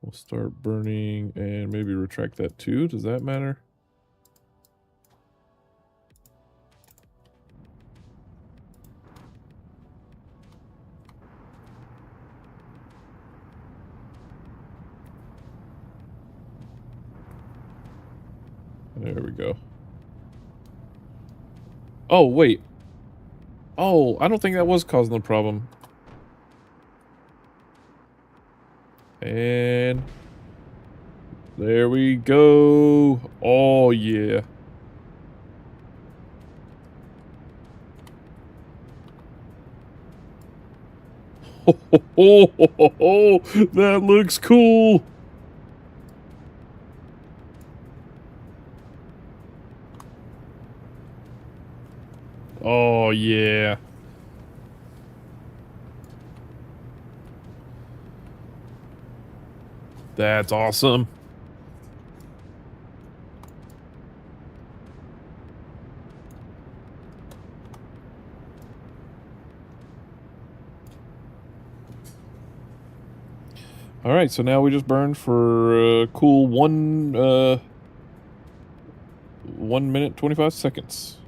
We'll start burning and maybe retract that too. Does that matter? There we go. Oh, wait. Oh, I don't think that was causing the problem. And there we go. Oh, yeah. Oh, that looks cool. Oh, yeah. That's awesome. All right, so now we just burned for a cool 1 minute 25 seconds.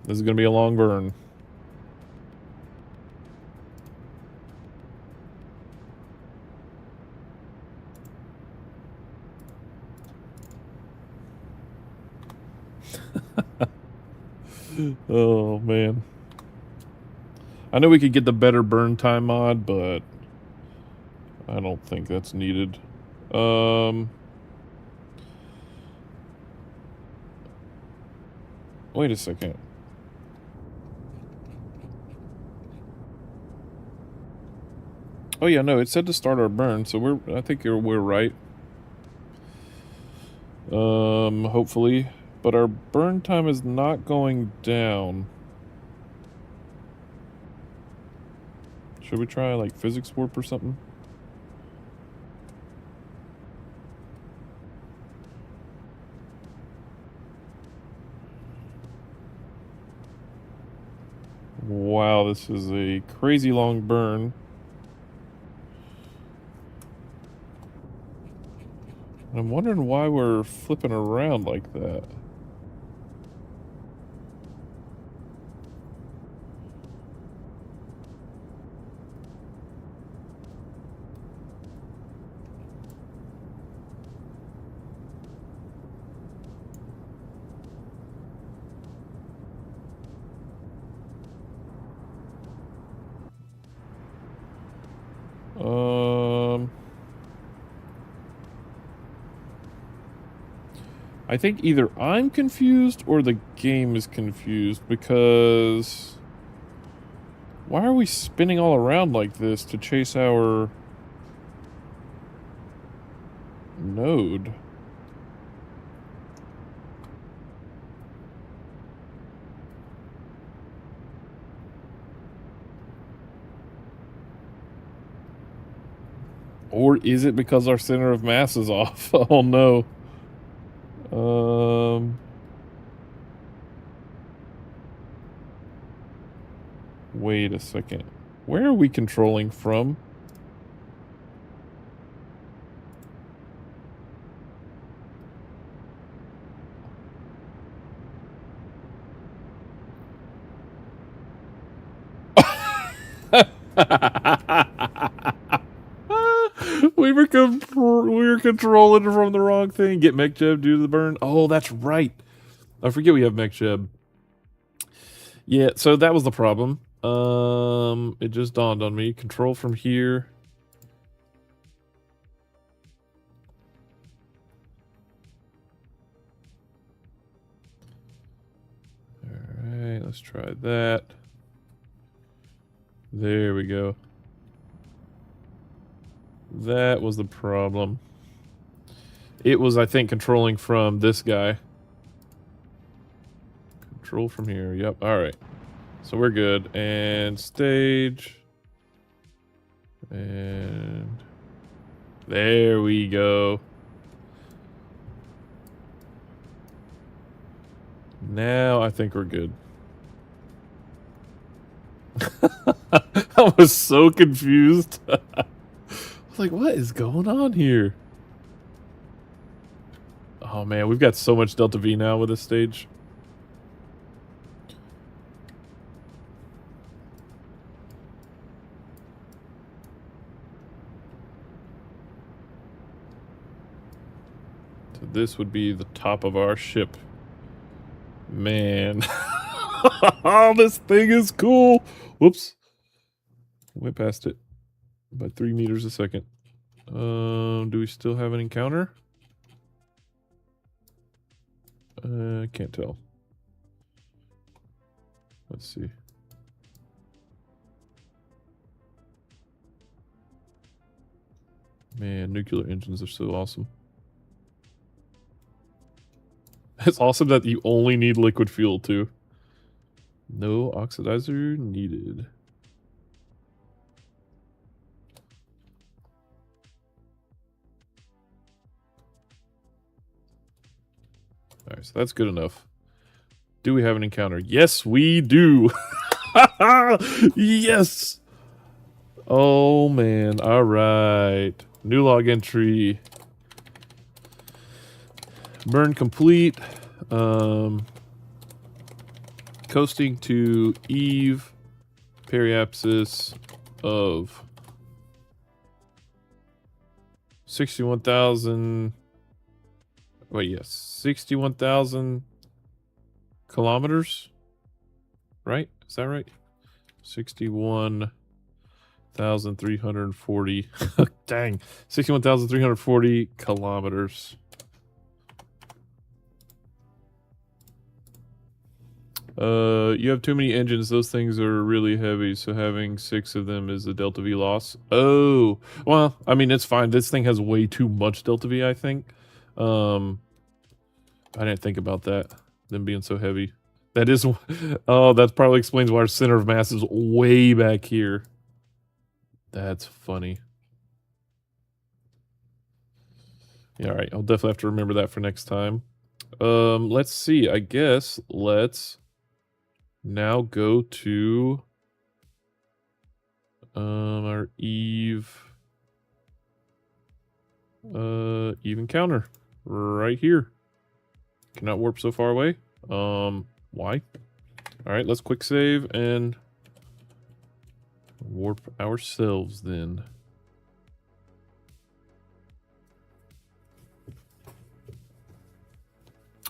This is gonna be a long burn. Oh man. I know we could get the better burn time mod, but I don't think that's needed. Wait a second. Oh yeah, no, it said to start our burn, so I think we're right. Hopefully. But our burn time is not going down. Should we try like physics warp or something? Wow, this is a crazy long burn. I'm wondering why we're flipping around like that. I think either I'm confused or the game is confused because why are we spinning all around like this to chase our node? Or is it because our center of mass is off? Oh no. Wait a second. Where are we controlling from? we were controlling from the wrong thing. Get MechJeb due to the burn. Oh, that's right. I forget we have MechJeb. Yeah, so that was the problem. It just dawned on me. Control from here. Alright, let's try that. There we go. That was the problem. It was, I think, controlling from this guy. Control from here. Yep, alright. So we're good. And stage. And there we go. Now I think we're good. I was so confused. I was like, what is going on here? Oh man, we've got so much Delta V now with this stage. So this would be the top of our ship. Man. Oh, this thing is cool. Whoops. Went past it by 3 meters a second. Do we still have an encounter? Can't tell. Let's see. Man, nuclear engines are so awesome. It's awesome that you only need liquid fuel, too. No oxidizer needed. Alright, so that's good enough. Do we have an encounter? Yes, we do! Yes! Oh, man. Alright. New log entry. Burn complete. Coasting to Eve. Periapsis of 61,000. Wait, yes. 61,000 kilometers? Right? Is that right? 61,340. Dang. 61,340 kilometers. You have too many engines. Those things are really heavy, so having 6 of them is a delta V loss. Oh, well, I mean, it's fine. This thing has way too much delta V, I think. I didn't think about that, them being so heavy. That is, oh, that probably explains why our center of mass is way back here. That's funny. Yeah, all right, I'll definitely have to remember that for next time. Let's see, I guess let's now go to our Eve encounter right here. Cannot warp so far away. Why? Alright, let's quick save and warp ourselves then.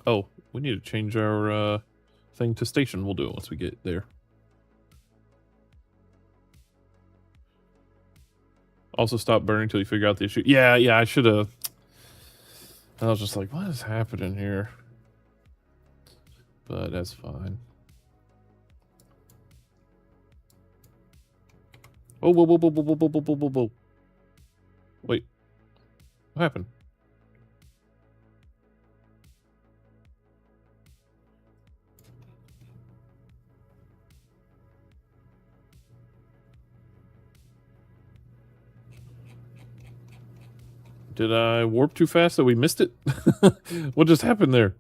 Oh, we need to change our thing to station. We'll do it once we get there. Also stop burning until you figure out the issue. Yeah, I should have. I was just like, what is happening here? But that's fine. Oh, whoa, whoa, whoa, whoa, whoa, whoa, whoa, whoa, whoa. Wait. What happened? Did I warp too fast that we missed it? What just happened there?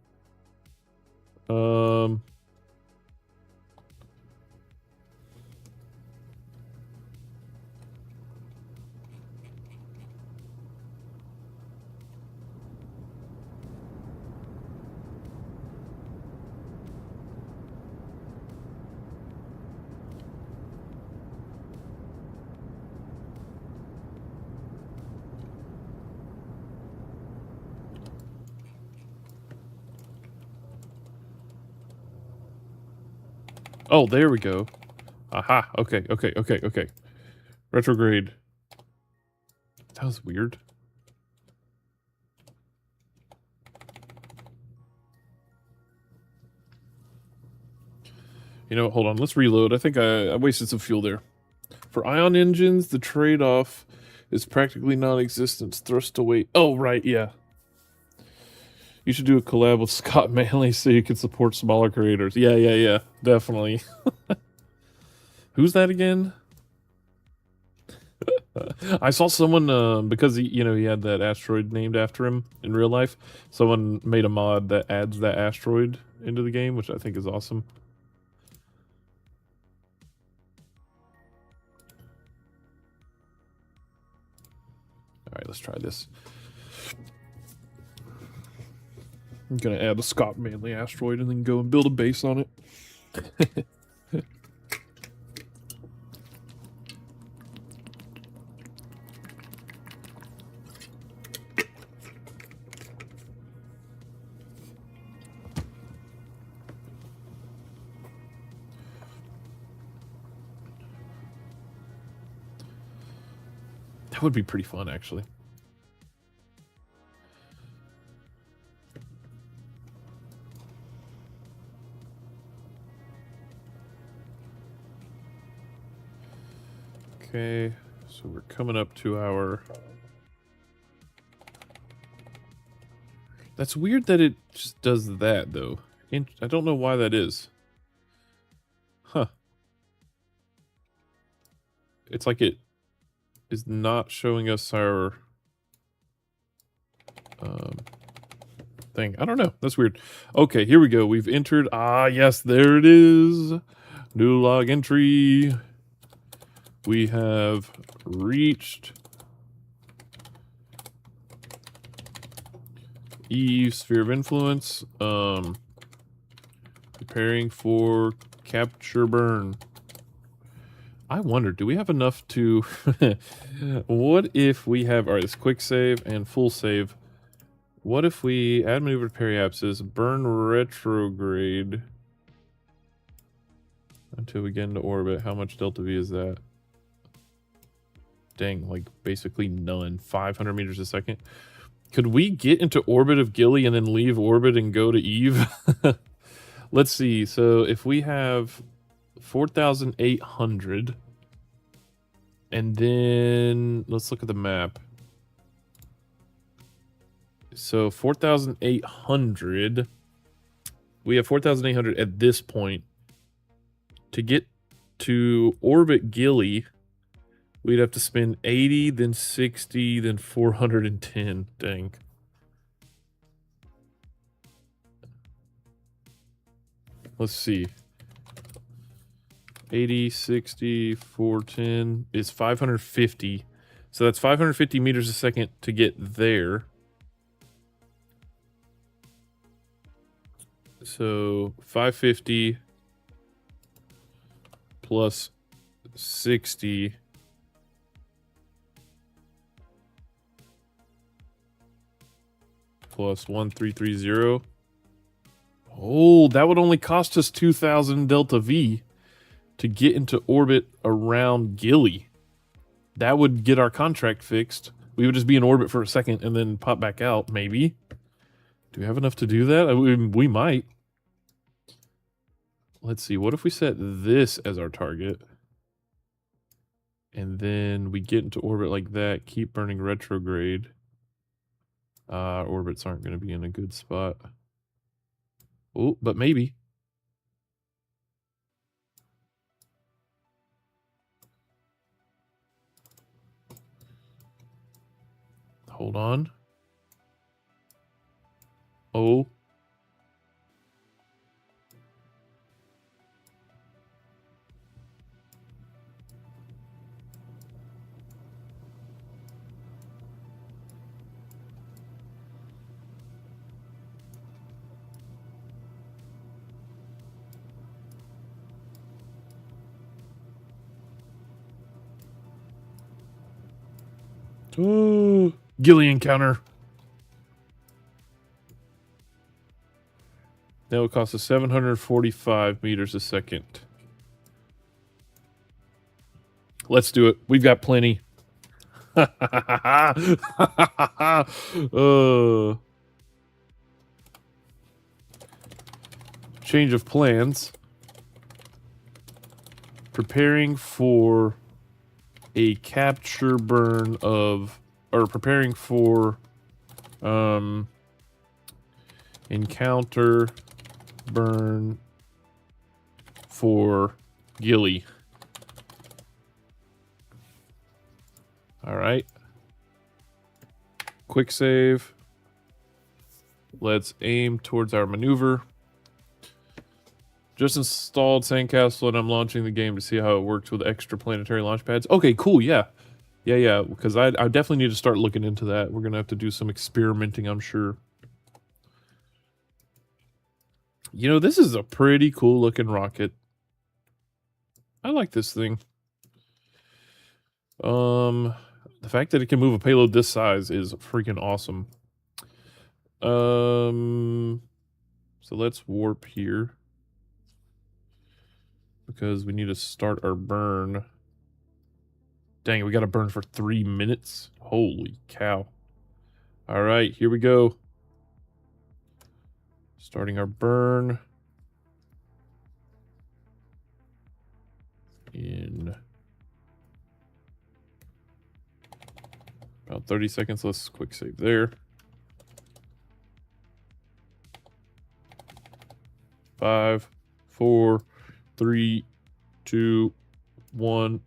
Oh, there we go. Aha. Okay. Retrograde. That was weird. You know, hold on. Let's reload. I think I wasted some fuel there. For ion engines, the trade-off is practically non-existent. Thrust to weight. Oh, right. Yeah. You should do a collab with Scott Manley so you can support smaller creators. Yeah. Definitely. Who's that again? I saw someone, because he had that asteroid named after him in real life. Someone made a mod that adds that asteroid into the game, which I think is awesome. All right, let's try this. I'm gonna add a Scott Manley asteroid and then go and build a base on it. That would be pretty fun, actually. Okay, so we're coming up to our... That's weird that it just does that, though. I don't know why that is. Huh. It's like it is not showing us our thing. I don't know. That's weird. Okay, here we go. We've entered. Ah, yes, there it is. New log entry. We have reached Eve sphere of influence. Preparing for capture burn. I wonder, do we have enough to... What if we have... Alright, this quick save and full save. What if we add maneuver to periapsis, burn retrograde until we get into orbit? How much delta V is that? Dang, like basically none. 500 meters a second. Could we get into orbit of Gilly and then leave orbit and go to Eve? Let's see. So if we have 4,800, and then let's look at the map. So 4,800. We have 4,800 at this point. To get to orbit Gilly, we'd have to spend 80, then 60, then 410. Dang. Let's see. 80, 60, 410 is 550. So that's 550 meters a second to get there. So 550 plus 60 plus 1330. Oh, that would only cost us 2,000 delta V to get into orbit around Gilly. That would get our contract fixed. We would just be in orbit for a second and then pop back out, maybe. Do we have enough to do that? We might. Let's see. What if we set this as our target? And then we get into orbit like that. Keep burning retrograde. Orbits aren't going to be in a good spot. Oh, but maybe. Hold on. Oh. Oh, Gilly encounter. That would cost us 745 meters a second. Let's do it. We've got plenty. Change of plans. Preparing for a capture burn of, or preparing for encounter burn for Gilly. All right. Quick save. Let's aim towards our maneuver. Just installed Sandcastle and I'm launching the game to see how it works with extra planetary launch pads. Okay, cool, yeah. Yeah, because I definitely need to start looking into that. We're going to have to do some experimenting, I'm sure. You know, this is a pretty cool looking rocket. I like this thing. The fact that it can move a payload this size is freaking awesome. So let's warp here. Because we need to start our burn. Dang it, we got to burn for 3 minutes. Holy cow. All right, here we go. Starting our burn. In About 30 seconds. Let's quick save there. 5, 4, 3, 2, 1.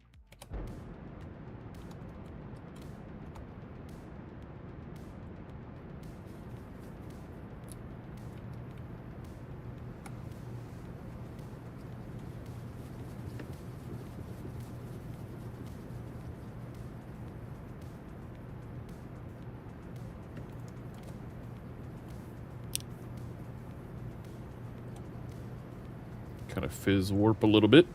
Kind of fizz warp a little bit.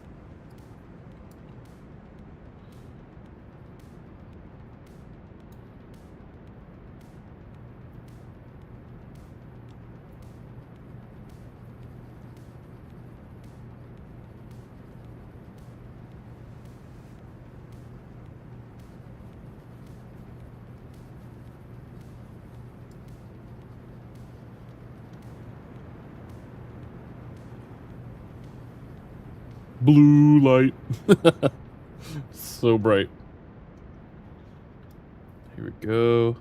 Blue light. So bright. Here we go.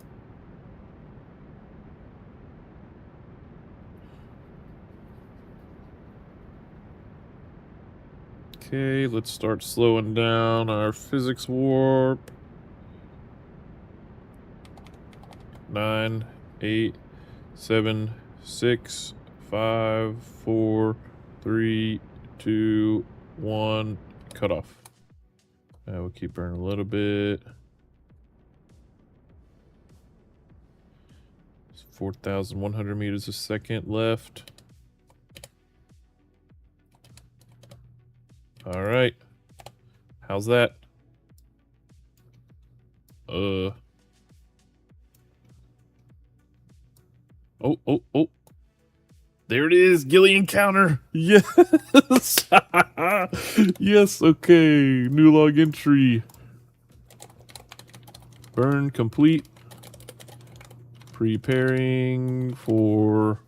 Okay, let's start slowing down our physics warp. 9, 8, 7, 6, 5, 4, 3, 2, 1. Cut off. We'll keep burning a little bit. 4,100 meters a second left. All right. How's that? Oh. There it is, Gilly encounter. Yes. Yes, okay. New log entry. Burn complete. Preparing for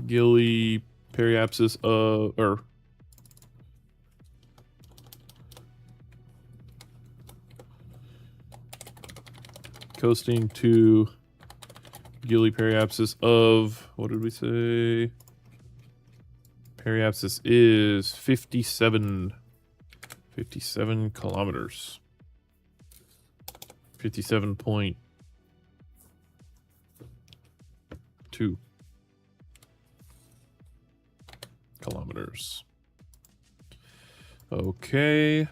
Gilly periapsis or coasting to Gilly periapsis of, what did we say? Periapsis is 57 kilometers. 57.2 kilometers. Okay.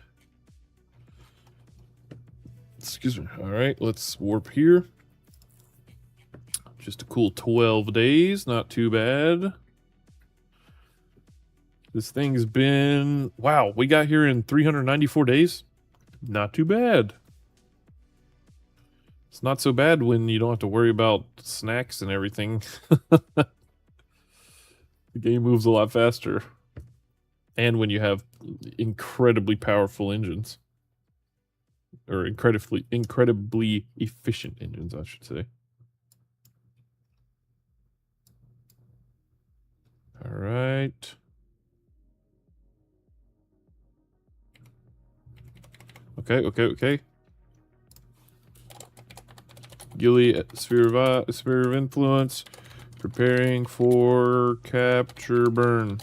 Excuse me. All right, let's warp here. Just a cool 12 days, not too bad. This thing's been, wow, we got here in 394 days. Not too bad. It's not so bad when you don't have to worry about snacks and everything. The game moves a lot faster. And when you have incredibly powerful engines. Or incredibly efficient engines, I should say. All right. Okay. Gilly sphere of influence. Preparing for capture burn.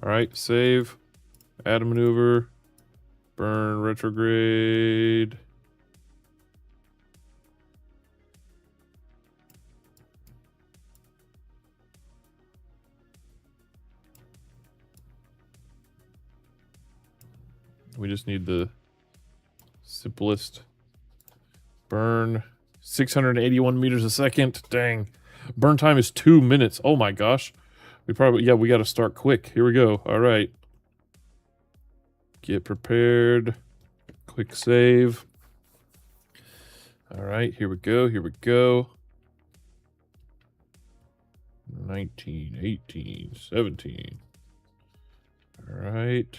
All right, save. Add a maneuver. Burn retrograde. We just need the simplest. Burn 681 meters a second. Dang. Burn time is 2 minutes. Oh my gosh. We got to start quick. Here we go. All right. Get prepared. Quick save. All right, here we go. 19, 18, 17. All right.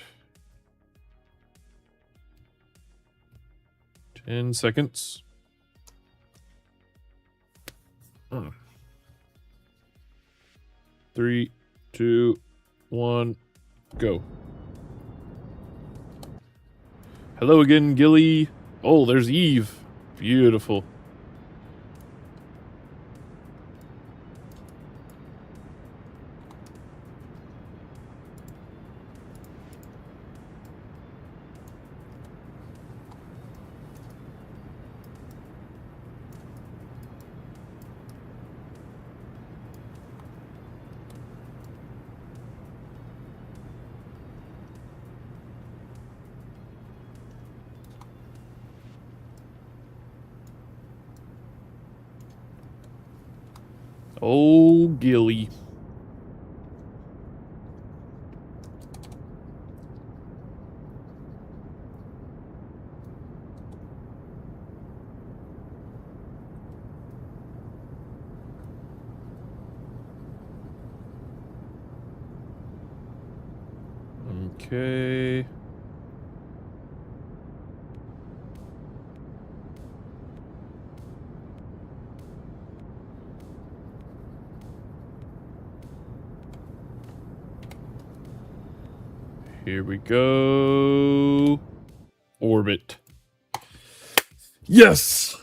10 seconds. 3, 2, 1, go. Hello again, Gilly. Oh, there's Eve. Beautiful. Oh, Gilly. Okay. Here we go. Orbit. Yes!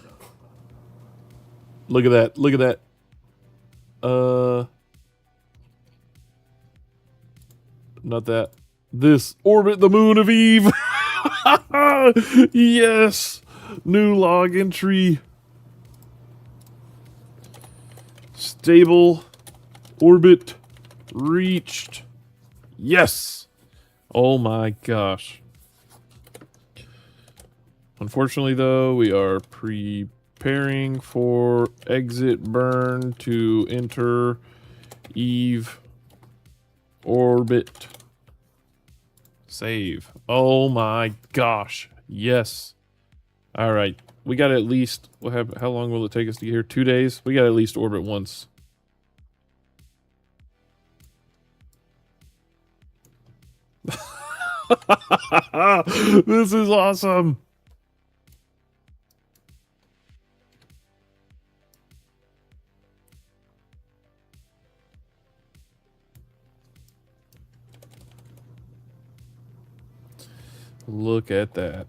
Look at that. Look at that. Not that. This. Orbit the moon of Eve. Yes! New log entry. Stable. Orbit. Reached. Yes! Oh my gosh. Unfortunately, though, we are preparing for exit burn to enter Eve orbit. Save. Oh my gosh. Yes. All right. We got to at least, how long will it take us to get here? 2 days? We got to at least orbit once. This is awesome. Look at that.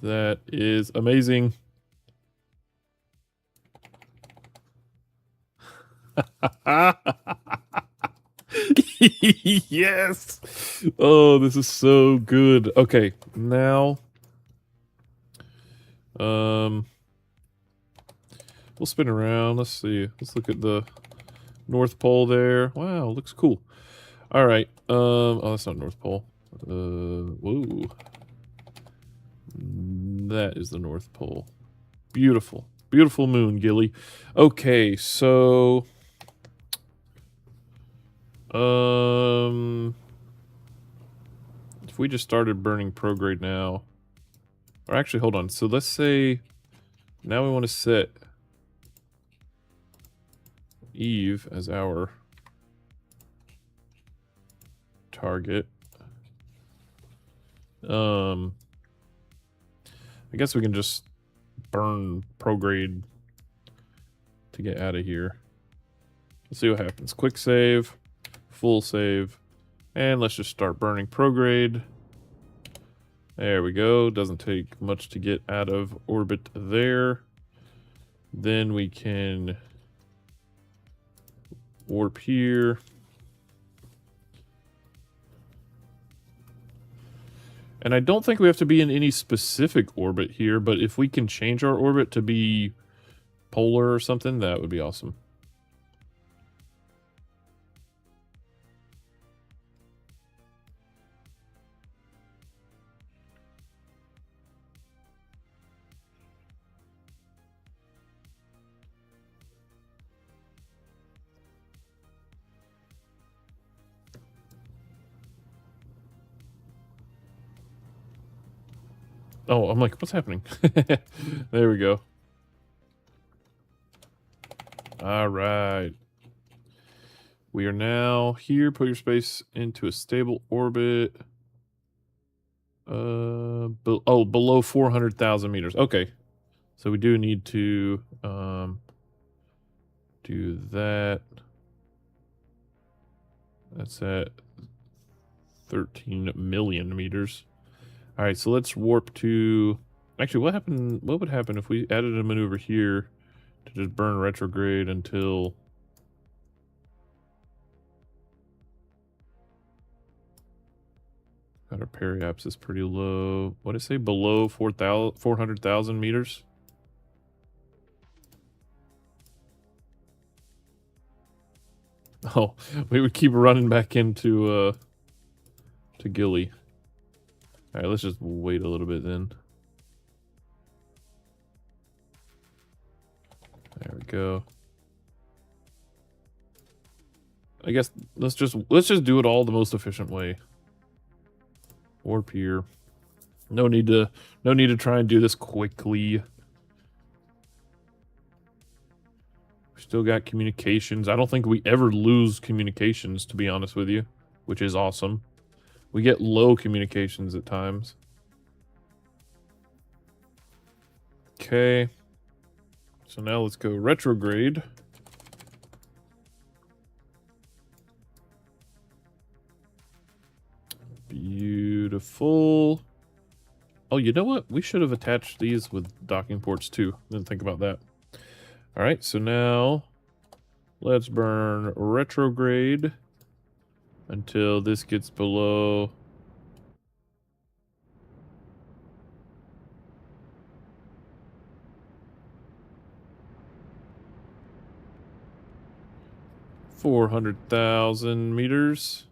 That is amazing. Yes. Oh, this is so good. Okay, now we'll spin around. Let's see. Let's look at the North Pole there. Wow, looks cool. All right. Oh, that's not North Pole. Whoa. That is the North Pole. Beautiful. Beautiful moon, Gilly. Okay, so if we just started burning prograde now, or actually, hold on. So let's say now we want to set Eve as our target. I guess we can just burn prograde to get out of here. Let's see what happens. Quick save, full save, and let's just start burning prograde. There we go. Doesn't take much to get out of orbit there. Then we can warp here. And I don't think we have to be in any specific orbit here, but if we can change our orbit to be polar or something, that would be awesome. Oh, I'm like, what's happening? There we go. All right. We are now here. Put your space into a stable orbit. Below 400,000 meters. Okay. So we do need to do that. That's at 13 million meters. All right, so let's warp to... Actually, what would happen if we added a maneuver here to just burn retrograde until... God, our periaps is pretty low. What did it say? Below 400,000 meters? Oh, we would keep running back into to Gilly. All right, let's just wait a little bit then. There we go. I guess let's just do it all the most efficient way. Warp here. No need to try and do this quickly. We still got communications. I don't think we ever lose communications, to be honest with you, which is awesome. We get low communications at times. Okay. So now let's go retrograde. Beautiful. Oh, you know what? We should have attached these with docking ports too. Didn't think about that. All right, so now let's burn retrograde until this gets below... $400,000 meters.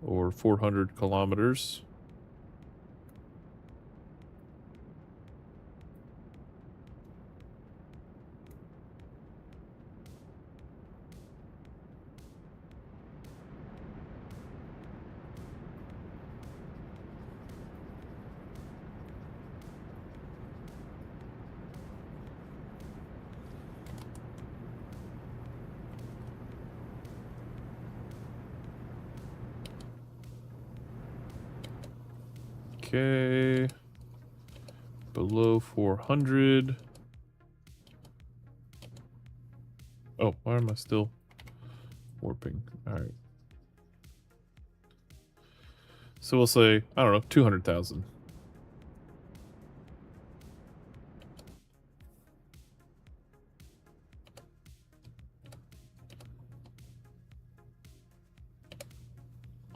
Or 400 kilometers. Okay. Below 400. Oh, why am I still warping? All right. So we'll say, I don't know, 200,000.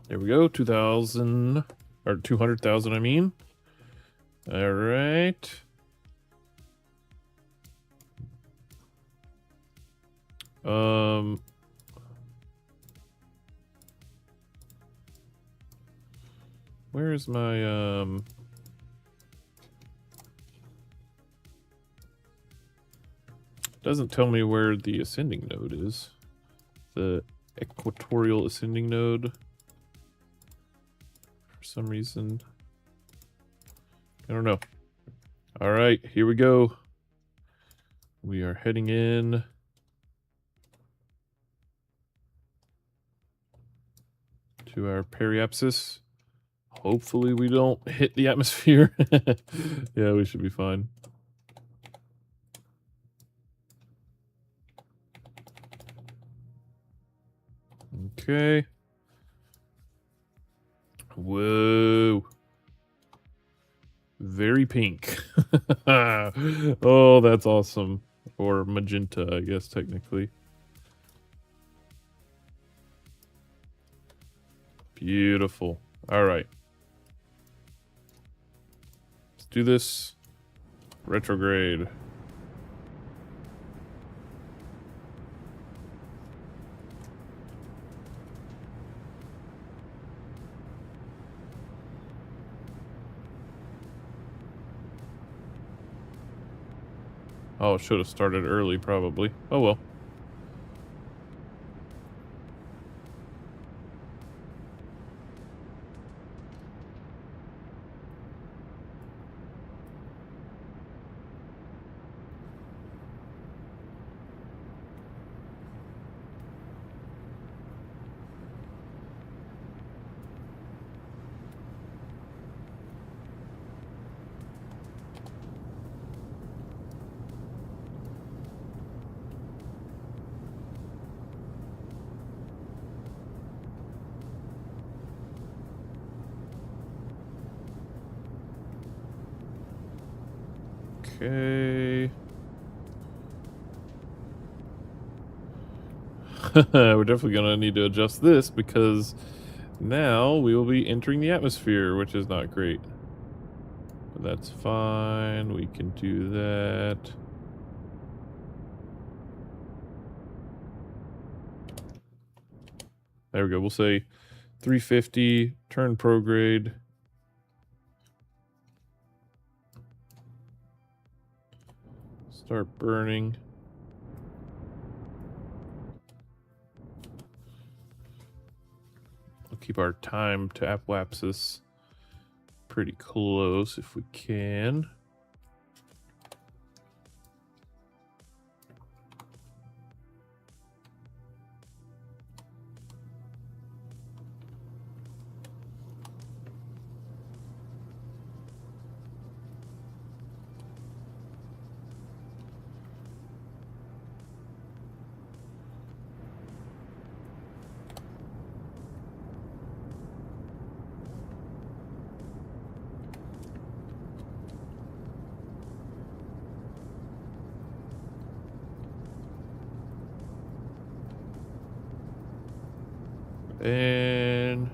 There we go, 2,000, or 200,000, I mean. All right. Where is my, doesn't tell me where the ascending node is. The equatorial ascending node. For some reason. I don't know. All right, here we go. We are heading in. To our periapsis. Hopefully we don't hit the atmosphere. Yeah, we should be fine. Okay. Whoa. Very pink. Oh, that's awesome. Or magenta, I guess, technically. Beautiful. All right. Let's do this. Retrograde. Oh, should have started early, probably. Oh, well. Okay. We're definitely gonna need to adjust this because now we will be entering the atmosphere, which is not great. But that's fine. We can do that. There we go. We'll say 350, turn prograde. Start burning. We'll keep our time to apoapsis pretty close if we can. And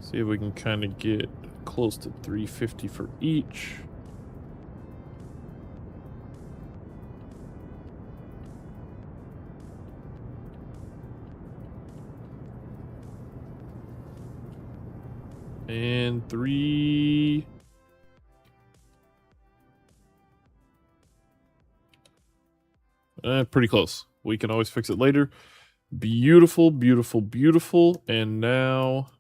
see if we can kind of get close to 350 for each. And 3. Pretty close. We can always fix it later. Beautiful, beautiful, beautiful. And now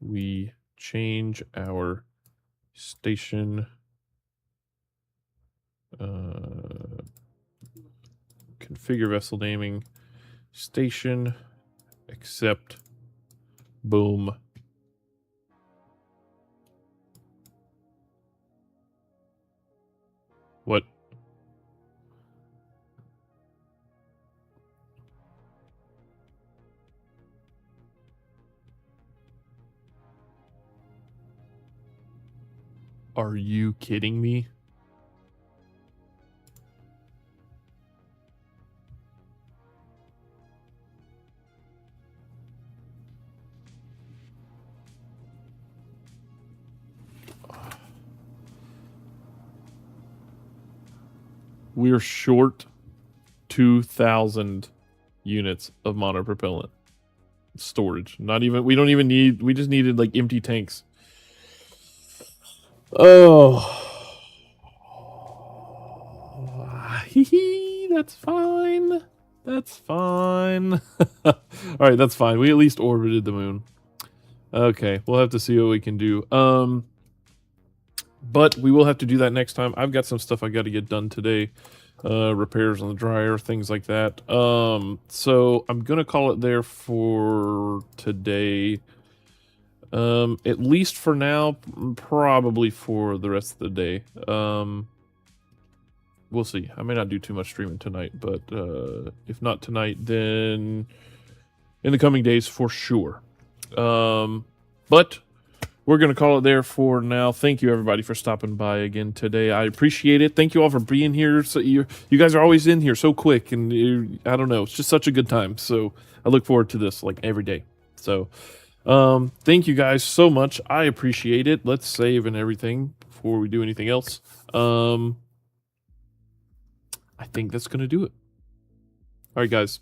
we change our station. Configure vessel naming. Station. Accept. Boom. What? Are you kidding me? We're short 2,000 units of monopropellant storage. Not even, we don't even need, we just needed like empty tanks. Oh. That's fine. That's fine. All right, that's fine. We at least orbited the moon. Okay, we'll have to see what we can do. But we will have to do that next time. I've got some stuff I got to get done today. Repairs on the dryer, things like that. So I'm going to call it there for today. At least for now, probably for the rest of the day. We'll see. I may not do too much streaming tonight, but if not tonight, then in the coming days for sure. But we're going to call it there for now. Thank you, everybody, for stopping by again today. I appreciate it. Thank you all for being here. So you guys are always in here so quick, and I don't know. It's just such a good time. So I look forward to this like every day. So thank you guys so much. I appreciate it. Let's save and everything before we do anything else. I think that's going to do it. All right, guys.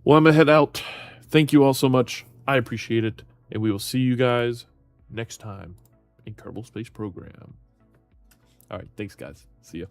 Well, I'm going to head out. Thank you all so much. I appreciate it. And we will see you guys next time in Kerbal Space Program. All right. Thanks, guys. See ya.